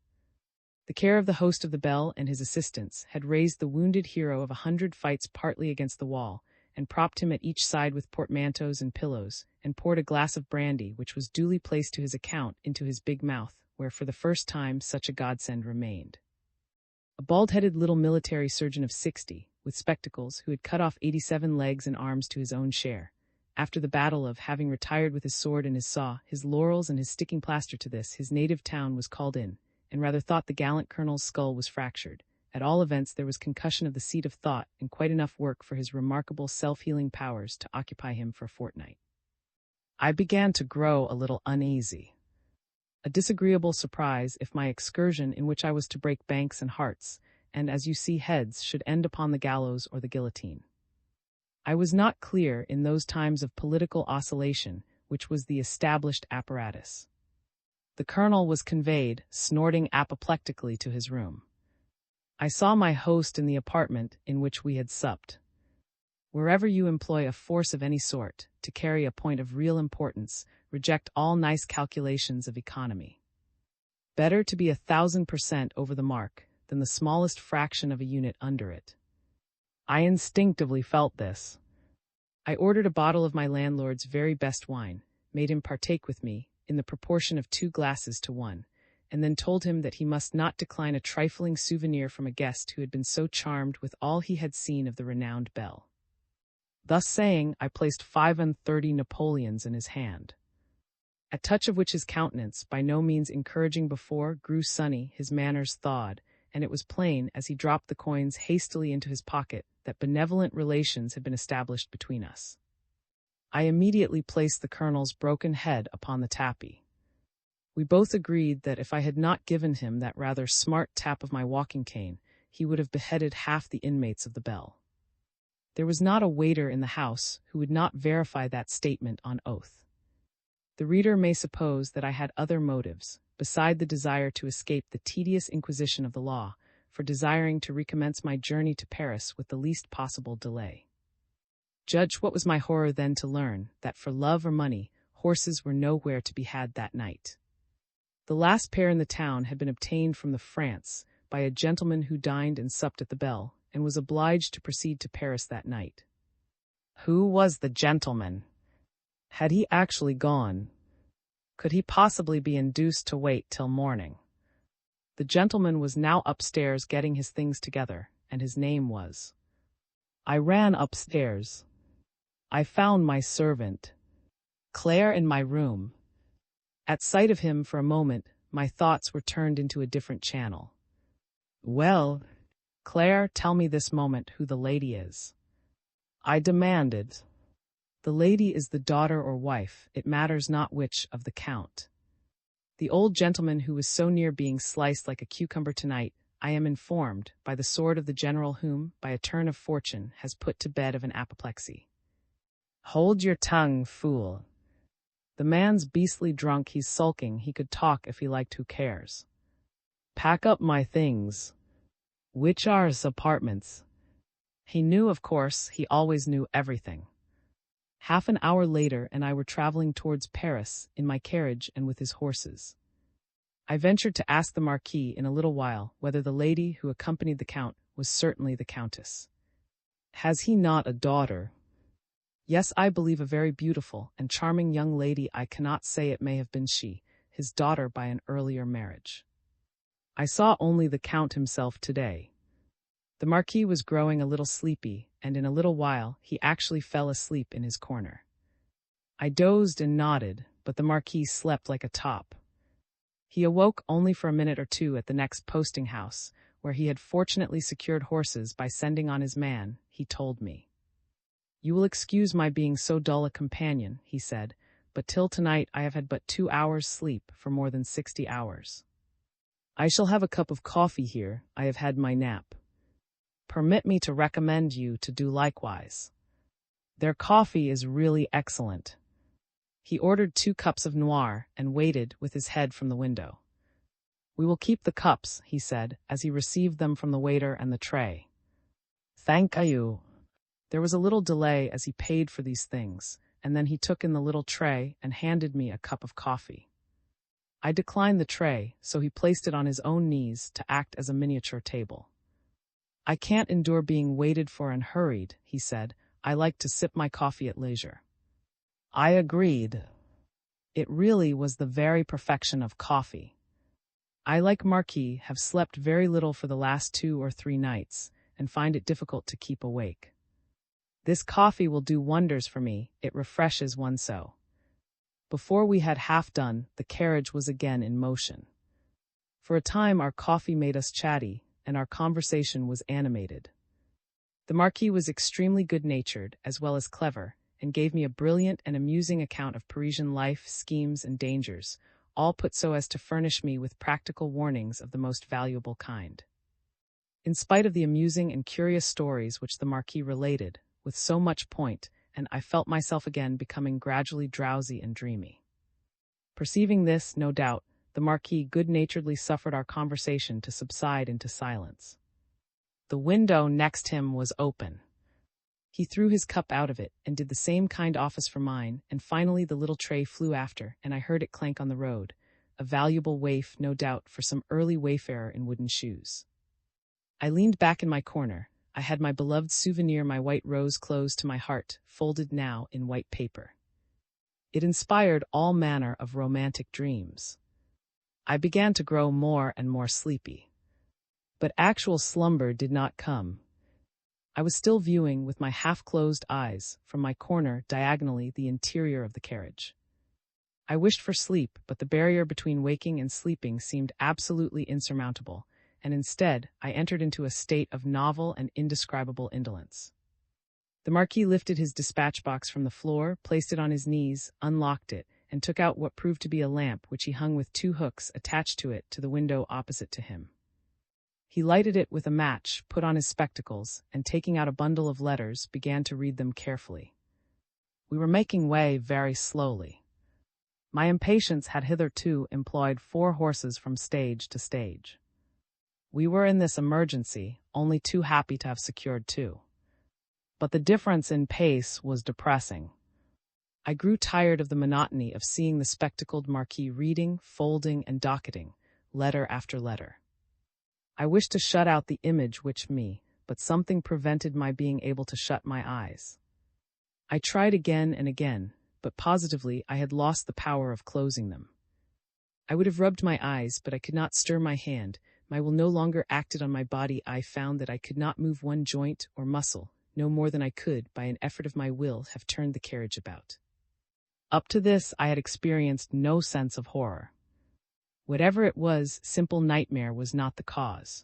The care of the host of the Bell and his assistants had raised the wounded hero of 100 fights partly against the wall, and propped him at each side with portmanteaus and pillows, and poured a glass of brandy, which was duly placed to his account, into his big mouth, where for the first time such a godsend remained. A bald-headed little military surgeon of 60, with spectacles, who had cut off 87 legs and arms to his own share, after the battle of having retired with his sword and his saw, his laurels and his sticking plaster to this, his native town, was called in, and rather thought the gallant colonel's skull was fractured. At all events, there was concussion of the seat of thought, and quite enough work for his remarkable self-healing powers to occupy him for a fortnight. I began to grow a little uneasy. A disagreeable surprise if my excursion, in which I was to break banks and hearts, and, as you see, heads, should end upon the gallows or the guillotine. I was not clear in those times of political oscillation, which was the established apparatus. The colonel was conveyed, snorting apoplectically, to his room. I saw my host in the apartment in which we had supped. Wherever you employ a force of any sort, to carry a point of real importance, reject all nice calculations of economy. Better to be 1,000% over the mark than the smallest fraction of a unit under it. I instinctively felt this. I ordered a bottle of my landlord's very best wine, made him partake with me, in the proportion of 2 glasses to 1, and then told him that he must not decline a trifling souvenir from a guest who had been so charmed with all he had seen of the renowned Bell. Thus saying, I placed 35 Napoleons in his hand. At touch of which his countenance, by no means encouraging before, grew sunny, his manners thawed, and it was plain, as he dropped the coins hastily into his pocket, that benevolent relations had been established between us. I immediately placed the colonel's broken head upon the tapis. We both agreed that if I had not given him that rather smart tap of my walking cane, he would have beheaded half the inmates of the Bell. There was not a waiter in the house who would not verify that statement on oath. The reader may suppose that I had other motives, beside the desire to escape the tedious inquisition of the law, for desiring to recommence my journey to Paris with the least possible delay. Judge what was my horror then to learn that for love or money, horses were nowhere to be had that night. The last pair in the town had been obtained from the France by a gentleman who dined and supped at the Bell, and was obliged to proceed to Paris that night. Who was the gentleman? Had he actually gone? Could he possibly be induced to wait till morning? The gentleman was now upstairs getting his things together, and his name was. I ran upstairs. I found my servant, Claire, in my room. At sight of him, for a moment, my thoughts were turned into a different channel. Well, Claire, tell me this moment who the lady is. I demanded. The lady is the daughter or wife, it matters not which, of the Count. The old gentleman who was so near being sliced like a cucumber tonight, I am informed, by the sword of the general whom, by a turn of fortune, has put to bed of an apoplexy. Hold your tongue, fool. The man's beastly drunk, he's sulking, he could talk if he liked, who cares? Pack up my things. Which are his apartments? He knew, of course, he always knew everything. Half an hour later and I were traveling towards Paris in my carriage and with his horses. I ventured to ask the Marquis in a little while whether the lady who accompanied the Count was certainly the Countess. "Has he not a daughter?" "Yes, I believe a very beautiful and charming young lady. I cannot say it may have been she, his daughter by an earlier marriage. I saw only the Count himself today." The Marquis was growing a little sleepy, and in a little while he actually fell asleep in his corner. I dozed and nodded, but the Marquis slept like a top. He awoke only for a minute or two at the next posting house, where he had fortunately secured horses by sending on his man, he told me. "You will excuse my being so dull a companion," he said, "but till tonight I have had but 2 hours' sleep for more than 60 hours. I shall have a cup of coffee here. I have had my nap. Permit me to recommend you to do likewise. Their coffee is really excellent." He ordered 2 cups of noir and waited with his head from the window. "We will keep the cups," he said, as he received them from the waiter and the tray. "Thank you." There was a little delay as he paid for these things, and then he took in the little tray and handed me a cup of coffee. I declined the tray, so he placed it on his own knees to act as a miniature table. "I can't endure being waited for and hurried," he said. "I like to sip my coffee at leisure." I agreed. It really was the very perfection of coffee. I, like Marquis, have slept very little for the last 2 or 3 nights, and find it difficult to keep awake. This coffee will do wonders for me. It refreshes one so. Before we had half done, the carriage was again in motion. For a time our coffee made us chatty, and our conversation was animated. The Marquis was extremely good-natured, as well as clever, and gave me a brilliant and amusing account of Parisian life, schemes, and dangers, all put so as to furnish me with practical warnings of the most valuable kind. In spite of the amusing and curious stories which the Marquis related, with so much point, and I felt myself again becoming gradually drowsy and dreamy. Perceiving this, no doubt, the Marquis good-naturedly suffered our conversation to subside into silence. The window next him was open. He threw his cup out of it, and did the same kind office for mine, and finally the little tray flew after, and I heard it clank on the road, a valuable waif, no doubt, for some early wayfarer in wooden shoes. I leaned back in my corner. I had my beloved souvenir, my white rose, close to my heart, folded now in white paper. It inspired all manner of romantic dreams. I began to grow more and more sleepy. But actual slumber did not come. I was still viewing, with my half-closed eyes, from my corner diagonally the interior of the carriage. I wished for sleep, but the barrier between waking and sleeping seemed absolutely insurmountable, and instead I entered into a state of novel and indescribable indolence. The Marquis lifted his dispatch box from the floor, placed it on his knees, unlocked it, and took out what proved to be a lamp which he hung with 2 hooks attached to it to the window opposite to him. He lighted it with a match, put on his spectacles, and taking out a bundle of letters, began to read them carefully. We were making way very slowly. My impatience had hitherto employed 4 horses from stage to stage. We were in this emergency only too happy to have secured 2. But the difference in pace was depressing. I grew tired of the monotony of seeing the spectacled Marquis reading, folding, and docketing, letter after letter. I wished to shut out the image which me, but something prevented my being able to shut my eyes. I tried again and again, but positively I had lost the power of closing them. I would have rubbed my eyes, but I could not stir my hand. My will no longer acted on my body. I found that I could not move one joint or muscle, no more than I could, by an effort of my will, have turned the carriage about. Up to this I had experienced no sense of horror. Whatever it was, simple nightmare was not the cause.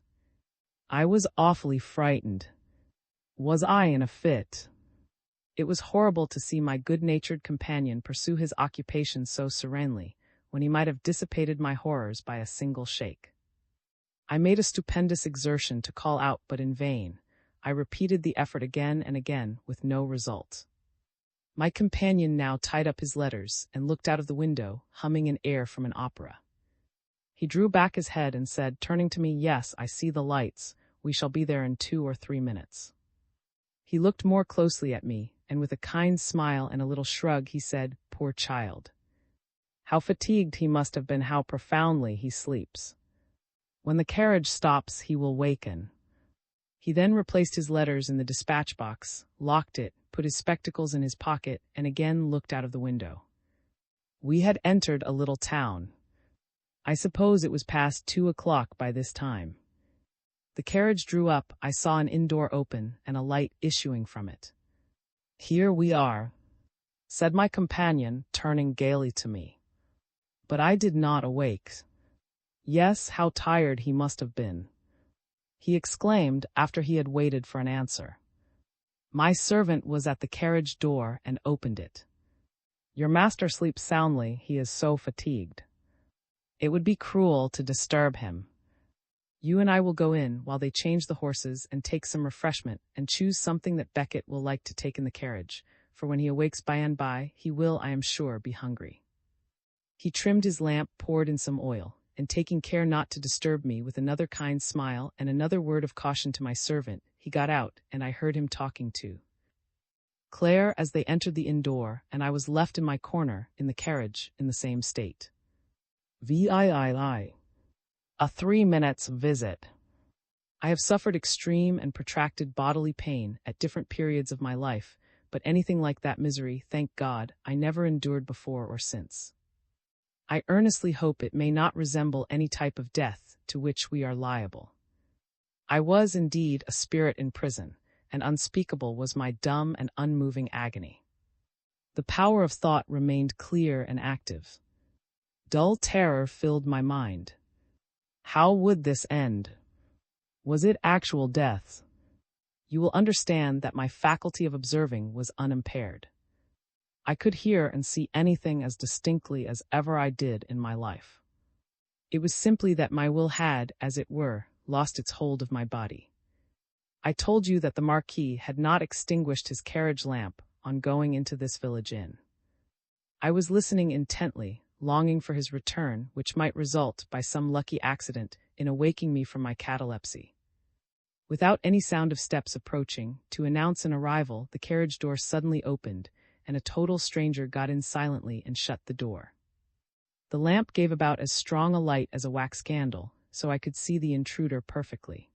I was awfully frightened. Was I in a fit? It was horrible to see my good-natured companion pursue his occupation so serenely, when he might have dissipated my horrors by a single shake. I made a stupendous exertion to call out, but in vain. I repeated the effort again and again, with no result. My companion now tied up his letters and looked out of the window, humming an air from an opera. He drew back his head and said, turning to me, "Yes, I see the lights. We shall be there in 2 or 3 minutes." He looked more closely at me, and with a kind smile and a little shrug he said, "Poor child. How fatigued he must have been, how profoundly he sleeps. When the carriage stops, he will waken." He then replaced his letters in the dispatch box, locked it, put his spectacles in his pocket, and again looked out of the window. We had entered a little town. I suppose it was past 2 o'clock by this time. The carriage drew up, I saw an inn door open, and a light issuing from it. "Here we are," said my companion, turning gaily to me. But I did not awake. Yes, how tired he must have been. He exclaimed after he had waited for an answer. My servant was at the carriage door and opened it. "Your master sleeps soundly, he is so fatigued. It would be cruel to disturb him. You and I will go in while they change the horses and take some refreshment and choose something that Beckett will like to take in the carriage, for when he awakes by and by, he will, I am sure, be hungry." He trimmed his lamp, poured in some oil, and taking care not to disturb me with another kind smile and another word of caution to my servant, he got out, and I heard him talking to Claire as they entered the inn door, and I was left in my corner, in the carriage, in the same state. VII. A 3 minutes visit. I have suffered extreme and protracted bodily pain at different periods of my life, but anything like that misery, thank God, I never endured before or since. I earnestly hope it may not resemble any type of death to which we are liable. I was indeed a spirit in prison, and unspeakable was my dumb and unmoving agony. The power of thought remained clear and active. Dull terror filled my mind. How would this end? Was it actual death? You will understand that my faculty of observing was unimpaired. I could hear and see anything as distinctly as ever I did in my life. It was simply that my will had, as it were, lost its hold of my body. I told you that the Marquis had not extinguished his carriage lamp on going into this village inn. I was listening intently, longing for his return, which might result, by some lucky accident, in awaking me from my catalepsy. Without any sound of steps approaching, to announce an arrival, the carriage door suddenly opened, and a total stranger got in silently and shut the door. The lamp gave about as strong a light as a wax candle, so I could see the intruder perfectly.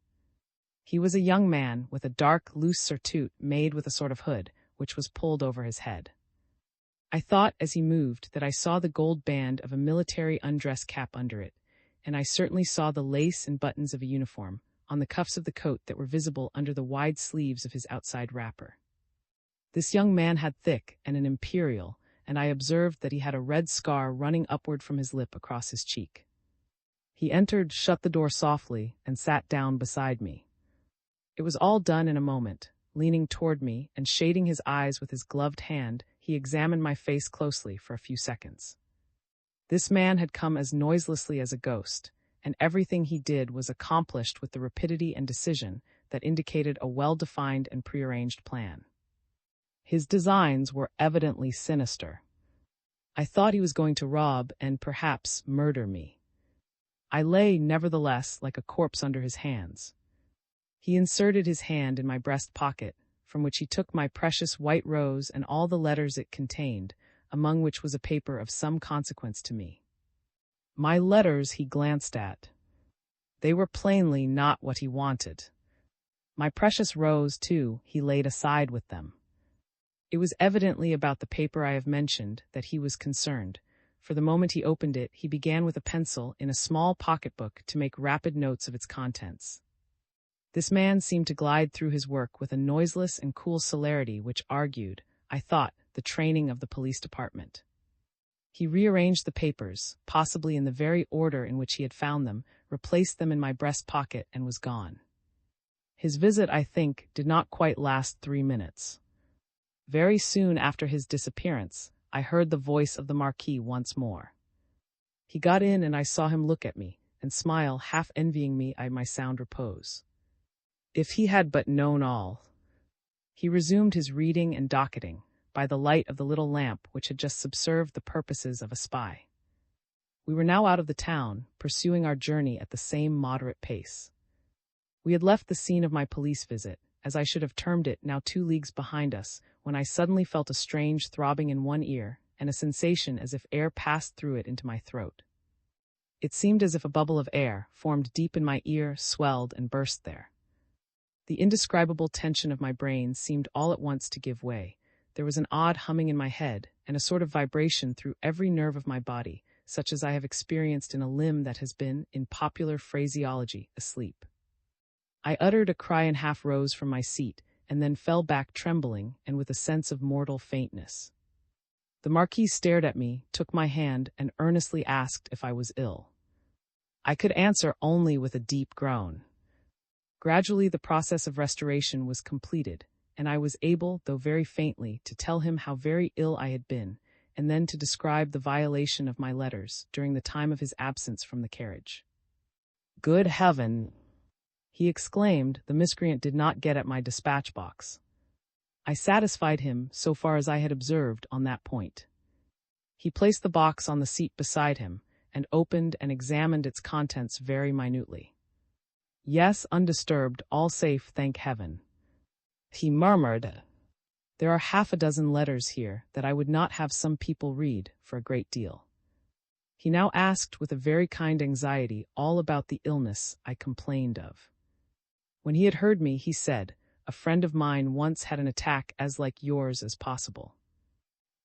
He was a young man with a dark, loose surtout made with a sort of hood, which was pulled over his head. I thought, as he moved, that I saw the gold band of a military undress cap under it, and I certainly saw the lace and buttons of a uniform on the cuffs of the coat that were visible under the wide sleeves of his outside wrapper. This young man had thick and an imperial, and I observed that he had a red scar running upward from his lip across his cheek. He entered, shut the door softly, and sat down beside me. It was all done in a moment. Leaning toward me and shading his eyes with his gloved hand, he examined my face closely for a few seconds. This man had come as noiselessly as a ghost, and everything he did was accomplished with the rapidity and decision that indicated a well-defined and prearranged plan. His designs were evidently sinister. I thought he was going to rob and perhaps murder me. I lay, nevertheless, like a corpse under his hands. He inserted his hand in my breast pocket, from which he took my precious white rose and all the letters it contained, among which was a paper of some consequence to me. My letters he glanced at. They were plainly not what he wanted. My precious rose, too, he laid aside with them. It was evidently about the paper I have mentioned that he was concerned, for the moment he opened it, he began with a pencil in a small pocketbook to make rapid notes of its contents. This man seemed to glide through his work with a noiseless and cool celerity which argued, I thought, the training of the police department. He rearranged the papers, possibly in the very order in which he had found them, replaced them in my breast pocket, and was gone. His visit, I think, did not quite last 3 minutes. Very soon after his disappearance, I heard the voice of the Marquis once more. He got in, and I saw him look at me, and smile, half envying me my sound repose. If he had but known all! He resumed his reading and docketing, by the light of the little lamp which had just subserved the purposes of a spy. We were now out of the town, pursuing our journey at the same moderate pace. We had left the scene of my police visit, as I should have termed it, now 2 leagues behind us, when I suddenly felt a strange throbbing in one ear, and a sensation as if air passed through it into my throat. It seemed as if a bubble of air, formed deep in my ear, swelled and burst there. The indescribable tension of my brain seemed all at once to give way. There was an odd humming in my head, and a sort of vibration through every nerve of my body, such as I have experienced in a limb that has been, in popular phraseology, asleep. I uttered a cry and half rose from my seat, and then fell back trembling and with a sense of mortal faintness. The Marquis stared at me, took my hand, and earnestly asked if I was ill. I could answer only with a deep groan. Gradually the process of restoration was completed, and I was able, though very faintly, to tell him how very ill I had been, and then to describe the violation of my letters during the time of his absence from the carriage. "Good heaven!" he exclaimed. The miscreant did not get at my dispatch box. I satisfied him, so far as I had observed, on that point. He placed the box on the seat beside him, and opened and examined its contents very minutely. "Yes, undisturbed, all safe, thank heaven," he murmured. "There are half a dozen letters here that I would not have some people read for a great deal." He now asked with a very kind anxiety all about the illness I complained of. When he had heard me, he said, "A friend of mine once had an attack as like yours as possible.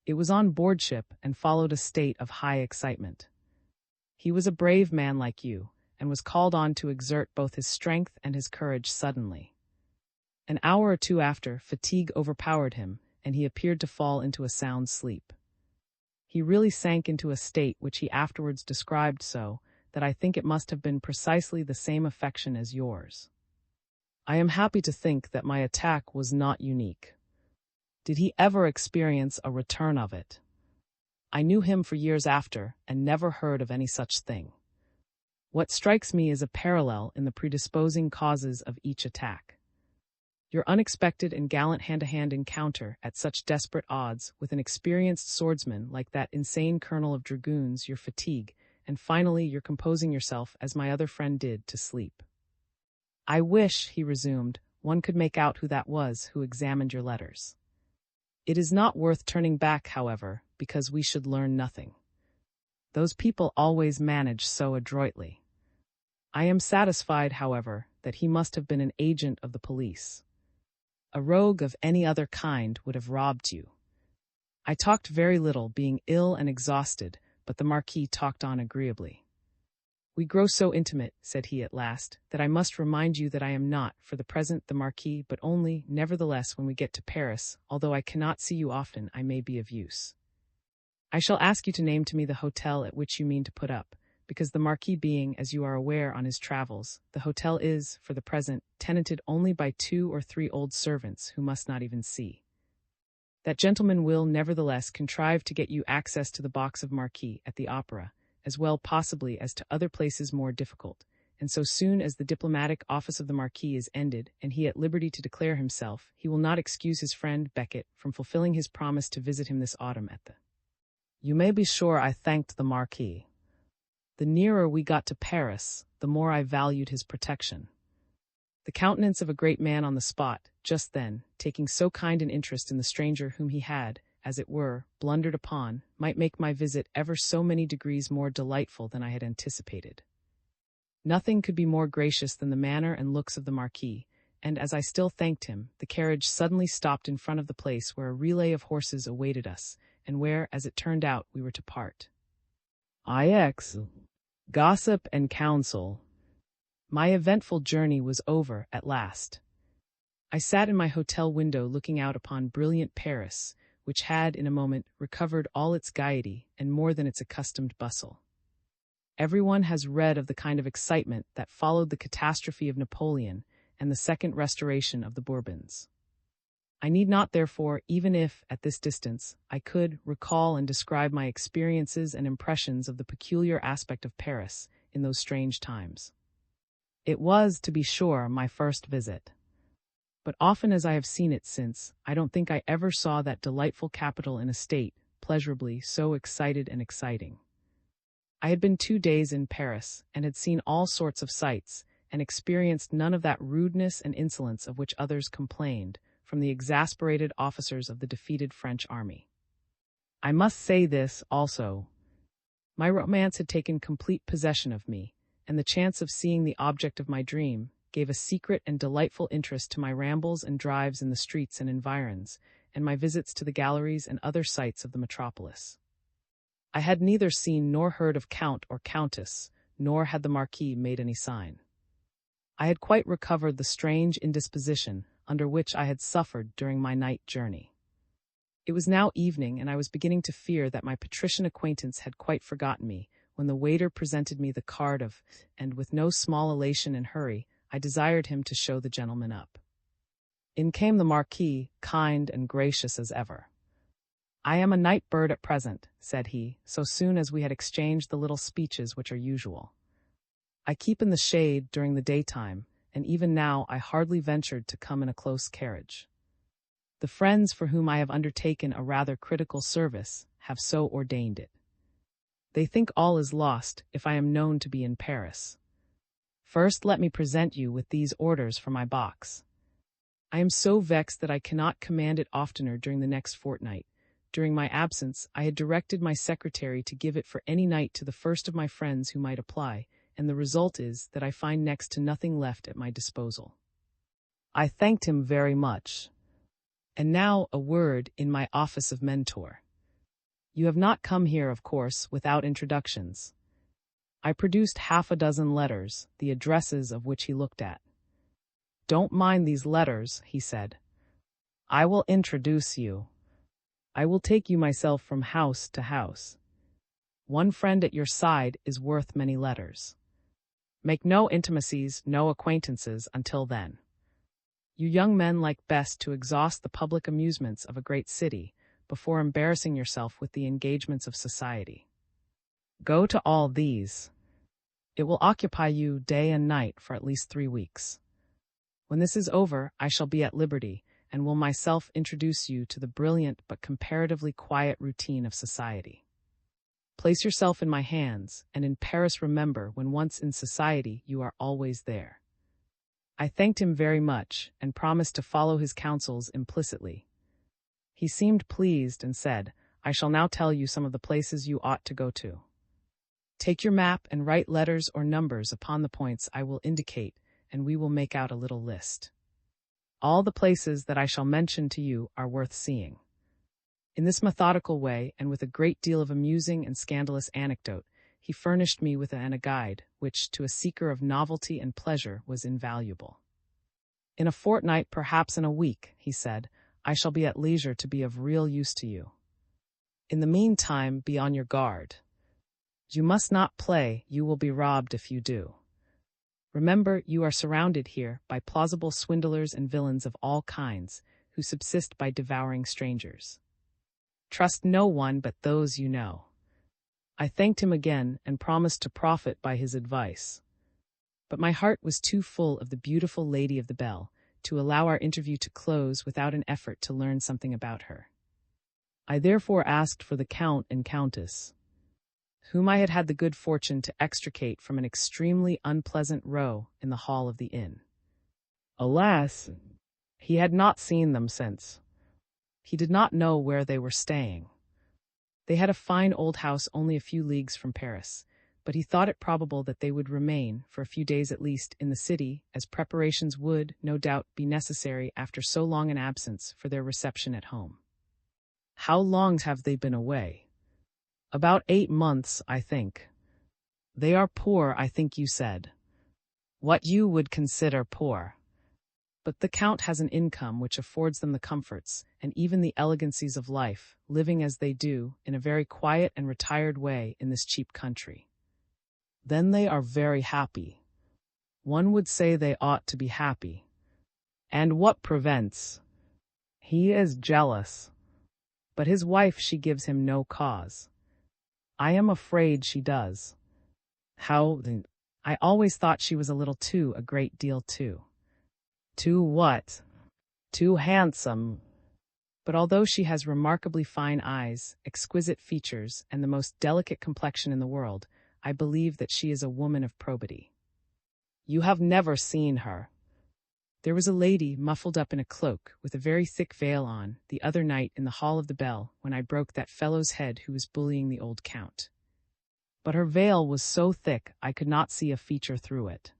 It was on board ship and followed a state of high excitement. He was a brave man like you, and was called on to exert both his strength and his courage suddenly. An hour or two after, fatigue overpowered him, and he appeared to fall into a sound sleep. He really sank into a state which he afterwards described so, that I think it must have been precisely the same affection as yours. I am happy to think that my attack was not unique. Did he ever experience a return of it? I knew him for years after, and never heard of any such thing. What strikes me is a parallel in the predisposing causes of each attack. Your unexpected and gallant hand-to-hand encounter at such desperate odds with an experienced swordsman like that insane colonel of dragoons, your fatigue, and finally your composing yourself, as my other friend did, to sleep. I wish," he resumed, "one could make out who that was who examined your letters. It is not worth turning back, however, because we should learn nothing. Those people always manage so adroitly. I am satisfied, however, that he must have been an agent of the police. A rogue of any other kind would have robbed you." I talked very little, being ill and exhausted, but the Marquis talked on agreeably. "We grow so intimate," said he at last, "that I must remind you that I am not, for the present, the Marquis, but only, nevertheless, when we get to Paris, although I cannot see you often, I may be of use. I shall ask you to name to me the hotel at which you mean to put up, because the Marquis being, as you are aware, on his travels, the hotel is, for the present, tenanted only by 2 or 3 old servants who must not even see. That gentleman will, nevertheless, contrive to get you access to the box of Marquis at the Opera, as well possibly as to other places more difficult, and so soon as the diplomatic office of the Marquis is ended, and he at liberty to declare himself, he will not excuse his friend Becket from fulfilling his promise to visit him this autumn at the—" You may be sure I thanked the Marquis. The nearer we got to Paris, the more I valued his protection. The countenance of a great man on the spot, just then, taking so kind an interest in the stranger whom he had, as it were, blundered upon, might make my visit ever so many degrees more delightful than I had anticipated. Nothing could be more gracious than the manner and looks of the Marquis, and as I still thanked him, the carriage suddenly stopped in front of the place where a relay of horses awaited us, and where, as it turned out, we were to part. Ix. Gossip and counsel. My eventful journey was over at last. I sat in my hotel window looking out upon brilliant Paris, which had, in a moment, recovered all its gaiety and more than its accustomed bustle. Everyone has read of the kind of excitement that followed the catastrophe of Napoleon and the second restoration of the Bourbons. I need not, therefore, even if, at this distance, I could recall and describe my experiences and impressions of the peculiar aspect of Paris in those strange times. It was, to be sure, my first visit. But often as I have seen it since, I don't think I ever saw that delightful capital in a state, pleasurably so excited and exciting. I had been 2 days in Paris, and had seen all sorts of sights, and experienced none of that rudeness and insolence of which others complained, from the exasperated officers of the defeated French army. I must say this, also. My romance had taken complete possession of me, and the chance of seeing the object of my dream gave a secret and delightful interest to my rambles and drives in the streets and environs, and my visits to the galleries and other sights of the metropolis. I had neither seen nor heard of Count or Countess, nor had the Marquis made any sign. I had quite recovered the strange indisposition under which I had suffered during my night journey. It was now evening, and I was beginning to fear that my patrician acquaintance had quite forgotten me, when the waiter presented me the card of, and with no small elation and hurry, I desired him to show the gentleman up. In came the Marquis, kind and gracious as ever. "I am a night bird at present," said he, so soon as we had exchanged the little speeches which are usual. "I keep in the shade during the daytime, and even now I hardly ventured to come in a close carriage. The friends for whom I have undertaken a rather critical service have so ordained it. They think all is lost if I am known to be in Paris. First, let me present you with these orders for my box. I am so vexed that I cannot command it oftener during the next fortnight. During my absence, I had directed my secretary to give it for any night to the first of my friends who might apply, and the result is that I find next to nothing left at my disposal." I thanked him very much. And now a word in my office of mentor. You have not come here, of course, without introductions. I produced half a dozen letters, the addresses of which he looked at. "Don't mind these letters," he said. "I will introduce you. I will take you myself from house to house. One friend at your side is worth many letters. Make no intimacies, no acquaintances until then. You young men like best to exhaust the public amusements of a great city before embarrassing yourself with the engagements of society. Go to all these. It will occupy you day and night for at least 3 weeks. When this is over, I shall be at liberty, and will myself introduce you to the brilliant but comparatively quiet routine of society. Place yourself in my hands, and in Paris remember, when once in society, you are always there." I thanked him very much, and promised to follow his counsels implicitly. He seemed pleased, and said, "I shall now tell you some of the places you ought to go to. Take your map and write letters or numbers upon the points I will indicate, and we will make out a little list. All the places that I shall mention to you are worth seeing." In this methodical way, and with a great deal of amusing and scandalous anecdote, he furnished me with a guide, which, to a seeker of novelty and pleasure, was invaluable. "In a fortnight, perhaps in a week," he said, "I shall be at leisure to be of real use to you. In the meantime, be on your guard. You must not play, you will be robbed if you do. Remember, you are surrounded here by plausible swindlers and villains of all kinds, who subsist by devouring strangers. Trust no one but those you know." I thanked him again, and promised to profit by his advice. But my heart was too full of the beautiful Lady of the Bell to allow our interview to close without an effort to learn something about her. I therefore asked for the Count and Countess, whom I had had the good fortune to extricate from an extremely unpleasant row in the hall of the inn. Alas, he had not seen them since. He did not know where they were staying. They had a fine old house only a few leagues from Paris, but he thought it probable that they would remain, for a few days at least, in the city, as preparations would, no doubt, be necessary after so long an absence for their reception at home. "How long have they been away?" "About 8 months, I think." "They are poor, I think you said." "What you would consider poor. But the Count has an income which affords them the comforts, and even the elegancies of life, living as they do, in a very quiet and retired way in this cheap country." "Then they are very happy." "One would say they ought to be happy." "And what prevents?" "He is jealous." "But his wife, she gives him no cause." "I am afraid she does." "How then?" "I always thought she was a great deal too." "Too what?" "Too handsome." "But although she has remarkably fine eyes, exquisite features, and the most delicate complexion in the world, I believe that she is a woman of probity." You have never seen her. There was a lady muffled up in a cloak with a very thick veil on the other night in the hall of the Bell when I broke that fellow's head who was bullying the old count. But her veil was so thick I could not see a feature through it.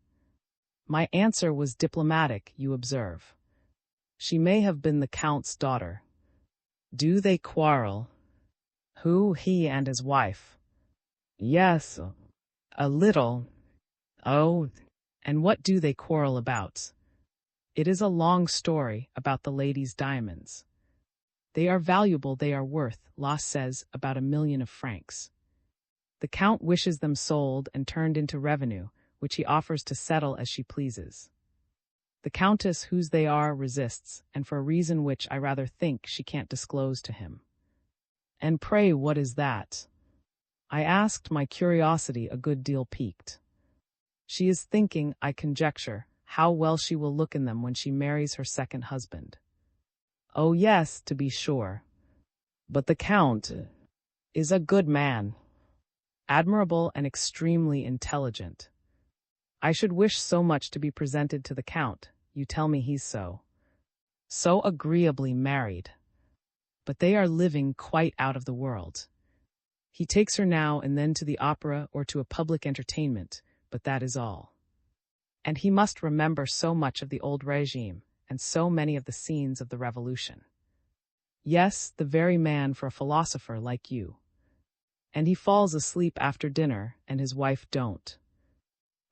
My answer was diplomatic, you observe. She may have been the count's daughter. Do they quarrel? Who, he and his wife? Yes, a little. Oh, and what do they quarrel about? It is a long story about the lady's diamonds. They are valuable, they are worth, Loss says, about 1,000,000 of francs. The count wishes them sold and turned into revenue, which he offers to settle as she pleases. The countess, whose they are, resists, and for a reason which I rather think she can't disclose to him. And pray, what is that? I asked, my curiosity a good deal piqued. She is thinking, I conjecture, how well she will look in them when she marries her second husband. Oh yes, to be sure. But the count is a good man. Admirable and extremely intelligent. I should wish so much to be presented to the count. You tell me he's so agreeably married. But they are living quite out of the world. He takes her now and then to the opera or to a public entertainment, but that is all. And he must remember so much of the old regime, and so many of the scenes of the revolution. Yes, the very man for a philosopher like you. And he falls asleep after dinner, and his wife don't.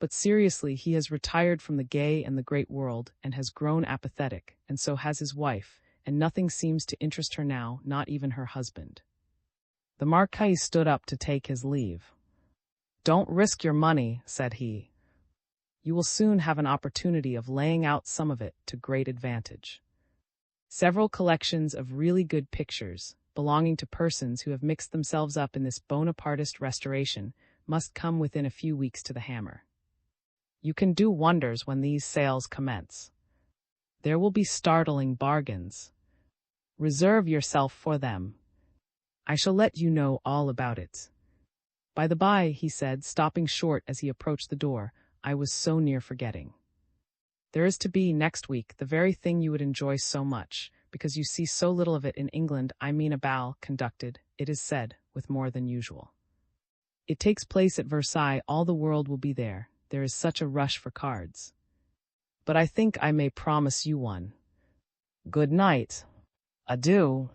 But seriously, he has retired from the gay and the great world, and has grown apathetic, and so has his wife, and nothing seems to interest her now, not even her husband. The Marquis stood up to take his leave. Don't risk your money, said he. You will soon have an opportunity of laying out some of it to great advantage. Several collections of really good pictures, belonging to persons who have mixed themselves up in this Bonapartist restoration, must come within a few weeks to the hammer. You can do wonders when these sales commence. There will be startling bargains. Reserve yourself for them. I shall let you know all about it. By the by, he said, stopping short as he approached the door, I was so near forgetting. There is to be, next week, the very thing you would enjoy so much, because you see so little of it in England, I mean a bal, conducted, it is said, with more than usual. It takes place at Versailles, all the world will be there is such a rush for cards. But I think I may promise you one. Good night. Adieu.